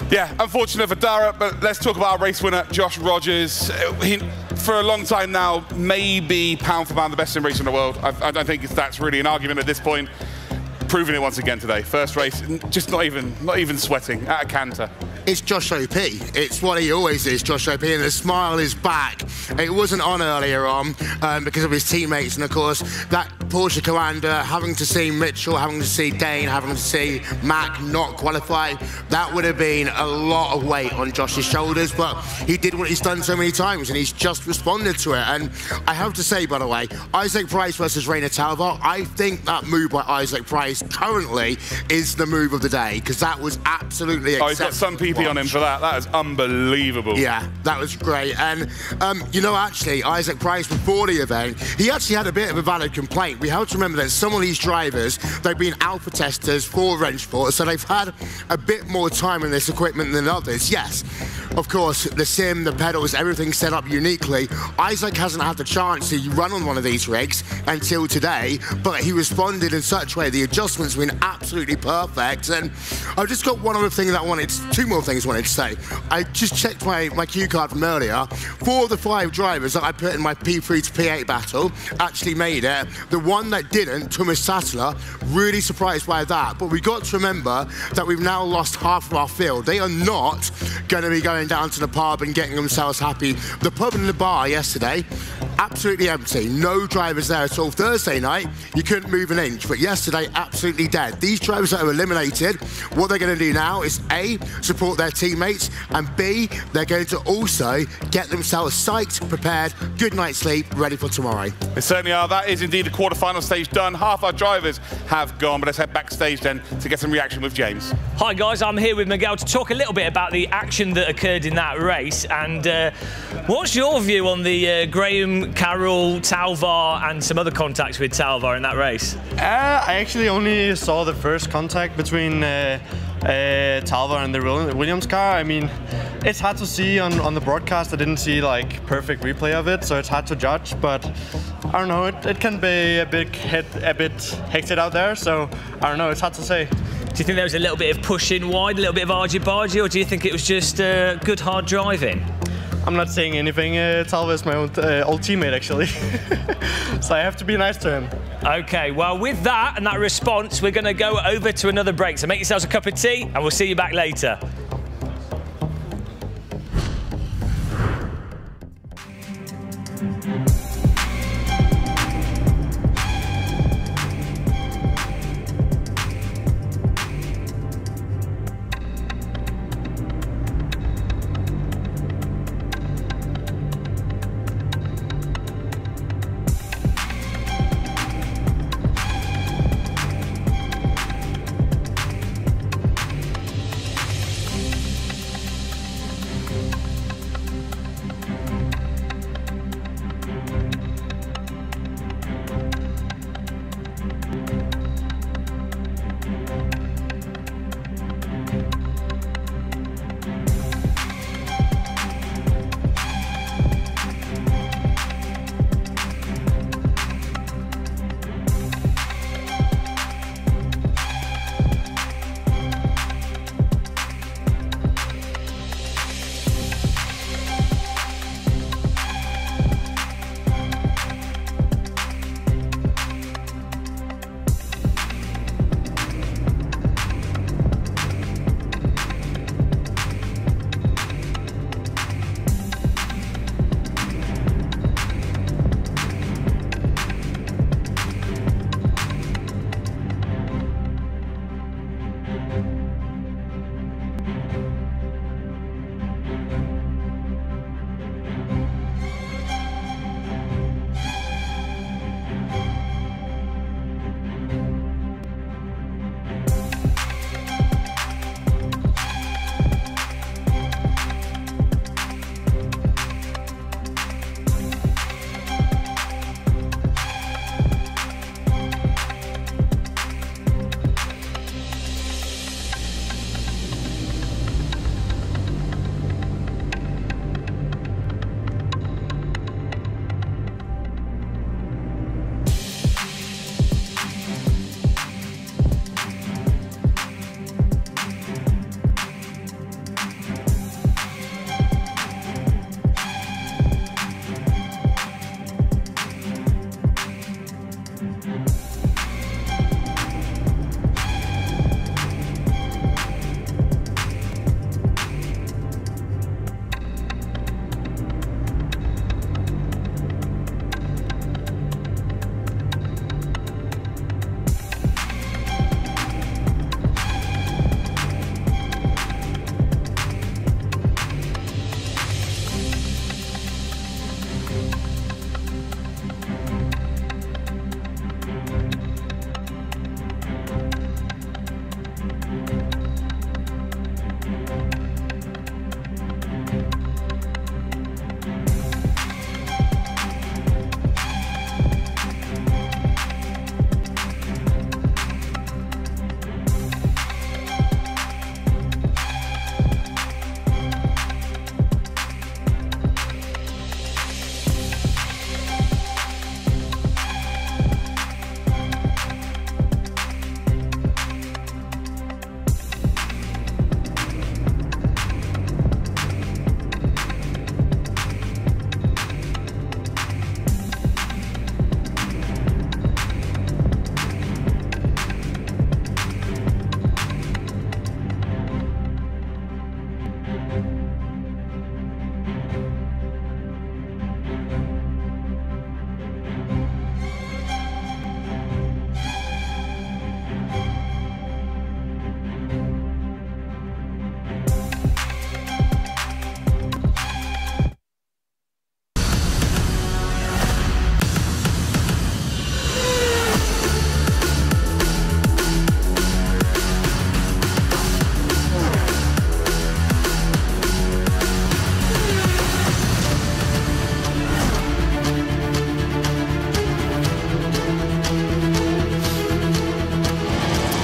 Yeah, unfortunate for Dara, but let's talk about our race winner, Josh Rogers. He, for a long time now, maybe pound for pound the best sim racer in the world. I don't think that's really an argument at this point. Proving it once again today. First race, just not even sweating, at a canter. It's Josh OP. It's what he always is, Josh OP, and the smile is back. It wasn't on earlier on because of his teammates, and of course, that Porsche Coanda, having to see Mitchell, having to see Dane, having to see Mac not qualify, that would have been a lot of weight on Josh's shoulders, but he did what he's done so many times, and he's just responded to it. And I have to say, by the way, Isaac Price versus Rainer Talbot, I think that move by Isaac Price currently is the move of the day, because that was absolutely acceptable. Oh, he's got some PP on him for that. That is unbelievable. Yeah, that was great. And, you know, actually, Isaac Price, before the event, he actually had a bit of a valid complaint. We have to remember that some of these drivers, they've been alpha testers for Wrenchport, so they've had a bit more time in this equipment than others. Yes, of course, the sim, the pedals, everything's set up uniquely. Isaac hasn't had the chance to run on one of these rigs until today, but he responded in such a way. The adjustments have been absolutely perfect. And I've just got one other thing that I wanted, two more things I wanted to say. I just checked my cue card from earlier. 4 of the 5 drivers that I put in my P3 to P8 battle actually made it. The one that didn't, Thomas Sattler, really surprised by that. But we've got to remember that we've now lost half of our field. They are not going to be going down to the pub and getting themselves happy. The pub and the bar yesterday, absolutely empty. No drivers there at all. Thursday night, you couldn't move an inch, but yesterday, absolutely dead. These drivers that are eliminated, what they're going to do now is A, support their teammates, and B, they're going to also get themselves psyched, prepared, good night's sleep, ready for tomorrow. They certainly are. That is indeed the quarterfinal stage done. Half our drivers have gone, but let's head backstage then to get some reaction with James. Hi guys, I'm here with Miguel to talk a little bit about the action that occurred in that race. And what's your view on the Graham, Carroll, Talvar and some other contacts with Talvar in that race? I actually only saw the first contact between Talvar and the Williams car. I mean, it's hard to see on the broadcast. I didn't see like perfect replay of it, so it's hard to judge. But I don't know, it can be a bit hectic out there. So I don't know, it's hard to say. Do you think there was a little bit of pushing wide, a little bit of argy-bargy, or do you think it was just good hard driving? I'm not saying anything. Talvar is my old teammate, actually. So I have to be nice to him. Okay, well, with that and that response, we're going to go over to another break. So make yourselves a cup of tea, and we'll see you back later.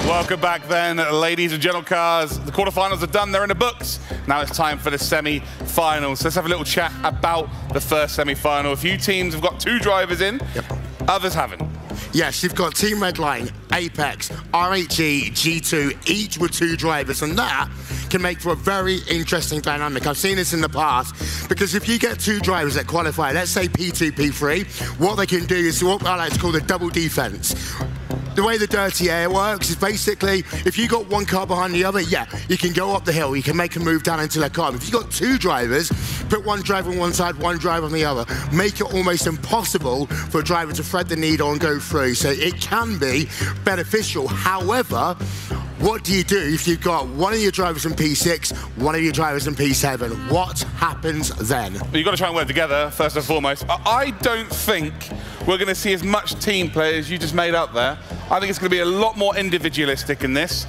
Welcome back then, ladies and gentle cars. The quarterfinals are done, they're in the books. Now it's time for the semi-finals. Let's have a little chat about the first semi-final. A few teams have got 2 drivers in, others haven't. Yes, you've got Team Redline, Apex, RHE, G2, each with 2 drivers, and that can make for a very interesting dynamic. I've seen this in the past, because if you get 2 drivers that qualify, let's say P2, P3, what they can do is what I like to call the double defense. The way the dirty air works is basically, if you got one car behind the other, yeah, you can go up the hill, you can make a move down into their car. If you've got 2 drivers, put one driver on one side, one driver on the other, make it almost impossible for a driver to thread the needle and go through. So it can be beneficial. However, what do you do if you've got one of your drivers in P6, one of your drivers in P7? What happens then? Well, you've got to try and work together, first and foremost. I don't think we're going to see as much team play as you just made up there. I think it's going to be a lot more individualistic in this.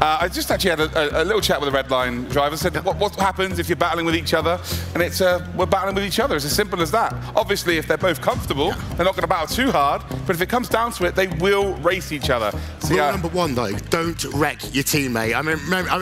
I just actually had a little chat with a Redline driver. Said, what happens if you're battling with each other? And it's, we're battling with each other. It's as simple as that. Obviously, if they're both comfortable, they're not going to battle too hard. But if it comes down to it, they will race each other. So, Rule number 1, though, don't wreck your teammate. I mean,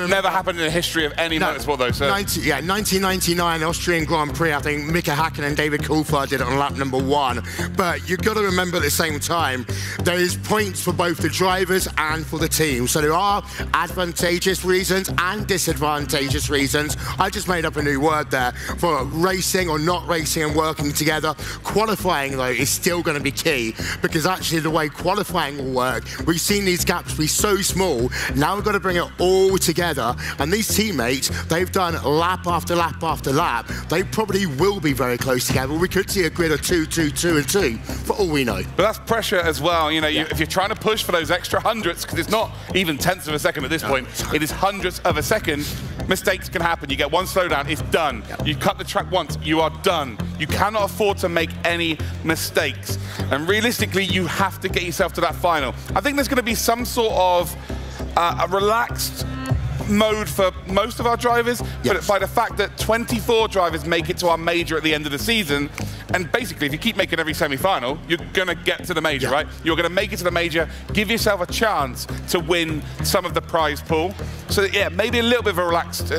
never happened in the history of any motorsport, though, sir. 1999 Austrian Grand Prix, I think Mika Häkkinen and David Coulthard did it on lap number 1. But you've got to remember at the same time, there is points for both the drivers and for the team. So there are advantageous reasons and disadvantageous reasons. I just made up a new word there for racing or not racing and working together. Qualifying, though, is still going to be key, because actually the way qualifying will work, we've seen these gaps be so small. Now we've got to bring it all together, and these teammates, they've done lap after lap after lap. They probably will be very close together. We could see a grid of 2, 2, 2, and 2 for all we know. But that's pressure as well. You know, if you're trying to push for those extra hundredths, because it's not even tenths of a second at this point, it is hundredths of a second. Mistakes can happen. You get one slowdown, it's done. You cut the track once, you are done. You cannot afford to make any mistakes. And realistically, you have to get yourself to that final. I think there's going to be some sort of a relaxed mode for most of our drivers, but by the fact that 24 drivers make it to our major at the end of the season, and basically if you keep making every semi-final, you're going to get to the major, right? You're going to make it to the major, give yourself a chance to win some of the prize pool. So yeah, maybe a little bit of a relaxed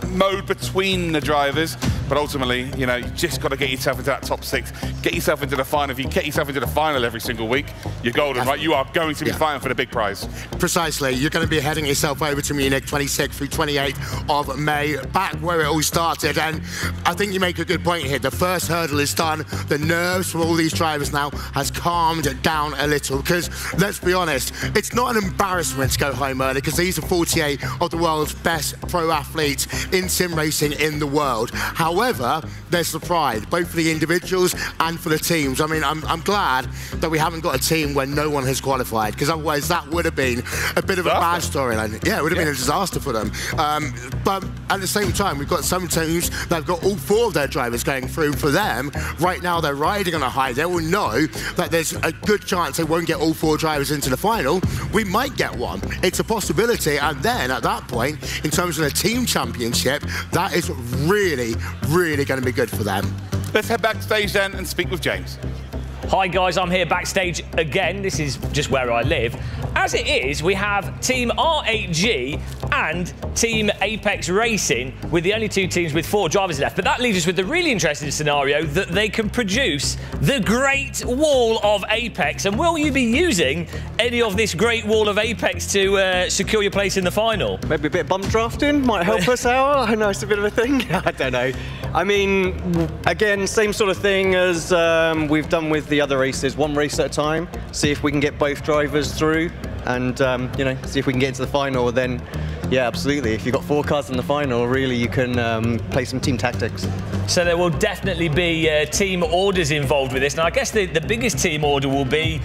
mode between the drivers, but ultimately, you know, you just got to get yourself into that top 6, get yourself into the final. If you get yourself into the final every single week, you're golden, right? You are going to be fighting for the big prize. Precisely. You're going to be heading yourself over to Munich 26th through 28th of May, back where it all started. And I think you make a good point here. The first hurdle is done. The nerves for all these drivers now has calmed down a little, because let's be honest, it's not an embarrassment to go home early, because these are 48 of the world's best pro athletes in sim racing in the world. However, there's the pride, both for the individuals and for the teams. I mean, I'm glad that we haven't got a team where no one has qualified, because otherwise that would have been a bit of a bad storyline. Yeah, it would have been a disaster for them. But at the same time, we've got some teams that have got all 4 of their drivers going through. For them, right now they're riding on a high. They will know that there's a good chance they won't get all 4 drivers into the final. We might get one. It's a possibility, and then at that point, in terms of the team championship, that is really, really going to be good for them. Let's head backstage then and speak with James. Hi guys, I'm here backstage again. This is just where I live. As it is, we have Team R8G and Team Apex Racing, with the only 2 teams with 4 drivers left. But that leaves us with the really interesting scenario that they can produce the Great Wall of Apex. And will you be using any of this Great Wall of Apex to secure your place in the final? Maybe a bit of bump drafting might help us out. I know it's a bit of a thing. I don't know. I mean, again, same sort of thing as we've done with the other races, 1 race at a time, see if we can get both drivers through, and you know, see if we can get into the final. Then yeah, absolutely, if you've got 4 cars in the final, really you can play some team tactics. So there will definitely be team orders involved with this. Now I guess the biggest team order will be,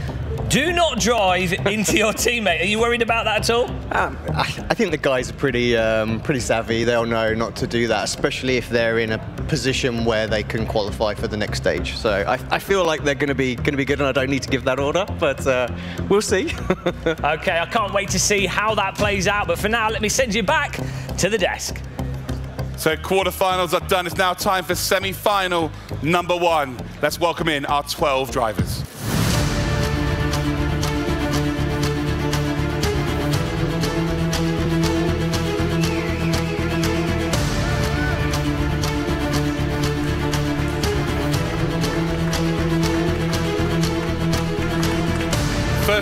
do not drive into your teammate. Are you worried about that at all? I think the guys are pretty savvy. They'll know not to do that, especially if they're in a position where they can qualify for the next stage. So I feel like they're going to be good, and I don't need to give that order, but we'll see. Okay, I can't wait to see how that plays out. But for now, let me send you back to the desk. So quarterfinals are done. It's now time for semi-final number 1. Let's welcome in our 12 drivers.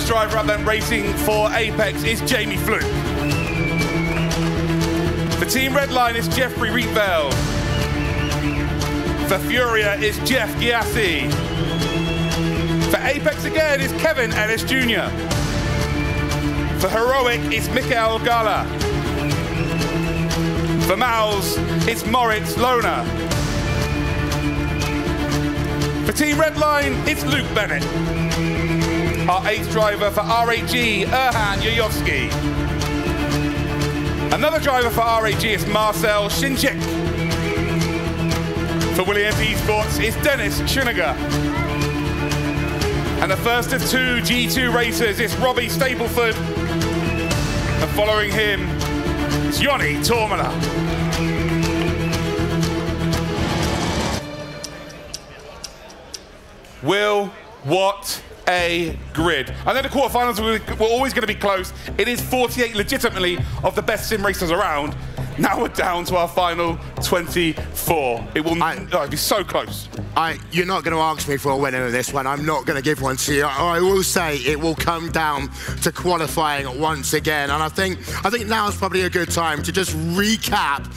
driver up there racing for Apex is Jamie Fluke. For Team Redline is Jeffrey Rietveld. For Furia is Jeff Giassi. For Apex again is Kevin Ellis Jr. For Heroic it's Mikael Gala. For Mouse it's Moritz Lohner. For Team Redline it's Luke Bennett. Our 8th driver for RAG, Erhan Yoyovsky. Another driver for RAG is Marcel Shinchik. For Williams Esports is Dennis Schuniger. And the first of 2 G2 racers is Robbie Stapleford. And following him is Joni Tormala. Will, what a grid. I know the quarterfinals were always going to be close. It is 48 legitimately of the best sim racers around. Now we're down to our final 24. It will be so close. You're not going to ask me for a winner of this one. I'm not going to give one to you. I will say it will come down to qualifying once again. And I think now is probably a good time to just recap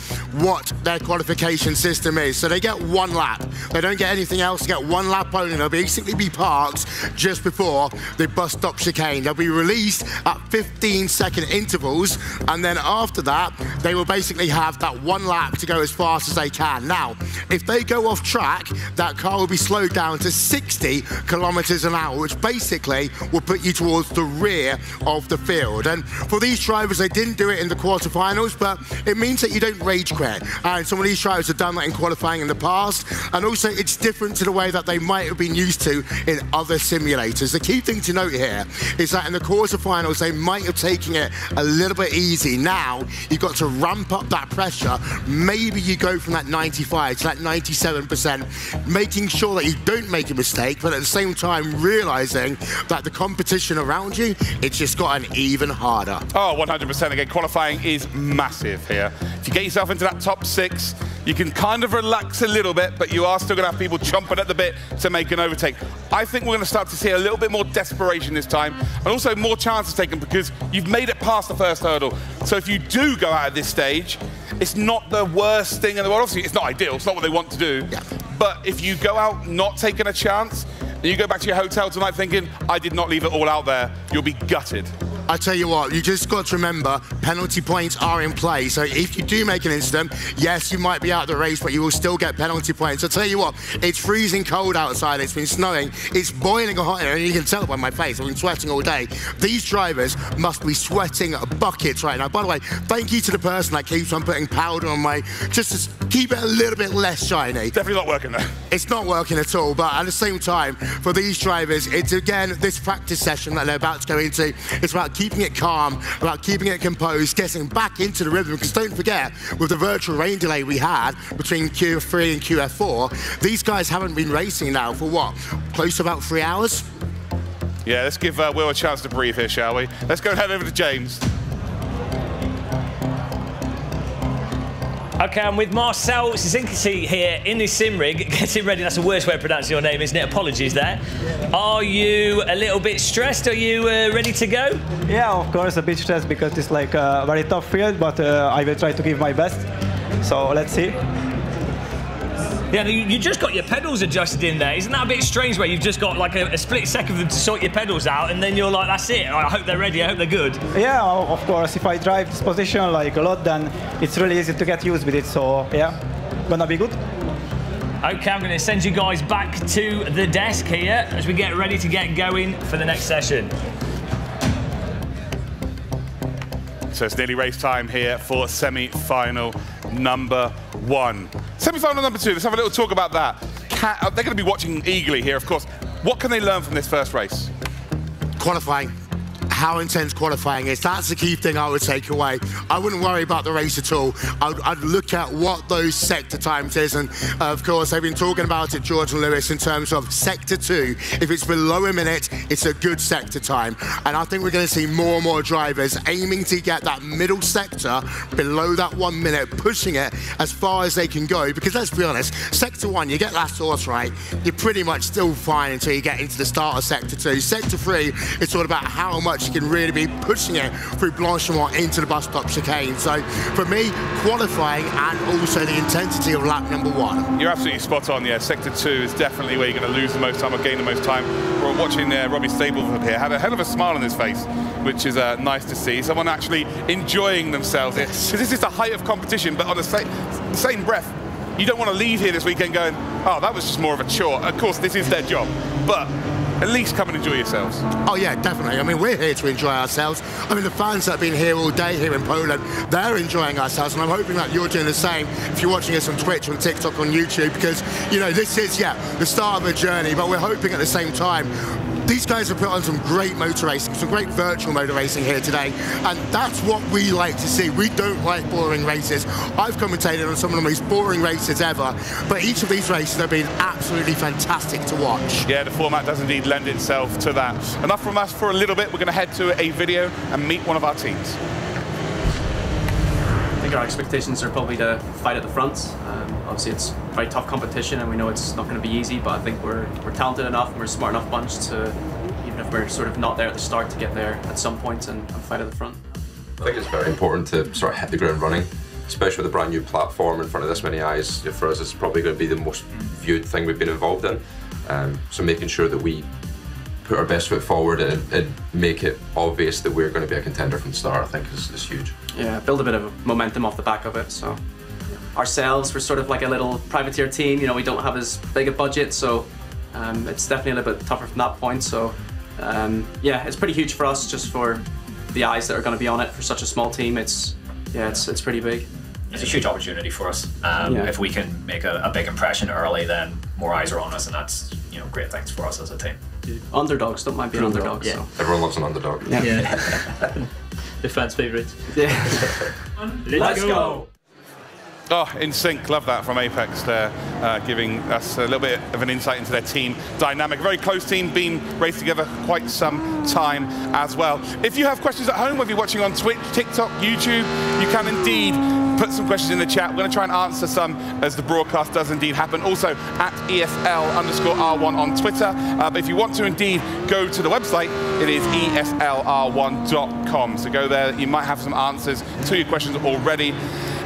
what their qualification system is. So they get 1 lap. They don't get anything else. They get 1 lap only. They'll basically be parked just before the bus stop chicane. They'll be released at 15-second intervals. And then after that, they will basically have that 1 lap to go as fast as they can. Now, if they go off track, that car will be slowed down to 60 kilometers an hour, which basically will put you towards the rear of the field. And for these drivers, they didn't do it in the quarterfinals, but it means that you don't rage quit. And some of these drivers have done that in qualifying in the past. And also, it's different to the way that they might have been used to in other simulators. The key thing to note here is that in the quarterfinals, they might have taken it a little bit easy. Now, you've got to ramp up that pressure. Maybe you go from that 95 to that 97%, making sure that you don't make a mistake, but at the same time realizing that the competition around you, it's just gotten even harder. Oh, 100% again. Qualifying is massive here. If you get yourself into that top 6, you can kind of relax a little bit, but you are still going to have people chomping at the bit to make an overtake. I think we're going to start to see a little bit more desperation this time, and also more chances taken because you've made it past the first hurdle. So if you do go out at this stage, it's not the worst thing in the world. Obviously, it's not ideal. It's not what they want to do. Yeah. But if you go out not taking a chance, and you go back to your hotel tonight thinking, I did not leave it all out there, you'll be gutted. I tell you what, you just got to remember, penalty points are in play. So if you do make an incident, yes, you might be out of the race, but you will still get penalty points. I tell you what, it's freezing cold outside. It's been snowing. It's boiling hot, and you can tell it by my face. I've been sweating all day. These drivers must be sweating buckets right now. By the way, thank you to the person that keeps on putting powder on my, just to keep it a little bit less shiny. Definitely not working there. It's not working at all, but at the same time, for these drivers, it's again, this practice session that they're about to go into, it's about keeping it calm, about keeping it composed, getting back into the rhythm, because don't forget, with the virtual rain delay we had between QF3 and QF4, these guys haven't been racing now for what, close to about 3 hours? Yeah, let's give Will a chance to breathe here, shall we? Let's go and head over to James. Okay, I'm with Marcel Zinkisi here in this sim rig, getting ready. That's the worst way of pronouncing your name, isn't it? Apologies there. Are you a little bit stressed? Are you ready to go? Yeah, of course, a bit stressed because it's like a very tough field, but I will try to give my best. So let's see. Yeah, you just got your pedals adjusted in there. Isn't that a bit strange where you've just got like a split second of them to sort your pedals out and then you're like, that's it. I hope they're ready. I hope they're good. Yeah, of course. If I drive this position like a lot, then it's really easy to get used with it. So yeah, gonna be good. Okay, I'm going to send you guys back to the desk here as we get ready to get going for the next session. So it's nearly race time here for semi-final number 1. Semi-final number 2, let's have a little talk about that. They're going to be watching eagerly here, of course. What can they learn from this first race? Qualifying. how intense qualifying is. That's the key thing I would take away. I wouldn't worry about the race at all. I'd look at what those sector times is, and of course they've been talking about it, George and Lewis, in terms of sector 2. If it's below a minute, it's a good sector time, and I think we're going to see more and more drivers aiming to get that middle sector below that 1 minute, pushing it as far as they can go, because let's be honest, sector 1, you get last horse right, you're pretty much still fine until you get into the start of sector 2. Sector 3, it's all about how much you can really be pushing it through Blanchimont into the bus stop chicane. So for me, qualifying and also the intensity of lap number 1. You're absolutely spot on, yeah. Sector 2 is definitely where you're going to lose the most time or gain the most time. We're watching Robbie Stableford here, had a hell of a smile on his face, which is nice to see. Someone actually enjoying themselves. Because this is the height of competition, but on the same breath, you don't want to leave here this weekend going, oh, that was just more of a chore. Of course, this is their job, but at least come and enjoy yourselves. Oh yeah, definitely. I mean, we're here to enjoy ourselves. I mean, the fans that have been here all day here in Poland, they're enjoying ourselves, and I'm hoping that you're doing the same if you're watching us on Twitch, on TikTok, on YouTube, because, you know, this is, yeah, the start of a journey, but we're hoping at the same time these guys have put on some great motor racing, some great virtual motor racing here today, and that's what we like to see. We don't like boring races. I've commentated on some of the most boring races ever, but each of these races have been absolutely fantastic to watch. Yeah, the format does indeed lend itself to that. Enough from us for a little bit. We're going to head to a video and meet one of our teams. I think our expectations are probably to fight at the front. Obviously, it's very tough competition, and we know it's not going to be easy. But I think we're talented enough, and we're a smart enough bunch to, even if we're sort of not there at the start, to get there at some point and fight at the front. I think it's very important to sort of hit the ground running, especially with a brand new platform in front of this many eyes. For us, it's probably going to be the most viewed thing we've been involved in. So making sure that we put our best foot forward and make it obvious that we're going to be a contender from the start, I think is huge. Yeah, build a bit of momentum off the back of it. So ourselves, we're sort of like a little privateer team. You know, we don't have as big a budget, so it's definitely a little bit tougher from that point. So yeah, it's pretty huge for us, just for the eyes that are going to be on it for such a small team. It's pretty big. It's a huge opportunity for us. If we can make a big impression early, then more eyes are on us, and that's, you know, great things for us as a team. Underdogs, don't mind being underdogs. Yeah. So. Everyone loves an underdog. Yeah. The fans' favourite. Yeah. Let's go. Oh, in sync. Love that from Apex there, giving us a little bit of an insight into their team dynamic. Very close team, been raced together quite some time as well. If you have questions at home, whether you're watching on Twitch, TikTok, YouTube, you can indeed put some questions in the chat. We're going to try and answer some as the broadcast does indeed happen. Also at ESL_R1 on Twitter. But if you want to indeed go to the website, it is ESLR1.com. So go there. You might have some answers to your questions already.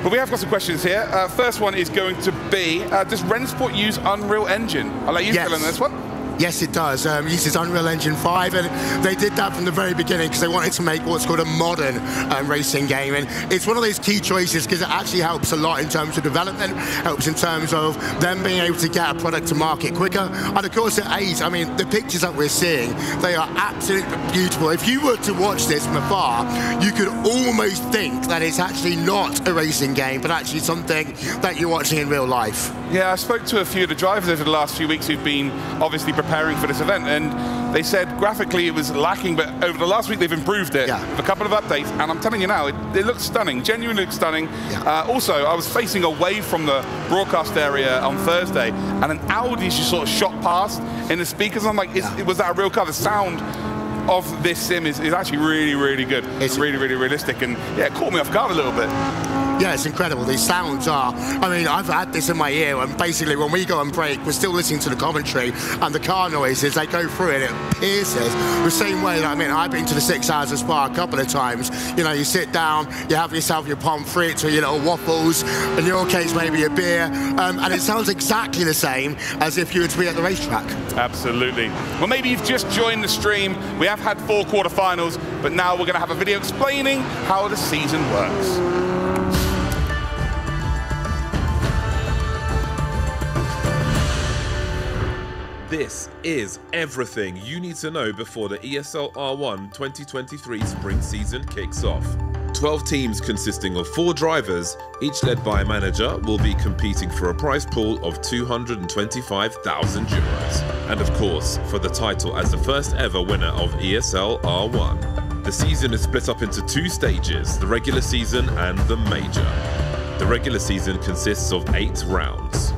But we have got some questions here. First one is going to be, does Rennsport use Unreal Engine? I'll let you fill in this one. Yes, it does. It uses Unreal Engine 5, and they did that from the very beginning because they wanted to make what's called a modern racing game. And it's one of those key choices because it actually helps a lot in terms of development, helps in terms of them being able to get a product to market quicker. And of course, it aids. I mean, the pictures that we're seeing, they are absolutely beautiful. If you were to watch this from afar, you could almost think that it's actually not a racing game, but actually something that you're watching in real life. Yeah, I spoke to a few of the drivers over the last few weeks who've been obviously preparing for this event, and they said graphically it was lacking, but over the last week they've improved it with a couple of updates, and I'm telling you now, it looks stunning, genuinely looks stunning. Also, I was facing away from the broadcast area on Thursday, and an Audi just sort of shot past in the speakers, and I'm like, was that a real car? The sound of this sim is actually really, really good. It's really, really realistic, and yeah, it caught me off guard a little bit. Yeah, it's incredible. These sounds are, I mean, I've had this in my ear, and basically when we go and break, we're still listening to the commentary, and the car noises, they go through it, it pierces. The same way that, I mean, I've been to the 6 Hours of Spa a couple of times. You know, you sit down, you have yourself your pommes frites or your little waffles, in your case, maybe a beer, and it sounds exactly the same as if you were to be at the racetrack. Absolutely. Well, maybe you've just joined the stream. We have had 4 quarterfinals, but now we're going to have a video explaining how the season works. This is everything you need to know before the ESL R1 2023 spring season kicks off. 12 teams consisting of 4 drivers, each led by a manager, will be competing for a prize pool of €225,000. And of course, for the title as the first ever winner of ESL R1. The season is split up into 2 stages, the regular season and the major. The regular season consists of 8 rounds.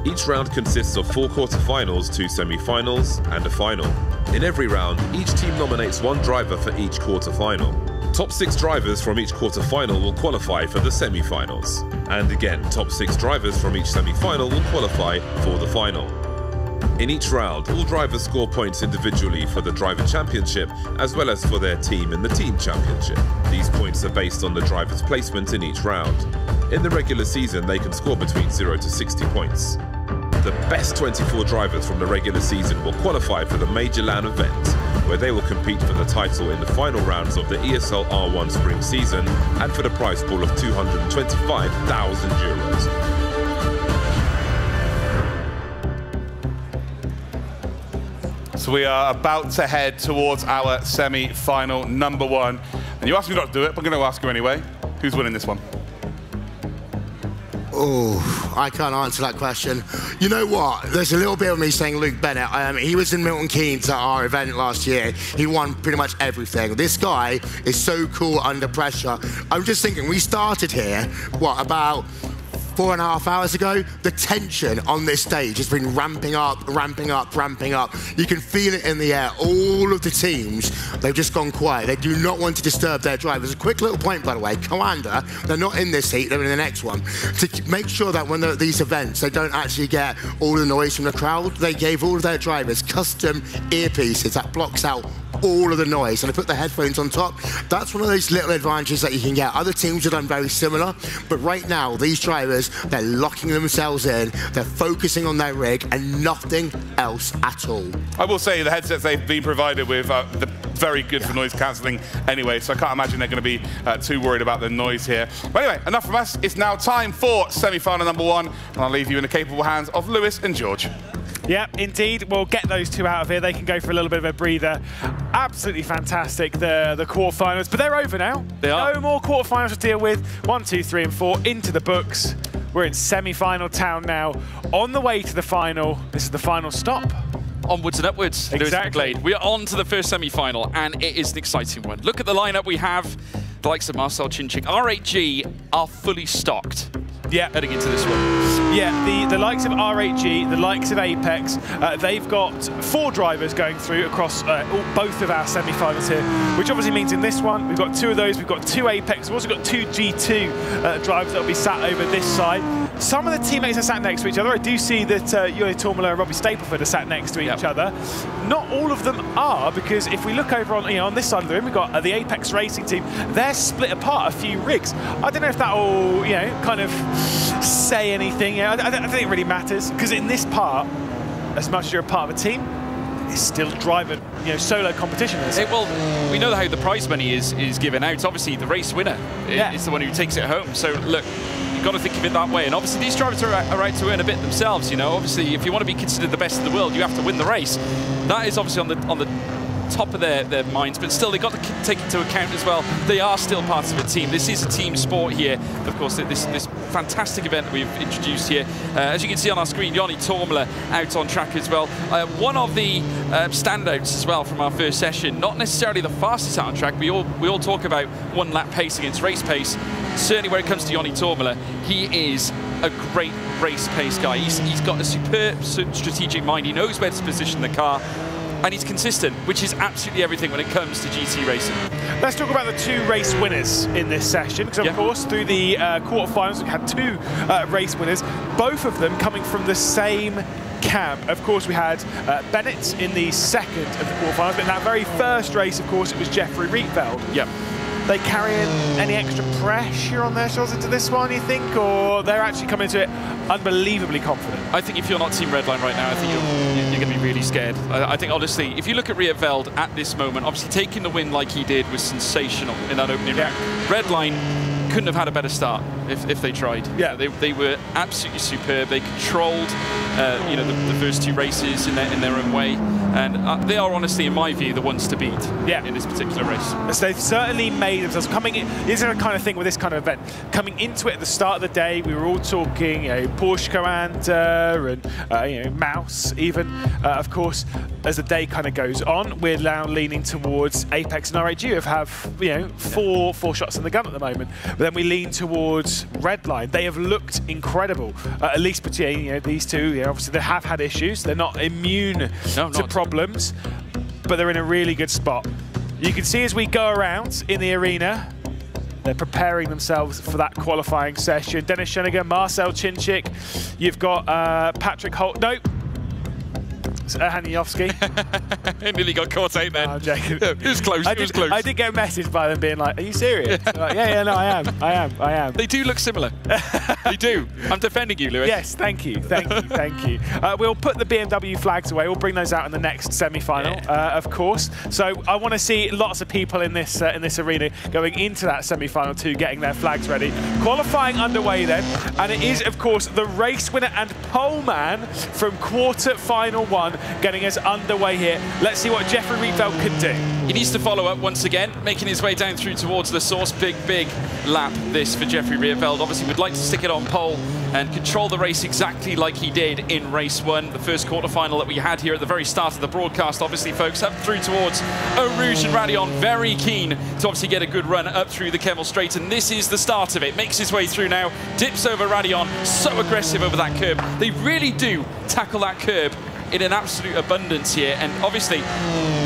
Each round consists of 4 quarterfinals, 2 semi-finals and a final. In every round, each team nominates 1 driver for each quarterfinal. Top 6 drivers from each quarterfinal will qualify for the semi-finals. And again, top 6 drivers from each semi-final will qualify for the final. In each round, all drivers score points individually for the driver championship as well as for their team in the team championship. These points are based on the driver's placement in each round. In the regular season, they can score between 0 to 60 points. The best 24 drivers from the regular season will qualify for the Major LAN event, where they will compete for the title in the final rounds of the ESL R1 spring season and for the prize pool of €225,000. So we are about to head towards our semi-final number 1. And you asked me not to do it, but I'm going to ask you anyway. Who's winning this one? Oh, I can't answer that question. You know what? There's a little bit of me saying Luke Bennett. He was in Milton Keynes at our event last year. He won pretty much everything. This guy is so cool under pressure. I'm just thinking, we started here, what, about 4.5 hours ago? The tension on this stage has been ramping up, ramping up, ramping up. You can feel it in the air. All of the teams, they've just gone quiet. They do not want to disturb their drivers. A quick little point, by the way, Commander, they're not in this heat, they're in the next one. To make sure that when they're at these events, they don't actually get all the noise from the crowd, they gave all of their drivers custom earpieces that blocks out all of the noise, and they put the headphones on top. That's one of those little advantages that you can get. Other teams have done very similar, but right now, these drivers, they're locking themselves in, they're focusing on their rig and nothing else at all. I will say the headsets they've been provided with are very good for noise cancelling anyway, so I can't imagine they're going to be too worried about the noise here. But anyway, enough from us. It's now time for semi-final number 1, and I'll leave you in the capable hands of Lewis and George. Yeah, indeed. We'll get those 2 out of here. They can go for a little bit of a breather. Absolutely fantastic, the quarterfinals. But they're over now. They are. No more quarterfinals to deal with. 1, 2, 3, and 4 into the books. We're in semi-final town now. On the way to the final. This is the final stop. Onwards and upwards. Exactly. We are on to the first semi-final, and it is an exciting one. Look at the lineup we have. The likes of Marcel Chinchik, R8G are fully stocked. Yeah, heading into this one. Yeah, the likes of R8G, the likes of Apex, they've got 4 drivers going through across both of our semi-finals here, which obviously means in this one, we've got 2 of those, we've got 2 Apex, we've also got 2 G2 drivers that will be sat over this side. Some of the teammates are sat next to each other. I do see that Yuri Tormala and Robbie Stapleford are sat next to each other. Not all of them are, because if we look over on, on this side of the room, we've got the Apex Racing team. They're split apart a few rigs. I don't know if that will, kind of say anything. I don't think it really matters, because in this part, as much as you're a part of a team, it's still driving, solo competition. Well, we know how the prize money is given out. Obviously, the race winner is the one who takes it home. So look, you've got to think of it that way. And obviously, these drivers are out to earn a bit themselves. Obviously, if you want to be considered the best in the world, you have to win the race. That is obviously on the top of their minds, but still they've got to take into account as well, they are still part of a team. This is a team sport here. Of course, this fantastic event that we've introduced here. As you can see on our screen, Yoni Tormala out on track as well. One of the standouts as well from our first session, not necessarily the fastest out on track. We all talk about 1 lap pace against race pace. Certainly when it comes to Yoni Tormala, he is a great race pace guy. He's got a superb strategic mind. He knows where to position the car. And he's consistent, which is absolutely everything when it comes to GT racing. Let's talk about the 2 race winners in this session, because of course through the quarterfinals we had 2 race winners, both of them coming from the same camp. Of course we had Bennett in the 2nd of the quarterfinals, but in that very first race, of course, it was Jeffrey Rietveld. Yep. They carrying any extra pressure on their shoulders into this one, you think, or they're actually coming into it unbelievably confident? I think if you're not Team Redline right now, I think you're going to be really scared. I think, honestly, if you look at Rietveld at this moment, obviously taking the win like he did was sensational in that opening round. Redline couldn't have had a better start if they tried. Yeah, they were absolutely superb. They controlled, the first 2 races in their own way. And they are honestly, in my view, the ones to beat in this particular race. So they've certainly made themselves coming in. This is the kind of thing with this kind of event. Coming into it at the start of the day, we were all talking, Porsche Commander and Mouse even. Of course, as the day kind of goes on, we're now leaning towards Apex and RAG, who have four shots in the gun at the moment. But then we lean towards Redline. They have looked incredible, at least between these two. Obviously, they have had issues. They're not immune to problems, but they're in a really good spot. You can see as we go around in the arena, they're preparing themselves for that qualifying session. Dennis Schoeniger, Marcel Chinchik, you've got Patrick Holt. Nope. Haniowski. Nearly got caught out then. No, I'm joking. It was close. It was close. I did get a message by them being like, "Are you serious?" Like, yeah, no, I am. They do look similar. They do. I'm defending you, Lewis. Yes, thank you. We'll put the BMW flags away. We'll bring those out in the next semi-final, of course. So I want to see lots of people in this arena going into that semi-final too, getting their flags ready. Qualifying underway then, and it is, of course, the race winner and pole man from Quarterfinal 1 getting us underway here. Let's see what Jeffrey Rietveld can do. He needs to follow up once again, making his way down through towards the source. Big lap this for Jeffrey Rietveld. Obviously, would like to stick it on pole and control the race exactly like he did in race 1, the first quarterfinal that we had here at the very start of the broadcast. Obviously, folks, up through towards Eau Rouge and Radion, very keen to obviously get a good run up through the Kemmel Straight, and this is the start of it. Makes his way through now, dips over Radion, so aggressive over that curb. They really do tackle that curb in an absolute abundance here, and obviously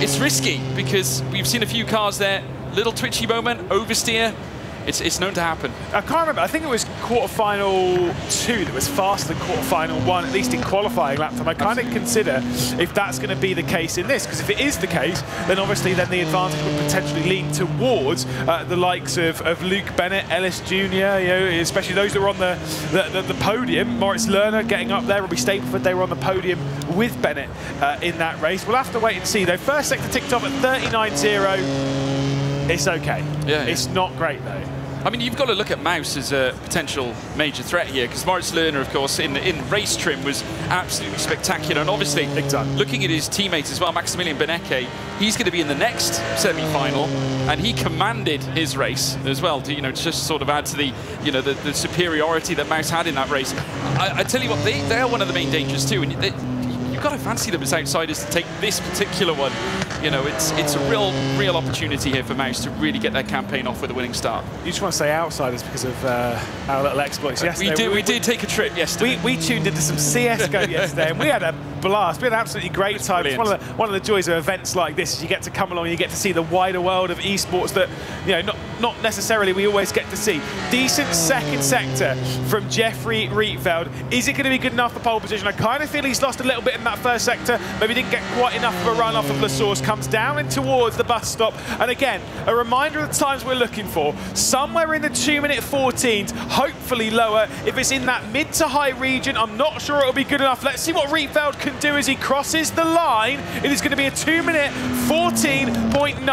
it's risky because we've seen a few cars there, little twitchy moment, oversteer. It's known to happen. I can't remember. I think it was quarterfinal 2 that was faster than quarterfinal 1, at least in qualifying lap time. I kind of consider if that's going to be the case in this, because if it is the case, then obviously then the advantage would potentially lean towards the likes of Luke Bennett, Ellis Jr., especially those that were on the podium. Moritz Lerner getting up there, Robbie Stapleford, they were on the podium with Bennett in that race. We'll have to wait and see, though. First sector ticked off at 39.0. It's okay. Yeah. It's not great, though. I mean, you've got to look at Mouse as a potential major threat here, because Moritz Lerner, of course, in race trim was absolutely spectacular. And obviously, looking at his teammates as well, Maximilian Benecke, he's going to be in the next semi-final, and he commanded his race as well to, just sort of add to the, the superiority that Mouse had in that race. I tell you what, they are one of the main dangers too, and you've got to fancy them as outsiders to take this particular one. It's a real opportunity here for Mouse to really get their campaign off with a winning start. You just want to say outsiders because of our little exploits yesterday. We did take a trip yesterday. We tuned into some CSGO yesterday, and we had a blast. We had an absolutely great time. It's one of the joys of events like this is you get to come along and you get to see the wider world of esports that not necessarily we always get to see. Decent second sector from Jeffrey Rietveld. Is it going to be good enough for pole position? I kind of feel he's lost a little bit in that first sector. Maybe didn't get quite enough of a run off of La Source. Comes down and towards the bus stop. And again, a reminder of the times we're looking for. Somewhere in the 2-minute 14s, hopefully lower. If it's in that mid to high region, I'm not sure it'll be good enough. Let's see what Rietveld can do as he crosses the line. It is going to be a 2-minute 14.9.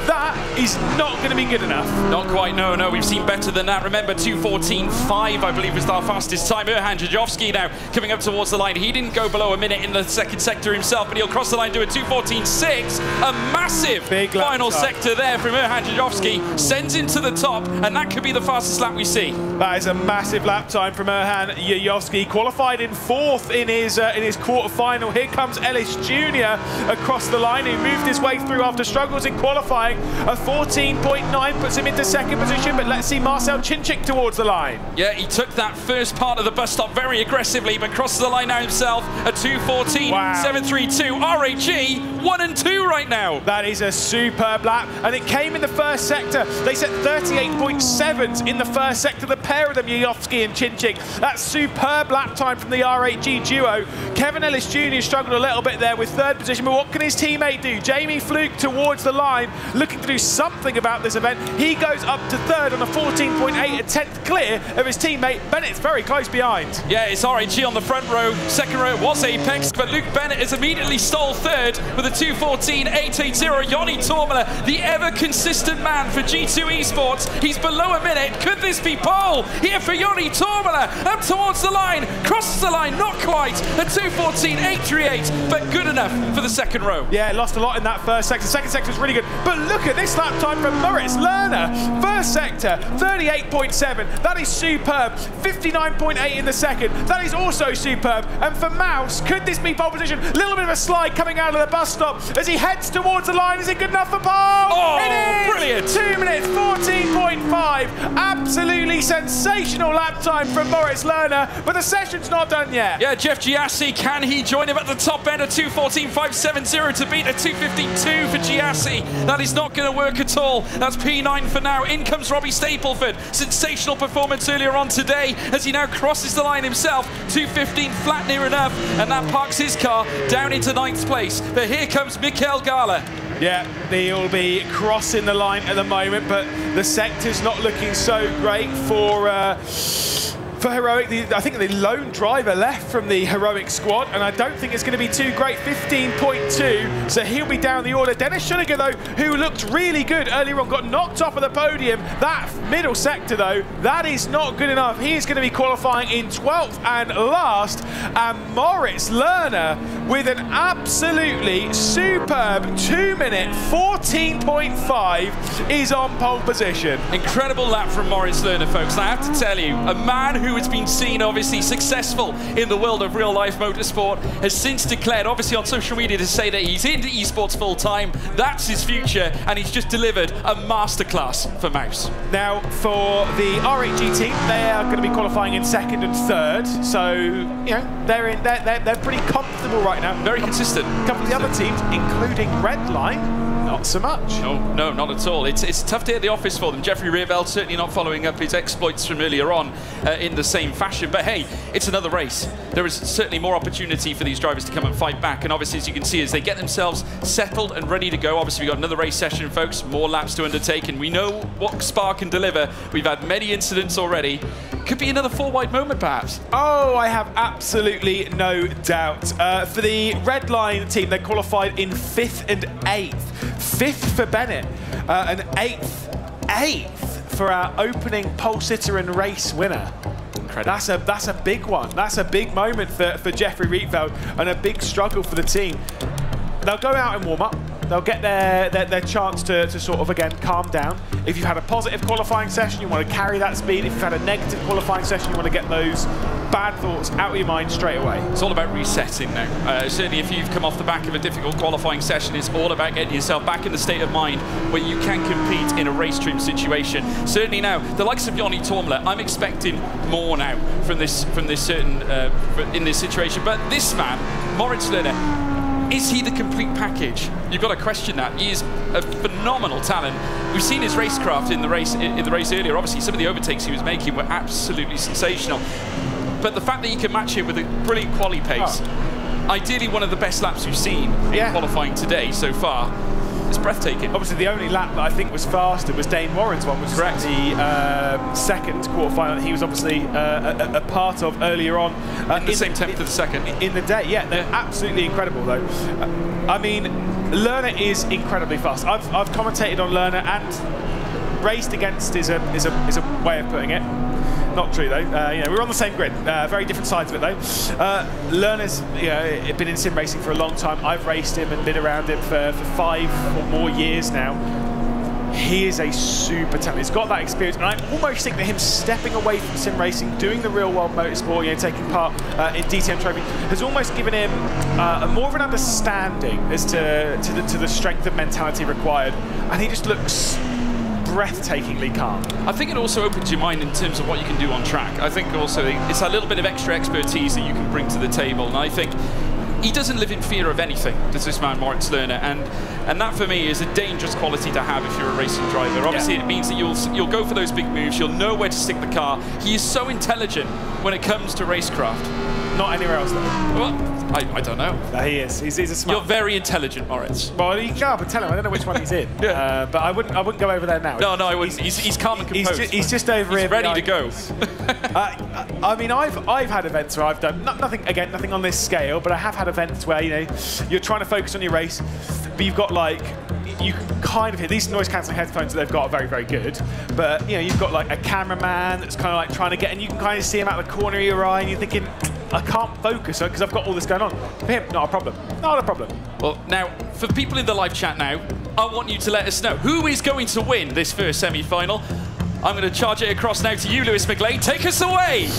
That is not going to be good enough. Not quite, no. We've seen better than that. Remember, 2:14.5, I believe, was our fastest time. Erhan Jajovski now coming up towards the line. He didn't go below a minute in the second sector himself, but he'll cross the line to a 2:14.6. A massive final sector there from Erhan Jajovski. Sends him to the top, and that could be the fastest lap we see. That is a massive lap time from Erhan Jajovski. Qualified in 4th in his quarterfinal. Here comes Ellis Jr. across the line. He moved his way through after struggles in qualifying. A 14.9 puts him into second position, but let's see Marcel Chinchik towards the line. Yeah, he took that first part of the bus stop very aggressively, but crosses the line now himself. A 2:14.732. RAG 1 and 2 right now. That is a superb lap, and it came in the first sector. They set 38.7s in the first sector, the pair of them, Jajovski and Chinchik. That's superb lap time from the RAG duo. Kevin Ellis Jr. struggled a little bit there with 3rd position, but what can his teammate do? Jamie Fluke towards the line, looking to do something about this event. He goes up to 3rd on a 14.8, a 10th clear of his teammate. Bennett's very close behind. Yeah, it's RAG on the front row. Second row was Apex, but Luke Bennett has immediately stole 3rd with a 2:14.880. Joni Tormela, the ever-consistent man for G2 Esports. He's below a minute. Could this be pole? Here for Joni Tormela. Up towards the line. Crosses the line. Not quite. A 2:14.838, but good enough for the second row. Yeah, lost a lot in that first sector. Second sector was really good. But look at this lap time from Moritz Lerner. First sector, 38.7. That is superb. 59.8 in the second. That is also superb. And for Mouse, could this be pole position? A little bit of a slide coming out of the bus stop as he heads towards the line. Is it good enough for pole? Oh, it is! Brilliant. 2 minutes, 14.5. Absolutely sensational lap time from Moritz Lerner, but the session's not done yet. Yeah, Jeff Giassi, can he join him at the top end of 2:14.570 to beat a 2:52 for Giassi? That is not going to work at all. That's P9 for now. In comes Robbie Stapleford. Sensational performance earlier on today as he now crosses the line himself. 2:15 flat near enough, and that parks his car down into 9th place. But here comes Mikael Gala. Yeah, he'll be crossing the line at the moment, but the sector's not looking so great for Heroic. I think the lone driver left from the Heroic squad, and I don't think it's going to be too great. 15.2, so he'll be down the order. Dennis Schuniger, though, who looked really good earlier on, got knocked off of the podium. That middle sector, though, that is not good enough. He is going to be qualifying in 12th and last, and Moritz Lerner with an absolutely superb 2 minute 14.5 is on pole position. Incredible lap from Moritz Lerner, folks. I have to tell you, a man who has been seen obviously successful in the world of real life motorsport has since declared obviously on social media to say that he's into esports full time. That's his future, and he's just delivered a masterclass for Mouse. Now for the RHG team, they are going to be qualifying in 2nd and 3rd, so you know they're pretty comfortable right now. Very consistent. A couple of the other teams, including Redline, not so much. No, not at all. It's a tough day at the office for them. Jeffrey Reerveld certainly not following up his exploits from earlier on in the same fashion. But hey, it's another race. There is certainly more opportunity for these drivers to come and fight back. And obviously, as you can see, as they get themselves settled and ready to go, obviously we've got another race session, folks. More laps to undertake, and we know what Spa can deliver. We've had many incidents already. Could be another 4-wide moment, perhaps. Oh, I have absolutely no doubt. For the Redline team, they qualified in 5th and 8th. 5th for Bennett, and 8th for our opening pole sitter and race winner. That's a big one. That's a big moment for Jeffrey Rietveld, and a big struggle for the team. They'll go out and warm up. They'll get their chance to sort of, again, calm down. If you've had a positive qualifying session, you want to carry that speed. If you've had a negative qualifying session, you want to get those bad thoughts out of your mind straight away. It's all about resetting now. Certainly if you've come off the back of a difficult qualifying session, it's all about getting yourself back in the state of mind where you can compete in a race trim situation. Certainly now, the likes of Joni Tormela, I'm expecting more now from this certain in this situation. But this man, Moritz Lerner, is he the complete package? You've got to question that. He is a phenomenal talent. We've seen his racecraft in the race earlier. Obviously, some of the overtakes he was making were absolutely sensational. But the fact that he can match it with a brilliant quali pace, ideally one of the best laps we've seen in qualifying today so far, is breathtaking. Obviously, the only lap that I think was faster was Dane Warren's one, which was the second quarterfinal that he was obviously a part of earlier on. In the same temp for the second. In the day, yeah. They're absolutely incredible, though. I mean, Lerner is incredibly fast. I've commentated on Lerner, and raced against is a way of putting it. Not true, though. You know, we're on the same grid. Very different sides of it, though. Lerner's been in sim racing for a long time. I've raced him and been around him for 5 or more years now. He is a super talent. He's got that experience, and I almost think that him stepping away from sim racing, doing the real-world motorsport, taking part in DTM Trophy, has almost given him more of an understanding as to the strength and mentality required, and he just looks breathtakingly calm. I think it also opens your mind in terms of what you can do on track. I think also it's a little bit of extra expertise that you can bring to the table, and I think he doesn't live in fear of anything, does this man Moritz Lerner, and that for me is a dangerous quality to have if you're a racing driver. Obviously it means that you'll go for those big moves, you'll know where to stick the car. He is so intelligent when it comes to racecraft. Not anywhere else though. Well, I don't know. No, he is. He's a smart. You're very intelligent, Moritz. Well, you can but tell him. I don't know which one he's in. But I wouldn't go over there now. No, I wouldn't. He's calm and composed. He's just over here. He's ready to go. I mean, I've had events where I've done nothing on this scale, but I have had events where you're trying to focus on your race, but you've got like. You can kind of hear these noise cancelling headphones that they've got are very, very good. But you've got like a cameraman that's kind of like trying to get, and you can kind of see him out of the corner of your eye, and you're thinking, I can't focus because I've got all this going on. For him, not a problem. Not a problem. Well, now for people in the live chat now, I want you to let us know who is going to win this first semi-final. I'm going to charge it across now to you, Lewis McGlade. Take us away.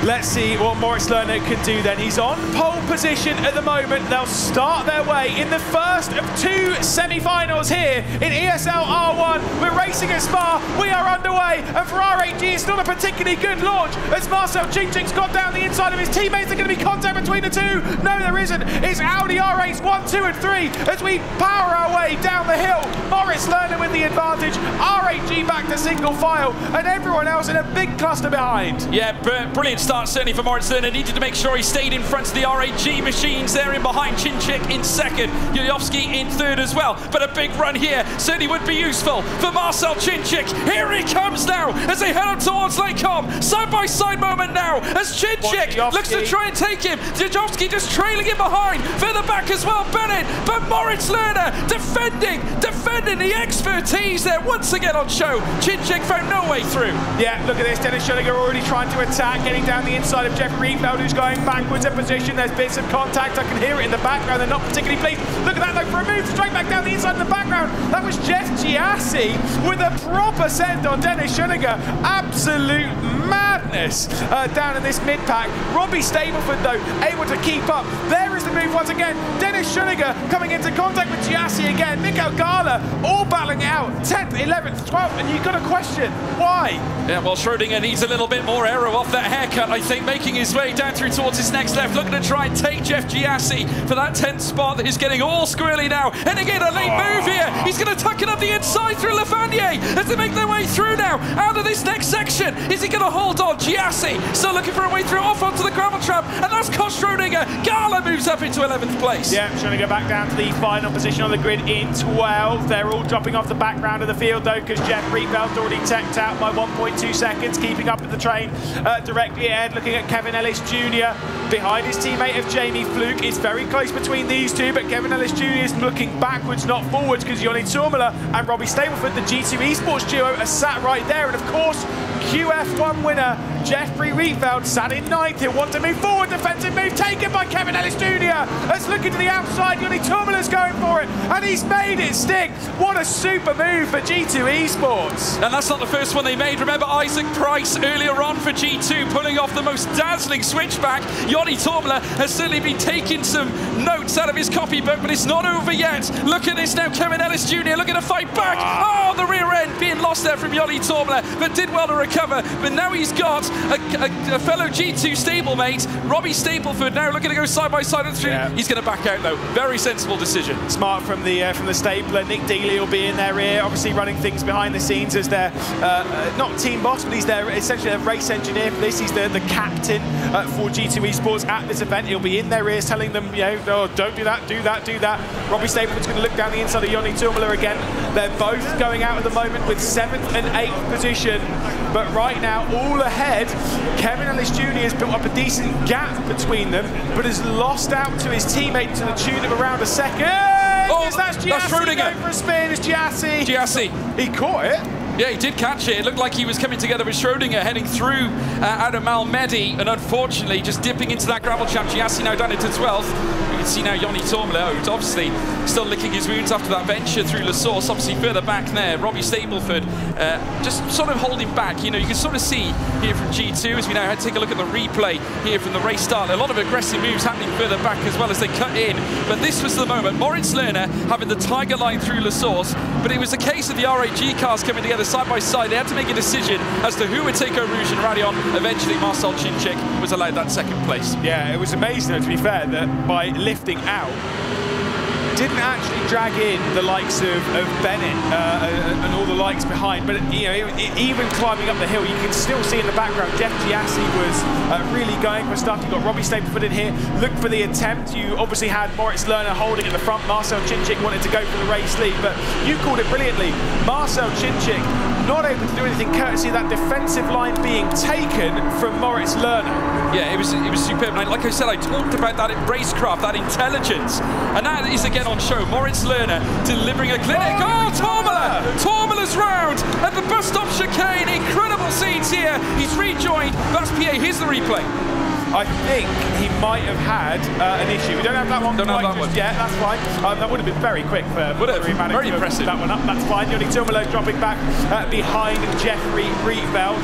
Let's see what Moritz Lerner can do then. He's on pole position at the moment. They'll start their way in the first of 2 semi-finals here in ESL R1. We're racing at Spa. We are underway. And for R8G, it's not a particularly good launch as Marcel Chinchik's got down the inside of his teammates. There's going to be contact between the two. No, there isn't. It's Audi R8s 1, 2, and 3 as we power our way down the hill. Moritz Lerner with the advantage. R8G back to single file. And everyone else in a big cluster behind. Yeah, brilliant start certainly for Moritz Lerner. Needed to make sure he stayed in front of the R8G machines there in behind. Chinchik in second, Yuyovsky in third as well. But a big run here certainly would be useful for Marcel Chinchik. Here he comes now as they head up towards Lakecom. Side-by-side moment now as Chinchik looks to try and take him. Yuyovsky just trailing him behind. Further back as well, Bennett. But Moritz Lerner defending the expertise there once again on show. Chinchik found no way through. Yeah, look at this. Dennis Schillinger already trying to attack, getting down the inside of Jeffrey Riefeld, who's going backwards in position. There's bits of contact. I can hear it in the background. They're not particularly pleased. Look at that, though, for a move straight back down the inside in the background. That was Jeff Giassi with a proper send on Dennis Schillinger. Absolute madness down in this mid-pack. Robbie Stableford, though, able to keep up. There is the move once again. Dennis Schillinger coming into contact with Giassi again. Mikael Gala all battling it out. 10th, 11th, 12th, and you've got to question why. Yeah, well, Schrödinger needs a little bit more aero off that haircut, I think, making his way down through towards his next left, looking to try and take Jeff Giassi for that 10th spot that is getting all squirrely now. And again, a late move here. He's going to tuck it up the inside through Lefanier as they make their way through now out of this next section. Is he going to hold on? Giassi still looking for a way through off onto the gravel trap, and that's cost Schrödinger. Gala moves up into 11th place. Yeah, Schrödinger back down to the final position on the grid in 12th. They're all dropping off the background of the field, though, because Jeff Riefeld's already teched out by 1.2 seconds, keeping up with the train directly ahead, looking at Kevin Ellis Jr. behind his teammate of Jamie Fluke. It's very close between these two, but Kevin Ellis Jr. is looking backwards, not forwards, because Yoni Turmula and Robbie Stableford, the G2 Esports duo, are sat right there. And of course, QF1 winner Jeffrey Riefeld sat in 9th. He'll want to move forward. Defensive move taken by Kevin Ellis Jr. Let's look into the outside. Yoni Turmula's going for it, and he's made it stick. What a super move for G2 Esports. And that's not the first one they made. Remember Isaac Price earlier on for G2 pulling off the most dazzling switchback. Yoni Turmula has certainly been taking some notes out of his copybook, but it's not over yet. Look at this now. Kevin Ellis Jr. looking to fight back. Oh, the rear end being lost there from Yoni Turmula, but did well to recover. But now he's got a fellow G2 stablemate, Robbie Stableford, now looking to go side by side and through. Yeah. He's going to back out though. Very sensible decision. Smart from the stabler. Nick Dealey will be in their rear, obviously running things behind the scenes as their not team boss, but he's their essentially a race engineer for this. He's the captain for G2 Esports at this event. He'll be in their ears telling them, oh, don't do that, do that, do that. Robbie Stableford's going to look down the inside of Yoni Turmula again. They're both going out at the moment with 7th and 8th position, but right now all ahead. Kevin Ellis Jr. has built up a decent gap between them, but has lost out to his teammate to the tune of around a second. Oh, that's Giassi going for a spin. It's Giassi. He caught it. Yeah, he did catch it. It looked like he was coming together with Schrödinger, heading through out of Malmedy, and unfortunately just dipping into that gravel trap. Giassi now down into 12th. You can see now Yoni Turmula, who's obviously still licking his wounds after that venture through La Source. Obviously further back there, Robbie Stableford just sort of holding back. You can sort of see here from G2 as we now take a look at the replay here from the race start. A lot of aggressive moves happening further back as well as they cut in. But this was the moment. Moritz Lerner having the tiger line through La Source, but it was a case of the R8G cars coming together side by side. They had to make a decision as to who would take over Rouge and Radion. Eventually, Marcel Chinchik was allowed that 2nd place. Yeah, it was amazing, though, to be fair, that by lifting out, didn't actually drag in the likes of Bennett and all the likes behind, but you know, even climbing up the hill, you can still see in the background Jeff Giassi was really going for stuff. You've got Robbie Stapleford in here, look for the attempt. You obviously had Moritz Lerner holding at the front. Marcel Chinchik wanted to go for the race lead, but you called it brilliantly. Marcel Chinchik not able to do anything courtesy of that defensive line being taken from Moritz Lerner. Yeah, it was superb. And like I said, I talked about that racecraft, that intelligence, and that is again on show. Moritz Lerner delivering a clinic. Oh, Tormala! Tormala's round at the bus stop chicane. Incredible scenes here. He's rejoined Baspier. Here's the replay. I think he might have had an issue. We don't have that one yet. That's fine. That would have been very quick for very impressive. That one up. That's fine. Yoni Turmelo dropping back behind Jeffrey Rietveld.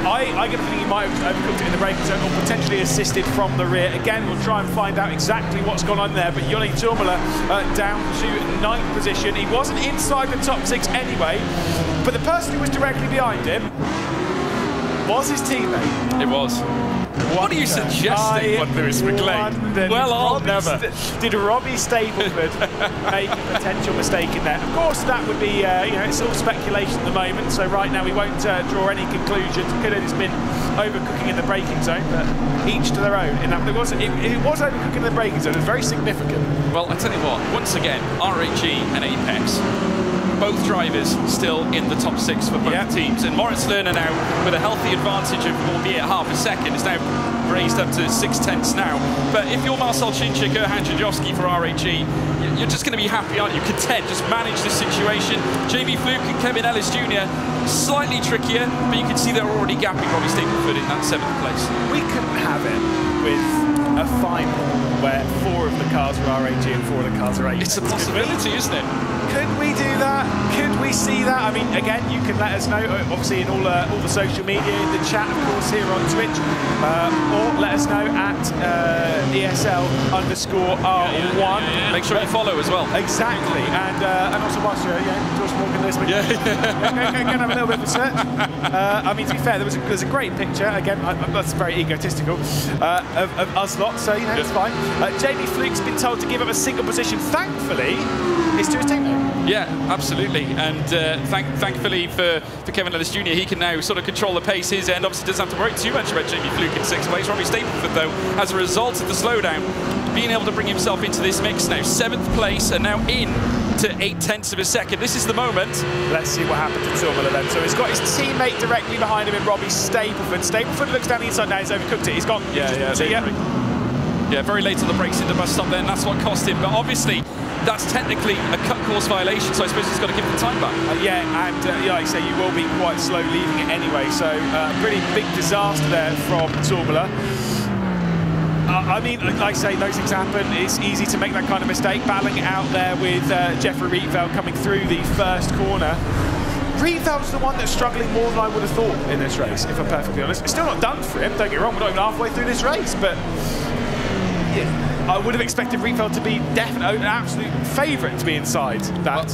I get the feeling he might have overcooked it in the braking zone or potentially assisted from the rear. Again, we'll try and find out exactly what's gone on there. But Yoni Turmela down to 9th position. He wasn't inside the top 6 anyway, but the person who was directly behind him was his teammate. It was. What are you suggesting, Lewis McLean? Well, I'll never. Did Robbie Stapleford make a potential mistake in there? Of course, that would be, you know, it's all speculation at the moment. So right now we won't draw any conclusions. Could have just been overcooking in the braking zone, but each to their own. In that, it was overcooking in the braking zone. It was very significant. Well, I tell you what. Once again, RHE and Apex. Both drivers still in the top 6 for both teams, and Moritz Lerner now with a healthy advantage of albeit half a second is now raised up to 6/10 now. But if you're Marcel Chinchik, Erhan Jajowski for RHE, you're just going to be happy, aren't you? Content, just manage the situation. Jamie Fluke and Kevin Ellis Jr. slightly trickier, but you can see they're already gapping Robbie Stapleford in that 7th place. We couldn't have it with a final where 4 of the cars were RHE and 4 of the cars are Apex. It's a possibility, isn't it? Could we do that? Could we see that? I mean, again, you can let us know, obviously, in all the social media, the chat, of course, here on Twitch, or let us know at ESL_R1. Make sure you follow as well. Exactly, and also watch, George Morgan this week. Go and have a little bit of a search. I mean, to be fair, there's a great picture. Again, that's very egotistical of us lot, so you know it's fine. Jamie Fluke's been told to give up a single position. Thankfully, it's to his teammate. Yeah, absolutely. And thankfully for Kevin Ellis Jr., he can now sort of control the pace his end. Obviously doesn't have to worry too much about Jamie Fluke in 6th place. Robbie Stapleford, though, as a result of the slowdown, being able to bring himself into this mix now. 7th place and now in to 0.8 of a second. This is the moment. Let's see what happens to Turmela then. So he's got his teammate directly behind him in Robbie Stapleford. Stapleford looks down the inside now. He's overcooked it. He's gone. Yeah, very late on the brakes in the bus stop then. That's what cost him. But obviously, that's technically a cut course violation, so I suppose he's got to give the time back. Yeah, and like I say, you will be quite slow leaving it anyway, so pretty big disaster there from Turmela. I mean, like I say, those things happen. It's easy to make that kind of mistake, battling it out there with Jeffrey Rietveld coming through the first corner. Rieveld's the one that's struggling more than I would have thought in this race, if I'm perfectly honest. It's still not done for him, don't get me wrong, we're not even halfway through this race, but I would have expected Rietveld to be definitely an absolute favourite to be inside that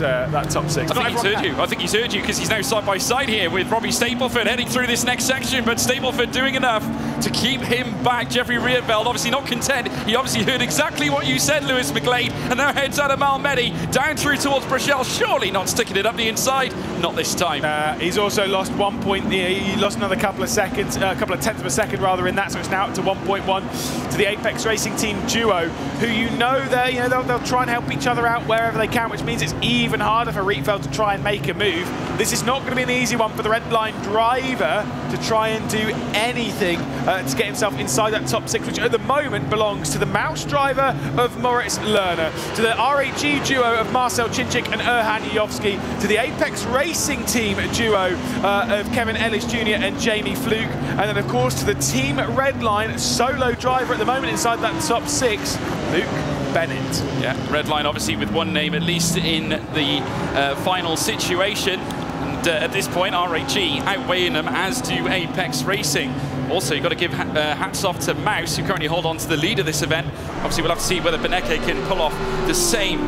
top 6. I think he's heard you because he's now side by side here with Robbie Stapleford heading through this next section, but Stapleford doing enough to keep him back. Jeffrey Rietveld obviously not content. He obviously heard exactly what you said, Lewis McLean, and now heads out of Malmedy down through towards Brachel. Surely not sticking it up the inside. Not this time. He's also lost 1 point. He lost another couple of seconds, a couple of tenths of a second rather in that, so it's now up to 1.1 to the Apex Racing Team duo, who they'll try and help each other out wherever they can, which means it's even harder for Rietveld to try and make a move. This is not going to be an easy one for the red line driver to try and do anything to get himself inside that top 6, which at the moment belongs to the mouse driver of Moritz Lerner, to the RHE duo of Marcel Chinchik and Erhan Jajowski, to the Apex Racing Team duo of Kevin Ellis Jr. and Jamie Fluke, and then of course to the Team Red Line solo driver at the moment inside that top 6, Luke Bennett. Yeah, red line obviously with one name at least in the final situation. And at this point, RHE outweighing them, as do Apex Racing. Also, you've got to give hats off to Mouse, who currently hold on to the lead of this event. Obviously, we'll have to see whether Beneke can pull off the same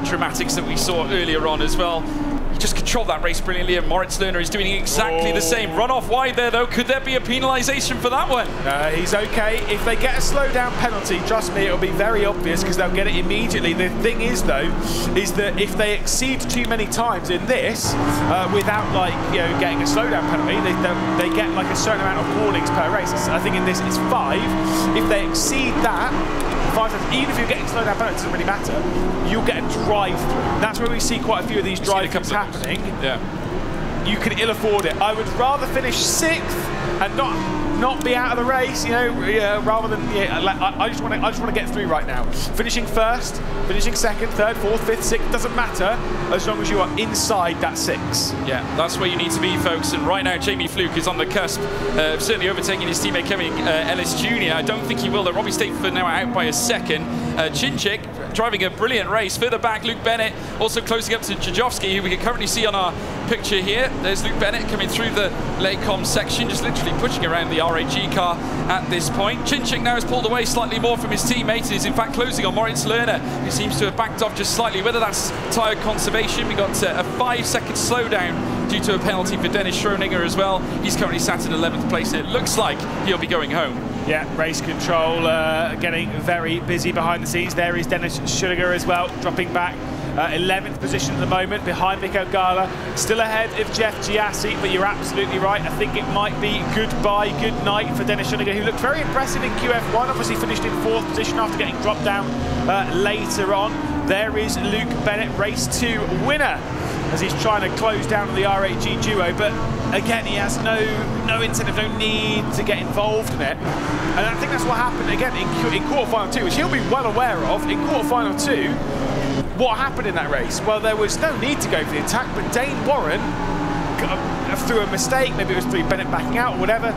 dramatics that we saw earlier on as well. just controlled that race brilliantly, and Moritz Lerner is doing exactly the same. Run off wide there, though. Could there be a penalisation for that one? He's okay. If they get a slowdown penalty, trust me, it'll be very obvious because they'll get it immediately. The thing is, though, is that if they exceed too many times in this, without like getting a slowdown penalty, they get like a certain amount of warnings per race. I think in this it's 5. If they exceed that, 5 times, even if you're getting slowdown penalties, it doesn't really matter. You'll get a drive-through. That's where we see quite a few of these drive-throughs happening. Yeah. You can ill afford it. I would rather finish 6th and not be out of the race, rather than I just want to get through right now. Finishing 1st, finishing 2nd, 3rd, 4th, 5th, 6th doesn't matter as long as you are inside that 6. Yeah, that's where you need to be, folks. And right now, Jamie Fluke is on the cusp of certainly overtaking his teammate Kevin Ellis Jr. I don't think he will, though. Robbie Stapleford now out by a second. Chinchik driving a brilliant race. Further back, Luke Bennett also closing up to Jajovski, who we can currently see on our picture here. There's Luke Bennett coming through the Laycom section, just literally pushing around the RAG car at this point. Chinchik now has pulled away slightly more from his teammate and is in fact closing on Moritz Lerner, who seems to have backed off just slightly. Whether that's tyre conservation, we got a 5-second slowdown due to a penalty for Dennis Schroninger as well. He's currently sat in 11th place and it looks like he'll be going home. Yeah, race control getting very busy behind the scenes. There is Dennis Schroninger as well, dropping back. 11th position at the moment, behind Mikael Gala. Still ahead of Jeff Giassi, but you're absolutely right. I think it might be goodbye, good night for Dennis Schroninger, who looked very impressive in QF1. Obviously finished in 4th position after getting dropped down later on. There is Luke Bennett, race 2 winner, as he's trying to close down the RAG duo. But again, he has no incentive, no need to get involved in it. And I think that's what happened again in quarterfinal 2, which he'll be well aware of. In quarterfinal 2, what happened in that race? Well, there was no need to go for the attack, but Dane Warren, through a mistake, maybe it was through Bennett backing out or whatever,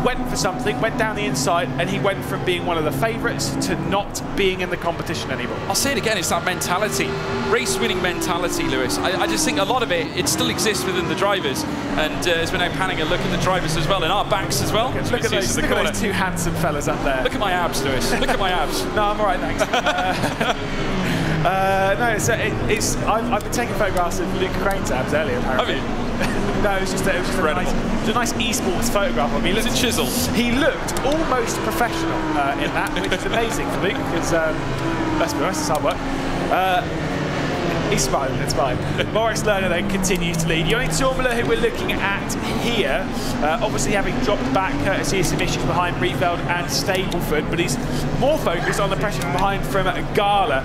went for something, went down the inside, and he went from being one of the favourites to not being in the competition anymore. I'll say it again, it's that mentality, race-winning mentality, Lewis. I just think a lot of it still exists within the drivers, and as we're now panning a look at the drivers as well, and our backs as well. Look at those 2 handsome fellas up there. Look at my abs, Lewis. Look at my abs. No, I'm all right, thanks. I've been taking photographs of Luke Crane's abs earlier, apparently. Have you? No, it was just a nice esports photograph of me. It's a chisel. He looked almost professional in that, which is amazing for Luke, because let's be honest, it's hard work. He's smiling, it's fine. Moritz Lerner then continues to lead. Yannick Tourmula, who we're looking at here, obviously having dropped back courtesy of some issues behind Rietveld and Stapleford, but he's more focused on the pressure from behind from Gala.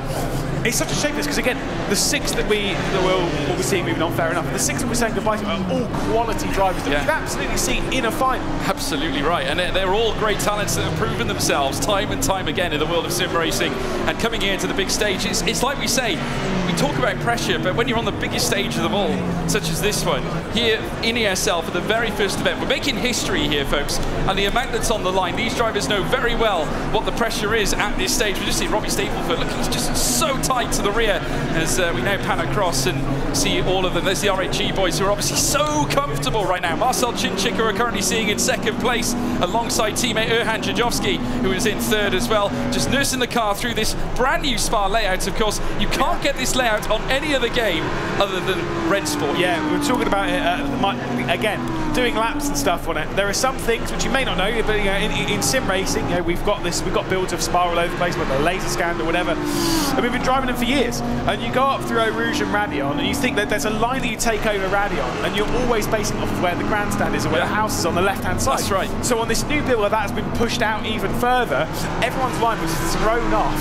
It's such a shame this, because again, the 6 that we'll be seeing moving on, fair enough, the 6 that we're saying goodbye to are all quality drivers that we've absolutely seen in a final. Absolutely right, and they're all great talents that have proven themselves time and time again in the world of sim racing, and coming here to the big stage, it's like we say, we talk about pressure, but when you're on the biggest stage of them all, such as this one, here in ESL for the very first event, we're making history here, folks, and the amount that's on the line, these drivers know very well what the pressure is at this stage. We just see Robbie Stapleford looking just so tight to the rear as we now pan across and see all of them. There's the RAG boys who are obviously so comfortable right now. Marcel Chinchik, who are currently seeing in 2nd place alongside teammate Erhan Jajovski, who is in 3rd as well, just nursing the car through this brand new Spa layout. Of course, you can't get this layout on any other game other than Rennsport. Yeah, we were talking about it again, doing laps and stuff on it. There are some things which you may not know, but in sim racing, we've got builds of Spa all over the place, whether a laser scan or whatever, and we've been driving them for years. And you go up through Eau Rouge and Radion, and you think that there's a line that you take over Radion, and you're always basing off of where the grandstand is or where the house is on the left-hand side. That's right. So on this new build where that has been pushed out even further, everyone's line was thrown off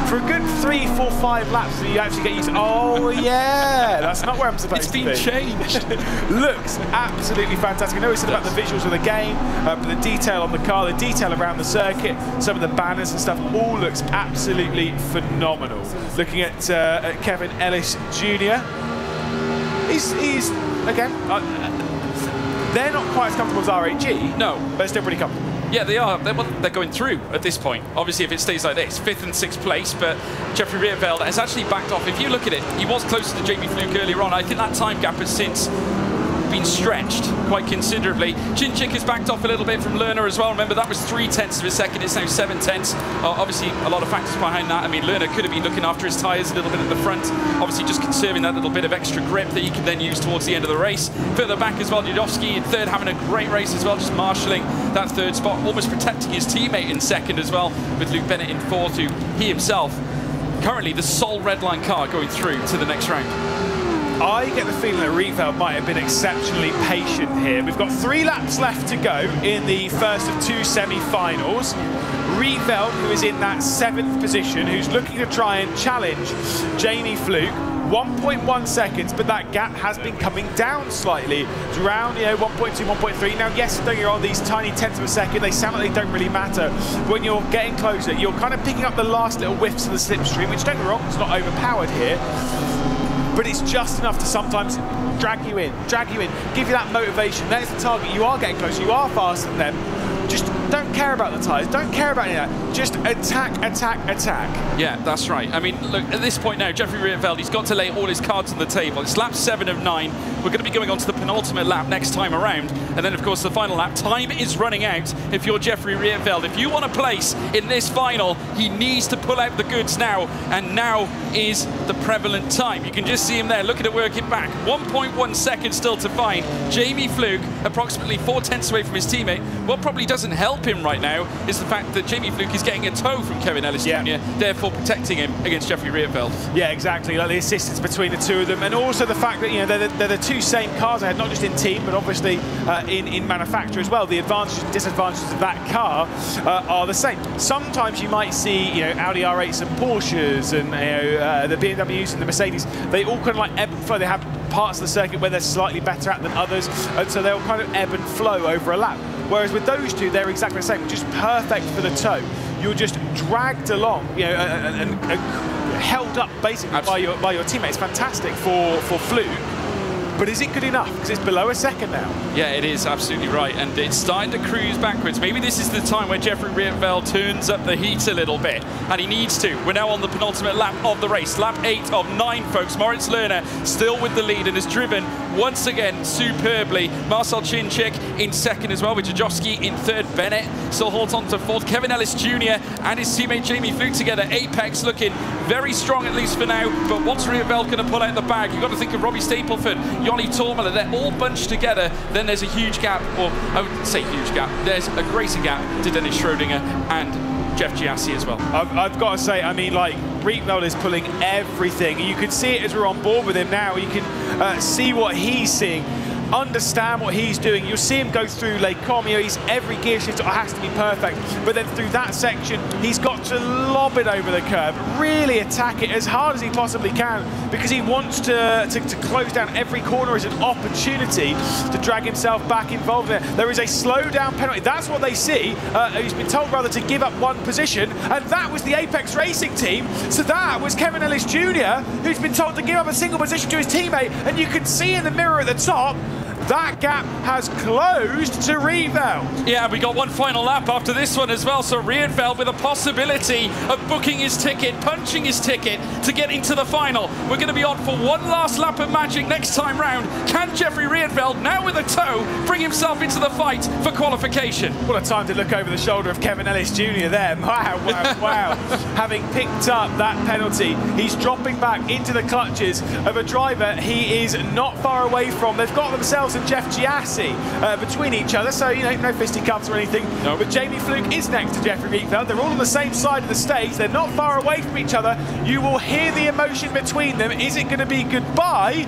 for a good 3, 4, 5 laps so you actually get used to, oh yeah, that's not where I'm supposed to be. It's been changed. Looks absolutely fantastic. I know we said about the visuals of the game, but the detail on the car, the detail around the circuit, some of the banners and stuff, all looks absolutely phenomenal. Looking at Kevin Ellis Jr. He's again, they're not quite as comfortable as RAG. No. But they're still pretty comfortable. Yeah, they are. They're going through at this point. Obviously, if it stays like this, 5th and 6th place, but Jeffrey Rietveld has actually backed off. If you look at it, he was closer to Jamie Fluke earlier on. I think that time gap has since been stretched quite considerably. Chinchik has backed off a little bit from Lerner as well. Remember, that was 0.3 of a second. It's now 0.7. Obviously, a lot of factors behind that. I mean, Lerner could have been looking after his tyres a little bit at the front. Obviously, just conserving that little bit of extra grip that he can then use towards the end of the race. Further back as well, Judowski in third, having a great race as well, just marshalling that third spot, almost protecting his teammate in second as well, with Luke Bennett in fourth, who he himself, currently the sole red line car going through to the next round. I get the feeling that Rietveld might have been exceptionally patient here. We've got 3 laps left to go in the first of 2 semi-finals. Rietveld, who is in that 7th position, who's looking to try and challenge Jamie Fluke. 1.1 seconds, but that gap has been coming down slightly. It's around, 1.2, 1.3. Now, yes, don't get on these tiny tenths of a second. They sound like they don't really matter. When you're getting closer, you're kind of picking up the last little whiffs of the slipstream, which, don't get me wrong, it's not overpowered here. But it's just enough to sometimes drag you in, give you that motivation. There's the target. You are getting closer. You are faster than them. Just don't care about the tyres. Don't care about any of that. Just attack, attack, attack. Yeah, that's right. I mean, look, at this point now, Jeffrey Rietveld, he's got to lay all his cards on the table. It's lap 7 of 9. We're going to be going on to the penultimate lap next time around. And then, of course, the final lap. Time is running out if you're Jeffrey Rietveld. If you want to place in this final, he needs to pull out the goods now. And now is the prevalent time. You can just see him there looking to work it back. 1.1 seconds still to find. Jamie Fluke, approximately 0.4 away from his teammate. What probably doesn't help him right now is the fact that Jamie Fluke is getting a tow from Kevin Ellis Jr., therefore protecting him against Jeffrey Rietveld. Yeah, exactly. Like the assistance between the two of them, and also the fact that they're the 2 same cars I had, not just in team, but obviously in manufacture as well. The advantages and disadvantages of that car are the same. Sometimes you might see Audi R8s and Porsches and the BMWs and the Mercedes. They all kind of like ebb and flow. They have parts of the circuit where they're slightly better at than others, and so they'll kind of ebb and flow over a lap. Whereas with those two, they're exactly the same, which is perfect for the tow. You're just dragged along, and held up basically by your teammates. Fantastic for Fluke. But is it good enough? Because it's below a second now. Yeah, it is absolutely right, and it's starting to cruise backwards. Maybe this is the time where Jeffrey Rietveld turns up the heat a little bit, and he needs to. We're now on the penultimate lap of the race, lap 8 of 9, folks. Moritz Lerner still with the lead and has driven once again superbly. Marcel Chinchik in second as well, with Jajowski in third. Bennett still holds on to fourth. Kevin Ellis Jr. and his teammate Jamie Fluke together. Apex looking very strong, at least for now, but what's Rietveld going to pull out the bag? You've got to think of Robbie Stapleford, Yoni Tormiller. They're all bunched together. Then there's a huge gap, or I would say huge gap. There's a greater gap to Dennis Schrodinger and Jeff Giassi as well. I've got to say, I mean, like, Rietveld is pulling everything. You can see it as we're on board with him now. You can see what he's seeing, understand what he's doing. You'll see him go through Les Combes. He's every gear shift has to be perfect, but then through that section he's got to lob it over the curb, really attack it as hard as he possibly can, because he wants to close down every corner as an opportunity to drag himself back involved in it. There is a slow down penalty. That's what they see. He's been told rather to give up 1 position, and that was the Apex Racing team. So that was Kevin Ellis Jr., who's been told to give up a single position to his teammate, and you can see in the mirror at the top that gap has closed to Rietveld. Yeah, we got one final lap after this one as well, so Rietveld with a possibility of booking his ticket, punching his ticket to get into the final. We're going to be on for one last lap of magic next time round. Can Jeffrey Rietveld, now with a tow, bring himself into the fight for qualification? What a time to look over the shoulder of Kevin Ellis Jr. there. Wow, wow, wow. Having picked up that penalty, he's dropping back into the clutches of a driver he is not far away from. They've got themselves and Jeff Giassi between each other, so no fisticuffs or anything. Nope. But Jamie Fluke is next to Jeffrey Rietveld. They're all on the same side of the stage. They're not far away from each other. You will hear the emotion between them. Is it going to be goodbye,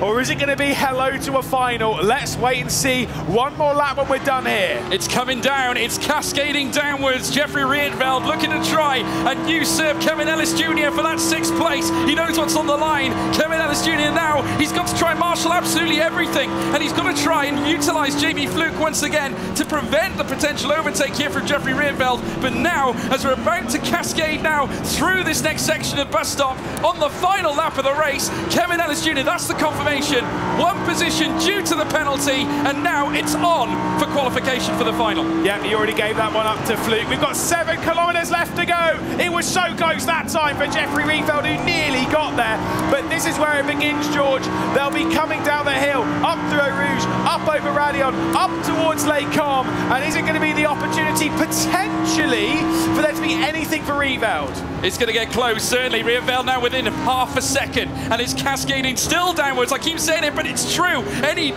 or is it going to be hello to a final? Let's wait and see. One more lap when we're done here. It's coming down. It's cascading downwards. Jeffrey Rietveld looking to try and usurp Kevin Ellis Jr. for that 6th place. He knows what's on the line. Kevin Ellis Jr. now, he's got to try and marshal absolutely everything, and he's got to try and utilise Jamie Fluke once again to prevent the potential overtake here from Jeffrey Rietveld. But now, as we're about to cascade now through this next section of bus stop on the final lap of the race, Kevin Ellis Jr., that's the confirmation. 1 position due to the penalty, and now it's on for qualification for the final. Yeah, he already gave that one up to Fluke. We've got 7 kilometres left to go. It was so close that time for Jeffrey Rietveld, who nearly got there. But this is where it begins, George. They'll be coming down the hill, up through Rouge, up over Rallion, up towards Lake Com, and is it going to be the opportunity potentially for there to be anything for Rietveld? It's going to get close, certainly. Rietveld now within half a second, and it's cascading still downwards. I keep saying it, but it's true.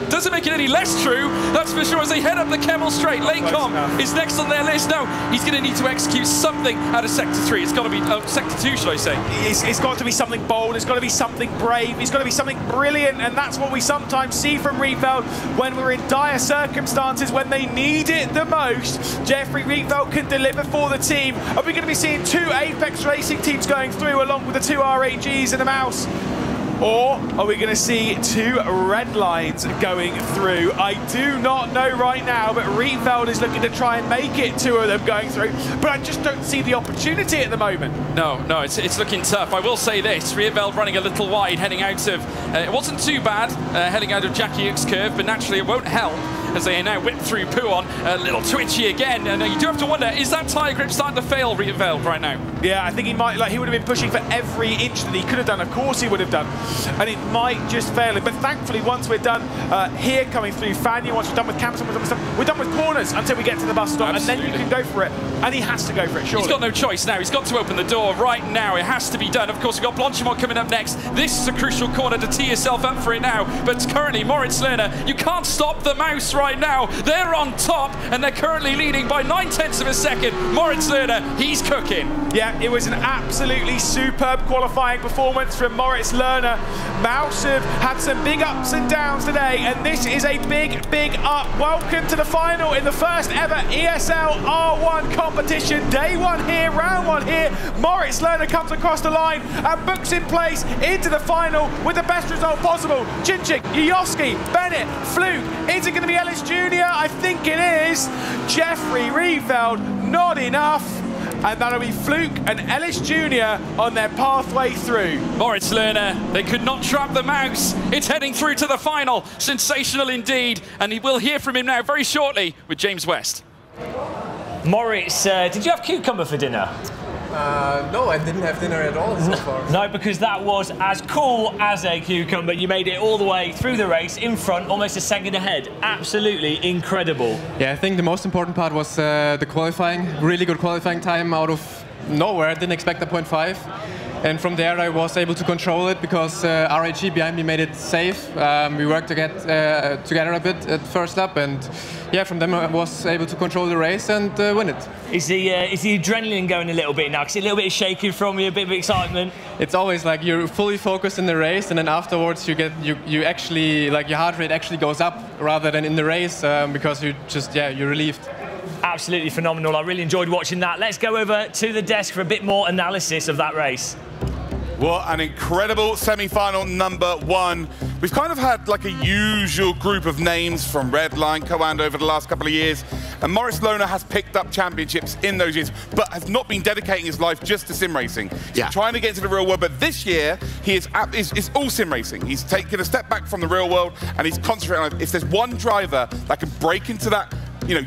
Doesn't make it any less true, that's for sure, as they head up the Kemmel Straight. Lake Com is next on their list now. He's going to need to execute something out of Sector 3. It's got to be Sector 2, should I say. It's got to be something bold, it's got to be something brave, it's got to be something brilliant, and that's what we sometimes see from Rietveld when we're in dire circumstances, when they need it the most. Jeffrey Rietveld can deliver for the team. Are we going to be seeing 2 Apex Racing teams going through along with the 2 RAGs and a Mouse? Or are we going to see 2 red lines going through? I do not know right now, but Rietveld is looking to try and make it 2 of them going through, but I just don't see the opportunity at the moment. No, it's looking tough. I will say this, Rietveld running a little wide, heading out of, it wasn't too bad, heading out of Jackie X curve, but naturally it won't help as they now whip through Puon. A little twitchy again, and you do have to wonder, is that tyre grip starting to fail Rietveld right now? Yeah, I think he might, he would have been pushing for every inch that he could have done. Of course he would have done. And it might just fail him. But thankfully, once we're done here coming through Fania, once we're done with Campson, we're done with corners until we get to the bus stop. Absolutely. And then you can go for it. And he has to go for it, surely. He's got no choice now. He's got to open the door right now. It has to be done. Of course, we've got Blanchimont coming up next. This is a crucial corner to tee yourself up for it now. But currently, Moritz Lerner, you can't stop the Mouse right now. They're on top, and they're currently leading by 9/10 of a second. Moritz Lerner, he's cooking. Yeah, it was an absolutely superb qualifying performance from Moritz Lerner. Mouse have had some big ups and downs today, and this is a big, big up. Welcome to the final in the first ever ESL R1 competition. Day 1 here, round 1 here. Moritz Lerner comes across the line and books in place into the final with the best result possible. Chinchik, Yuyovski, Bennett, Fluke. Is it going to be Ellis Jr.? I think it is. Jeffrey Rietveld, not enough. And that'll be Fluke and Ellis Jr. on their pathway through. Moritz Lerner, they could not trap the Mouse. It's heading through to the final. Sensational indeed. And we'll hear from him now very shortly with James West. Moritz, did you have cucumber for dinner? No, I didn't have dinner at all so far. No, because that was as cool as a cucumber. You made it all the way through the race, in front, almost a second ahead. Absolutely incredible. Yeah, I think the most important part was the qualifying. Really good qualifying time out of nowhere. I didn't expect a 0.5. And from there I was able to control it because RAG behind me made it safe. We worked together a bit at first lap, and yeah, from them I was able to control the race and win it. Is the adrenaline going a little bit now? Because a little bit of shaking from you, a bit of excitement. It's always like you're fully focused in the race, and then afterwards you actually, like, your heart rate actually goes up rather than in the race because you're relieved. Absolutely phenomenal. I really enjoyed watching that. Let's go over to the desk for a bit more analysis of that race. What an incredible semi-final number 1. We've kind of had like a usual group of names from Redline, Coand over the last couple of years, and Moritz Lerner has picked up championships in those years, but has not been dedicating his life just to sim racing. He's trying to get into the real world, but this year he is all sim racing. He's taken a step back from the real world, and he's concentrating on, if there's one driver that can break into that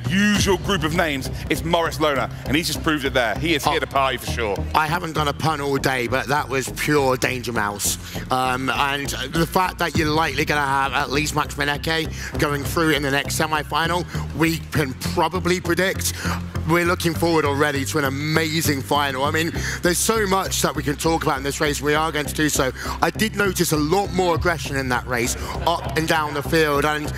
usual group of names, it's Moritz Lerner, and he's just proved it there. He is here to party for sure. I haven't done a pun all day, but that was pure Danger Mouse. And the fact that you're likely going to have at least Max Meneke going through in the next semi-final, we can probably predict. We're looking forward already to an amazing final. I mean, there's so much that we can talk about in this race. We are going to do so. I did notice a lot more aggression in that race, up and down the field. And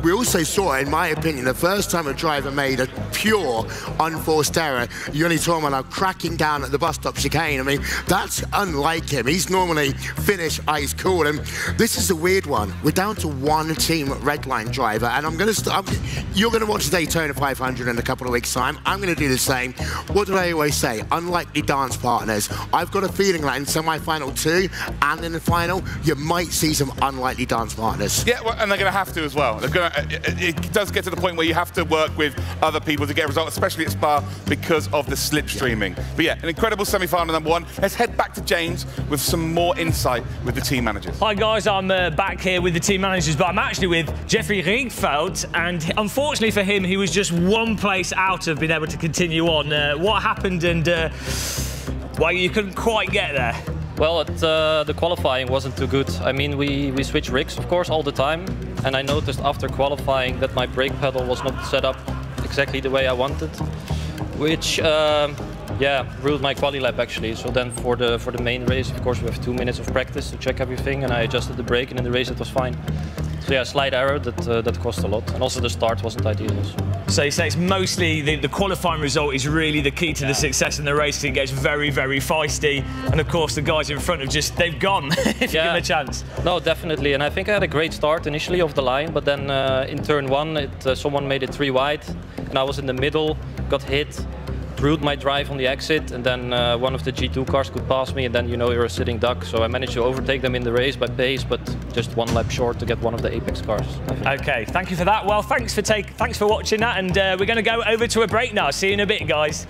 we also saw, in my opinion, the first time a driver made a pure unforced error, Yoni Tormana cracking down at the bus stop chicane. I mean, that's unlike him. He's normally finish ice cool. And this is a weird one. We're down to one team Redline driver, and you're going to watch the Daytona 500 in a couple of weeks' time. I'm going to do the same. What do I always say? Unlikely dance partners. I've got a feeling that in semi-final 2 and in the final, you might see some unlikely dance partners. Yeah, well, and they're going to have to as well. It does get to the point where you have to work with other people to get a result, especially at Spa, because of the slipstreaming. But yeah, an incredible semi-final number 1. Let's head back to James with some more insight with the team managers. Hi guys, I'm back here with the team managers, but I'm actually with Jeffrey Rietveld, and unfortunately for him, he was just one place out of being able to continue on. What happened, and why you couldn't quite get there? Well, the qualifying wasn't too good. I mean, we switch rigs, of course, all the time. And I noticed after qualifying that my brake pedal was not set up exactly the way I wanted, which, yeah, ruined my quali lap actually. So then for the main race, of course, we have 2 minutes of practice to check everything, and I adjusted the brake, and in the race it was fine. So yeah, slight error that cost a lot, and also the start wasn't ideal. So you say it's mostly the qualifying result is really the key to the success in the race. It gets very, very feisty, and of course the guys in front have they've gone if you give them a chance. No, definitely, and I think I had a great start initially off the line, but then in turn 1, someone made it 3 wide, and I was in the middle, got hit, ruined my drive on the exit, and then one of the G2 cars could pass me, and then you're a sitting duck. So I managed to overtake them in the race by pace, but just 1 lap short to get one of the Apex cars. Okay, thank you for that. Well, thanks for watching that, and we're going to go over to a break now. See you in a bit, guys.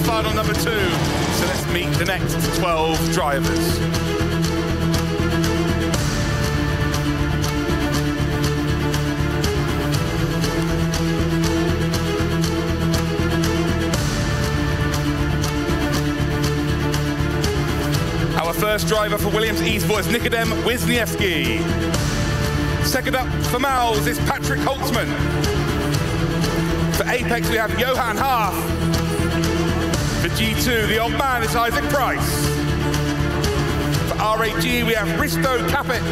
semi-final number 2. So let's meet the next 12 drivers. Our first driver for Williams Esport is Nikodem Wisniewski. Second up for Mals is Patrick Holtzman. For Apex we have Johan Haaf. For G2 the old man is Isaac Price. For RAG we have Risto Capet.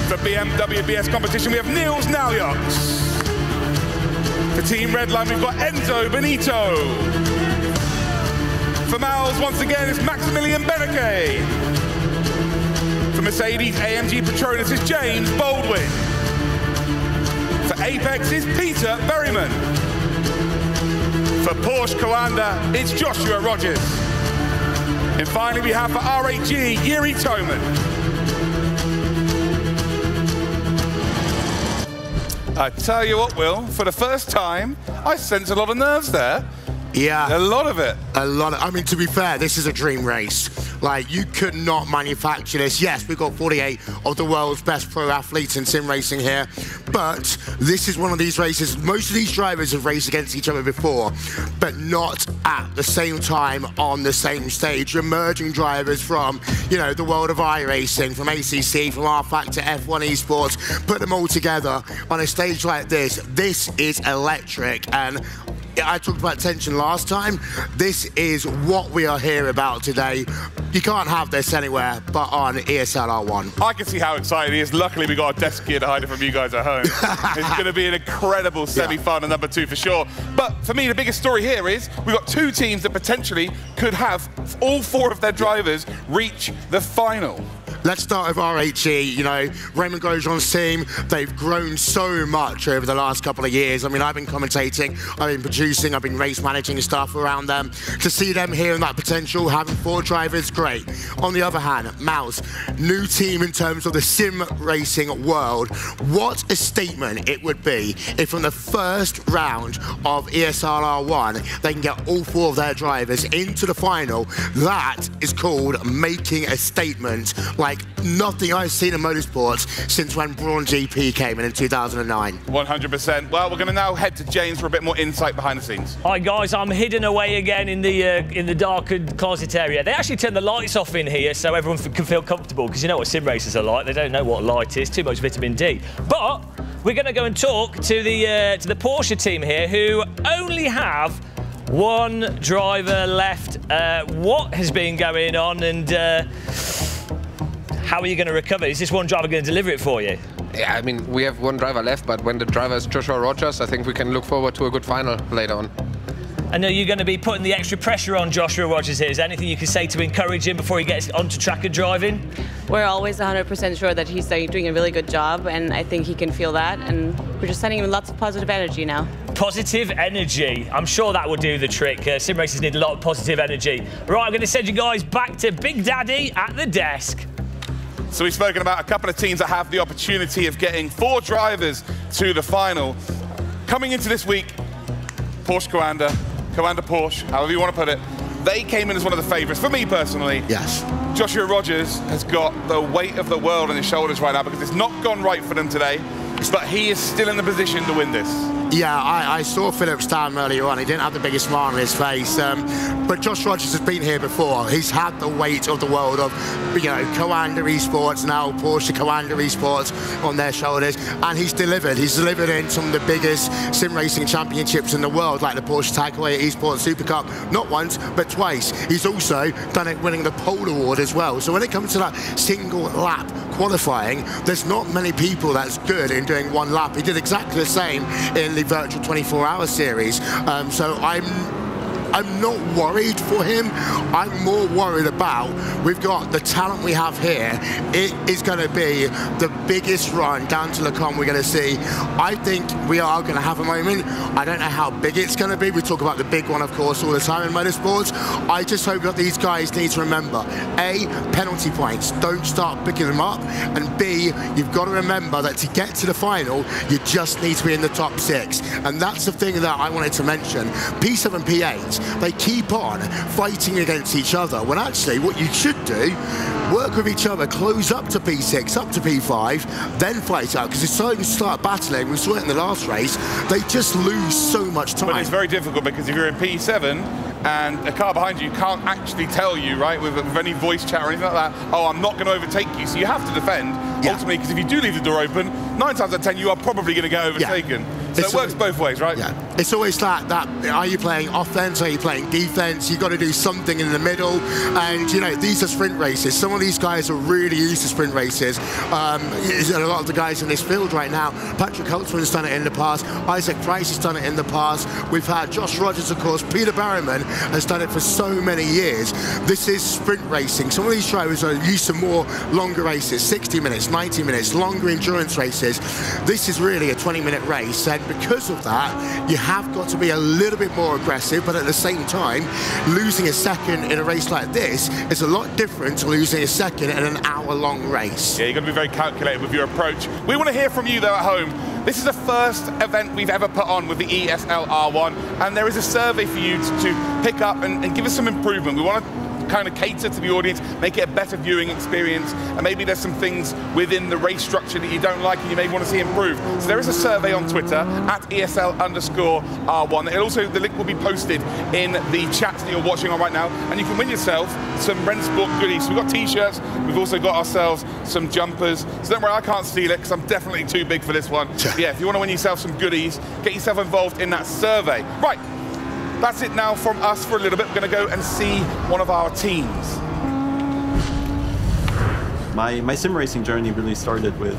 For BMW BS competition we have Niels Naljoks. For Team Redline we've got Enzo Benito. For Mals, once again, it's Maximilian Beneke. For Mercedes AMG Petronas is James Baldwin. For Apex is Peter Berryman. For Porsche Coanda, it's Joshua Rogers. And finally, we have for RAG, Yuri Toman. I tell you what, Will, for the first time, I sense a lot of nerves there. Yeah. A lot of it. A lot of, I mean, to be fair, this is a dream race. Like, you could not manufacture this. Yes, we've got 48 of the world's best pro athletes in sim racing here, but this is one of these races. Most of these drivers have raced against each other before, but not at the same time on the same stage. Emerging drivers from, you know, the world of iRacing, from ACC, from rFactor, F1 Esports, put them all together on a stage like this. This is electric, and I talked about tension last time. This is what we are here about today. You can't have this anywhere but on ESL R1. I can see how excited he is. Luckily, we got a desk here to hide it from you guys at home. It's going to be an incredible semi-final number 2 for sure. But for me, the biggest story here is we've got 2 teams that potentially could have all 4 of their drivers reach the final. Let's start with RAG. You know, Raymond Grosjean's team, they've grown so much over the last couple of years. I mean, I've been commentating, I've been producing, I've been race managing stuff around them. To see them here and that potential, having 4 drivers, great. On the other hand, Mals, new team in terms of the sim racing world. What a statement it would be if from the first round of ESL R1, they can get all 4 of their drivers into the final. That is called making a statement like nothing I've seen in motorsports since when Braun GP came in 2009. 100%. Well, we're going to now head to James for a bit more insight behind the scenes. Hi guys, I'm hidden away again in the darkened closet area. They actually turned the lights off in here so everyone can feel comfortable, because you know what sim racers are like. They don't know what light is. Too much vitamin D. But we're going to go and talk to the Porsche team here, who only have 1 driver left. What has been going on, and how are you going to recover? Is this 1 driver going to deliver it for you? Yeah, I mean, we have 1 driver left, but when the driver is Joshua Rogers, I think we can look forward to a good final later on. I know you're going to be putting the extra pressure on Joshua Rogers here. Is there anything you can say to encourage him before he gets onto track and driving? We're always 100% sure that he's doing a really good job, and I think he can feel that, and we're just sending him lots of positive energy now. Positive energy. I'm sure that will do the trick. Sim racers need a lot of positive energy. Right, I'm going to send you guys back to Big Daddy at the desk. So we've spoken about a couple of teams that have the opportunity of getting 4 drivers to the final. Coming into this week, Porsche Coanda Porsche, however you want to put it, they came in as one of the favourites. For me personally, yes. Joshua Rogers has got the weight of the world on his shoulders right now because it's not gone right for them today, but he is still in the position to win this. Yeah, I saw Philip Stam earlier on. He didn't have the biggest smile on his face. But Josh Rogers has been here before. He's had the weight of the world of, you know, Coanda Esports, now Porsche Coanda Esports on their shoulders. And he's delivered. He's delivered in some of the biggest sim racing championships in the world, like the Porsche Tagway Esports Super Cup, not once, but twice. He's also done it winning the Pole Award as well. So when it comes to that single lap qualifying, there's not many people that's good in doing 1 lap. He did exactly the same in the virtual 24-hour series. So I'm I'm not worried for him. I'm more worried about, we've got the talent we have here. It is going to be the biggest run down to Lecombe we're going to see. I think we are going to have a moment. I don't know how big it's going to be. We talk about the big one, of course, all the time in motorsports. I just hope that these guys need to remember, A, penalty points. Don't start picking them up. And B, you've got to remember that to get to the final, you just need to be in the top 6. And that's the thing that I wanted to mention. P7, P8, they keep on fighting against each other, when actually what you should do, work with each other, close up to P6, up to P5, then fight out. Because as soon as you start battling, we saw it in the last race, they just lose so much time. But it's very difficult because if you're in P7 and a car behind you can't actually tell you, right, with any voice chat or anything like that, oh, I'm not going to overtake you. So you have to defend, ultimately, because if you do leave the door open, 9 times out of 10, you are probably going to get overtaken. So it works both ways, right? Yeah. It's always that, are you playing offense, are you playing defense? You've got to do something in the middle. And, you know, these are sprint races. Some of these guys are really used to sprint races. A lot of the guys in this field right now, Patrick Holtzman's done it in the past. Isaac Price has done it in the past. We've had Josh Rogers, of course. Peter Barrowman has done it for so many years. This is sprint racing. Some of these drivers are used to more longer races, 60 minutes, 90 minutes, longer endurance races. This is really a 20-minute race. And because of that, you have got to be a little bit more aggressive, but at the same time, losing a second in a race like this is a lot different to losing a second in an hour-long race. Yeah, you've got to be very calculated with your approach. We want to hear from you, though, at home. This is the first event we've ever put on with the ESL R1, and there is a survey for you to pick up and give us some improvement. We want to kind of cater to the audience, make it a better viewing experience, and maybe there's some things within the race structure that you don't like and you may want to see improved. So there is a survey on Twitter at ESL_R1. It'll also, the link will be posted in the chat that you're watching on right now, and you can win yourself some Rennsport goodies. So we've got t-shirts, we've also got ourselves some jumpers. So don't worry, I can't steal it because I'm definitely too big for this one. Yeah, if you want to win yourself some goodies, get yourself involved in that survey. Right. That's it now from us for a little bit. We're going to go and see one of our teams. My sim racing journey really started with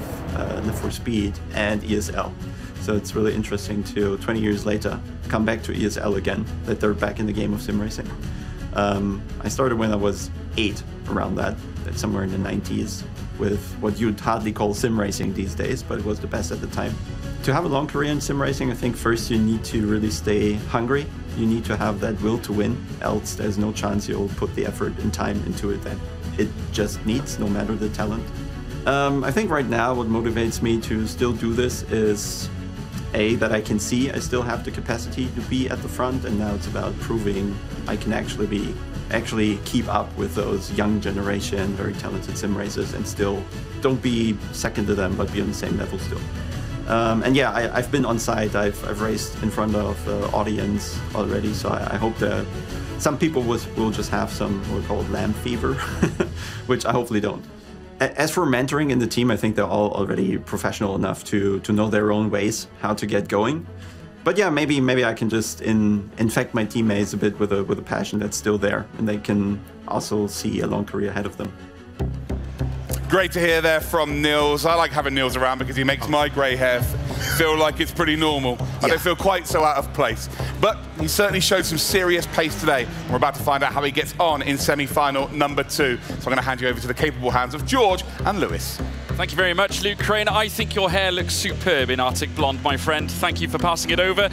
Need for Speed and ESL. So it's really interesting to, 20 years later, come back to ESL again, that they're back in the game of sim racing. I started when I was 8, around that somewhere in the 90s, with what you'd hardly call sim racing these days, but it was the best at the time. To have a long career in sim racing, I think first you need to really stay hungry. You need to have that will to win, else there's no chance you'll put the effort and time into it that it just needs, no matter the talent. I think right now what motivates me to still do this is A, that I can see I still have the capacity to be at the front, and now it's about proving I can actually keep up with those young generation, very talented sim racers, and still don't be second to them, but be on the same level still. And yeah, I've been on site, I've raced in front of audience already, so I hope that some people will just have some what we call lamb fever, which I hopefully don't. As for mentoring in the team, I think they're all already professional enough to know their own ways, how to get going. But yeah, maybe I can just infect my teammates a bit with a passion that's still there, and they can also see a long career ahead of them. Great to hear there from Nils. I like having Nils around because he makes my grey hair feel like it's pretty normal. I don't feel quite so out of place. But he certainly showed some serious pace today. We're about to find out how he gets on in semi-final number 2. So I'm going to hand you over to the capable hands of George and Lewis. Thank you very much, Luke Crane. I think your hair looks superb in Arctic Blonde, my friend. Thank you for passing it over.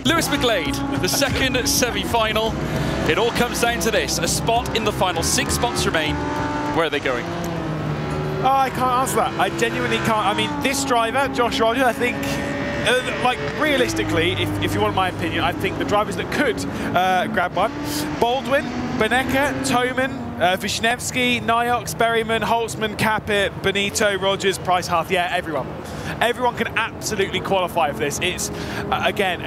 Lewis McGlade, the second semi-final. It all comes down to this, a spot in the final. 6 spots remain. Where are they going? Oh, I can't answer that. I genuinely can't. I mean, this driver, Josh Rogers, I think, like, realistically, if you want my opinion, I think the drivers that could grab one, Baldwin, Benecke, Toman, Wisniewski, Nyox, Berryman, Holtzman, Capit, Benito, Rogers, Price, Half, yeah, everyone. Everyone can absolutely qualify for this. It's, again,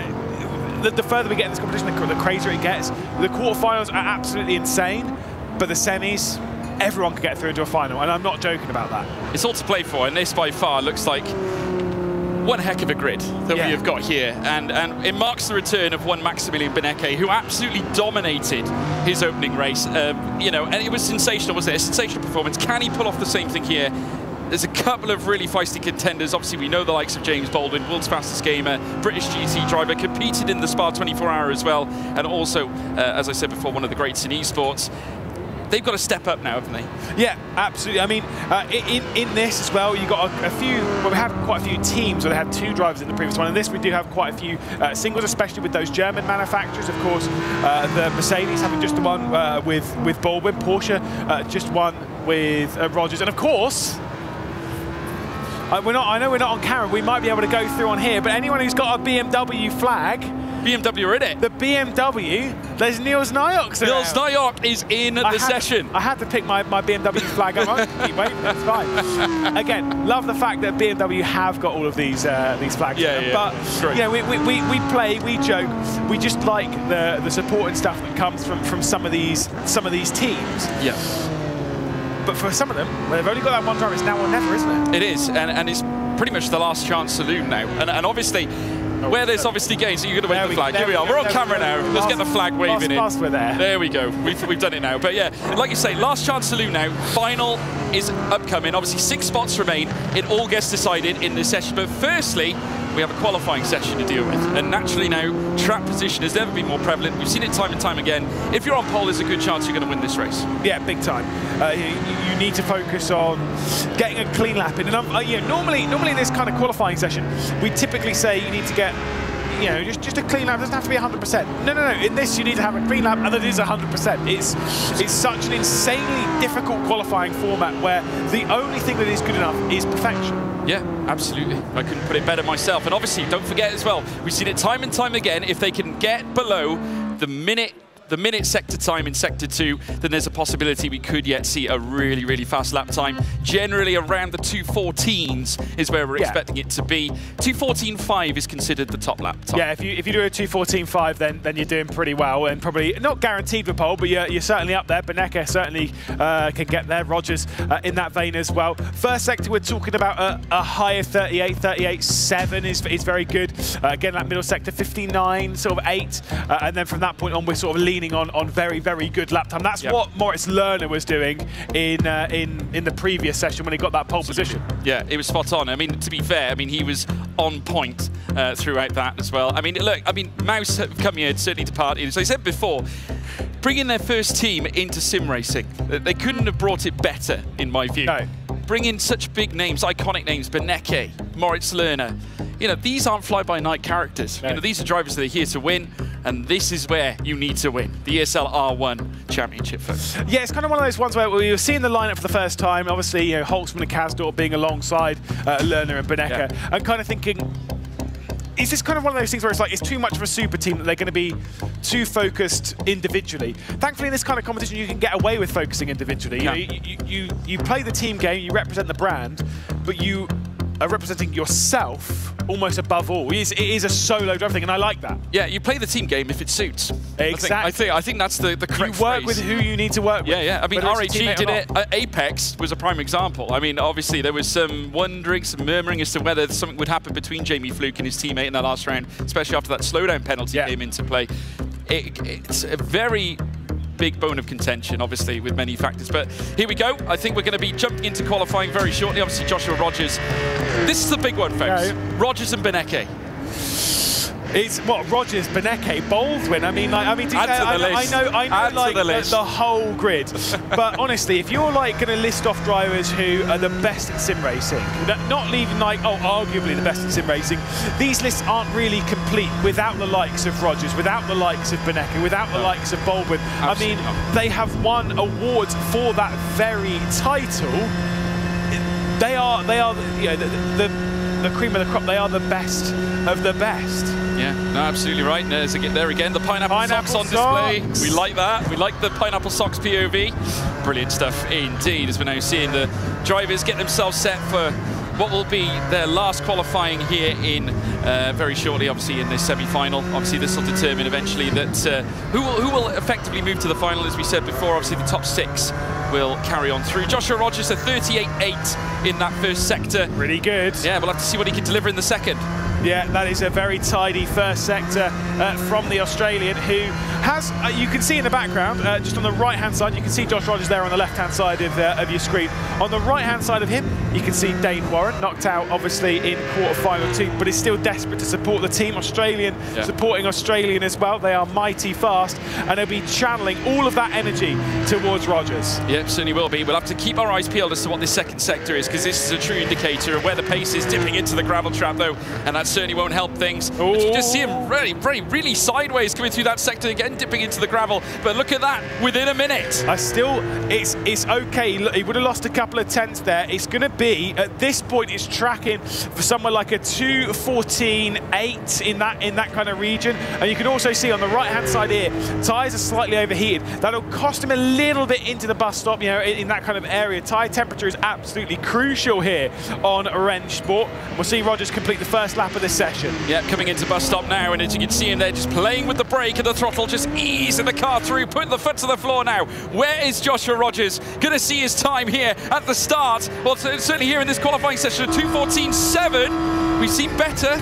the further we get in this competition, the crazier it gets. The quarterfinals are absolutely insane, but the semis, everyone can get through into a final, and I'm not joking about that. It's all to play for, and this by far looks like one heck of a grid that we have got here, and it marks the return of one Maximilian Benecke, who absolutely dominated his opening race. You know, and it was sensational, wasn't it? A sensational performance. Can he pull off the same thing here? There's a couple of really feisty contenders. Obviously, we know the likes of James Baldwin, world's fastest gamer, British GT driver, competed in the Spa 24-hour as well, and also, as I said before, one of the greats in esports. They've got to step up now, haven't they? Yeah, absolutely. I mean, in this as well, you've got a few, well, we had quite a few teams where they had 2 drivers in the previous one. In this, we do have quite a few singles, especially with those German manufacturers. Of course, the Mercedes having just the one with Baldwin, Porsche just one with Rogers. And of course, I know we're not on camera, we might be able to go through on here, but anyone who's got a BMW flag, BMW are in it. The BMW, there's Niels Nyok. Niels Nyok is in the session. I had to pick my BMW flag up. I keep waiting, that's fine. Again, love the fact that BMW have got all of these flags. Yeah, but you know, we play, we joke, we just like the support and stuff that comes from some of these teams. Yeah. But for some of them, where they've only got that one driver, it's now or never, isn't it? It is, and it's pretty much the last chance saloon now. And obviously, where there's obviously games, you're going to wave the flag. Here we are. We're on camera now. Let's get the flag waving in. We're there. There we go. We've done it now. But yeah, like you say, last chance saloon now. Final is upcoming. Obviously, 6 spots remain. It all gets decided in this session. But firstly, we have a qualifying session to deal with. And naturally now, track position has never been more prevalent. We've seen it time and time again. If you're on pole, there's a good chance you're going to win this race. Yeah, big time. You need to focus on getting a clean lap in. And you know, normally in this kind of qualifying session, we typically say you need to get, you know, just a clean lap. It doesn't have to be 100%. No. In this, you need to have a clean lap, and it is 100%. It's such an insanely difficult qualifying format where the only thing that is good enough is perfection. Yeah, absolutely. I couldn't put it better myself. And obviously, don't forget as well, we've seen it time and time again, if they can get below the minute sector time in Sector 2, then there's a possibility we could yet see a really, really fast lap time. Generally around the 2:14s is where we're expecting it to be. 2:14.5 is considered the top lap time. Yeah, if you do a 2:14.5, then you're doing pretty well, and probably not guaranteed for pole, but you're certainly up there. Beneke certainly can get there. Rogers in that vein as well. First sector, we're talking about a higher 38.7 is very good. Again, that middle sector, 59, sort of 8, and then from that point on, we're sort of leaning on very, very good lap time. That's what Moritz Lerner was doing in the previous session when he got that pole position. Yeah, it was spot on. I mean, to be fair, I mean, he was on point throughout that as well. I mean, look, I mean, Mouse have come here certainly to party. As I said before, bringing their first team into sim racing, they couldn't have brought it better, in my view. No. Bring in such big names, iconic names, Beneke, Moritz Lerner. You know, these aren't fly-by-night characters. No. You know, these are drivers that are here to win, and this is where you need to win. The ESL R1 Championship, folks. Yeah, it's kind of one of those ones where we were seeing the lineup for the first time. Obviously, you know, Holtzman and Kasdorp being alongside Lerner and Beneke, and kind of thinking, is this kind of one of those things where it's like it's too much of a super team that they're going to be too focused individually? Thankfully, in this kind of competition, you can get away with focusing individually. Yeah. You know, you play the team game, you represent the brand, but you are representing yourself almost above all. It is a solo driver thing, and I like that. Yeah, you play the team game if it suits. Exactly. I think that's the correct You work phrase. with who you need to work with. Yeah. I mean, RHE did it. Apex was a prime example. I mean, obviously, there was some wondering, some murmuring as to whether something would happen between Jamie Fluke and his teammate in the last round, especially after that slowdown penalty came into play. It's a very big bone of contention, obviously, with many factors. But here we go. I think we're going to be jumping into qualifying very shortly. Obviously, Joshua Rogers. This is the big one, folks. Rogers and Beneke. It's what, Rogers, Beneke, Baldwin. I mean, like, I know like the whole grid. But honestly, if you're like going to list off drivers who are the best in sim racing, not leaving like, oh, arguably the best in sim racing, these lists aren't really complete without the likes of Rogers, without the likes of Beneke, without the likes of Baldwin. Absolutely. I mean, they have won awards for that very title. They are, you know, the cream of the crop. They are the best of the best. Yeah, no, absolutely right. There again, the pineapple socks on display. We like that. We like the pineapple socks POV. Brilliant stuff indeed, as we're now seeing the drivers get themselves set for what will be their last qualifying here in very shortly, obviously, in this semi-final. Obviously, this will determine eventually that who will effectively move to the final. As we said before, obviously, the top 6 will carry on through. Joshua Rogers, a 38.8 in that first sector. Really good. Yeah, we'll have to see what he can deliver in the second. Yeah, that is a very tidy first sector from the Australian, who has, you can see in the background, just on the right-hand side, you can see Josh Rogers there on the left-hand side of your screen. On the right-hand side of him, You can see Dane Warren knocked out, obviously, in quarterfinal 2, but is still desperate to support the team. Supporting Australian as well. They are mighty fast, and they'll be channeling all of that energy towards Rogers. Yep, certainly will be. We'll have to keep our eyes peeled as to what this second sector is, because this is a true indicator of where the pace is dipping into the gravel trap, though, and that certainly won't help things. But you just see him really sideways coming through that sector again, dipping into the gravel. But look at that, within a minute. It's okay. Look, he would have lost a couple of tenths there. It's going to be, at this point, it's tracking for somewhere like a 2:14.8 in that kind of region. And you can also see on the right-hand side here, tyres are slightly overheated. That'll cost him a little bit into the bus stop, you know, in that kind of area. Tyre temperature is absolutely crucial here on Renge Sport. We'll see Rogers complete the first lap of this session. Yeah, coming into bus stop now, and as you can see him there, just playing with the brake and the throttle, just easing the car through, putting the foot to the floor now. Where is Joshua Rogers going to see his time here at the start? Well, certainly here in this qualifying session, 2:14.7. We've seen better.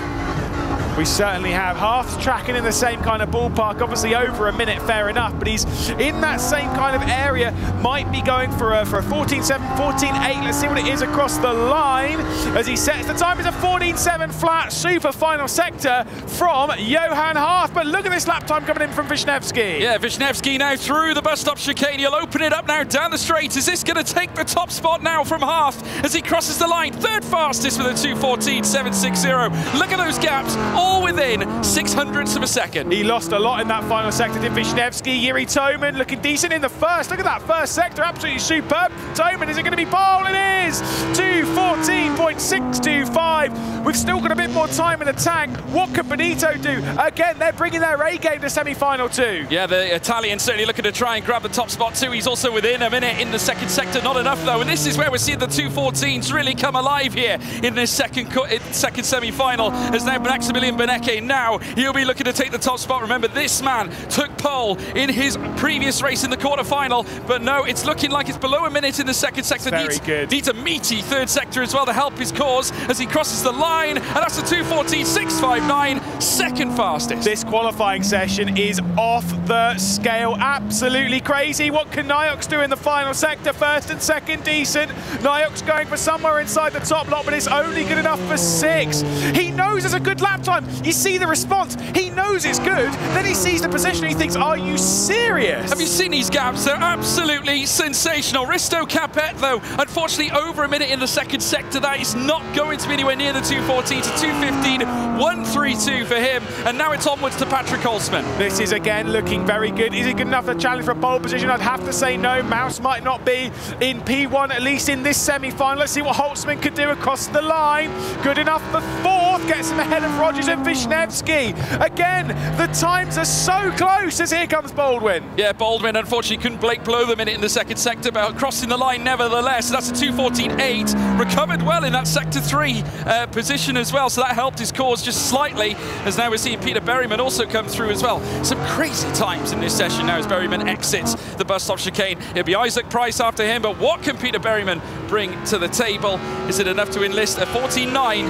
We certainly have. Half's tracking in the same kind of ballpark, obviously over a minute, fair enough, but he's in that same kind of area, might be going for a 14.7, 14.8. Let's see what it is across the line as he sets the time. It's a 14.7 flat, super final sector from Johan Half, but look at this lap time coming in from Wisniewski. Yeah, Wisniewski now through the bus stop chicane. He'll open it up now down the straight. Is this going to take the top spot now from Half as he crosses the line? Third fastest with a 2:14.760. Look at those gaps, all within 600ths of a second. He lost a lot in that final sector, did Wisniewski. Yuri Toman looking decent in the first. Look at that first sector, absolutely superb. Toman, is it going to be pole? It is! 2:14.625. We've still got a bit more time in the tank. What can Benito do? Again, they're bringing their A game to semi-final 2. Yeah, the Italian certainly looking to try and grab the top spot too. He's also within a minute in the second sector. Not enough though, and this is where we're seeing the 2:14s really come alive here in this second semi-final. As now Maximilian Benecke, now he'll be looking to take the top spot. Remember, this man took pole in his previous race in the quarterfinal, but no, it's looking like it's below a minute in the second sector. Very good. Needs a meaty third sector as well to help his cause as he crosses the line, and that's a 2:14.659, second fastest. This qualifying session is off the scale, absolutely crazy. What can Niox do in the final sector? First and second decent. Niox going for somewhere inside the top lot, but it's only good enough for 6. He knows there's a good lap time. You see the response. He knows it's good. Then he sees the position and he thinks, are you serious? Have you seen these gaps? They're absolutely sensational. Risto Capet, though, unfortunately over a minute in the second sector. That is not going to be anywhere near the 2:14 to 2:15.132 for him. And now it's onwards to Patrick Holzman. This is again looking very good. Is it good enough to challenge for a pole position? I'd have to say no. Mouse might not be in P1, at least in this semi-final. Let's see what Holzman could do across the line. Good enough for 4th. Gets him ahead of Rogers and Wisniewski. Again, the times are so close as here comes Baldwin. Yeah, Baldwin unfortunately couldn't break below the minute in the second sector, but crossing the line nevertheless. That's a 2:14.8. Recovered well in that sector 3 position as well, so that helped his cause just slightly, as now we're seeing Peter Berryman also come through as well. Some crazy times in this session now as Berryman exits the bus stop chicane. It'll be Isaac Price after him, but what can Peter Berryman bring to the table? Is it enough to enlist a 14.9?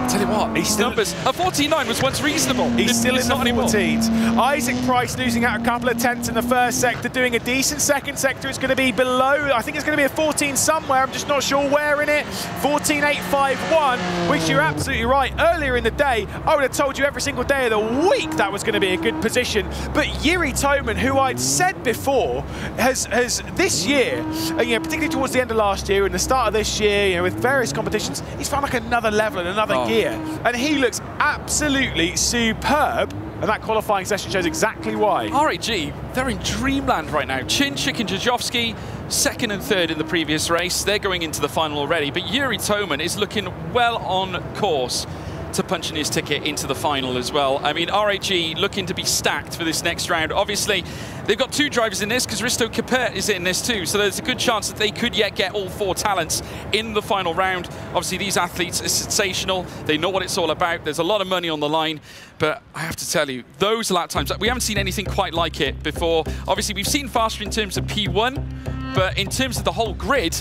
Tell you what, these numbers, a 14.9 was once reasonable. He's still in the 14s. Isaac Price losing out a couple of tenths in the first sector, doing a decent second sector. It's going to be below, I think it's going to be a 14 somewhere, I'm just not sure where in it. 14.851, which you're absolutely right. Earlier in the day, I would have told you every single day of the week that was going to be a good position. But Yuri Toman, who I'd said before, has this year, you know, particularly towards the end of last year and the start of this year, you know, with various competitions, he's found like another level and another gear. And he looks absolutely superb, and that qualifying session shows exactly why. RAG, they're in dreamland right now. Chinchik and Jajovski, 2nd and 3rd in the previous race. They're going into the final already, but Yuri Toman is looking well on course to punching his ticket into the final as well. I mean, RAG looking to be stacked for this next round. Obviously, they've got 2 drivers in this because Risto Capet is in this too, so there's a good chance that they could yet get all 4 talents in the final round. Obviously, these athletes are sensational. They know what it's all about. There's a lot of money on the line, but I have to tell you, those lap times, we haven't seen anything quite like it before. Obviously, we've seen faster in terms of P1, but in terms of the whole grid,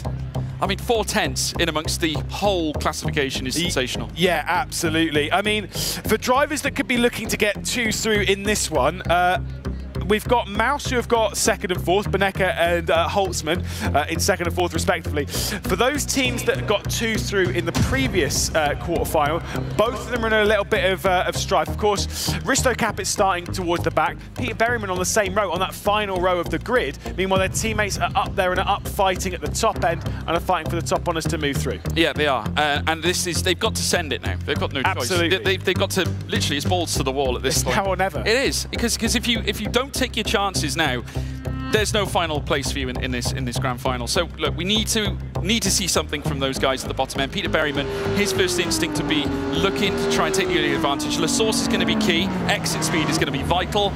I mean, 4 tenths in amongst the whole classification is sensational. Yeah, absolutely. I mean, for drivers that could be looking to get 2s through in this one, we've got Mouse, who have got second and fourth, Benecke and Holtzman in second and fourth, respectively. For those teams that got 2 through in the previous quarterfinal, both of them are in a little bit of strife. Of course, Risto Capit's starting towards the back, Peter Berryman on the same row, on that final row of the grid. Meanwhile, their teammates are up there and are up fighting at the top end and are fighting for the top honours to move through. Yeah, they are. And they've got to send it now. They've got no Absolutely. choice. They've got to, literally, it's balls to the wall at this point. Now or never. It is, because if you don't take your chances now, there's no final place for you in this grand final. So look, we need to see something from those guys at the bottom end. Peter Berryman, his first instinct to be looking to try and take the early advantage. La Source is going to be key. Exit speed is going to be vital.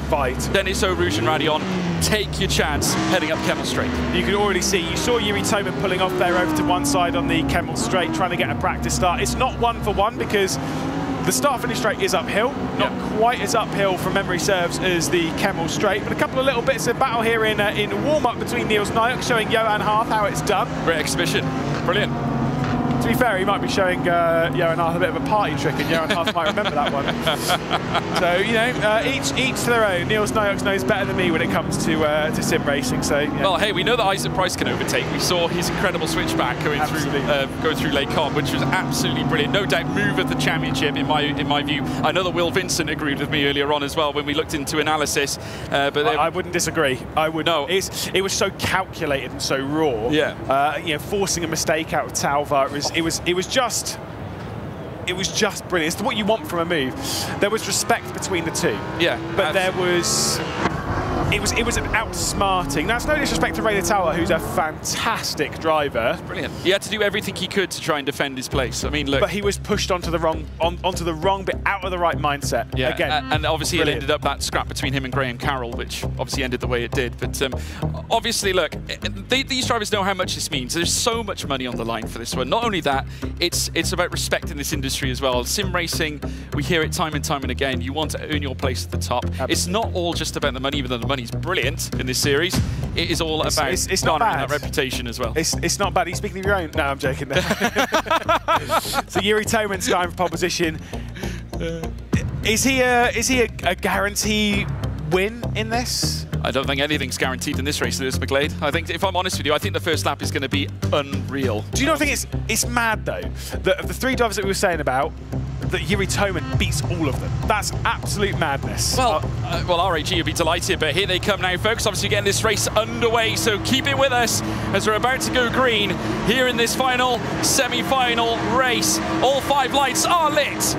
Then it's Rouge and Radion. Take your chance heading up Kemmel Straight. You can already see, you saw Yuri Toman pulling off there over to one side on the Kemmel Straight, trying to get a practice start. It's not 1-for-1 because the start-finish straight is uphill, not quite as uphill from memory serves as the Kemmel Straight, but a couple of little bits of battle here in warm-up between Niels Nyok, showing Johan Harth how it's done. Great exhibition, brilliant. To be fair, he might be showing Johan Harth a bit of a party trick, and Johan Harth might remember that one. So, you know, each to their own. Niels Nyok knows better than me when it comes to sim racing. So, yeah. Well, hey, we know that Isaac Price can overtake. We saw his incredible switchback going through Lake Com, which was absolutely brilliant. No doubt, move of the championship in my view. I know that Will Vincent agreed with me earlier on as well when we looked into analysis. But I wouldn't disagree. I would. No, it was so calculated and so raw. Yeah. You know, forcing a mistake out of Talva it was just brilliant. It's what you want from a move. There was respect between the two. Yeah. But there was... It was an outsmarting. That's no disrespect to Rainer Tauer, who's a fantastic driver. Brilliant. He had to do everything he could to try and defend his place. I mean, look. But he was pushed onto the wrong bit, out of the right mindset. Yeah. Again. And obviously brilliant. It ended up that scrap between him and Graham Carroll, which obviously ended the way it did. But obviously, look, these drivers know how much this means. There's so much money on the line for this one. Not only that, it's about respect in this industry as well. Sim racing, we hear it time and time and again. You want to earn your place at the top. Absolutely. It's not all just about the money, even though the money's brilliant in this series. It is all about it's not bad. That reputation as well. It's not bad. Are you speaking of your own? No, I'm joking. So Yuri Toman starting for pole position. Is he a guarantee win in this? I don't think anything's guaranteed in this race, Lewis McGlade. I think, if I'm honest with you, I think the first lap is going to be unreal. Do you not think it's mad though that of the 3 drivers that we were saying about, that Yuri Toman beats all of them? That's absolute madness. Well, RAG will be delighted, but here they come now, folks. Obviously getting this race underway, so keep it with us as we're about to go green here in this final semi-final race. All 5 lights are lit.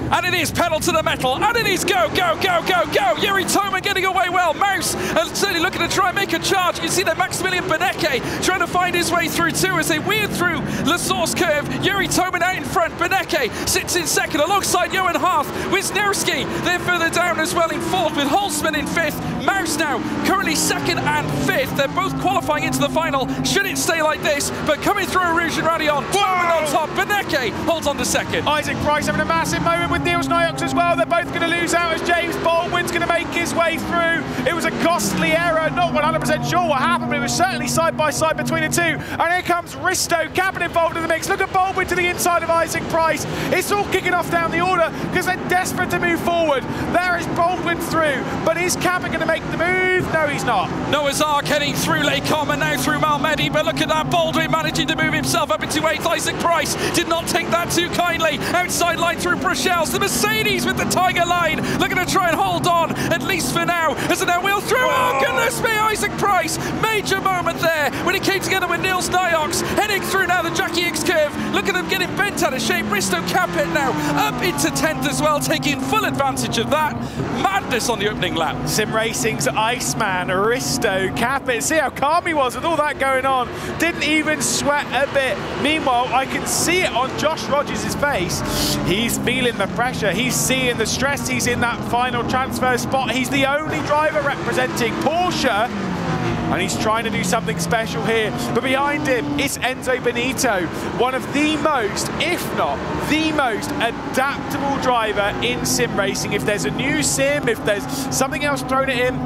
And it is pedal to the metal, and it is go, go, go, go, go. Yuri Toman getting away well. Mouse certainly looking to try and make a charge. You can see that Maximilian Benecke trying to find his way through too as they weird through La Source curve. Yuri Toman out in front. Benecke sits in second alongside Johan Harth. Wisniewski, they're further down as well in fourth with Holtzman in 5th. Mouse now currently 2nd and 5th. They're both qualifying into the final. Should it stay like this? But coming through Rouge and Radion. Toman on top. Benecke holds on to 2nd. Isaac Price having a massive moment with Niels Nyok as well. They're both going to lose out as James Baldwin's going to make his way through. It was a costly error. Not 100% sure what happened, but it was certainly side by side between the two. And here comes Risto Capit involved in the mix. Look at Baldwin to the inside of Isaac Price. It's all kicking off down the order because they're desperate to move forward. There is Baldwin through, but is Capit going to make the move? No, he's not. Noah's Ark heading through Lake Com and now through Malmedy, but look at that, Baldwin managing to move himself up into 8th. Isaac Price did not take that too kindly. Outside line through Bruchels. The Mercedes with the Tiger line, looking to try and hold on, at least for now, as they now wheel through. Oh, goodness me, Isaac Price, major moment there when he came together with Niels Nyok, heading through now the Jackie X curve. Look at him getting bent out of shape. Risto Capit now up into 10th as well, taking full advantage of that. Madness on the opening lap. Sim Racing's Iceman, Risto Capit. See how calm he was with all that going on. Didn't even sweat a bit. Meanwhile, I can see it on Josh Rogers' face. He's feeling the pressure. He's seeing the stress. He's in that final transfer spot. He's the only driver representing Porsche, and he's trying to do something special here. But behind him, it's Enzo Benito, one of the most, if not the most adaptable driver in sim racing. If there's a new sim, if there's something else thrown at him,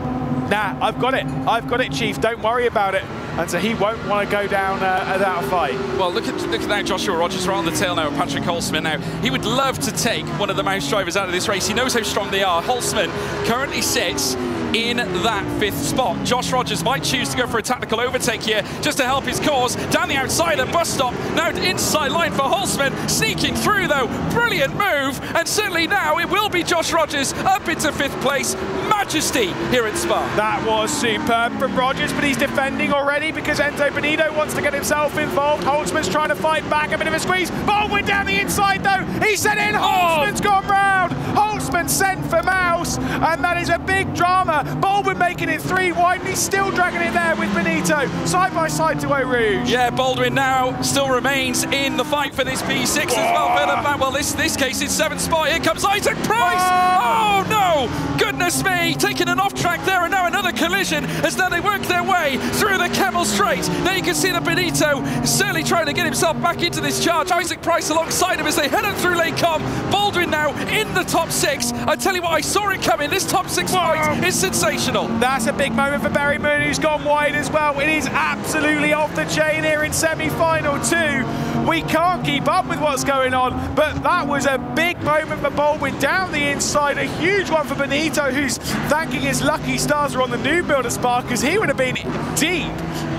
nah, I've got it, Chief, don't worry about it. And so he won't want to go down without a fight. Well, look at that Joshua Rogers right on the tail now of Patrick Holtzman now. He would love to take one of the Mouse drivers out of this race. He knows how strong they are. Holtzman currently sits in that 5th spot. Josh Rogers might choose to go for a tactical overtake here just to help his cause. Down the outside at bus stop, now inside line for Holzman, sneaking through though, brilliant move, and certainly now it will be Josh Rogers up into 5th place. Majesty here at Spa. That was superb from Rogers, but he's defending already because Enzo Benito wants to get himself involved. Holtzman's trying to fight back, a bit of a squeeze. Baldwin down the inside though, he sent in, Holtzman's gone round. Holtzman sent for Mouse, and that is a big drama. Baldwin making it 3 wide, and he's still dragging it there with Benito, side by side to Eau Rouge. Yeah, Baldwin now still remains in the fight for this P6 as well. Well, this case it's 7th spot. Here comes Isaac Price. Oh no, goodness me, taking an off track there, and now another collision as now they work their way through the Kemmel Straight. There you can see that Benito is certainly trying to get himself back into this charge. Isaac Price alongside him as they head up through Lake Com. Baldwin now in the top 6. I tell you what, I saw it coming. This top 6 fight is sensational. That's a big moment for Berryman, who's gone wide as well. It is absolutely off the chain here in semi-final 2. We can't keep up with what's going on, but that was a big moment for Baldwin down the inside. A huge one for Benito, who's thanking his lucky stars are on the new builder Spark, because he would have been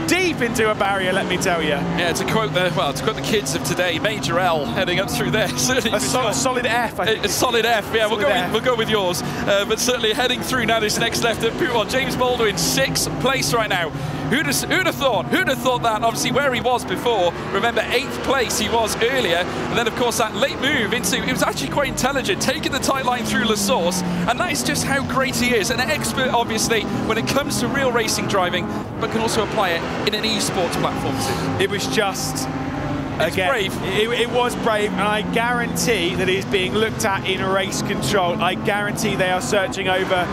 deep into a barrier, let me tell you. Yeah, to quote the kids of today, Major L heading up through there. Certainly a solid F, I think. A solid F, yeah, we'll go with yours. But certainly heading through now this next left at Puton. James Baldwin, 6th place right now. Who'd have thought? Who'd have thought that? Obviously where he was before. Remember, 8th place he was earlier, and then of course that late move into, it was actually quite intelligent, taking the tight line through La Source, and that is just how great he is. An expert, obviously, when it comes to real racing driving, but can also apply it in an esports platform too. It was just... It's brave. It was brave, and I guarantee that he's being looked at in race control. I guarantee they are searching over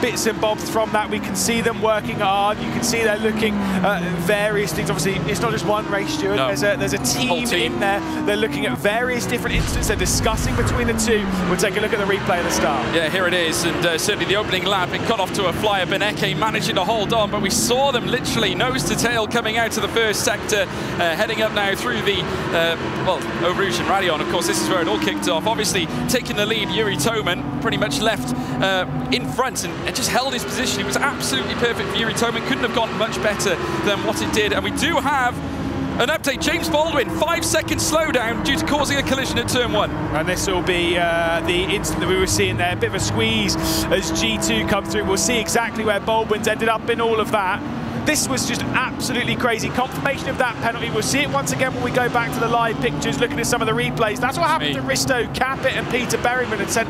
bits and bobs from that. We can see them working hard. You can see they're looking at various things. Obviously, it's not just one race, Stuart. No. There's a team in there. They're looking at various different instances. They're discussing between the two. We'll take a look at the replay at the start. Yeah, here it is, and certainly the opening lap, it got off to a flyer. Beneke managing to hold on, but we saw them literally nose to tail coming out of the first sector, heading up now through the Eau Rouge and Radion. Of course, this is where it all kicked off. Obviously, taking the lead, Yuri Toman pretty much left in front and just held his position. It was absolutely perfect for Yuri Toman. Couldn't have gone much better than what it did. And we do have an update. James Baldwin, 5-second slowdown due to causing a collision at turn 1. And this will be the instant that we were seeing there. A bit of a squeeze as G2 comes through. We'll see exactly where Baldwin's ended up in all of that. This was just absolutely crazy. Confirmation of that penalty. We'll see it once again when we go back to the live pictures, looking at some of the replays. That's what happened to Risto, Capit, and Peter Berryman, and sent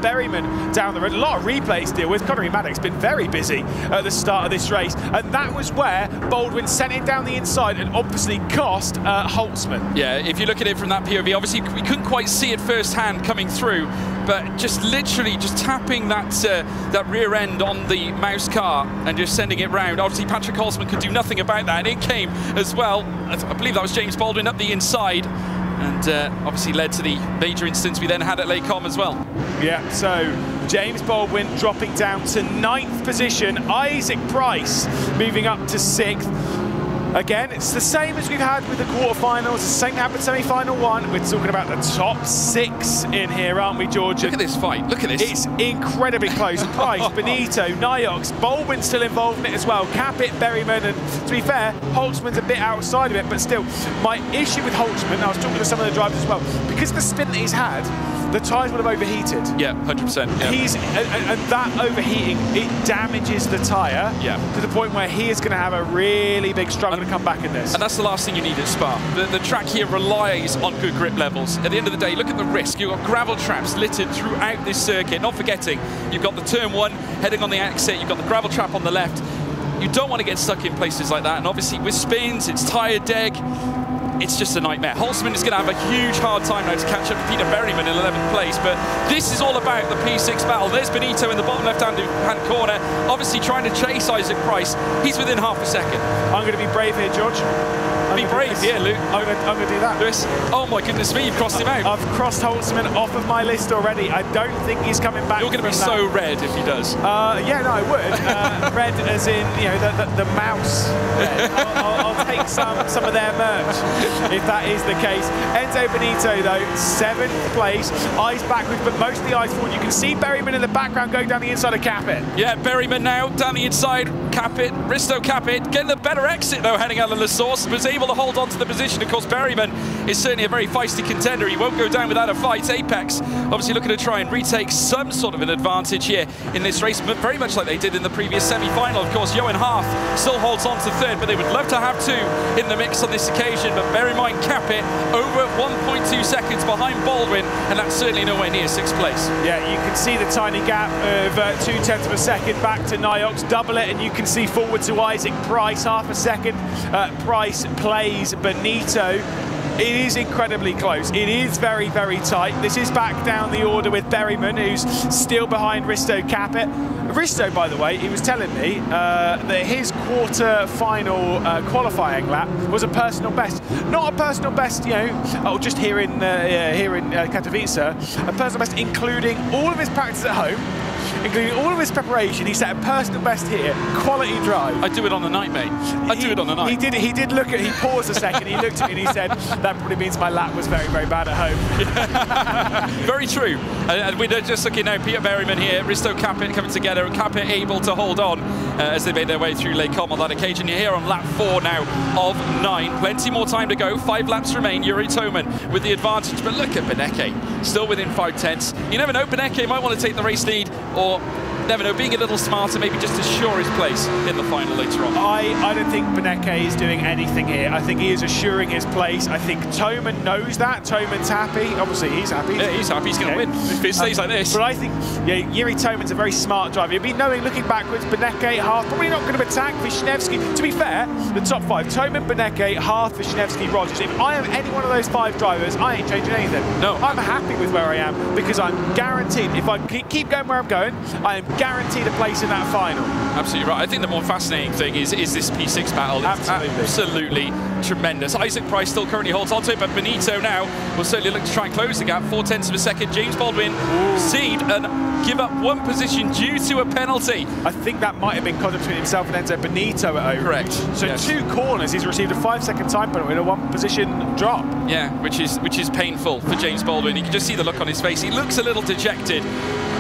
Berryman down the road. A lot of replays to deal with. Connery Maddox been very busy at the start of this race, and that was where Baldwin sent it down the inside and obviously cost Holtzman. Yeah, if you look at it from that POV, obviously we couldn't quite see it firsthand coming through, but just literally just tapping that rear end on the mouse car and just sending it round. Obviously Patrick Holtzman could do nothing about that, and it came as well. I believe that was James Baldwin up the inside, and obviously led to the major instance we then had at Lake Com as well. Yeah, so James Baldwin dropping down to 9th position. Isaac Price moving up to 6th. Again, it's the same as we've had with the quarterfinals. The same happened semi-final 1. We're talking about the top 6 in here, aren't we, George? Look at this fight. Look at this. It's incredibly close. Price, Benito, Niox, Baldwin's still involved in it as well. Capit, Berryman, and to be fair, Holtzman's a bit outside of it, but still, my issue with Holtzman, I was talking to some of the drivers as well, because of the spin that he's had, the tyres would have overheated. Yeah, 100%. Yeah. And that overheating, it damages the tyre to the point where he is going to have a really big struggle to come back in this. And that's the last thing you need at Spa. The track here relies on good grip levels. At the end of the day, look at the risk. You've got gravel traps littered throughout this circuit. Not forgetting, you've got the turn 1 heading on the exit, you've got the gravel trap on the left. You don't want to get stuck in places like that. And obviously with spins, it's tyre deg. It's just a nightmare. Holtzman is going to have a huge hard time now to catch up to Peter Berryman in 11th place, but this is all about the P6 battle. There's Benito in the bottom left-hand corner, obviously trying to chase Isaac Price. He's within half a second. I'm going to be brave here, George. Be brave, yeah, Luke. I'm going to do that. Lewis. Oh my goodness me, you've crossed him out. I've crossed Holtzman off of my list already. I don't think he's coming back. You're going to be so red if he does. Yeah, no, I would. Red as in, you know, the mouse red. I'll take some of their merch, if that is the case. Enzo Benito, though, 7th place. Eyes backwards, but mostly eyes forward. You can see Berryman in the background going down the inside of Capit. Yeah, Berryman now down the inside. Capit, Risto Capit, getting the better exit, though, heading out of the source. Was able to hold on to the position. Of course, Berryman is certainly a very feisty contender. He won't go down without a fight. Apex obviously looking to try and retake some sort of an advantage here in this race, but very much like they did in the previous semi-final. Of course, Johan Hath still holds on to 3rd, but they would love to have 2 in the mix on this occasion. But bear in mind, Capit over 1.2 seconds behind Baldwin, and that's certainly nowhere near 6th place. Yeah, you can see the tiny gap of 0.2 of a second back to Niox. Double it, and you can see forward to Isaac Price, half a second. Price plays Benito. It is incredibly close. It is very, very tight. This is back down the order with Berryman, who's still behind Risto Capit. Risto, by the way, he was telling me that his quarter-final qualifying lap was a personal best. Not a personal best, you know, just here in Katowice. A personal best including all of his practice at home, including all of his preparation. He set a personal best here, quality drive. I do it on the night, mate. I do it on the night. He did look at, he paused a second, he looked at me and he said, that probably means my lap was very, very bad at home. Very true. And we're just looking now, Peter Berryman here, Risto Capit coming together, and Capit able to hold on as they made their way through Lake Com on that occasion. You're here on lap 4 now of 9. Plenty more time to go. 5 laps remain. Yuri Toman with the advantage, but look at Beneke, still within 5 tenths. You never know, Beneke might want to take the race lead, or never know, being a little smarter, maybe just assure his place in the final later on. I don't think Beneke is doing anything here. I think he is assuring his place. I think Toman knows that. Toman's happy. Obviously, he's happy. Yeah, he's happy. He's going to win if it stays like this. But I think Yuri Toman's a very smart driver. He'll be knowing, looking backwards, Beneke, Hath, probably not going to attack Vishnevsky. To be fair, the top 5, Toman, Beneke, Hath, Vishnevsky, Rogers. If I am any one of those 5 drivers, I ain't changing anything. No. I'm happy with where I am because I'm guaranteed, if I keep going where I'm going, I am guaranteed a place in that final. Absolutely right. I think the more fascinating thing is this P6 battle. It's absolutely tremendous. Isaac Price still currently holds on to it, but Benito now will certainly look to try and close the gap. 0.4 of a second. James Baldwin seed and give up 1 position due to a penalty. I think that might have been contact between himself and Enzo Benito at Oak. Correct. So yes. 2 corners, he's received a 5-second time penalty and a 1 position drop. Yeah, which is painful for James Baldwin. You can just see the look on his face. He looks a little dejected.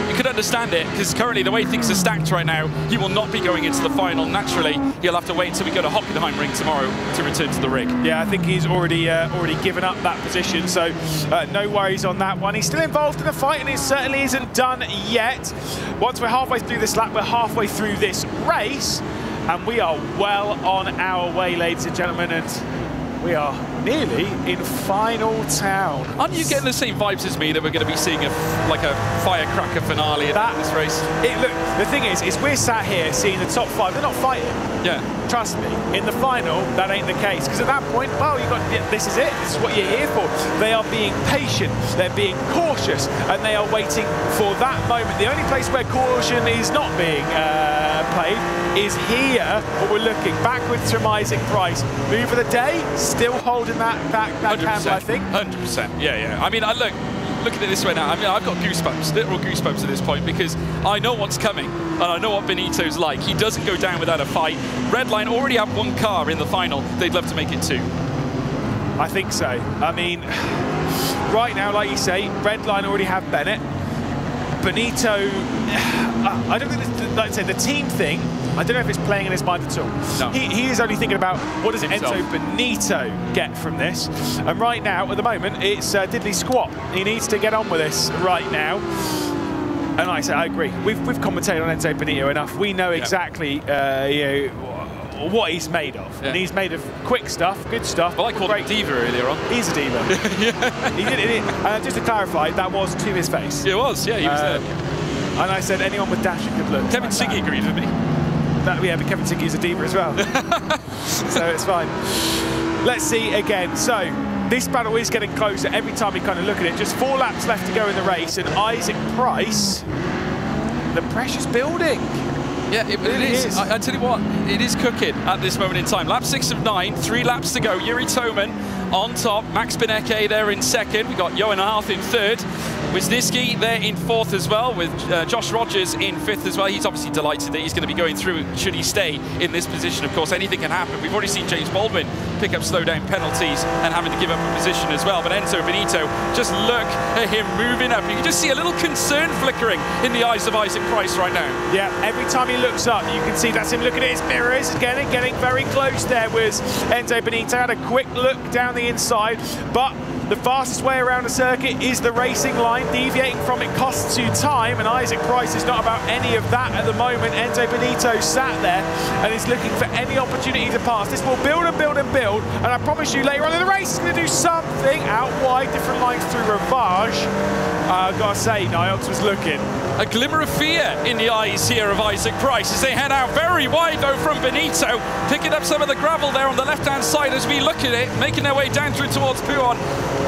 You could understand it, because currently the way things are stacked right now, he will not be going into the final. Naturally, he'll have to wait until we go to Hockenheimring tomorrow to return to the rig. Yeah, I think he's already given up that position, so no worries on that one. He's still involved in the fight, and it certainly isn't done yet. Once we're halfway through this lap, we're halfway through this race, and we are well on our way, ladies and gentlemen, and we are nearly in final town. Aren't you getting the same vibes as me that we're going to be seeing a firecracker finale at this race? Look, the thing is we're sat here seeing the top 5. They're not fighting. Yeah. Trust me. In the final, that ain't the case. Because at that point, well, this is it. This is what you're here for. They are being patient. They're being cautious, and they are waiting for that moment. The only place where caution is not being played is here. But we're looking backwards from Isaac Price. Move of the day, still holding that candle, I think. 100%. Yeah. I mean, look at it this way now. I mean, I've got goosebumps, literal goosebumps at this point, because I know what's coming, and I know what Benito's like. He doesn't go down without a fight. Redline already have 1 car in the final. They'd love to make it 2. I think so. I mean, right now, like you say, Redline already have Bennett. Benito, I don't think, like I say, the team thing, I don't know if it's playing in his mind at all. No. He is only thinking about what does Enzo Benito get from this. And right now, at the moment, it's diddly squat. He needs to get on with this right now. And like I say, I agree. We've commentated on Enzo Benito enough. We know exactly what he's made of. Yeah. And he's made of quick stuff, good stuff. Well, I called him a diva earlier on. He's a diva. Yeah. He did it. Just to clarify, that was to his face. It was, yeah, he was there. And I said, anyone with dashing good looks. Kevin Siggy agreed with me. Yeah, but Kevin Siggy is a diva as well. So it's fine. Let's see again. So this battle is getting closer every time we kind of look at it. Just 4 laps left to go in the race, and Isaac Price, the pressure's building. Yeah, it is. I tell you what, it is cooking at this moment in time. Lap 6 of 9, 3 laps to go. Yuri Toman on top, Max Beneke there in second. We got Johan Hath in third. Wisniewski there in 4th as well, with Josh Rogers in 5th as well. He's obviously delighted that he's going to be going through should he stay in this position. Of course, anything can happen. We've already seen James Baldwin pick up slowdown penalties and having to give up a position as well. But Enzo Benito, just look at him moving up. You can just see a little concern flickering in the eyes of Isaac Price right now. Yeah, every time he looks up, you can see that's him looking at his mirrors, getting very close. There was Enzo Benito, had a quick look down the inside, but the fastest way around the circuit is the racing line. Deviating from it costs you time, and Isaac Price is not about any of that at the moment. Enzo Benito sat there and is looking for any opportunity to pass. This will build and build and build, and I promise you later on in the race, it's going to do something out wide, different lines through Ravage. I've got to say, Niox was looking. A glimmer of fear in the eyes here of Isaac Price as they head out very wide though from Benito, picking up some of the gravel there on the left-hand side as we look at it, making their way down through towards Puon.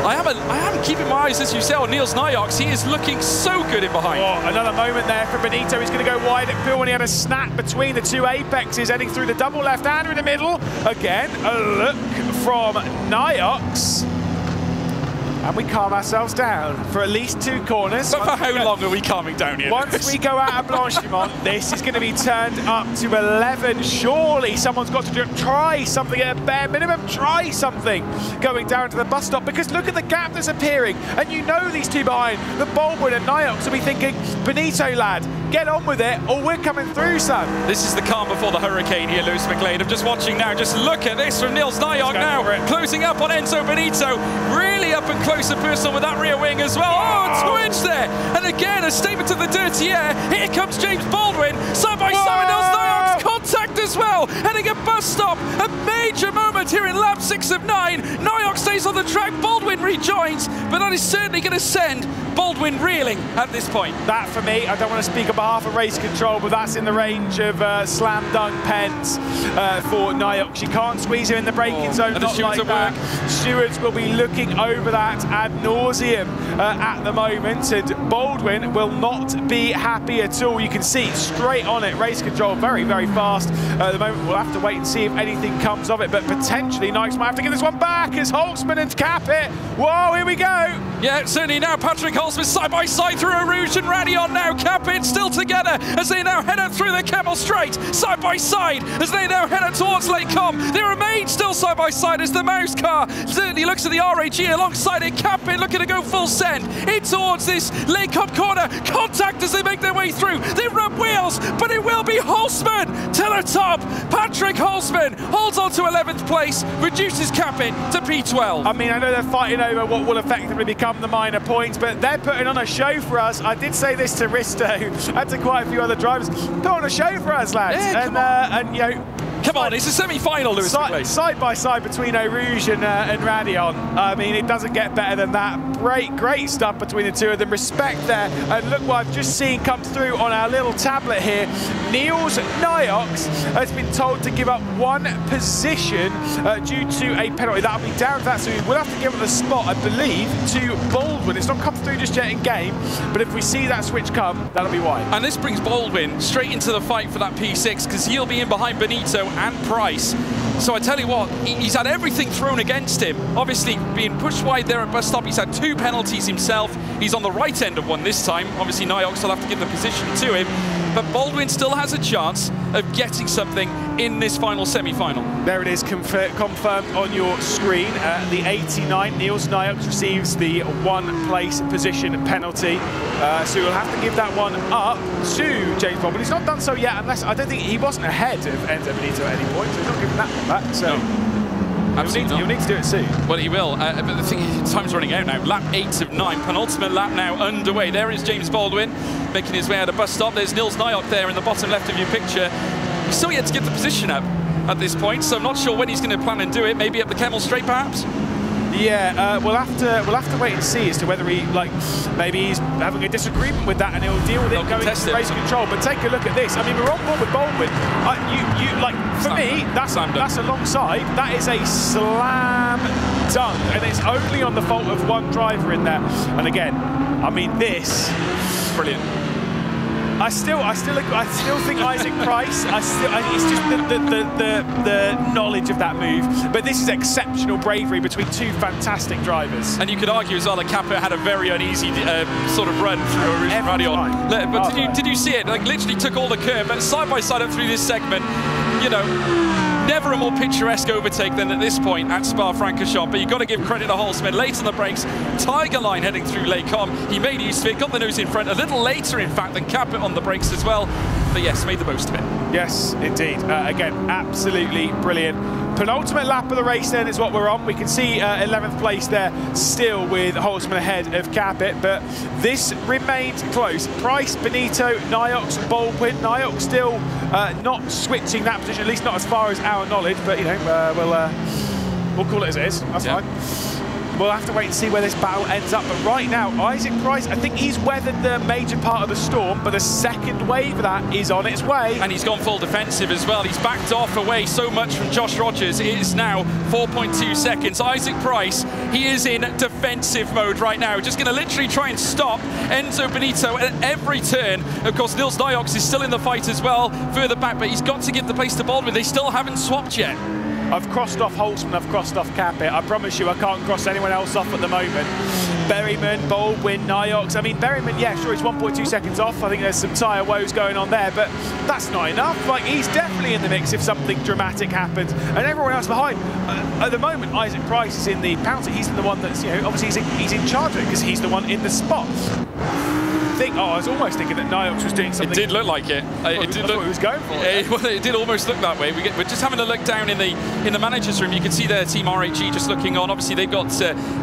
I am keeping my eyes, as you say, on Niels Niox. He is looking so good in behind. Oh, another moment there for Benito. He's going to go wide at Puon. He had a snap between the two apexes, heading through the double left-hander in the middle. Again, a look from Niox. And we calm ourselves down for at least 2 corners. But for how long are we calming down here? Once we go out of Blanchimont, this is going to be turned up to 11. Surely someone's got to try something at a bare minimum. Try something going down to the bus stop, because look at the gap that's appearing. And you know these two behind, the Baldwin and Niox, will be thinking, Benito, lad, get on with it, or we're coming through, son. This is the calm before the hurricane here, Lewis McLean. I'm just watching now. Just look at this from Niels Niox now. Closing up on Enzo Benito. Really up and close and personal with that rear wing as well. Oh, twitch there. And again, a statement to the dirty air. Here comes James Baldwin. Side by side with Niels Niox. Contact as well. Heading a bus stop. A major moment here in lap 6 of 9. Niox stays on the track. Baldwin rejoins. But that is certainly going to send Baldwin reeling at this point. That for me, I don't want to speak on behalf of race control, but that's in the range of slam dunk pens for Niox. You can't squeeze him in the braking zone, not like that. Stewards will be looking over that ad nauseum at the moment, and Baldwin will not be happy at all. You can see straight on it, race control very fast at the moment. We'll have to wait and see if anything comes of it, but potentially Niox might have to give this one back as Holtzman and Capit. Whoa, here we go. Yeah, certainly now Patrick Holtzman side by side through Rouge and Radion now. Capit still together as they now head up through the Camel Straight, side by side as they now head up towards Lake Com. They remain still side by side as the mouse car certainly looks at the RAG alongside it. Capit looking to go full send in towards this Lake Com corner. Contact as they make their way through. They rub wheels, but it will be Holtzman to the top. Patrick Holtzman holds on to 11th place, reduces Capit to P12. I mean, I know they're fighting over what will effectively become the minor points, but they're putting on a show for us. I did say this to Risto and to quite a few other drivers. Put on a show for us, lads. Yeah, and you know, come on, it's a semi-final, Lewis McLean. Side by side between Eau Rouge and Radion. I mean, it doesn't get better than that. Great stuff between the two of them. Respect there. And look what I've just seen come through on our little tablet here. Niels Niox has been told to give up 1 position due to a penalty. That'll be down to that, so we will have to give up the spot, I believe, to Baldwin. It's not come through just yet in game, but if we see that switch come, that'll be why. And this brings Baldwin straight into the fight for that P6, because he'll be in behind Benito and Price. So I tell you what, he's had everything thrown against him. Obviously, being pushed wide there at bus stop, he's had 2 penalties himself. He's on the right end of one this time. Obviously, Niox will have to give the position to him. But Baldwin still has a chance of getting something in this final semi-final. There it is, confirmed on your screen. The 89, Niels Niox receives the 1 place position penalty. So we'll have to give that one up to James Baldwin. He's not done so yet, unless I don't think he wasn't ahead of Enzo Benito at any point, so he's not giving that one back. So you'll need to do it soon. Well, he will. But the thing is, time's running out now. Lap 8 of 9, penultimate lap now underway. There is James Baldwin making his way out of bus stop. There's Niels Niox there in the bottom left of your picture. He's still yet to get the position up at this point, so I'm not sure when he's going to plan and do it. Maybe up the Camel Straight, perhaps. Yeah, we'll have to wait and see as to whether he maybe he's having a disagreement with that and he'll deal with it going into race control. But take a look at this. I mean, we're on board with Baldwin. For me, that's alongside. That is a slam dunk, and it's only on the fault of one driver in there. And again, I mean, this brilliant. I still think Isaac Price. It's just the knowledge of that move. But this is exceptional bravery between two fantastic drivers. And you could argue as well that Kappa had a very uneasy sort of run through Radion. But did you see it? Like literally took all the curve, but side by side up through this segment. You know. Never a more picturesque overtake than at this point at Spa-Francorchamps, but you've got to give credit to Holzman. Late on the brakes, Tiger Line heading through Les Combes. He made use of it, got the nose in front a little later, in fact, than Capit on the brakes as well. But yes, made the most of it. Yes, indeed. Again, absolutely brilliant. Penultimate lap of the race then is what we're on. We can see 11th place there still with Holzman ahead of Capit, but this remains close. Price, Benito, Niox, Baldwin. Niox still not switching that position, at least not as far as our knowledge, but you know, we'll call it as it is. That's fine. We'll have to wait and see where this battle ends up. But right now, Isaac Price, I think he's weathered the major part of the storm, but the second wave of that is on its way. And he's gone full defensive as well. He's backed off away so much from Josh Rogers. It is now 4.2 seconds. Isaac Price, he is in defensive mode right now. Just going to literally try and stop Enzo Benito at every turn. Of course, Nils Niox is still in the fight as well, further back, but he's got to give the place to Baldwin. They still haven't swapped yet. I've crossed off Holzman, I've crossed off Capit. I promise you I can't cross anyone else off at the moment. Berryman, Baldwin, Niox. I mean, Berryman, yeah, sure, he's 1.2 seconds off. I think there's some tyre woes going on there, but that's not enough. Like, he's definitely in the mix if something dramatic happens. And everyone else behind, at the moment, Isaac Price is in the penalty. He's the one that's, you know, obviously he's in charge of it because he's the one in the spot. I was almost thinking that Niox was doing something. It did look like it. It did look. What he was going for. Well, it did almost look that way. We're just having a look down in the managers' room. You can see their team RHG just looking on. Obviously, they've got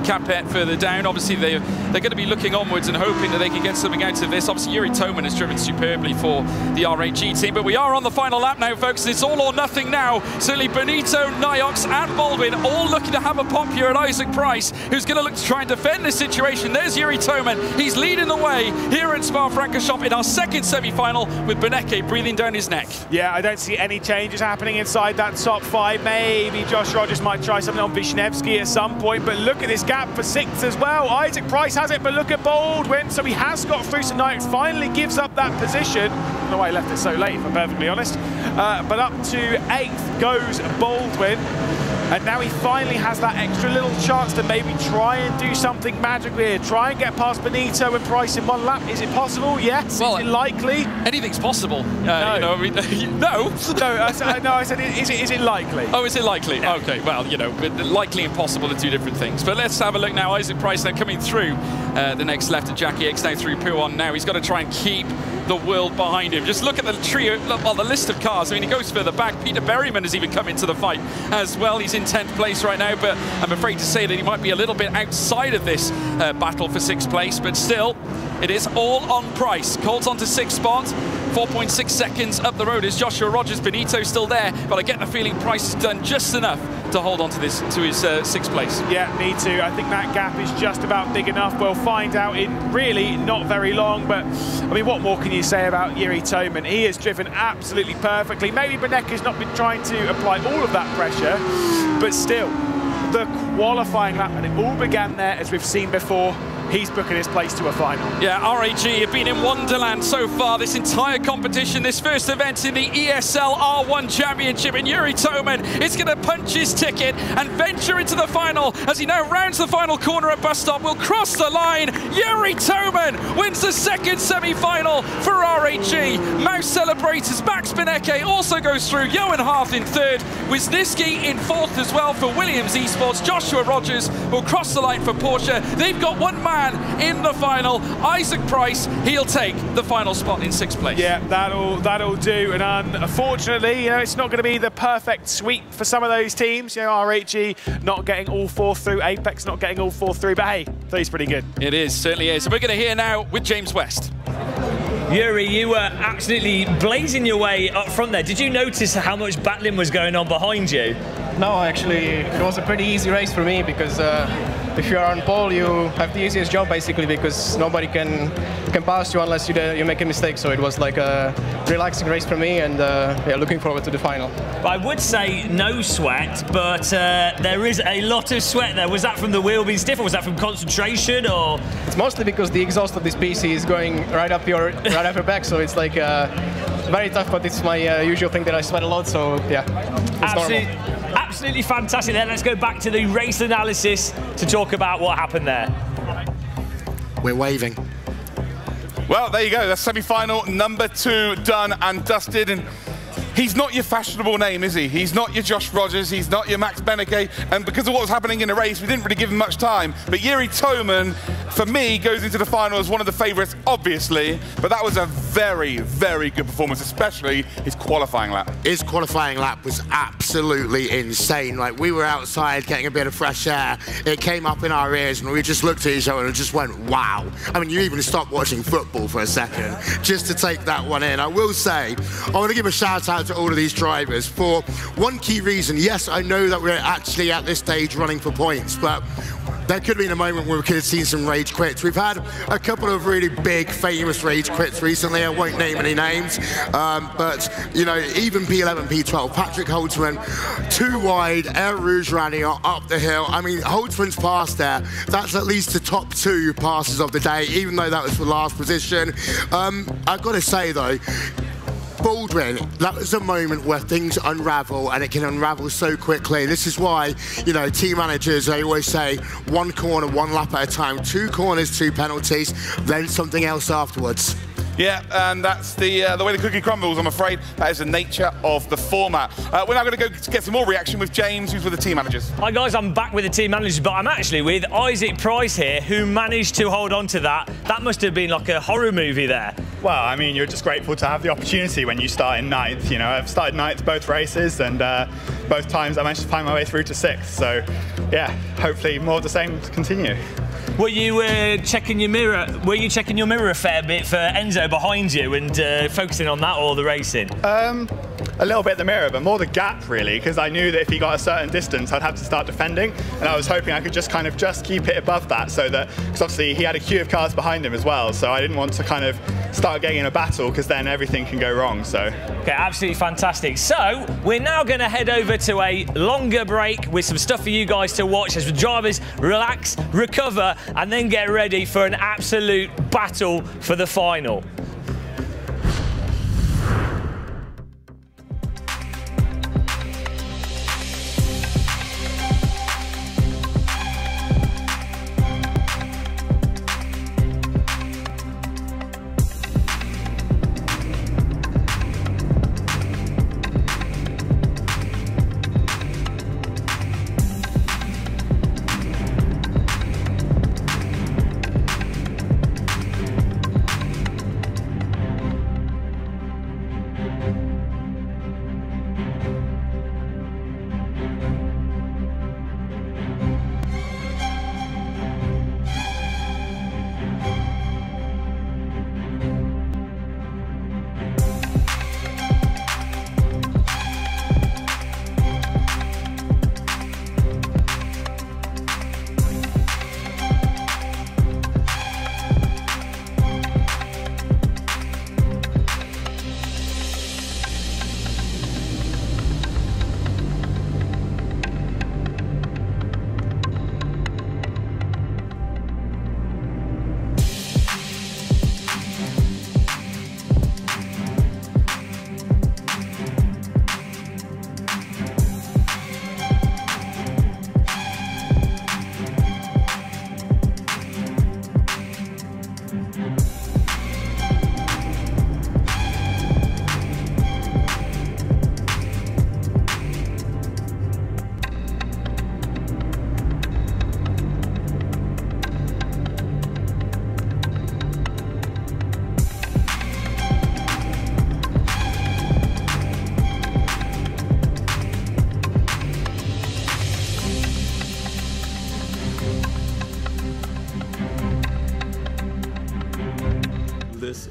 Capet further down. Obviously, they're going to be looking onwards and hoping that they can get something out of this. Obviously, Yuri Toman has driven superbly for the RHG team. But we are on the final lap now, folks. It's all or nothing now. Certainly, Benito, Niox, and Baldwin all looking to have a pop here at Isaac Price, who's going to look to try and defend this situation. There's Yuri Toman. He's leading the way here at Spa-Francorchamps in our second semi-final with Beneke breathing down his neck. Yeah, I don't see any changes happening inside that top five. Maybe Josh Rogers might try something on Vishnevsky at some point, but look at this gap for sixth as well. Isaac Price has it, but look at Baldwin. So he has got through, so Niox finally gives up that position. I don't know why he left it so late, if I'm perfectly honest. But up to eighth goes Baldwin. And now he finally has that extra little chance to maybe try and do something magical here. Try and get past Benito and Price in one lap. Is it possible? Yes. Well, is it likely? Anything's possible. No. You know, I mean, no. No, I said, is it likely? Oh, is it likely? No. Okay, well, you know, likely and possible are two different things. But let's have a look now. Isaac Price now coming through the next left of Jackie X now through Puon now. He's got to try and keep the world behind him. Just look at the trio, well, the list of cars. I mean, he goes further back. Peter Berryman has even come into the fight as well. He's in 10th place right now, but I'm afraid to say that he might be a little bit outside of this battle for 6th place, but still, it is all on Price. Colts onto 6th spot. 4.6 seconds up the road is Joshua Rogers. Benito still there, but I get the feeling Price has done just enough to hold on to this, to his 6th place. Yeah, me too. I think that gap is just about big enough. We'll find out in really not very long, but I mean, what more can you say about Yuri Toman? He has driven absolutely perfectly. Maybe Benecke's not been trying to apply all of that pressure, but still, the qualifying lap, and it all began there, as we've seen before. He's booking his place to a final. Yeah, RHG have been in wonderland so far this entire competition, this first event in the ESL R1 Championship, and Yuri Toman is going to punch his ticket and venture into the final as he now rounds the final corner at bus stop. Will cross the line. Yuri Toman wins the second semi-final for RHG. Mouse celebrates as Max Beneke also goes through. Johan Hart in third. Wisniewski in fourth as well for Williams Esports. Joshua Rogers will cross the line for Porsche. They've got one man in the final. Isaac Price, he'll take the final spot in 6th place. Yeah, that'll do. And unfortunately, you know, it's not going to be the perfect sweep for some of those teams. You know, RHG not getting all 4 through, Apex not getting all 4 through, but hey, 3's pretty good. It is, certainly is. And we're going to hear now with James West. Yuri, you were absolutely blazing your way up front there. Did you notice how much battling was going on behind you? No, actually, it was a pretty easy race for me because if you're on pole, you have the easiest job basically because nobody can can pass you unless you make a mistake. So it was like a relaxing race for me, and yeah, looking forward to the final. I would say no sweat, but there is a lot of sweat there. Was that from the wheel being stiff, or was that from concentration, or? It's mostly because the exhaust of this PC is going right up your back, so it's like very tough. But it's my usual thing that I sweat a lot, so yeah, it's normal. Absolutely fantastic. Then let's go back to the race analysis to talk about what happened there. We're waving. Well, there you go. That's semi-final number 2 done and dusted. And he's not your fashionable name, is he? He's not your Josh Rogers. He's not your Max Beneke. And because of what was happening in the race, we didn't really give him much time. But Jiri Toman, for me, goes into the final as one of the favourites, obviously. But that was a very, very good performance, especially his qualifying lap. His qualifying lap was absolutely insane. Like, we were outside getting a bit of fresh air. It came up in our ears, and we just looked at each other and just went, wow. I mean, you even stopped watching football for a second just to take that one in. I will say, I want to give a shout out to all of these drivers for one key reason. Yes, I know that we're actually at this stage running for points, but there could have been a moment where we could have seen some rage quits. We've had a couple of really big, famous rage quits recently. I won't name any names, but you know, even P11, P12, Patrick Holtzman, too wide, Air Rouge Rally up the hill. I mean, Holtzman's pass there, that's at least the top 2 passes of the day, even though that was for last position. I've got to say though, Baldwin, that was a moment where things unravel, and it can unravel so quickly. This is why, you know, team managers, they always say 1 corner, 1 lap at a time, 2 corners, 2 penalties, then something else afterwards. Yeah, and that's the way the cookie crumbles, I'm afraid. That is the nature of the format. We're now going to go get some more reaction with James, who's with the team managers. Hi guys, I'm back with the team managers, but I'm actually with Isaac Price here, who managed to hold on to that. That must have been like a horror movie there. Well, I mean, you're just grateful to have the opportunity when you start in 9th. You know, I've started 9th both races, and both times I managed to find my way through to 6th. So, yeah, hopefully more of the same to continue. Were you checking your mirror? Were you checking your mirror a fair bit for Enzo behind you and focusing on that, or the racing? A little bit the mirror, but more the gap really, because I knew that if he got a certain distance, I'd have to start defending, and I was hoping I could just kind of keep it above that, so that, because obviously he had a queue of cars behind him as well, so I didn't want to kind of start getting in a battle, because then everything can go wrong. So okay, absolutely fantastic. So we're now going to head over to a longer break with some stuff for you guys to watch as the drivers relax, recover, and then get ready for an absolute battle for the final.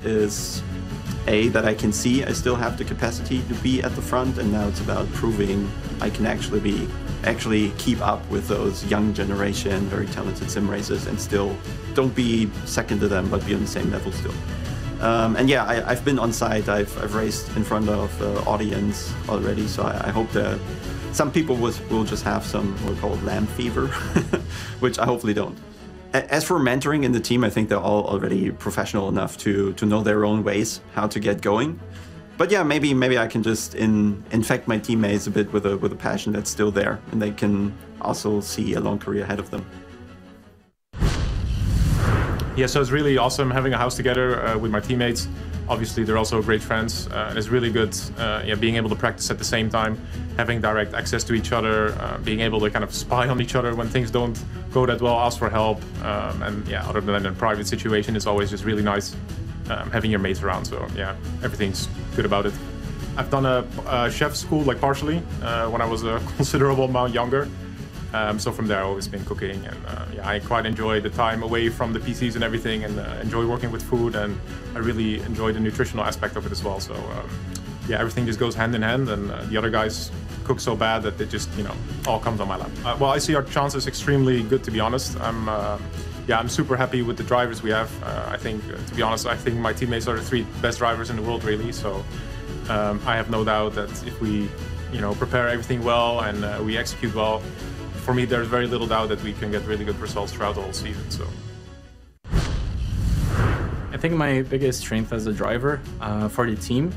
Is that I can see I still have the capacity to be at the front, and now it's about proving I can actually be actually keep up with those young generation, very talented sim racers, and still don't be second to them, but be on the same level still. And yeah, I've been on site. I've raced in front of audience already, so I hope that some people will just have some what we call lamb fever, which I hopefully don't. As for mentoring in the team, I think they're all already professional enough to know their own ways, how to get going. But yeah, maybe I can just infect my teammates a bit with a passion that's still there, and they can also see a long career ahead of them. Yeah, so it's really awesome having a house together with my teammates. Obviously, they're also great friends, and it's really good being able to practice at the same time, having direct access to each other, being able to kind of spy on each other when things don't go that well, ask for help, and yeah, other than in a private situation, it's always just really nice having your mates around. So yeah, everything's good about it. I've done a chef school like partially when I was a considerable amount younger. So from there I've always been cooking, and yeah, I quite enjoy the time away from the PCs and everything, and enjoy working with food, and I really enjoy the nutritional aspect of it as well. So yeah, everything just goes hand in hand, and the other guys cook so bad that it just, you know, all comes on my lap. Well, I see our chances extremely good, to be honest. I'm super happy with the drivers we have. I think, to be honest, I think my teammates are the 3 best drivers in the world, really. So I have no doubt that if we, you know, prepare everything well and we execute well, for me, there's very little doubt that we can get really good results throughout the whole season. So, I think my biggest strength as a driver for the team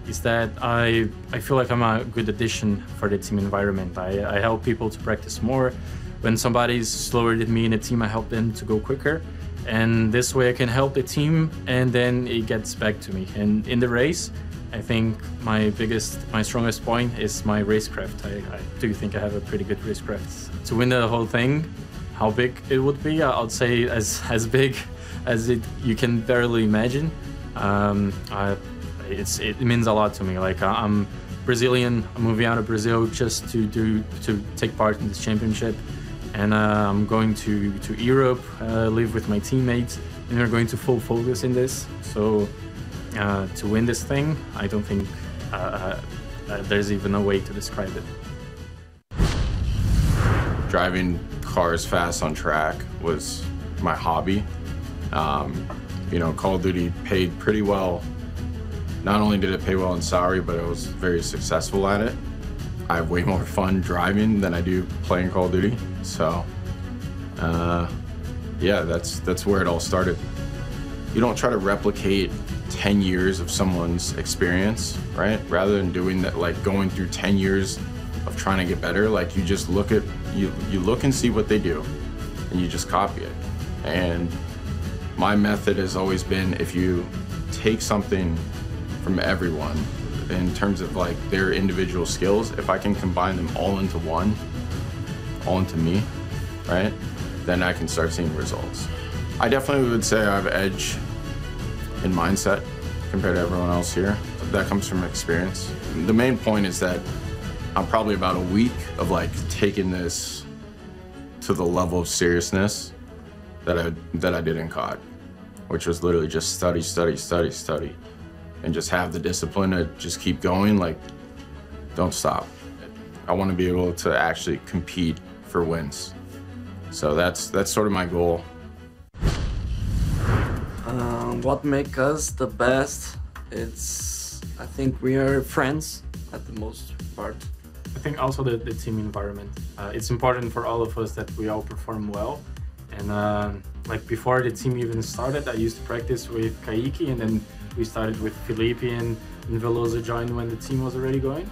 is that I feel like I'm a good addition for the team environment. I help people to practice more. When somebody's slower than me in a team, I help them to go quicker. And this way I can help the team, and then it gets back to me. And in the race, I think my strongest point is my racecraft. I do think I have a pretty good racecraft. To win the whole thing, how big it would be, I'd say as big as you can barely imagine. It means a lot to me. Like, I'm Brazilian, I'm moving out of Brazil just to take part in this championship. And I'm going to Europe, live with my teammates, and we're going to full focus in this. So to win this thing, I don't think there's even a way to describe it. Driving cars fast on track was my hobby. You know, Call of Duty paid pretty well. Not only did it pay well in salary, but I was very successful at it. I have way more fun driving than I do playing Call of Duty. So, yeah, that's where it all started. You don't try to replicate 10 years of someone's experience, right? Rather than doing that, like going through 10 years of trying to get better, like you just look at, you look and see what they do, and you just copy it. And my method has always been, if you take something from everyone, in terms of like their individual skills, if I can combine them all into one, all into me, right? Then I can start seeing results. I definitely would say I have an edge in mindset compared to everyone else here. That comes from experience. The main point is that I'm probably about a week of like taking this to the level of seriousness that I did in COD, which was literally just study, study, study, study. And just have the discipline to just keep going, like, don't stop. I want to be able to actually compete for wins. So that's sort of my goal. What makes us the best, I think we are friends at the most part. I think also the team environment. It's important for all of us that we all perform well. And like before the team even started, I used to practice with Kaiki, and then we started with Felipe, and Veloso joined when the team was already going.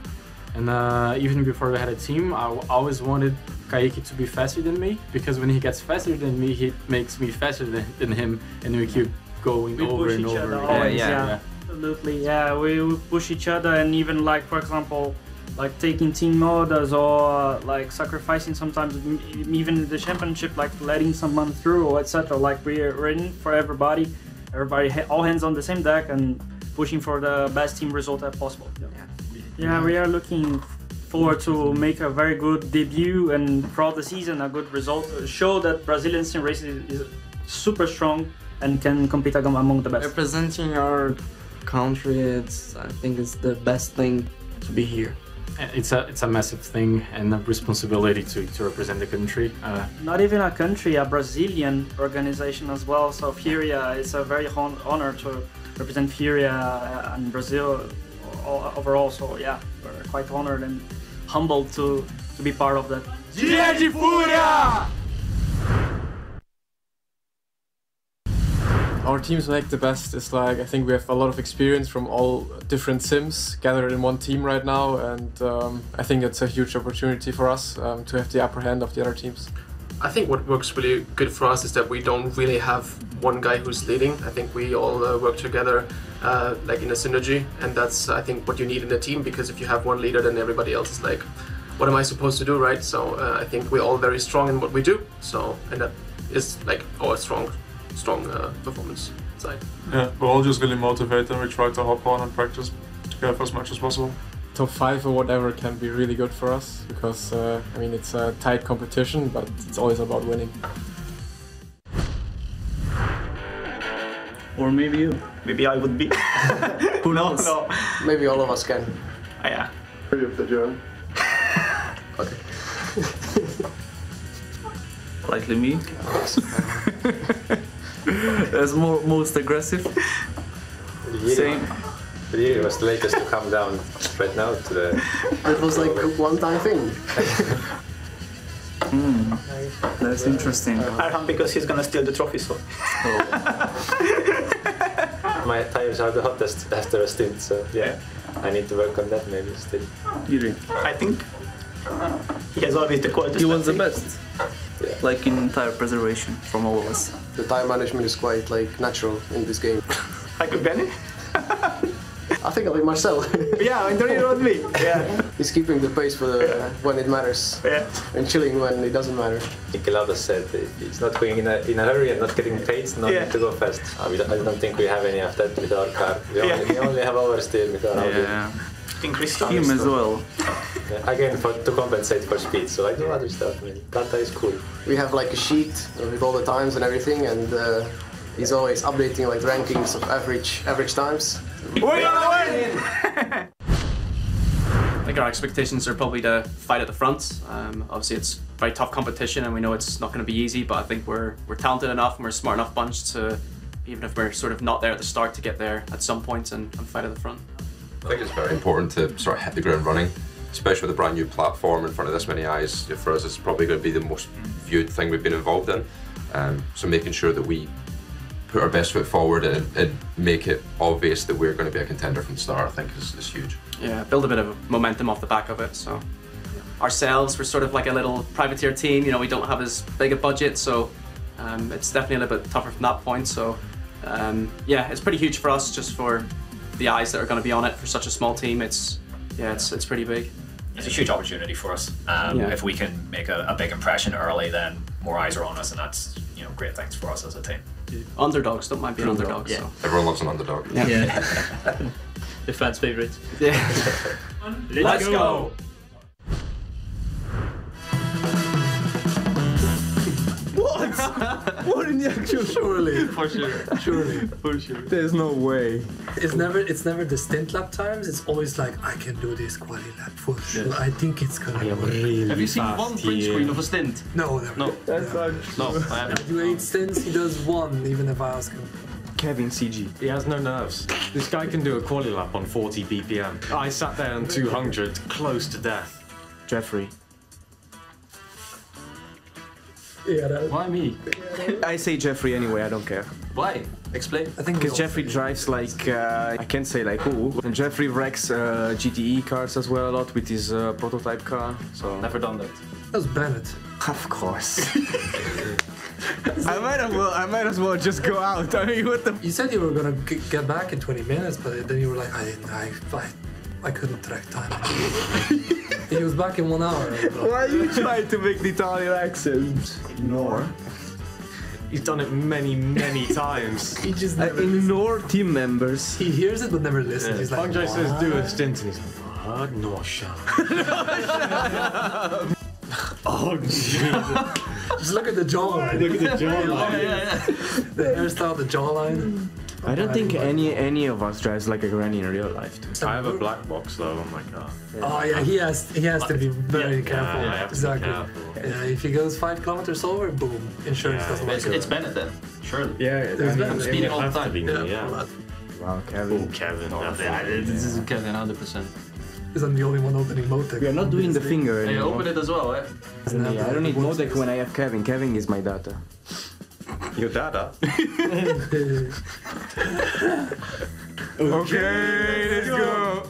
And even before we had a team, I always wanted Kaiki to be faster than me, because when he gets faster than me, he makes me faster than him, and we keep going over and over again. Yeah, absolutely. Yeah, we push each other, and even like, for example, like taking team modes or like sacrificing sometimes, even in the championship, like letting someone through or etc. Like we're in for everybody. Everybody, all hands on the same deck and pushing for the best team result as possible. Yeah, we are looking forward to make a very good debut and throughout the season a good result. Show that Brazilian sim racing is super strong and can compete among the best. Representing our country, I think it's the best thing to be here. It's a massive thing and a responsibility to represent the country. Not even a country, a Brazilian organization as well. So Furia, it's a very honor to represent Furia and Brazil overall. So yeah, we're quite honored and humbled to be part of that. Dia de Fúria! Our teams make the best. It's like, I think we have a lot of experience from all different sims gathered in one team right now, and I think it's a huge opportunity for us to have the upper hand of the other teams. I think what works really good for us is that we don't really have one guy who's leading. I think we all work together like in a synergy, and that's, I think, what you need in a team, because if you have one leader, then everybody else is like, what am I supposed to do, right? So I think we're all very strong in what we do, so, and that is like our strong performance side. Yeah, we're all just really motivated and we try to hop on and practice together as much as possible. Top 5 or whatever can be really good for us, because I mean, it's a tight competition, but it's always about winning. Or maybe you. Maybe I would be. Who knows? No. Maybe all of us can. Yeah. Maybe up the Joe. Okay. Likely me. As most aggressive. Same. It was the latest to come down right now to the... That was like a one-time thing. That's interesting. Arham, because he's gonna steal the trophy, so... My tires are the hottest after a stint, so yeah, I need to work on that maybe still. You do? I think he has always the quality. He was the best. Yeah. Like in tire preservation from all of us. The time management is quite like natural in this game. Like with Benny? I think I'll be Marcel. Yeah, I don't know me. Yeah. He's keeping the pace for the, when it matters. Yeah. And chilling when it doesn't matter. Nicolauda said he's not going in a hurry and not getting paid, not need to go fast. I don't think we have any of that with our car. We only have oversteer with our Audi. Yeah. Him as well. Yeah, again, to compensate for speed, so I do other stuff. I mean, Kata is cool. We have like a sheet with all the times and everything, and he's always updating like rankings of average times. We're gonna win! I think our expectations are probably to fight at the front. Obviously it's very tough competition and we know it's not going to be easy, but I think we're talented enough and we're a smart enough bunch to, even if we're sort of not there at the start, to get there at some point and fight at the front. I think it's very important to sort of hit the ground running, especially with a brand new platform in front of this many eyes. For us, it's probably going to be the most viewed thing we've been involved in. So making sure that we put our best foot forward and make it obvious that we're going to be a contender from the start, I think is huge. Yeah, build a bit of momentum off the back of it. So ourselves, we're sort of like a little privateer team. You know, we don't have as big a budget, so it's definitely a little bit tougher from that point. So yeah, it's pretty huge for us, just for the eyes that are going to be on it for such a small team. It's pretty big. It's a huge opportunity for us. If we can make a big impression early, then more eyes are on us, and that's great things for us as a team. Underdogs, don't mind being underdogs. Yeah. So. Everyone loves an underdog. Yeah. The fans' favourite. Yeah. Let's go! What? What in the actual? Surely. For sure. Surely. For sure. There's no way. It's never the stint lap times. It's always like, I can do this quali lap for sure. Yes. I think it's gonna be really Have you seen one print screen of a stint? No, never. No. That's not true. No, I haven't. I do 8 stints, he does 1, even if I ask him. Kevin CG. He has no nerves. This guy can do a quali lap on 40 BPM. I sat there on 200, close to death. Jeffrey. Yeah, why me? I say Jeffrey anyway, I don't care. Why? Explain. I think because Jeffrey drives like, I can't say like who, and Jeffrey wrecks GTE cars as well a lot with his prototype car, so... Never done that. That was Bennett. Of course. I might as well just go out. I mean, what the... You said you were gonna get back in 20 minutes, but then you were like, I couldn't track time. He was back in 1 hour. Why are you trying to make the Italian accent? Ignore. He's done it many, many times. He just never ignore team members. He hears it but never listens. Yeah. He's like, Andre says do a stint and he's like, what? No shot. Oh, Jesus. Just look at the jawline. Look at the jawline. The hairstyle, the jawline. I don't think any of us drives like a granny in real life. Too. I have a black box though on my car. Oh yeah, he has to be very careful. I have exactly. to be careful. Yeah, if he goes 5 kilometers over, boom, insurance doesn't work. It's Bennett then, surely. Yeah, I'm speeding all the time. Wow, Kevin. Oh, Kevin. This is Kevin, 100%. Because I'm the only one opening Motec. We are not doing the finger I anymore. open it as well, eh? Yeah, I don't need Motec when I have Kevin. Kevin is my data. Your data? Okay, let's go.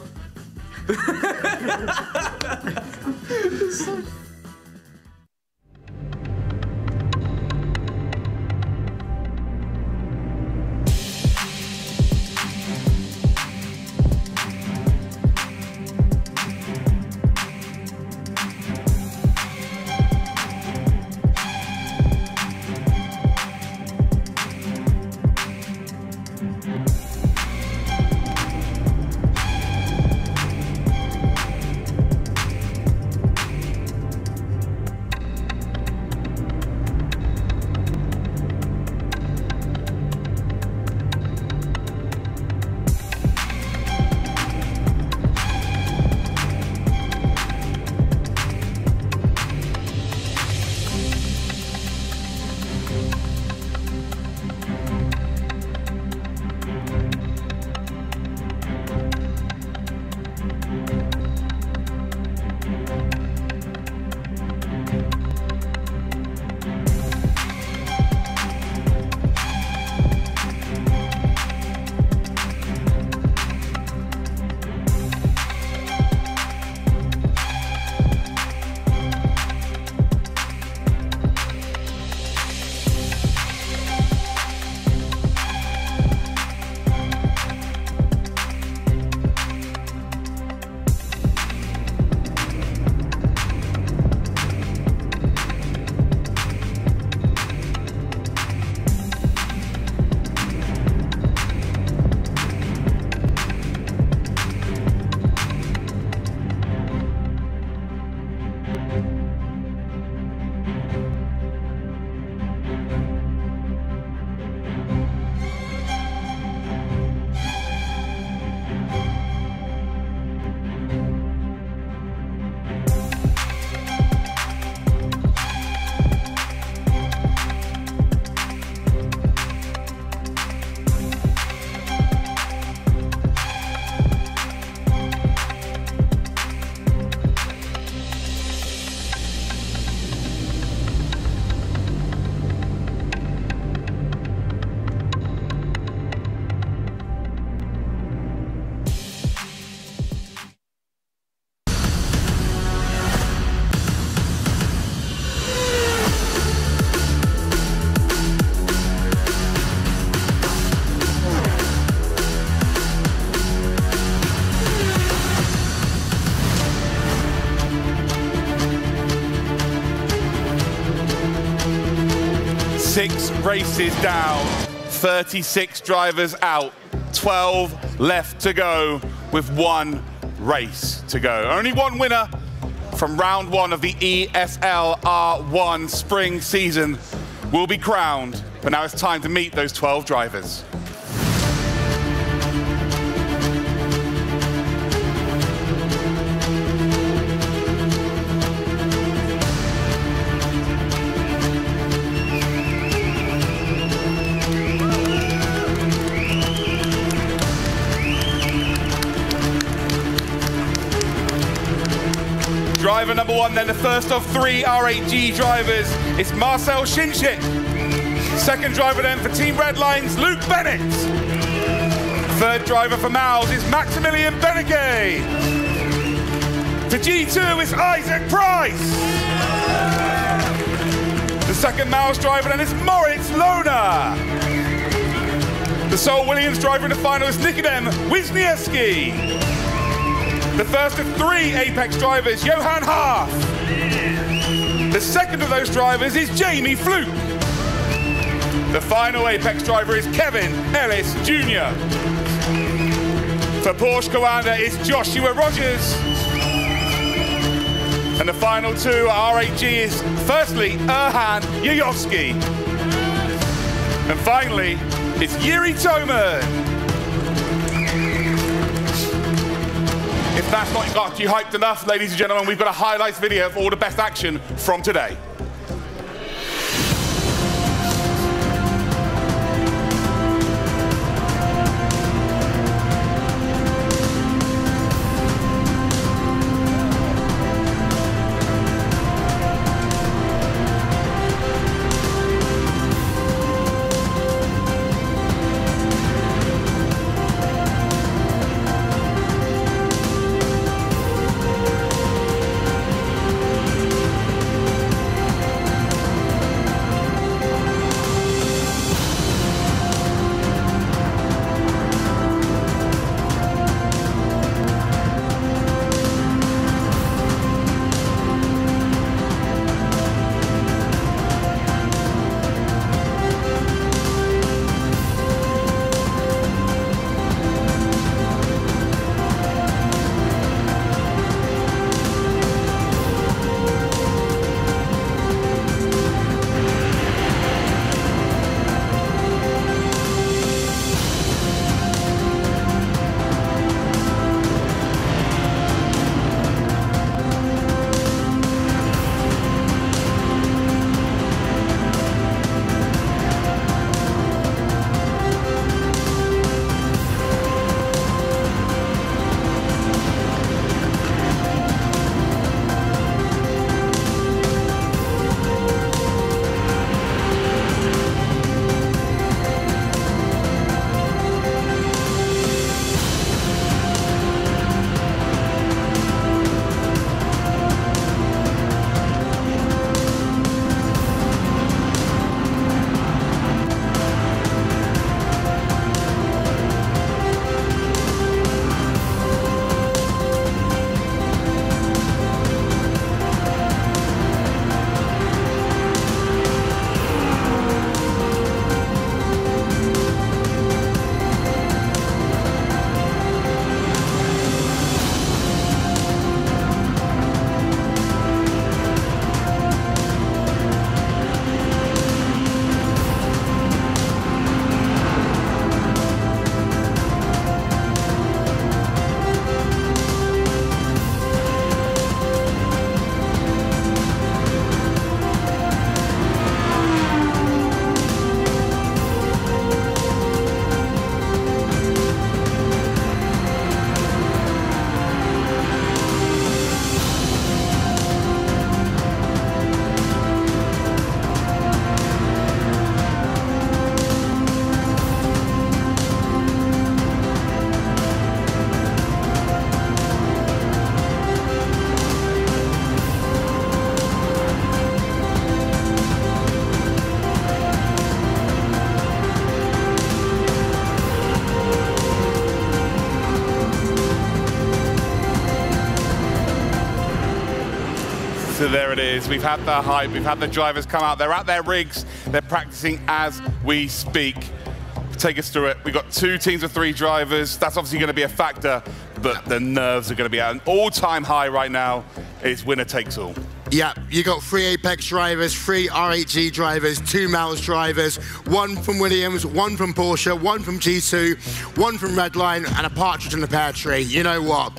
Six races down, 36 drivers out, 12 left to go with one race to go. Only one winner from round one of the ESL R1 spring season will be crowned, but now it's time to meet those 12 drivers. Driver number one, then the first of three R8G drivers, it's Marcel Shinchik. Second driver then for Team Redlines, Luke Bennett. Third driver for Mals is Maximilian Beneke. For G2 is Isaac Price. The second Mals driver then is Moritz Lohner. The sole Williams driver in the final is Nikodem Wisniewski. The first of three Apex drivers, Johan Haaf. The second of those drivers is Jamie Fluke. The final Apex driver is Kevin Ellis Jr. For Porsche Coanda is Joshua Rogers. And the final two R8G is firstly Erhan Yayovsky. And finally, is Yuri Toman. If that's not got you hyped enough, ladies and gentlemen, we've got a highlights video of all the best action from today. So there it is. We've had the hype. We've had the drivers come out. They're at their rigs. They're practicing as we speak. Take us through it. We've got 2 teams of 3 drivers. That's obviously going to be a factor, but the nerves are going to be at an all-time high right now. It's winner takes all. Yeah, you got 3 Apex drivers, 3 RHG drivers, 2 Mouse drivers, 1 from Williams, 1 from Porsche, 1 from G2, 1 from Redline, and a partridge in the pear tree. You know what?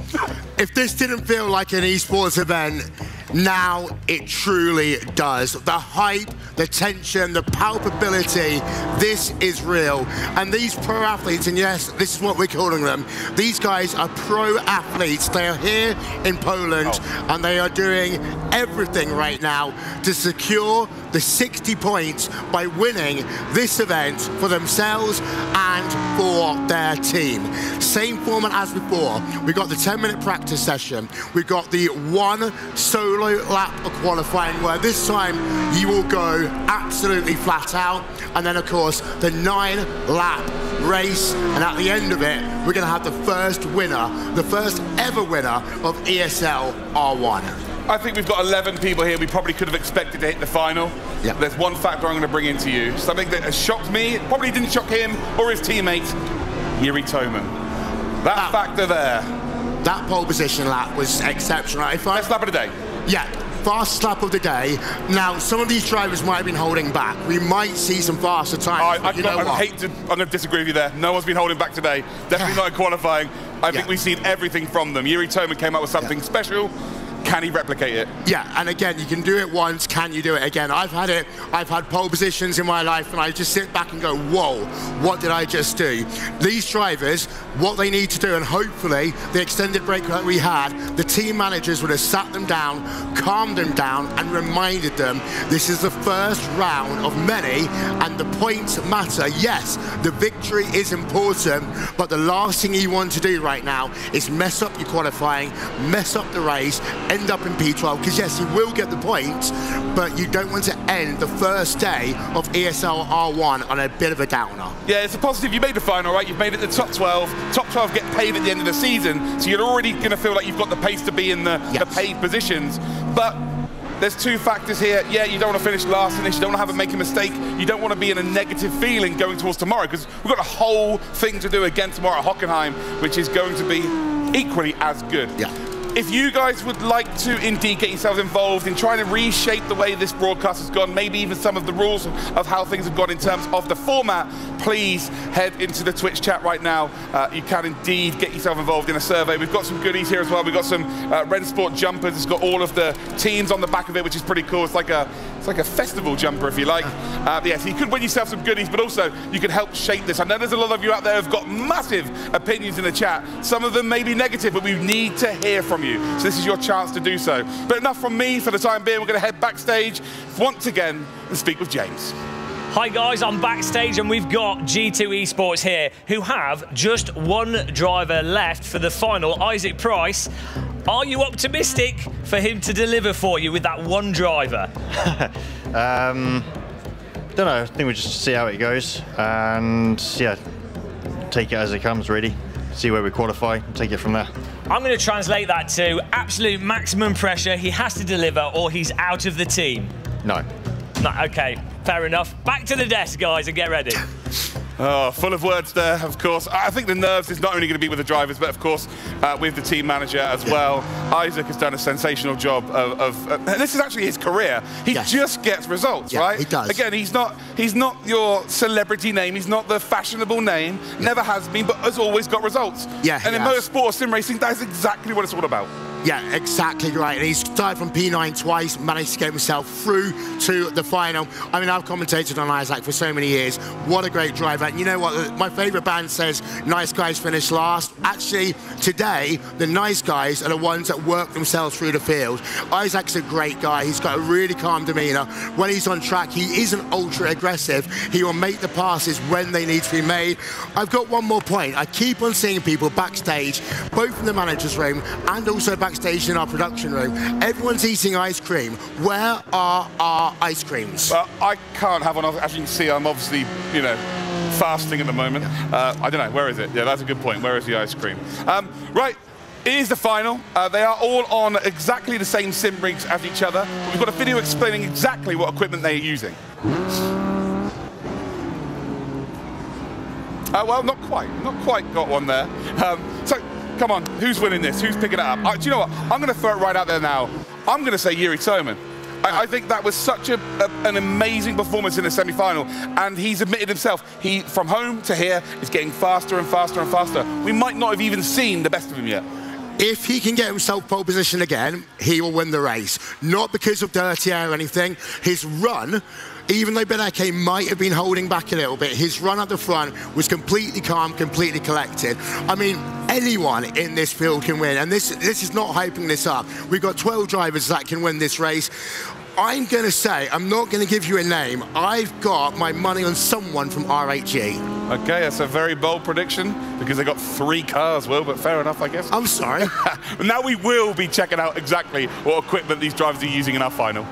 If this didn't feel like an esports event, now it truly does. The hype, the tension, the palpability, this is real. And these pro athletes, and yes, this is what we're calling them, these guys are pro athletes. They are here in Poland, and they are doing everything right now to secure the 60 points by winning this event for themselves and for their team. Same format as before. We've got the 10-minute practice session. We've got the 1 solo lap of qualifying, where this time you will go absolutely flat out, and then of course the 9-lap race, and at the end of it we're going to have the first winner, the first ever winner of ESL R1. I think we've got 11 people here. We probably could have expected to hit the final. Yeah. There's one factor I'm going to bring into you. Something that has shocked me, probably didn't shock him or his teammate, Yuri Toman. That factor there. That pole position lap was exceptional. Best lap of the day. Yeah, fastest lap of the day. Now, some of these drivers might have been holding back. We might see some faster times. I'm going to disagree with you there. No one's been holding back today. Definitely not in qualifying. I think we've seen everything from them. Yuri Toman came out with something special. Can he replicate it? Yeah, and again, you can do it once, can you do it again? I've had pole positions in my life, and I just sit back and go, whoa, what did I just do? These drivers, what they need to do, and hopefully the extended break that we had, the team managers would have sat them down, calmed them down, and reminded them this is the first round of many, and the points matter. Yes, the victory is important, but the last thing you want to do right now is mess up your qualifying, mess up the race, end up in P12, because yes, you will get the points, but you don't want to end the first day of ESL R1 on a bit of a downer. Yeah, it's a positive. You made the final, right? You've made it the top 12. Top 12 get paid at the end of the season, so you're already going to feel like you've got the pace to be in the paid positions. But there's two factors here. Yeah, you don't want to finish last in this. You don't want to make a mistake. You don't want to be in a negative feeling going towards tomorrow, because we've got a whole thing to do again tomorrow at Hockenheim, which is going to be equally as good. Yeah. If you guys would like to indeed get yourselves involved in trying to reshape the way this broadcast has gone, maybe even some of the rules of how things have gone in terms of the format, please head into the Twitch chat right now. You can indeed get yourself involved in a survey. We've got some goodies here as well. We've got some Rensport jumpers. It's got all of the teams on the back of it, which is pretty cool. It's like a festival jumper, if you like. Yeah, so you could win yourself some goodies, but also you can help shape this. I know there's a lot of you out there who've got massive opinions in the chat. Some of them may be negative, but we need to hear from you. So this is your chance to do so. But enough from me for the time being. We're going to head backstage once again and speak with James. Hi guys, I'm backstage and we've got G2 Esports here, who have just one driver left for the final, Isaac Price. Are you optimistic for him to deliver for you with that one driver? Don't know, I think we'll just see how it goes and yeah, take it as it comes really. See where we qualify and take it from there. I'm going to translate that to absolute maximum pressure. He has to deliver or he's out of the team. No. No, okay, fair enough. Back to the desk, guys, and get ready. Oh, full of words there, of course. I think the nerves is not only going to be with the drivers, but of course with the team manager as well. Isaac has done a sensational job and this is actually his career. He just gets results, right? He does. Again, he's not your celebrity name. He's not the fashionable name. Never has been, but has always got results. Yeah. And in motorsport or sim racing, that is exactly what it's all about. Yeah, exactly right. And he's started from P9 twice, managed to get himself through to the final. I mean, I've commentated on Isaac for so many years. What a great driver. And you know what? My favorite band says, nice guys finish last. Actually, today, the nice guys are the ones that work themselves through the field. Isaac's a great guy. He's got a really calm demeanor. When he's on track, he isn't ultra aggressive. He will make the passes when they need to be made. I've got one more point. I keep on seeing people backstage, both in the manager's room and also backstage in our production room. Everyone's eating ice cream. Where are our ice creams? Well, I can't have one. As you can see, I'm obviously, you know, fasting at the moment. I don't know, where is it? Yeah, that's a good point. Where is the ice cream? Right, it is the final. They are all on exactly the same sim rigs as each other. We've got a video explaining exactly what equipment they are using. Well, not quite got one there. So, come on, who's winning this? Who's picking it up? Do you know what? I'm going to throw it right out there now. I'm going to say Yuri Toman. I think that was such an amazing performance in the semi-final, and he's admitted himself, he, from home to here, is getting faster and faster and faster. We might not have even seen the best of him yet. If he can get himself pole position again, he will win the race. Not because of dirty air or anything. His run, even though Beneke might have been holding back a little bit, his run at the front was completely calm, completely collected. I mean, anyone in this field can win, and this is not hyping this up. We've got 12 drivers that can win this race. I'm going to say, I'm not going to give you a name. I've got my money on someone from RHE. Okay, that's a very bold prediction because they got 3 cars, Will, but fair enough, I guess. I'm sorry. Now we will be checking out exactly what equipment these drivers are using in our final.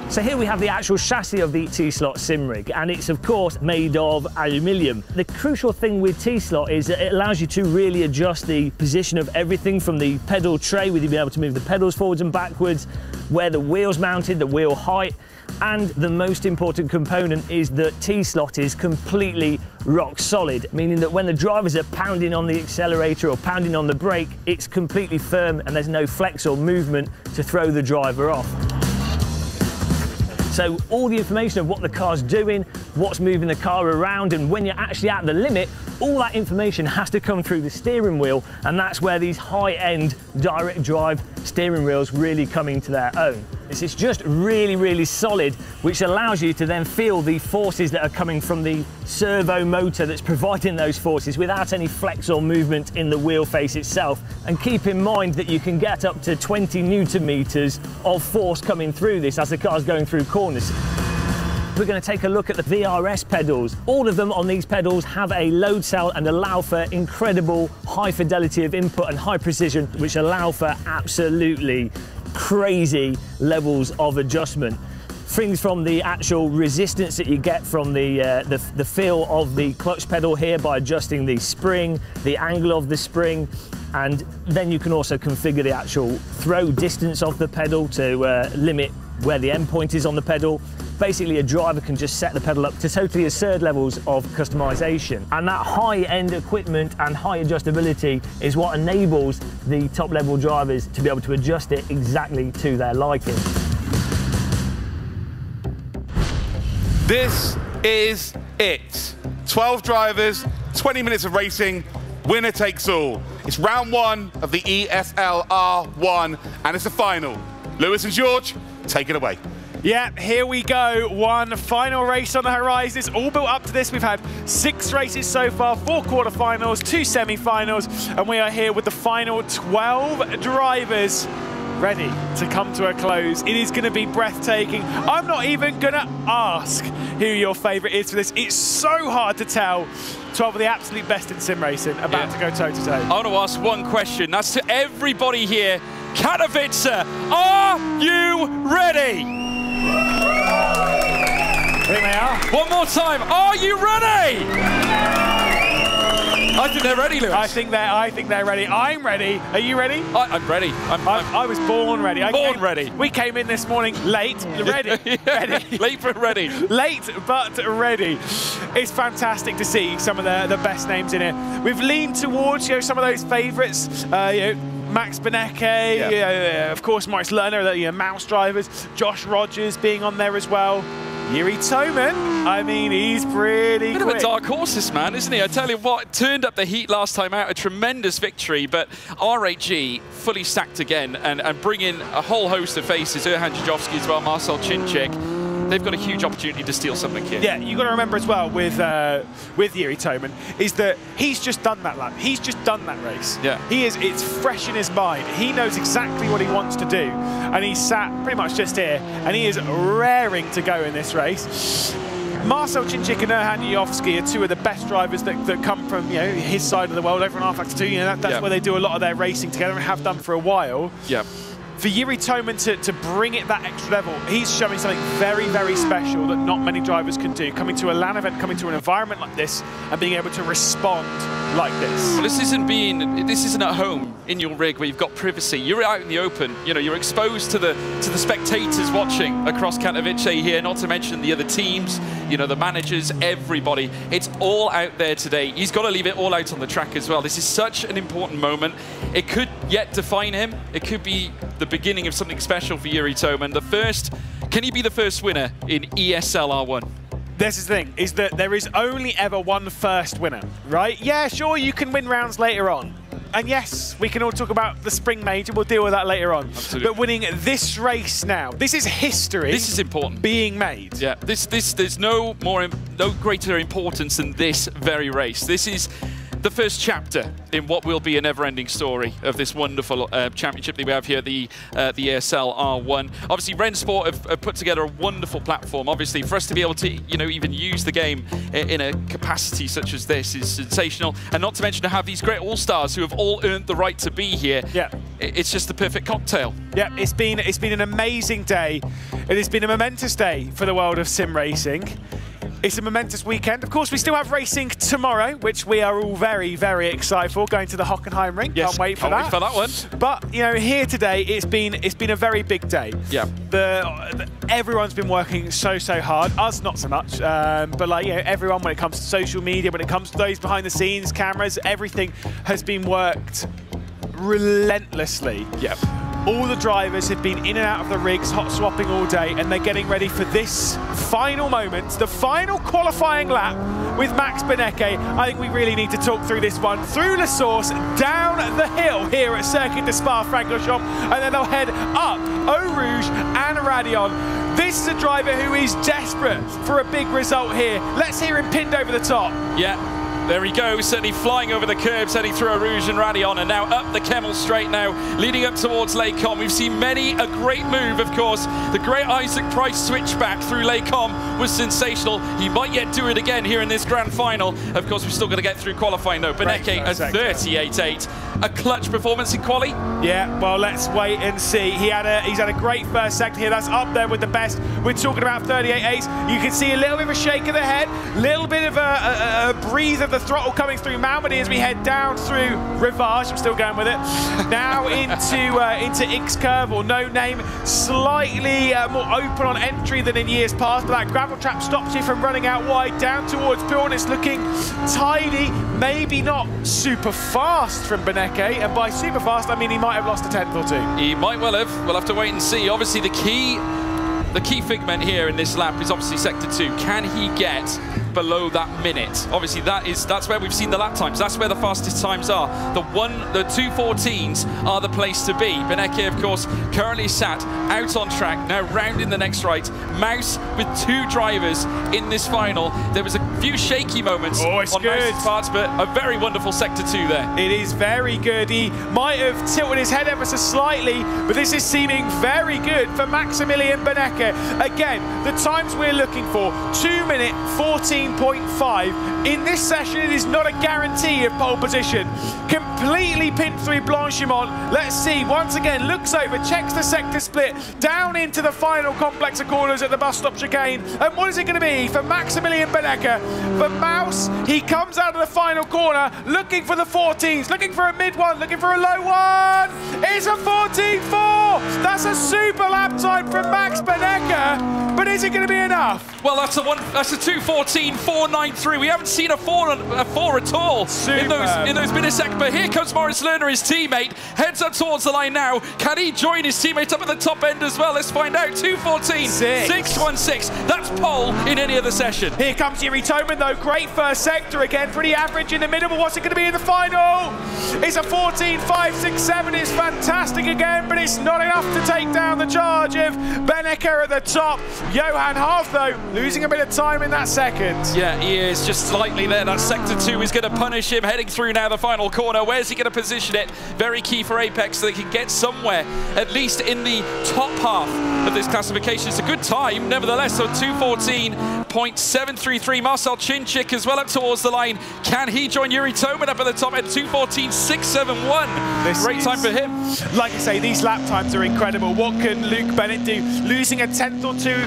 So here we have the actual chassis of the T-Slot sim rig, and it's of course made of aluminium. The crucial thing with T-Slot is that it allows you to really adjust the position of everything from the pedal tray, with you being able to move the pedals forwards and backwards, where the wheel's mounted, the wheel height, and the most important component is that T-Slot is completely rock solid, meaning that when the drivers are pounding on the accelerator or pounding on the brake, it's completely firm and there's no flex or movement to throw the driver off. So all the information of what the car's doing, what's moving the car around, and when you're actually at the limit, all that information has to come through the steering wheel, and that's where these high-end direct drive steering wheels really come into their own. It's just really, really solid, which allows you to then feel the forces that are coming from the servo motor that's providing those forces without any flex or movement in the wheel face itself. And keep in mind that you can get up to 20 Newton meters of force coming through this as the car's going through corners. We're going to take a look at the VRS pedals. All of them on these pedals have a load cell and allow for incredible high fidelity of input and high precision, which allow for absolutely crazy levels of adjustment. Things from the actual resistance that you get from the feel of the clutch pedal here by adjusting the spring, the angle of the spring, and then you can also configure the actual throw distance of the pedal to limit where the end point is on the pedal. Basically, a driver can just set the pedal up to totally absurd levels of customization. And that high-end equipment and high adjustability is what enables the top-level drivers to be able to adjust it exactly to their liking. This is it. 12 drivers, 20 minutes of racing, winner takes all. It's round 1 of the ESL R1, and it's the final. Lewis and George, take it away. Yeah, here we go. One final race on the horizon. It's all built up to this. We've had 6 races so far, 4 quarterfinals, 2 semi-finals, and we are here with the final 12 drivers ready to come to a close. It is going to be breathtaking. I'm not even going to ask who your favourite is for this. It's so hard to tell. 12 of the absolute best in sim racing about to go toe-to-toe. I want to ask one question. That's to everybody here. Katowice, are you ready? Here they are. One more time. Are you ready? I think they're ready, Lewis. I think they're ready. I'm ready. Are you ready? I'm ready. I was born ready. Ready. We came in this morning late, ready. Ready. Late but ready. Late but ready. It's fantastic to see some of the best names in here. We've leaned towards some of those favourites. Max Benecke, of course, Maurice Lerner, the Mouse drivers, Josh Rogers being on there as well. Iem Katowice, I mean, he's pretty Bit quick. of a dark horse, this man, isn't he? I tell you what, turned up the heat last time out, a tremendous victory, but RAG fully stacked again and bring in a whole host of faces, Erhan Jajovski as well, Marcel Chinchik. They've got a huge opportunity to steal something here. Yeah, you've got to remember as well with Iem Katowice is that he's just done that lap. He's just done that race. Yeah. It's fresh in his mind. He knows exactly what he wants to do. And he's sat pretty much just here, and he is raring to go in this race. Marcel Chinchik and Erhan Jajovski are 2 of the best drivers that come from his side of the world, over on R-Factor 2. That's where they do a lot of their racing together and have done for a while. Yeah. For Iem Katowice to bring it that extra level, he's showing something very, very special that not many drivers can do. Coming to a LAN event, coming to an environment like this, and being able to respond like this. Well, this isn't at home in your rig where you've got privacy. You're out in the open. You're exposed to the spectators watching across Katowice here. Not to mention the other teams, the managers, everybody. It's all out there today. He's got to leave it all out on the track as well. This is such an important moment. It could yet define him. It could be the beginning of something special for Iem Katowice. Can he be the first winner in ESL R1? This is the thing, is that there is only ever one first winner, right? Yeah, sure, you can win rounds later on. And yes, we can all talk about the Spring Major, we'll deal with that later on. Absolutely. But winning this race now, this is history. This is important. Being made. Yeah, there's no greater importance than this very race. This is the first chapter in what will be a never-ending story of this wonderful championship that we have here at the ESL R1. Obviously, Rensport have put together a wonderful platform. Obviously, for us to be able to, even use the game in a capacity such as this is sensational. And not to mention to have these great all-stars who have all earned the right to be here. Yeah, it's just the perfect cocktail. Yeah, it's been an amazing day. It has been a momentous day for the world of sim racing. It's a momentous weekend. Of course, we still have racing tomorrow, which we are all very, very excited for. Going to the Hockenheim ring. Yes, can't wait for wait for that one. But here today, it's been a very big day. Yeah. Everyone's been working so hard. Us, not so much. But everyone, when it comes to social media, when it comes to those behind the scenes, cameras, everything has been worked relentlessly. Yeah. All the drivers have been in and out of the rigs, hot swapping all day, and they're getting ready for this final moment, the final qualifying lap with Max Benecke. I think we really need to talk through this one. Through La Source, down the hill here at Circuit de Spa-Francorchamps, and then they'll head up Eau Rouge and Radion. This is a driver who is desperate for a big result here. Let's hear him pinned over the top. Yeah. There he goes, certainly flying over the curbs, heading through Eau Rouge and Radion, and now up the Kemmel Straight now, leading up towards Les Combes. We've seen many a great move, of course. The great Isaac Price switchback through Les Combes was sensational. He might yet do it again here in this grand final. Of course, we've still got to get through qualifying though. Benecke at 38.8. A clutch performance in quali? Yeah, well, let's wait and see. He's had a great first sector here. That's up there with the best. We're talking about 38.8. You can see a little bit of a shake of the head, little bit of a breathe of the throttle coming through Malmedy as we head down through Rivage. I'm still going with it. Now into X Curve or No Name, slightly more open on entry than in years past, but that gravel trap stops you from running out wide down towards Pure, and it's looking tidy, maybe not super fast from Benecke, and by super fast I mean he might have lost a tenth or two. He might well have. We'll have to wait and see. Obviously the key figment here in this lap is obviously sector 2. Can he get below that minute? Obviously that's where we've seen the lap times. That's where the fastest times are. The 2:14s are the place to be. Benecke, of course, currently sat out on track, now round in the next right. Mouse with 2 drivers in this final. There was a few shaky moments on Mouse's parts, but a very wonderful sector 2 there. It is very good. He might have tilted his head ever so slightly, but this is seeming very good for Maximilian Benecke. Again, the times we're looking for, 2 minute 14.5. In this session, it is not a guarantee of pole position. Completely pinned through Blanchimont. Let's see, once again, looks over, checks the sector split, down into the final complex of corners at the bus stop chicane. And what is it going to be for Maximilian Benecke? For Mouse, he comes out of the final corner, looking for the 14s, looking for a mid one, looking for a low one. It's a 14.4. That's a super lap time from Max Benecke, but is it going to be enough? Well, that's a 2:14.493. We haven't seen a four at all in those millisecond. But here comes Maurice Lerner, his teammate, heads up towards the line now. Can he join his teammate up at the top end as well? Let's find out. 2:14.616. That's pole in any other session. Here comes Yuri Toman though. Great first sector again, pretty average in the middle. But what's it going to be in the final? It's a 14.567. It's fantastic again, but it's not enough to take down the charge of Benecke at the top. Johan Half though, losing a bit of time in that second. Yeah, he is just slightly there. That sector 2 is going to punish him. Heading through now the final corner. Where's he going to position it? Very key for Apex so they can get somewhere, at least in the top half of this classification. It's a good time, nevertheless. So 2:14.733. Marcel Chinchik as well up towards the line. Can he join Yuri Toman up at the top at 2:14.671? Great time for him. Like I say, these lap times are incredible. What can Luke Bennett do? Losing a tenth or two,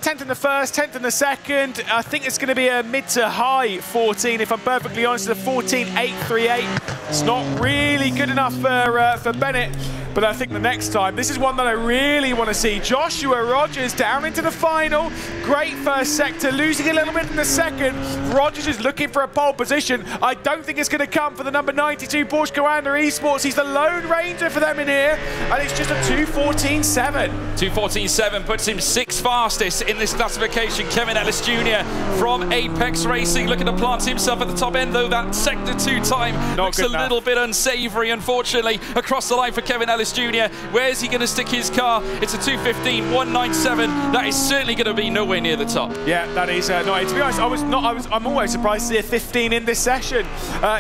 10th in the first, 10th in the second. I think it's going to be a mid to high 14, if I'm perfectly honest. It's a 14.838. It's not really good enough for Bennett. But I think the next time, this is one that I really want to see. Joshua Rogers down into the final. Great first sector, losing a little bit in the second. Rogers is looking for a pole position. I don't think it's going to come for the number 92 Porsche Commander Esports. He's the lone ranger for them in here, and it's just a 2:14.7. 2:14.7 puts him 6th fastest in this classification. Kevin Ellis Jr. from Apex Racing looking to plant himself at the top end, though that sector 2 time looks a little bit unsavory, unfortunately, across the line for Kevin Ellis Jr. Where's he going to stick his car? It's a 2:15.197. That is certainly going to be nowhere near the top. Yeah, that is not. To be honest, I'm always surprised to see a 15 in this session.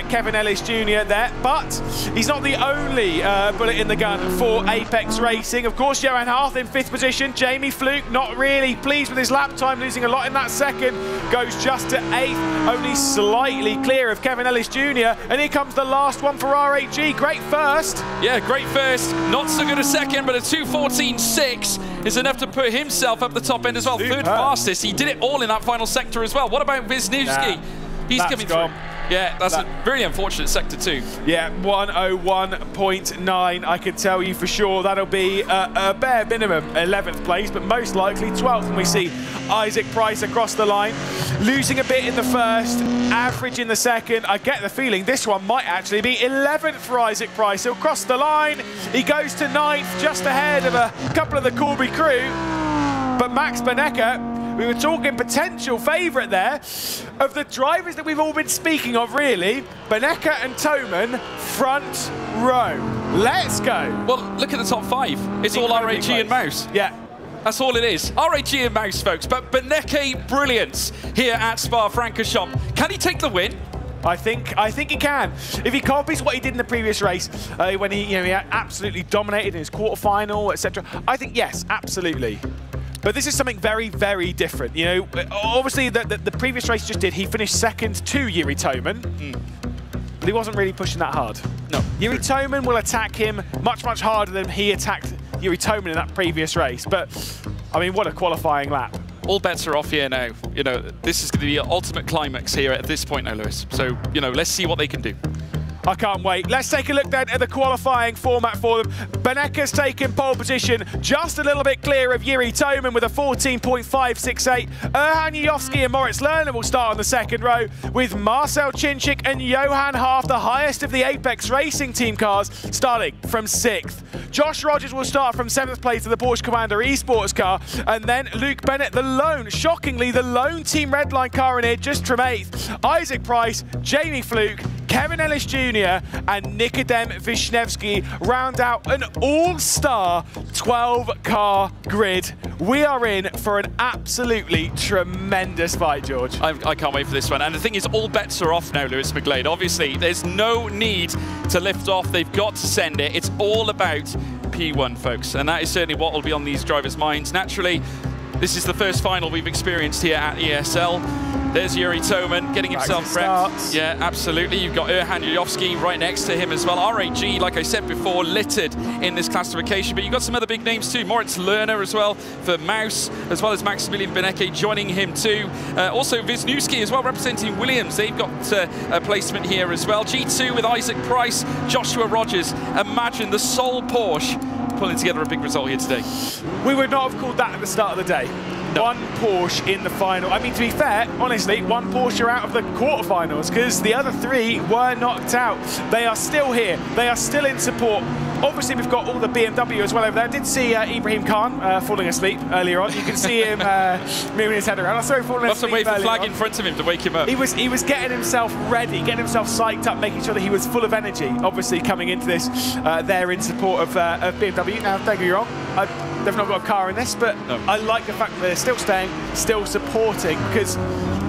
Kevin Ellis Jr. there, but he's not the only bullet in the gun for Apex Racing. Of course, Johan Harth in 5th position. Jamie Fluke not really pleased with his lap time, losing a lot in that second. Goes just to 8th, only slightly clear of Kevin Ellis Jr. And here comes the last one for RHG. Great first. Yeah, great first. Not so good a second, but a 2:14.6 is enough to put himself up the top end as well. Third fastest. He did it all in that final sector as well. What about Wisniewski? He's coming through. Yeah, that's a very unfortunate sector too. Yeah, 101.9. I can tell you for sure that'll be a bare minimum 11th place, but most likely 12th when we see Isaac Price across the line. Losing a bit in the first, average in the second. I get the feeling this one might actually be 11th for Isaac Price. He'll cross the line. He goes to 9th, just ahead of a couple of the Corby crew. But Max Benecke, we were talking potential favourite there. Of the drivers that we've all been speaking of, really, Benecke and Toman, front row. Let's go. Well, look at the top 5. It's all RAG and Mouse. Yeah. That's all it is. RAG and Mouse, folks. But Benecke brilliance here at Spa-Francorchamps. Can he take the win? I think he can. If he copies what he did in the previous race, when he absolutely dominated in his quarterfinal, etc., I think yes, absolutely. But this is something very, very different. You know, obviously the previous race just did, he finished second to Yuri Toman, but he wasn't really pushing that hard. No. Yuri Toman will attack him much, much harder than he attacked Yuri Toman in that previous race. But, I mean, what a qualifying lap. All bets are off here now. You know, this is going to be an ultimate climax here at this point now, Lewis. So, you know, let's see what they can do. I can't wait. Let's take a look then at the qualifying format for them. Benecke's taken pole position, just a little bit clear of Yuri Toman with a 14.568. Erhan Yovski and Moritz Lerner will start on the second row, with Marcel Chinchik and Johan Half, the highest of the Apex Racing team cars, starting from 6th. Josh Rogers will start from 7th place of the Porsche Commander Esports car, and then Luke Bennett, shockingly, the lone Team Redline car in here, just from 8th. Isaac Price, Jamie Fluke, Kevin Ellis Jr. and Nikodem Vishnevsky round out an all-star 12-car grid. We are in for an absolutely tremendous fight, George. I can't wait for this one. And the thing is, all bets are off now, Lewis McGlade. Obviously, there's no need to lift off. They've got to send it. It's all about P1, folks. And that is certainly what will be on these drivers' minds. Naturally, this is the first final we've experienced here at ESL. There's Yuri Toman getting himself prepped. Yeah, absolutely. You've got Erhan Yovski right next to him as well. RAG, like I said before, littered in this classification. But you've got some other big names too. Moritz Lerner as well for Mouse, as well as Maximilian Benecke joining him too. Also Wisniewski as well, representing Williams. They've got a placement here as well. G2 with Isaac Price, Joshua Rogers. Imagine the sole Porsche pulling together a big result here today. We would not have called that at the start of the day. No. One Porsche in the final. I mean, to be fair, honestly, one Porsche out of the quarterfinals, because the other 3 were knocked out. They are still here. They are still in support. Obviously, we've got all the BMW as well over there. I did see Ibrahim Khan falling asleep earlier on. You can see him moving his head around. I saw him falling asleep. Wave the flag in front of him to wake him up. He was getting himself ready, getting himself psyched up, making sure that he was full of energy. Obviously, coming into this, they're in support of BMW. Now, don't get me wrong, they've not got a car in this, but no. I like the fact that they're still staying, still supporting, because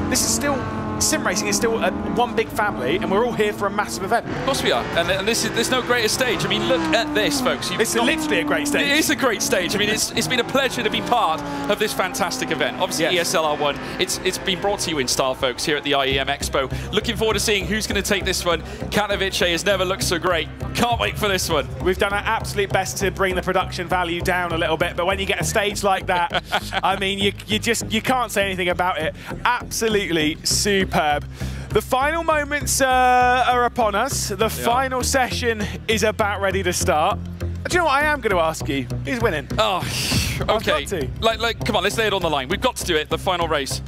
this is still, sim racing is still one big family, and we're all here for a massive event. Of course we are, and there's no greater stage. I mean, look at this, folks. It's literally a great stage. It is a great stage. I mean, it's been a pleasure to be part of this fantastic event. Obviously, yes. ESL R1, it's been brought to you in style, folks, here at the IEM Expo. Looking forward to seeing who's going to take this one. Katowice has never looked so great. Can't wait for this one. We've done our absolute best to bring the production value down a little bit, but when you get a stage like that, I mean, you can't say anything about it. Absolutely superb. The final moments are upon us. The final session is about ready to start. Do you know what I am going to ask you? Who's winning? Oh, okay. Come on, let's lay it on the line. We've got to do it. The final race.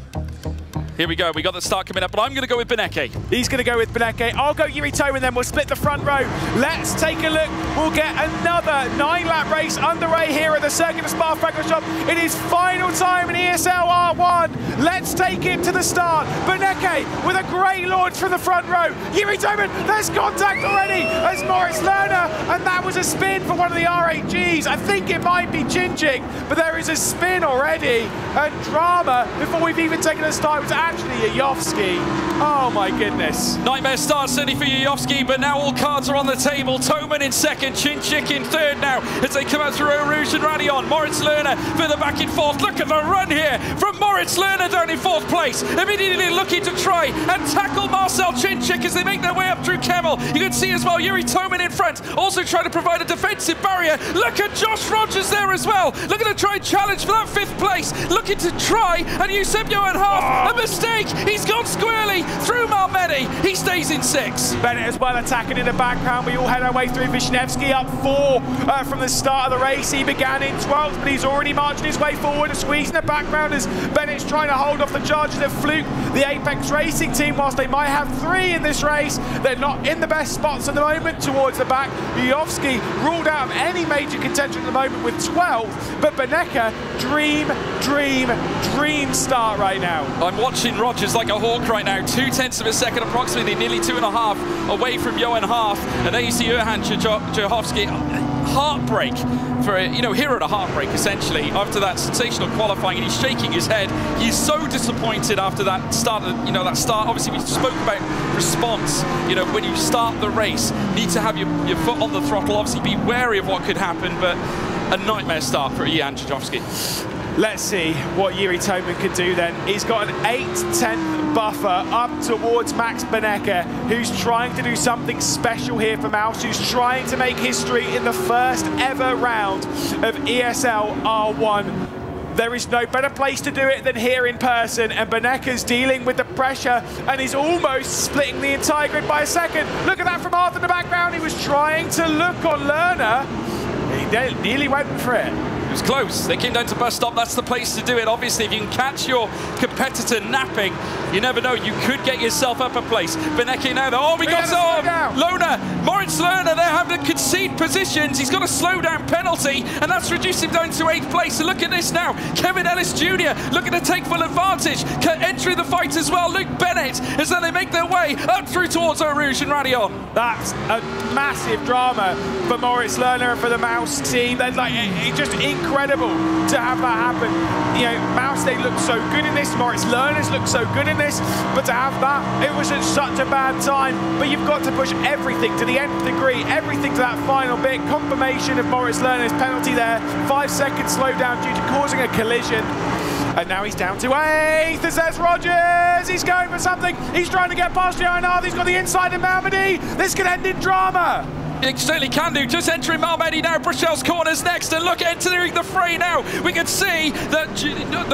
Here we go. We got the start coming up, but I'm going to go with Benecke. He's going to go with Benecke. I'll go Yuri Toman, then we'll split the front row. Let's take a look. We'll get another 9-lap race underway here at the Circuit of Spa-Francorchamps. It is final time in ESL R1. Let's take it to the start. Benecke with a great launch from the front row. Yuri Toman, there's contact already as Moritz Lerner, and that was a spin for one of the R8Gs. I think it might be Chinchik, but there is a spin already. And drama before we've even taken a start. It was actually a Yovski. Oh my goodness. Nightmare start certainly for Yovski, but now all cards are on the table. Toman in second, Chinchik in third now as they come out through Eau Rouge and Radion. Moritz Lerner further back in fourth. Look at the run here from Moritz Lerner down in fourth place. Immediately looking to to try and tackle Marcel Chinchik as they make their way up through Kemmel. You can see as well Yuri Toman in front, also trying to provide a defensive barrier. Look at Josh Rogers there as well, looking to try and challenge for that 5th place, looking to try and usurp Johan Haaf. A mistake, he's gone squarely through Malmedy. He stays in 6. Bennett as well attacking in the background. We all head our way through. Wisniewski up 4 from the start of the race. He began in 12th, but he's already marching his way forward. A squeeze in the background as Bennett's trying to hold off the charges of Fluke, the Apex Racing team. Whilst they might have 3 in this race, they're not in the best spots at the moment towards the back. Yujovski ruled out of any major contention at the moment with 12, but Benecke, dream start right now. I'm watching Rogers like a hawk right now. 0.2 of a second, approximately, nearly 2.5 away from Johan Haaf. And there you see Johan Jachowski. Heartbreak for a, hero to heartbreak essentially after that sensational qualifying, and he's shaking his head. He's so disappointed after that start. That start. Obviously, we spoke about response. When you start the race, you need to have your foot on the throttle. Obviously, be wary of what could happen, but a nightmare start for Jan Jachowski. Let's see what Yuri Toman can do then. He's got an 8/10 buffer up towards Max Benecke, who's trying to do something special here for Mouse, who's trying to make history in the first ever round of ESL R1. There is no better place to do it than here in person, and Benecke's dealing with the pressure, and he's almost splitting the entire grid by a second. Look at that from Arthur in the background. He was trying to look on Lerner. He nearly went for it. It was close. They came down to bus stop. That's the place to do it. Obviously, if you can catch your competitor napping, you never know. You could get yourself up a place. Benecke now. Oh, we got Lerner. Moritz Lerner there having to concede positions. He's got a slowdown penalty, and that's reduced him down to 8th place. So look at this now. Kevin Ellis Jr. looking to take full advantage. Entering the fight as well. Luke Bennett as then they make their way up through towards Eau Rouge and Radion. That's a massive drama for Moritz Lerner and for the Mouse team. They're like, it's just incredible to have that happen. Mouse, they look so good in this. Moritz Lerner's look so good in this, but to have that, it was at such a bad time. But you've got to push everything to the nth degree, everything to that final bit. Confirmation of Moritz Lerner's penalty there. 5 seconds slowdown due to causing a collision. And now he's down to 8th, as there's Rogers. He's going for something. He's trying to get past Johan Haaf. He's got the inside of Malmedy. This could end in drama. It certainly can do. Just entering Malmedy now. Brachel's corners next, and look, entering the fray now. We can see that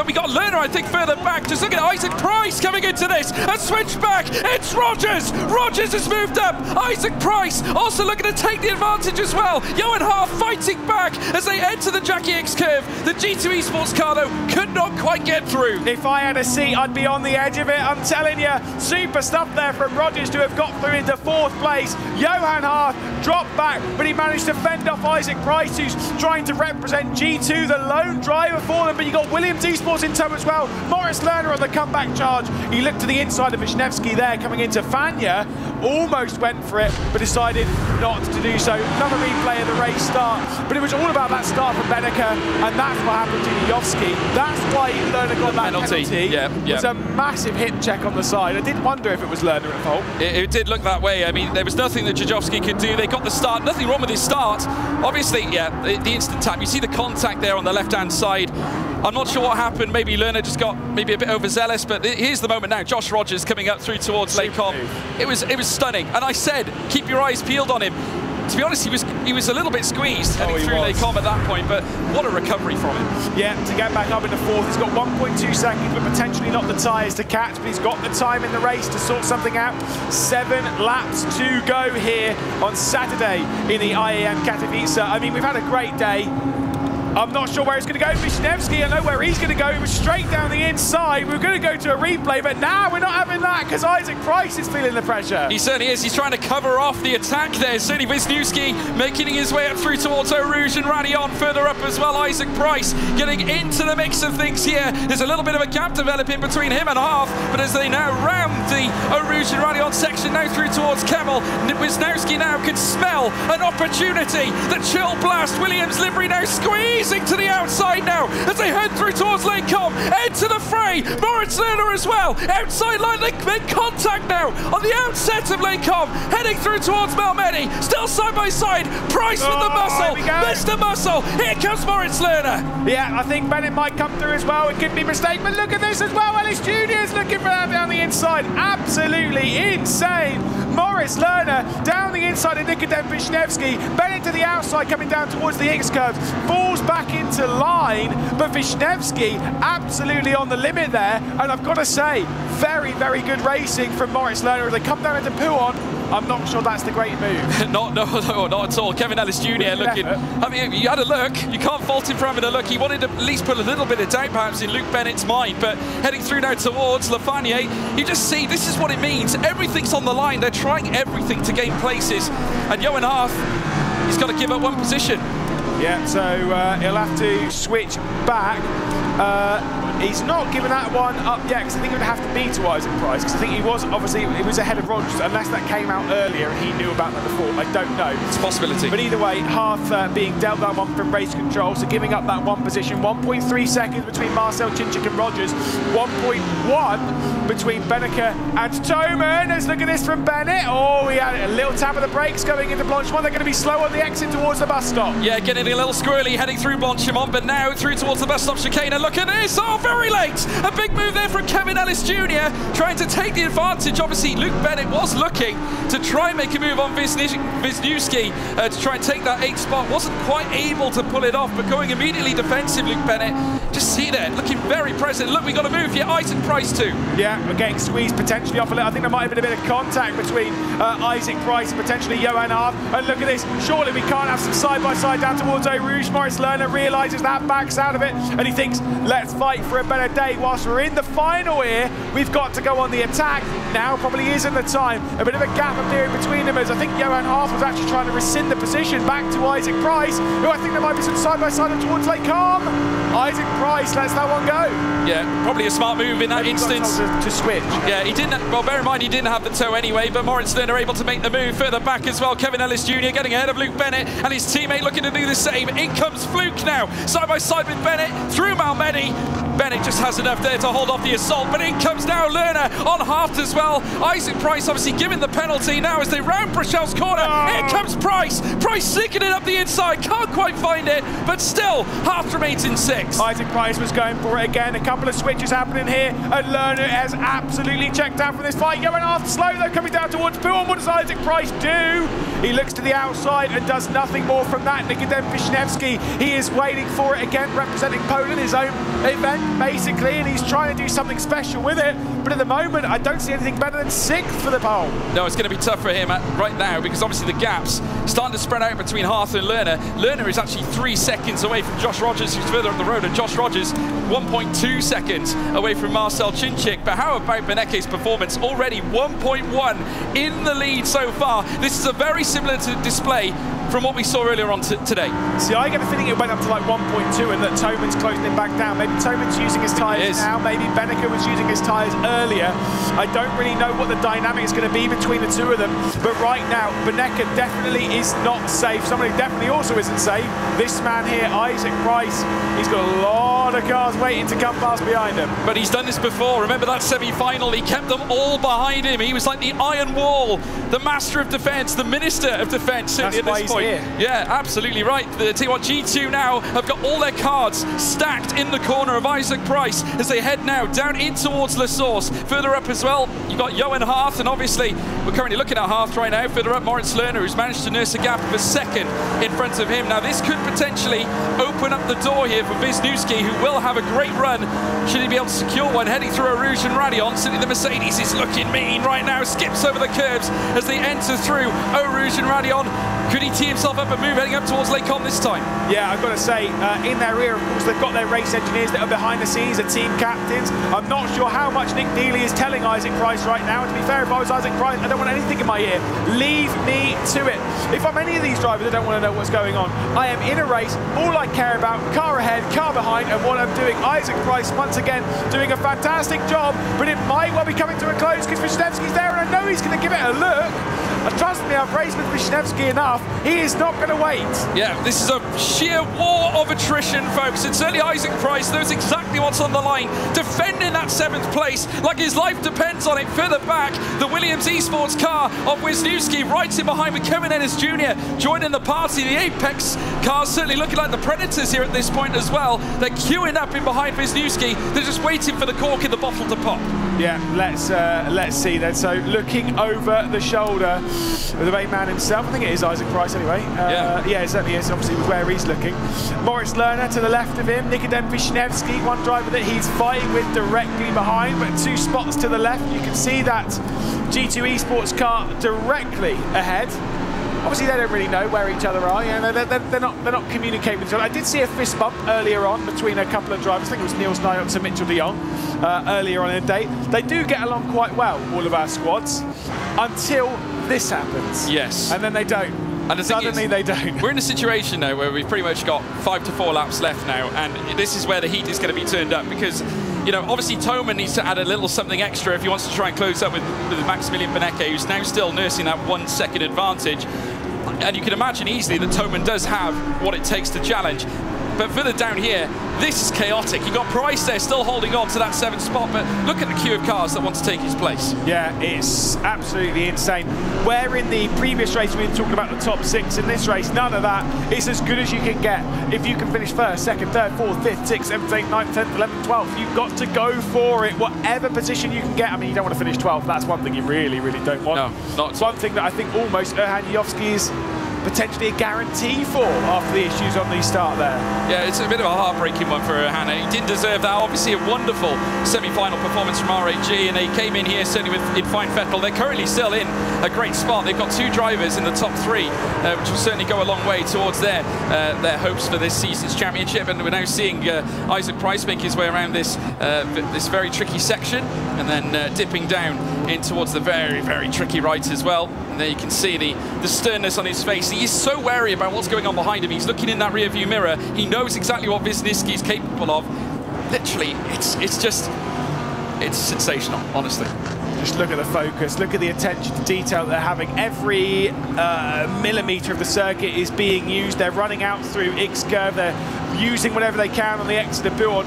we got Lerner, I think, further back. Just look at Isaac Price coming into this. A switch back. It's Rogers. Rogers has moved up. Isaac Price also looking to take the advantage as well. Johan Haaf fighting back as they enter the Jackie X curve. The G2 Esports car, though, could not quite get through. If I had a seat, I'd be on the edge of it. I'm telling you, super stuff there from Rogers to have got through into 4th place. Johan Haaf dropped back, but he managed to fend off Isaac Price, who's trying to represent G2, the lone driver for them. But you got Williams Esports in tow as well. Moritz Lerner on the comeback charge. He looked to the inside of Wisniewski there, coming into Fania. Almost went for it, but decided not to do so. Another replay of the race start, but it was all about that start from Benecke, and that's what happened to Yujovski. That's why Lerner got that penalty. Yeah. It was a massive hit check on the side. I did wonder if it was Lerner at fault. It did look that way. I mean, there was nothing that Jachowski could do. They got the start. Nothing wrong with his start. Obviously, the instant tap. You see the contact there on the left-hand side. I'm not sure what happened. Maybe Lerner just got maybe a bit overzealous, but here's the moment now. Josh Rogers coming up through towards Lake Com. It was stunning. And I said, keep your eyes peeled on him. To be honest, he was a little bit squeezed heading through Lake Com at that point, but what a recovery from him. Yeah, to get back up into 4th. He's got 1.2 seconds, but potentially not the tyres to catch, but he's got the time in the race to sort something out. 7 laps to go here on Saturday in the Iem Katowice. I mean, we've had a great day. I'm not sure where it's going to go. Wisniewski, I know where he's going to go. He was straight down the inside. We were going to go to a replay, but now we're not having that because Isaac Price is feeling the pressure. He certainly is. He's trying to cover off the attack there. Certainly Wisniewski making his way up through towards Eau Rouge and Radion. Further up as well, Isaac Price getting into the mix of things here. There's a little bit of a gap developing between him and Haaf, but as they now round the Eau Rouge and Radion section now through towards Kemmel, Wisniewski now can smell an opportunity. The chill blast. Williams livery now squeezing to the outside now as they head through towards Lake Com. Into the fray. Moritz Lerner as well. Outside line, they make contact now on the outset of Lake Com. Heading through towards Malmedy. Still side by side. Price with the muscle. Mr. Muscle. Here comes Moritz Lerner. Yeah, I think Bennett might come through as well. It could be a mistake, but look at this as well. Ellis Jr. is looking for that down the inside, absolutely insane. Morris Lerner down the inside of Nikodem Wisniewski. Bennett to the outside, coming down towards the X-curves. Falls back into line, but Wisniewski absolutely on the limit there. And I've got to say, very, very good racing from Morris Lerner as they come down into Puon. I'm not sure that's the great move. not at all. Kevin Ellis Jr. looking. I mean, you had a look. You can't fault him for having a look. He wanted to at least put a little bit of doubt perhaps in Luke Bennett's mind, but heading through now towards Lafanier, you just see this is what it means. Everything's on the line. They're trying everything to gain places. And Johan Haaf, he's got to give up one position. Yeah, so he'll have to switch back. He's not given that one up yet because I think he would have to be to Isaac Price because I think he was obviously he was ahead of Rogers unless that came out earlier and he knew about that before. I don't know. It's a possibility. But either way, Haaf being dealt that one from race control, so giving up that one position. 1.3 seconds between Marcel Chinchik and Rogers. 1.1 between Benneker and Toman. Let's look at this from Bennett. Oh, he had a little tap of the brakes going into Blanchimont. They're going to be slow on the exit towards the bus stop. Yeah, getting a little squirrely heading through Blanchimont, but now through towards the bus stop chicane. And look at this. Oh, very late. A big move there from Kevin Ellis Jr. trying to take the advantage. Obviously, Luke Bennett was looking to try and make a move on Wisniewski to try and take that 8th spot. Wasn't quite able to pull it off, but going immediately defensive, Luke Bennett. Just see there, looking very present. Look, we got a move here. Isaac Price too. Yeah, we're getting squeezed potentially off a little. I think there might have been a bit of contact between Isaac Price and potentially Johan Haaf. And look at this. Surely we can't have some side-by-side down towards Eau Rouge. Morris Lerner realises that, backs out of it, and he thinks, let's fight for a better day. Whilst we're in the final here, we've got to go on the attack. Now probably isn't the time. A bit of a gap appearing between them as I think Johan Haaf was actually trying to rescind the position back to Isaac Price, who I think there might be some side-by-side towards Lake Calm. Isaac Price lets that one go. Yeah, probably a smart move in that instance. To switch. Yeah, he didn't. Well, bear in mind he didn't have the toe anyway, but Morris Lerner able to make the move further back as well. Kevin Ellis Jr. getting ahead of Luke Bennett and his teammate looking to do the same. In comes Fluke now, side-by-side with Bennett through Malmedy. Bennett just has enough there to hold off the assault, but in comes now Lerner on Haft as well. Isaac Price obviously given the penalty now as they round Brachel's corner. Here comes Price. Price sticking it up the inside, can't quite find it, but still Haft remains in 6th. Isaac Price was going for it again. A couple of switches happening here, and Lerner has absolutely checked out from this fight. Going off slow though, coming down towards Puon. What does Isaac Price do? He looks to the outside and does nothing more from that. Nikodem Wisniewski, he is waiting for it again, representing Poland, his own event basically, and he's trying to do something special with it. But at the moment, I don't see anything better than 6th for the pole. No, it's going to be tough for him right now because obviously the gaps starting to spread out between Haaf and Lerner. Lerner is actually 3 seconds away from Josh Rogers, who's further up the road, and Josh Rogers 1.2 seconds away from Marcel Chinchik. But how about Benneke's performance? Already 1.1 in the lead so far. This is a very similar display from what we saw earlier on today. See, I get a feeling it went up to like 1.2 and that Toman's closing him back down. Maybe Toman's using his tyres now, maybe Benneker was using his tyres earlier. I don't really know what the dynamic is going to be between the two of them, but right now, Benneker definitely is not safe. Somebody definitely also isn't safe. This man here, Isaac Price, he's got a lot of cars waiting to come past behind him. But he's done this before. Remember that semi-final? He kept them all behind him. He was like the iron wall, the master of defence, the minister of defence, certainly at this point. Yeah, absolutely right. The T1 G2 now have got all their cards stacked in the corner of Isaac Price as they head now down in towards La Source. Further up as well, you've got Johan Haaf, and obviously we're currently looking at Haaf right now. Further up, Moritz Lerner, who's managed to nurse a gap of a second in front of him. Now this could potentially open up the door here for Wisniewski, who will have a great run should he be able to secure one heading through Eau Rouge and Radion. Certainly the Mercedes is looking mean right now, skips over the curbs as they enter through Eau Rouge and Radion. Could he tee himself up and move heading up towards Lake Com this time? Yeah, I've got to say, in their rear, of course, they've got their race engineers that are behind the scenes, the team captains. I'm not sure how much Nick Neely is telling Isaac Price right now. And to be fair, if I was Isaac Price, I don't want anything in my ear. Leave me to it. If I'm any of these drivers, I don't want to know what's going on. I am in a race. All I care about, car ahead, car behind, and what I'm doing. Isaac Price, once again, doing a fantastic job, but it might well be coming to a close because Wisniewski's there, and I know he's going to give it a look. Trust me, I've raced with Wisniewski enough. He is not going to wait. Yeah, this is a sheer war of attrition, folks. And certainly Isaac Price knows exactly what's on the line. Defending that 7th place like his life depends on it. Further back, the Williams Esports car of Wisniewski right in behind with Kevin Ennis Jr. joining the party. The Apex cars certainly looking like the Predators here at this point as well. They're queuing up in behind Wisniewski. They're just waiting for the cork in the bottle to pop. Yeah, let's see then. So looking over the shoulder of the main man himself, I think it is Isaac Price anyway. Yeah, it certainly is, obviously, with where he's looking. Moritz Lerner to the left of him, Nikodem Wisniewski, one driver that he's fighting with directly behind, but 2 spots to the left. You can see that G2 Esports car directly ahead. Obviously, they don't really know where each other are. You know, they're not communicating with each other. I did see a fist bump earlier on between a couple of drivers. I think it was Niels Nijholt and Mitchell de Jong earlier on in the day. They do get along quite well, all of our squads, until this happens. Yes. And then they don't. And suddenly they don't. We're in a situation now where we've pretty much got 5 to 4 laps left now, and this is where the heat is going to be turned up because, you know, obviously Toman needs to add a little something extra if he wants to try and close up with Maximilian Benecke, who's now still nursing that 1 second advantage. And you can imagine easily that Toman does have what it takes to challenge. But further down here, this is chaotic. You've got Price there still holding on to that 7th spot, but look at the queue of cars that want to take his place. Yeah, it's absolutely insane. Where in the previous race we were talking about the top 6, in this race, none of that. It's as good as you can get. If you can finish 1st, 2nd, 3rd, 4th, 5th, 6th, 7th, 8th, 9th, 10th, 11th, 12th, you've got to go for it, whatever position you can get. I mean, you don't want to finish 12th. That's one thing you really, really don't want. No, not. It's one thing that I think almost Erhan Jofsky is potentially a guarantee for after the issues on the start there. Yeah, it's a bit of a heartbreaking one for Hannah. He didn't deserve that. Obviously a wonderful semi-final performance from RAG, and they came in here certainly in fine fettle. They're currently still in a great spot. They've got 2 drivers in the top 3, which will certainly go a long way towards their hopes for this season's championship. And we're now seeing Isaac Price make his way around this this very tricky section, and then dipping down in towards the very, very tricky right as well. And there you can see the sternness on his face. He is so wary about what's going on behind him. He's looking in that rear view mirror. He knows exactly what Wisniewski is capable of. Literally, it's sensational, honestly. Just look at the focus, look at the attention to detail they're having. Every millimetre of the circuit is being used. They're running out through X-Curve. They're using whatever they can on the exit of Buon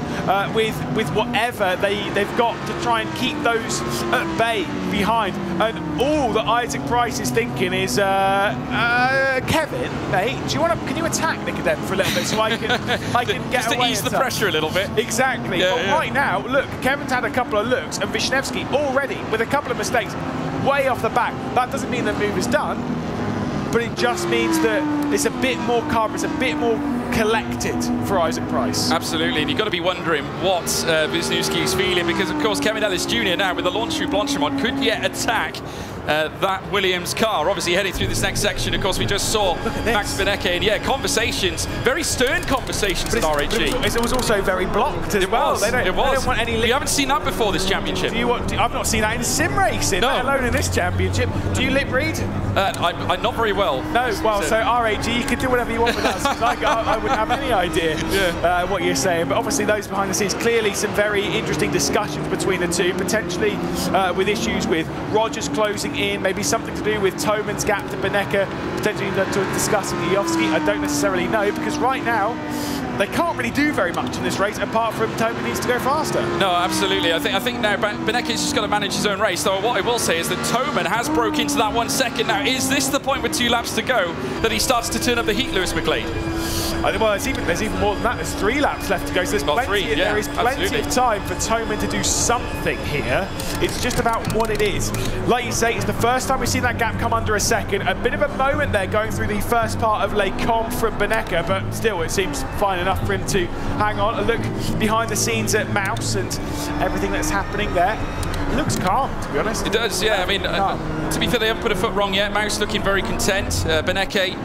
with whatever they've got to try and keep those at bay behind. And all that Isaac Price is thinking is, Kevin, mate, can you attack Nikodem for a little bit so I can get just away? To ease the pressure a little bit. Exactly. Yeah, but right now, look, Kevin's had a couple of looks, and Wisniewski already with a couple of mistakes way off the back. That doesn't mean the move is done, but it just means that it's a bit more calm, it's a bit more collected for Isaac Price. Absolutely, and you've got to be wondering what Wisniewski is feeling, because of course Kevin Ellis Jr. now with the launch through Blanchimont could yet attack that Williams car. Obviously heading through this next section, of course we just saw Max Benecke, and yeah, conversations, very stern conversations at RAG. It was also very blocked as well. They don't want any... We haven't seen that before this championship. I've not seen that in sim racing, let alone in this championship. Do you lip read? I'm not very well. No, well, so RAG, you can do whatever you want with us. I wouldn't have any idea what you're saying. But obviously those behind the scenes, clearly some very interesting discussions between the two, potentially with issues with Rogers closing in, maybe something to do with Toman's gap to Benecke, potentially discussing Jofsky. I don't necessarily know, because right now they can't really do very much in this race apart from Toman needs to go faster. No, absolutely. I think now Benecke's just got to manage his own race. Though what I will say is that Toman has broke into that 1 second now. Is this the point with 2 laps to go that he starts to turn up the heat, Lewis McLean? Well, there's even more than that. There's 3 laps left to go. So there is plenty of time for Toman to do something here. It's just about what it is. Like you say, it's the first time we've seen that gap come under a second. A bit of a moment there going through the first part of Les Combes from Benecke, but still it seems fine enough for him to hang on. A look behind the scenes at Mouse and everything that's happening there. It looks calm, to be honest. It does, yeah. I mean, to be fair, they haven't put a foot wrong yet. Mouse looking very content. Benecke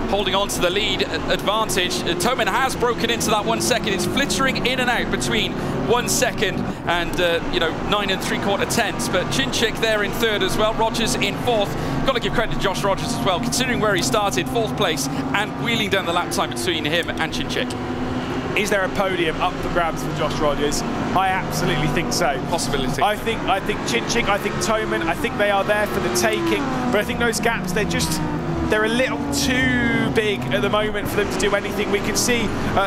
holding on to the lead advantage. Toman has broken into that 1 second. It's flittering in and out between 1 second and 9 3/4 tenths. But Chinchik there in 3rd as well. Rogers in 4th. Got to give credit to Josh Rogers as well, considering where he started, 4th place, and wheeling down the lap time between him and Chinchik. Is there a podium up for grabs for Josh Rogers? I absolutely think so. Possibility. I think Chinchik, I think Toman, I think they are there for the taking. But I think those gaps, they're a little too big at the moment for them to do anything. We can see,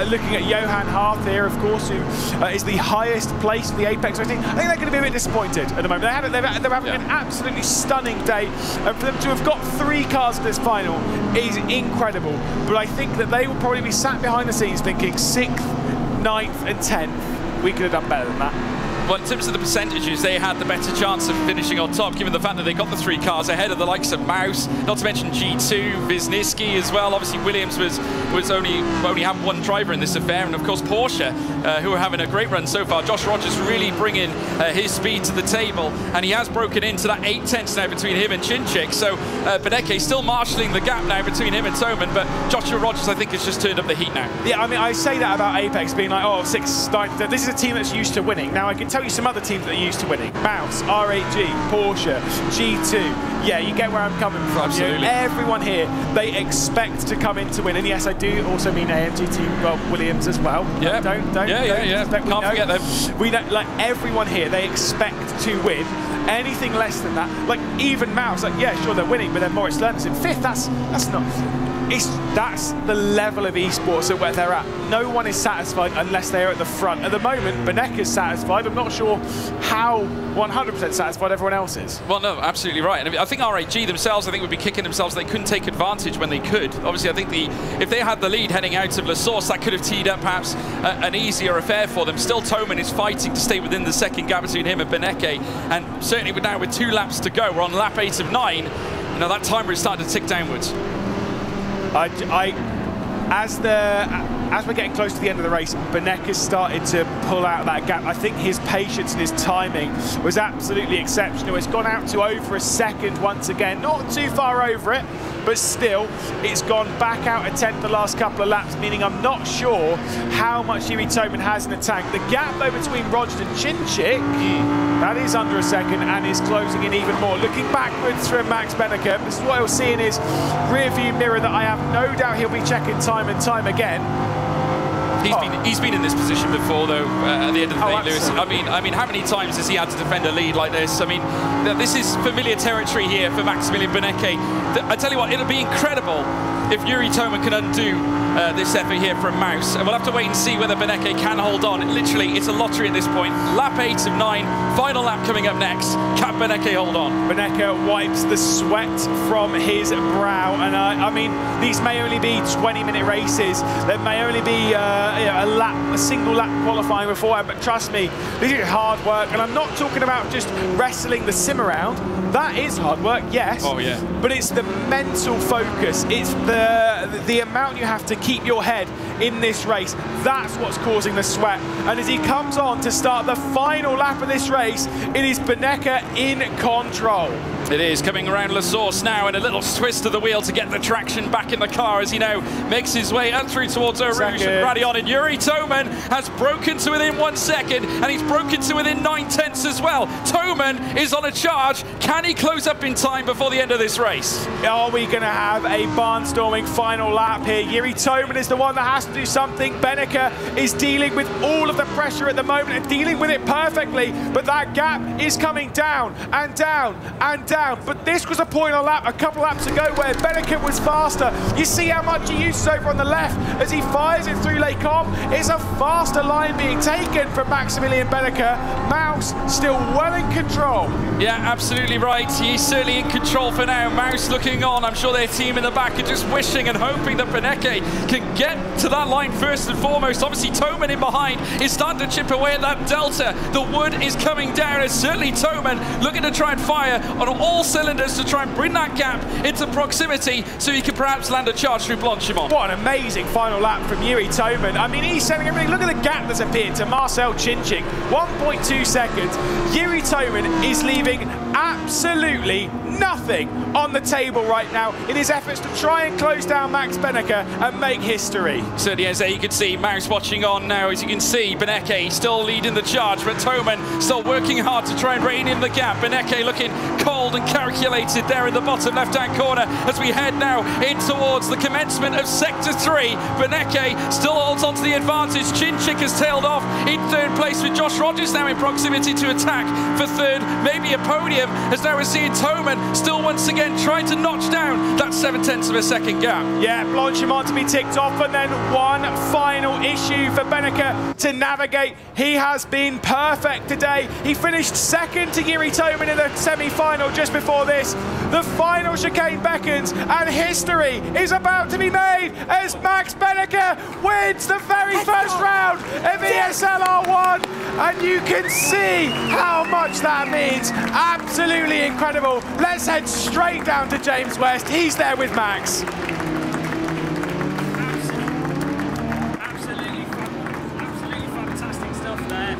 looking at Johan Hart here, of course, who is the highest place in the Apex rating. I think they're going to be a bit disappointed at the moment. They're having an absolutely stunning day. And for them to have got 3 cars in this final is incredible. But I think that they will probably be sat behind the scenes thinking 6th, 9th and 10th. We could have done better than that. Well, in terms of the percentages, they had the better chance of finishing on top, given the fact that they got the 3 cars ahead of the likes of Mouse, not to mention G2, Wisniewski as well. Obviously, Williams was only have 1 driver in this affair, and of course Porsche, who are having a great run so far. Josh Rogers really bringing his speed to the table, and he has broken into that 8 tenths now between him and Chinchik. So Beneke still marshalling the gap now between him and Toman, but Joshua Rogers, I think, has just turned up the heat now. Yeah, I mean, I say that about Apex being like, oh, 6, 9, this is a team that's used to winning. Now, I can tell you some other teams that are used to winning. Mouse, RAG, Porsche, G2. Yeah, you get where I'm coming from. Absolutely. You know, everyone here, they expect to come in to win. And yes, I do also mean AMG team, well, Williams as well. Yeah. Don't Can't forget them. We know, like, everyone here, they expect to win. Anything less than that, like even Mouse, like, yeah, sure, they're winning, but then Moritz Lerner's in 5th. That's not... That's the level of esports at where they're at. No one is satisfied unless they are at the front. At the moment, Beneke's satisfied. I'm not sure how 100% satisfied everyone else is. Well, no, absolutely right. And I think RAG themselves, I think, would be kicking themselves. They couldn't take advantage when they could. Obviously, I think if they had the lead heading out of La Source, that could have teed up perhaps an easier affair for them. Still, Toman is fighting to stay within the 2nd gap between him and Beneke. And certainly now with 2 laps to go, we're on lap 8 of 9. You know, that timer is starting to tick downwards. As we're getting close to the end of the race, Beneke has started to pull out that gap. I think his patience and his timing was absolutely exceptional. It's gone out to over a second once again, not too far over it, but still, it's gone back out a 10th the last couple of laps, meaning I'm not sure how much Yuri Toman has in the tank. The gap though between Rogers and Chinchik, that is under a second and is closing in even more. Looking backwards from Max Beneke, this is what he'll see in his rear view mirror that I have no doubt he'll be checking time and time again. He's been in this position before, though. At the end of the day, Lewis. I mean, how many times has he had to defend a lead like this? I mean, this is familiar territory here for Maximilian Beneke. I tell you what, it'll be incredible if Yuri Toman can undo this effort here from Mouse. And we'll have to wait and see whether Beneke can hold on. Literally, it's a lottery at this point. Lap 8 of 9, final lap coming up next. Can Beneke hold on? Beneke wipes the sweat from his brow. And I mean, these may only be 20-minute races. There may only be a single lap qualifying beforehand, but trust me, this is hard work. And I'm not talking about just wrestling the sim around. That is hard work, yes. Oh, yeah. But it's the mental focus. It's the amount you have to keep your head in this race. That's what's causing the sweat. And as he comes on to start the final lap of this race, it is Beneke in control. It is coming around La Source now, and a little twist of the wheel to get the traction back in the car as he now makes his way up through towards Eau Rouge and Radion. And Yuri Toman has broken to within 1 second, and he's broken to within 9 tenths as well. Toman is on a charge. Can he close up in time before the end of this race? Are we going to have a barnstorming final lap here? Yuri Toman is the one that has to do something. Beneke is dealing with all of the pressure at the moment and dealing with it perfectly, but that gap is coming down and down and down. But this was a point on lap a couple laps ago where Beneke was faster. You see how much he uses over on the left as he fires it through Les Combes. It's a faster line being taken from Maximilian Beneke. Mouse still well in control. Yeah, absolutely right. He's certainly in control for now. Mouse looking on. I'm sure their team in the back are just wishing and hoping that Beneke can get to that line first and foremost. Obviously, Toman in behind is starting to chip away at that delta. The wood is coming down, and certainly Toman looking to try and fire on all cylinders to try and bring that gap into proximity so he could perhaps land a charge through Blanchimont. What an amazing final lap from Yuri Toman. I mean, he's selling everything. Look at the gap that's appeared to Marcel Chinchik. 1.2 seconds. Yuri Toman is leaving absolutely nothing on the table right now in his efforts to try and close down Max Beneke and make history. Certainly, as you can see, Mouse watching on now. As you can see, Beneke still leading the charge, but Toman still working hard to try and rein in the gap. Beneke looking cold and calculated there in the bottom left-hand corner as we head now in towards the commencement of Sector 3. Beneke still holds on to the advantage. Chinchik has tailed off in 3rd place with Josh Rogers now in proximity to attack for 3rd, maybe a podium, as now we're seeing Toman still once again trying to notch down that 7 tenths of a second gap. Yeah, Blanchimont to be ticked off, and then one final issue for Beneke to navigate. He has been perfect today. He finished 2nd to Yuri Toman in the semi-final, just before this. The final chicane beckons, and history is about to be made as Max Benneker wins the very first round of ESL R1, and you can see how much that means. Absolutely incredible. Let's head straight down to James West. He's there with Max. Absolutely fantastic stuff there.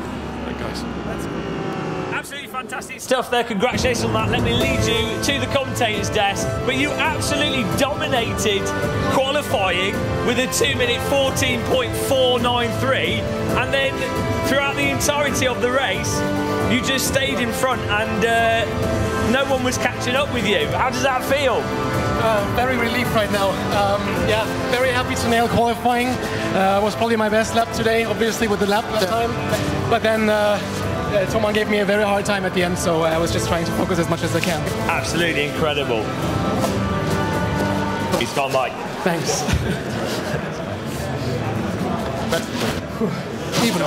Absolutely fantastic stuff there. Congratulations on that. Let me lead you to the commentator's desk. But you absolutely dominated qualifying with a 2-minute 14.493, and then throughout the entirety of the race, you just stayed in front, and no one was catching up with you. How does that feel? Very relieved right now. Yeah, very happy to nail qualifying. Was probably my best lap today, obviously with the lap time. But then Thomas gave me a very hard time at the end, so I was just trying to focus as much as I can. Absolutely incredible. He's gone, Mike. Thanks. Even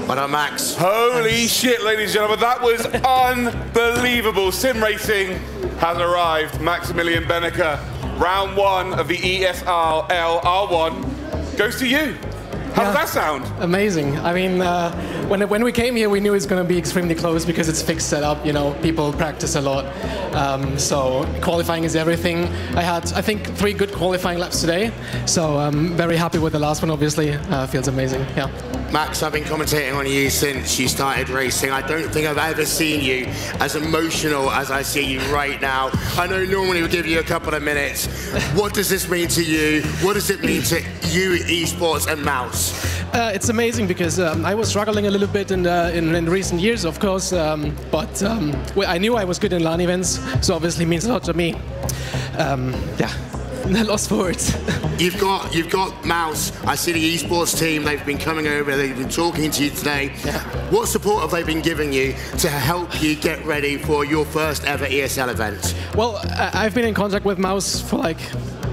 Well done, Max. Holy shit, ladies and gentlemen, that was unbelievable. Sim racing has arrived. Maximilian Benneker, round 1 of the ESL R1 goes to you. How does that sound? Amazing. I mean, when we came here, we knew it's going to be extremely close because it's fixed setup. You know, people practice a lot. So qualifying is everything. I had, I think, 3 good qualifying laps today. So I'm very happy with the last one. Obviously, feels amazing. Yeah. Max, I've been commentating on you since you started racing. I don't think I've ever seen you as emotional as I see you right now. I know normally we give you a couple of minutes. What does this mean to you? What does it mean to you, esports and Mouse? It's amazing because I was struggling a little bit in recent years, of course, but I knew I was good in LAN events, so obviously it means a lot to me. Yeah. Lost for words. You've got Mouse. I see the esports team. They've been coming over. They've been talking to you today. Yeah. What support have they been giving you to help you get ready for your first ever ESL event? Well, I've been in contact with Mouse for like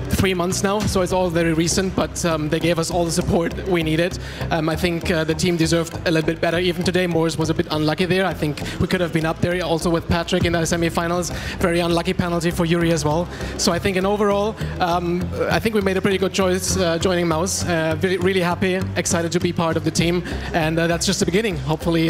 3 months now, so it's all very recent, but they gave us all the support we needed. I think the team deserved a little bit better. Even today, Morris was a bit unlucky there. I think we could have been up there also with Patrick in the semifinals. Very unlucky penalty for Yuri as well. So I think in overall, I think we made a pretty good choice joining Mouse. Really happy, excited to be part of the team, and that's just the beginning. Hopefully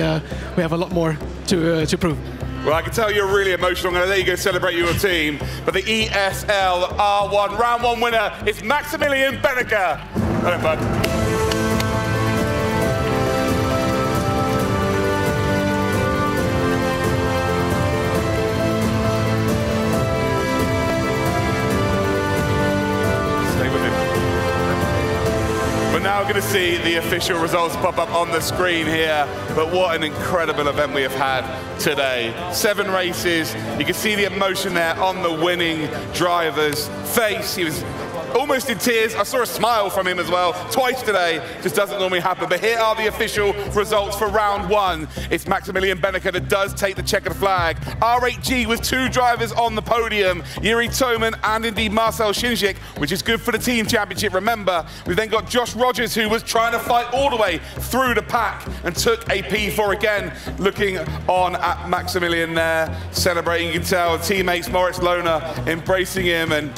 we have a lot more to prove. Well, I can tell you're really emotional. I'm going to let you go celebrate your team. But the ESL R1 round 1 winner is Maximilian Benneker. Well done, bud. We're now going to see the official results pop up on the screen here, but what an incredible event we have had today. 7 races, you can see the emotion there on the winning driver's face. He was almost in tears. I saw a smile from him as well, twice today. Just doesn't normally happen. But here are the official results for round 1. It's Maximilian Benneker that does take the checkered flag. R8G with 2 drivers on the podium, Yuri Toman and indeed Marcel Shinjik, which is good for the team championship. Remember, we've then got Josh Rogers, who was trying to fight all the way through the pack and took a P4 again. Looking on at Maximilian there, celebrating. You can tell teammates Moritz Lohner embracing him, and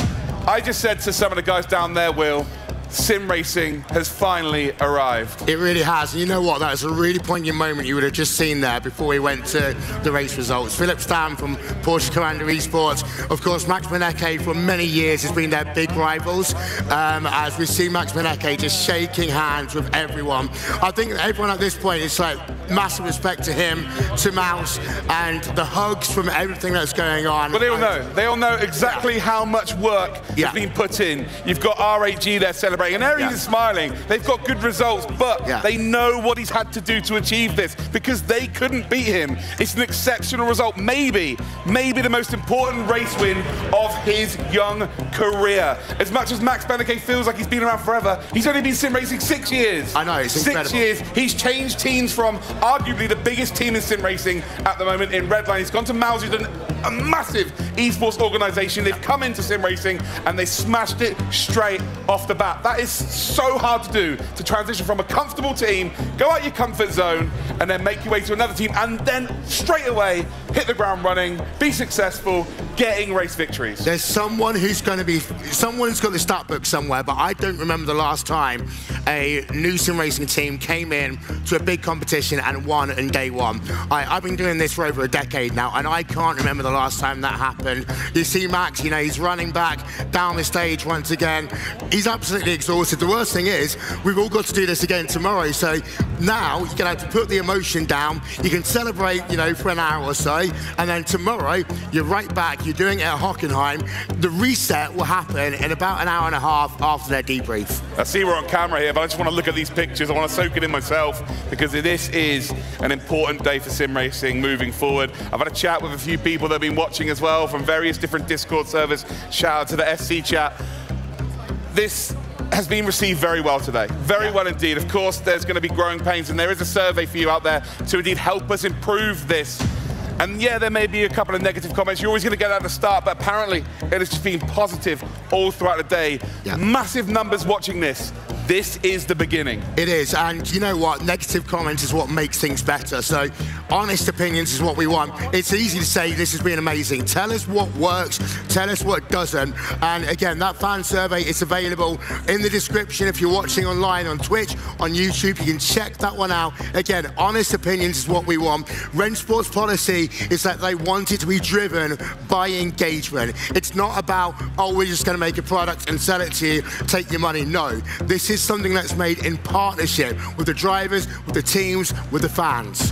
I just said to some of the guys down there, Will, sim racing has finally arrived. It really has. And you know what? That was a really poignant moment you would have just seen there before we went to the race results. Philip Stam from Porsche Commander Esports. Of course, Max Benneker for many years has been their big rivals. As we see Max Benneker just shaking hands with everyone. I think everyone at this point is like massive respect to him, to Mouse, and the hugs from everything that's going on. Well, they all know. They all know exactly how much work has been put in. You've got R8G there celebrating. And they're even smiling. They've got good results, but they know what he's had to do to achieve this because they couldn't beat him. It's an exceptional result. Maybe the most important race win of his young career. As much as Max Benneker feels like he's been around forever, he's only been sim racing 6 years. I know, it's incredible. 6 years. He's changed teams from arguably the biggest team in sim racing at the moment in Redline. He's gone to Mouse, who's done a massive esports organization. They've come into sim racing and they smashed it straight off the bat. That is so hard to do, to transition from a comfortable team, go out your comfort zone, and then make your way to another team, and then straight away hit the ground running, be successful, getting race victories. There's someone who's got the stat book somewhere, but I don't remember the last time a new sim racing team came in to a big competition and won in day one. I've been doing this for over a decade now, and I can't remember the last time that happened. You see Max, you know, he's running back down the stage once again. He's absolutely exhausted. The worst thing is, we've all got to do this again tomorrow, so now you're gonna have to put the emotion down. You can celebrate, you know, for an hour or so, and then tomorrow, you're right back, you're doing it at Hockenheim. The reset will happen in about an hour and a half after their debrief. I see we're on camera here, but I just want to look at these pictures. I want to soak it in myself, because this is an important day for sim racing moving forward. I've had a chat with a few people that have been watching as well from various different Discord servers. Shout out to the SC chat. This has been received very well today. Very well indeed. Of course, there's going to be growing pains, and there is a survey for you out there to indeed help us improve this. And yeah, there may be a couple of negative comments. You're always going to get at the start, but apparently it has just been positive all throughout the day. Yeah. Massive numbers watching this. This is the beginning. It is, and you know what? Negative comments is what makes things better. So honest opinions is what we want. It's easy to say this has been amazing. Tell us what works, tell us what doesn't. And again, that fan survey is available in the description if you're watching online on Twitch, on YouTube. You can check that one out. Again, honest opinions is what we want. Rensport's policy is that they want it to be driven by engagement. It's not about, oh, we're just going to make a product and sell it to you, take your money. No, this is something that's made in partnership with the drivers, with the teams, with the fans.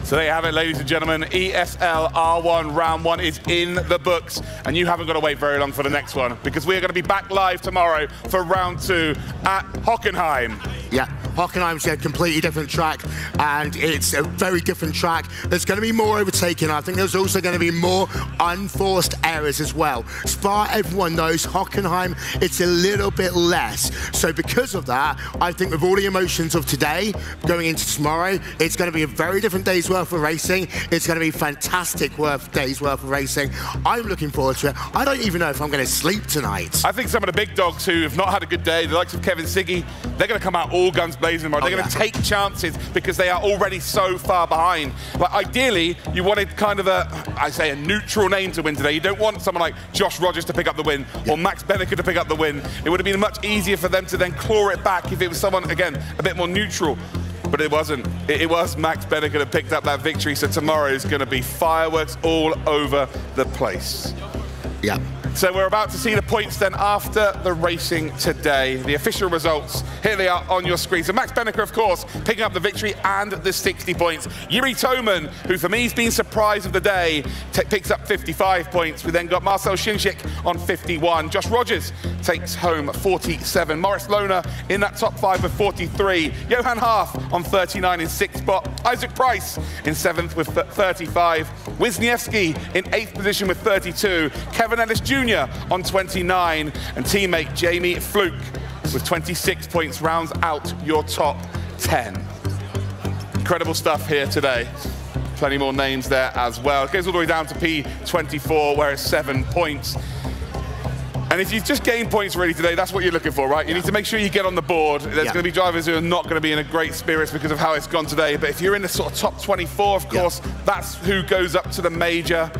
So there you have it, ladies and gentlemen. ESL R1 round 1 is in the books, and you haven't got to wait very long for the next one, because we're going to be back live tomorrow for round 2 at Hockenheim. Yeah, Hockenheim's a completely different track, and it's a very different track. There's going to be more overtaking. I think there's also going to be more unforced errors as well. Spa, everyone knows. Hockenheim, it's a little bit less. So because of that, I think with all the emotions of today going into tomorrow, it's going to be a very different day's worth of racing. It's going to be fantastic days worth of racing. I'm looking forward to it. I don't even know if I'm going to sleep tonight. I think some of the big dogs who have not had a good day, the likes of Kevin Siggy, they're going to come out all guns blazing tomorrow. They're going to take chances because they are already so far behind. Like, ideally, you wanted kind of a neutral name to win today. You don't want someone like Josh Rogers to pick up the win or Max Benneker to pick up the win. It would have been much easier for them to then claw it back if it was someone, again, a bit more neutral. But it wasn't. It was Max Benneker that picked up that victory, so tomorrow is going to be fireworks all over the place. Yeah. So we're about to see the points then after the racing today. The official results, here they are on your screen. So Max Benneker, of course, picking up the victory and the 60 points. Yuri Toman, who for me has been surprise of the day, picks up 55 points. We then got Marcel Shinchik on 51. Josh Rogers takes home 47. Morris Lohner in that top 5 with 43. Johan Haaf on 39 in 6th spot. Isaac Price in 7th with 35. Wisniewski in 8th position with 32. Kevin Ellis Jr. on 29, and teammate Jamie Fluke with 26 points rounds out your top 10. Incredible stuff here today. Plenty more names there as well. It goes all the way down to P24, where it's 7 points. And if you've just gained points really today, that's what you're looking for, right? You need to make sure you get on the board. There's going to be drivers who are not going to be in a great spirits because of how it's gone today. But if you're in the sort of top 24, of course, that's who goes up to the major.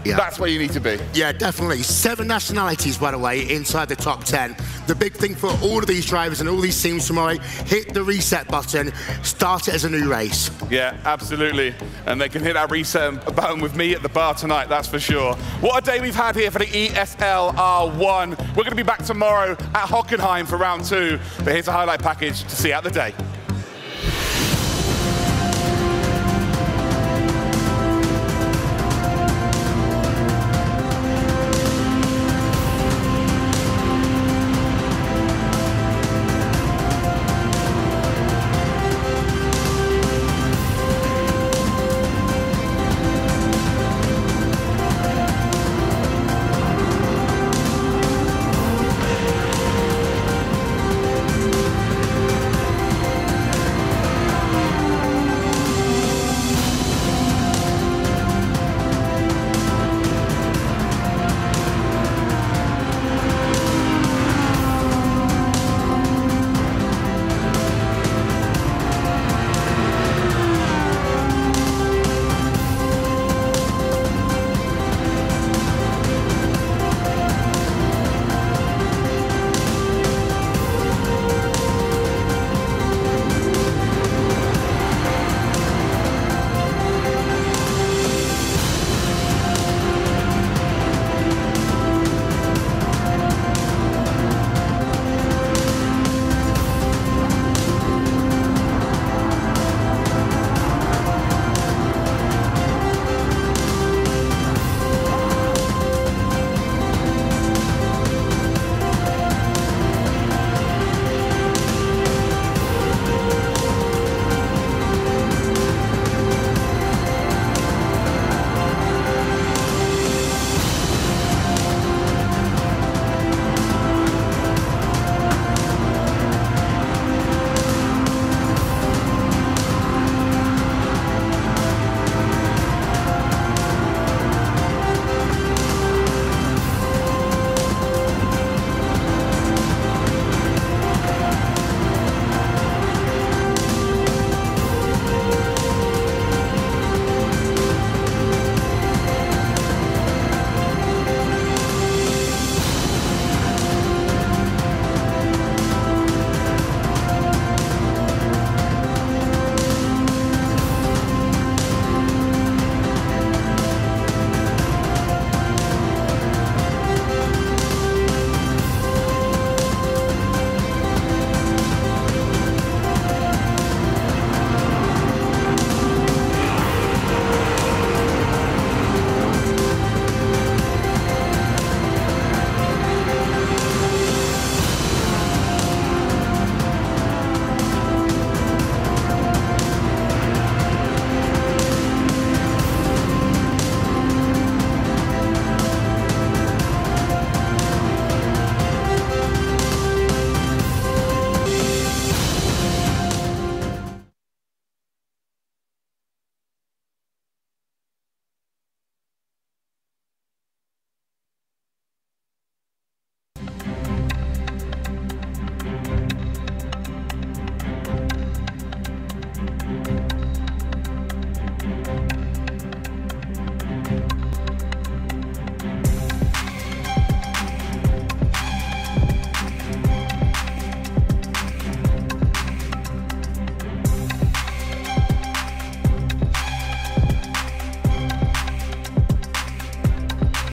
Yeah. That's where you need to be. Yeah, definitely. 7 nationalities, by the way, inside the top 10. The big thing for all of these drivers and all these teams tomorrow, hit the reset button, start it as a new race. Yeah, absolutely. And they can hit that reset button with me at the bar tonight, that's for sure. What a day we've had here for the ESL R1. We're going to be back tomorrow at Hockenheim for round 2. But here's a highlight package to see out the day.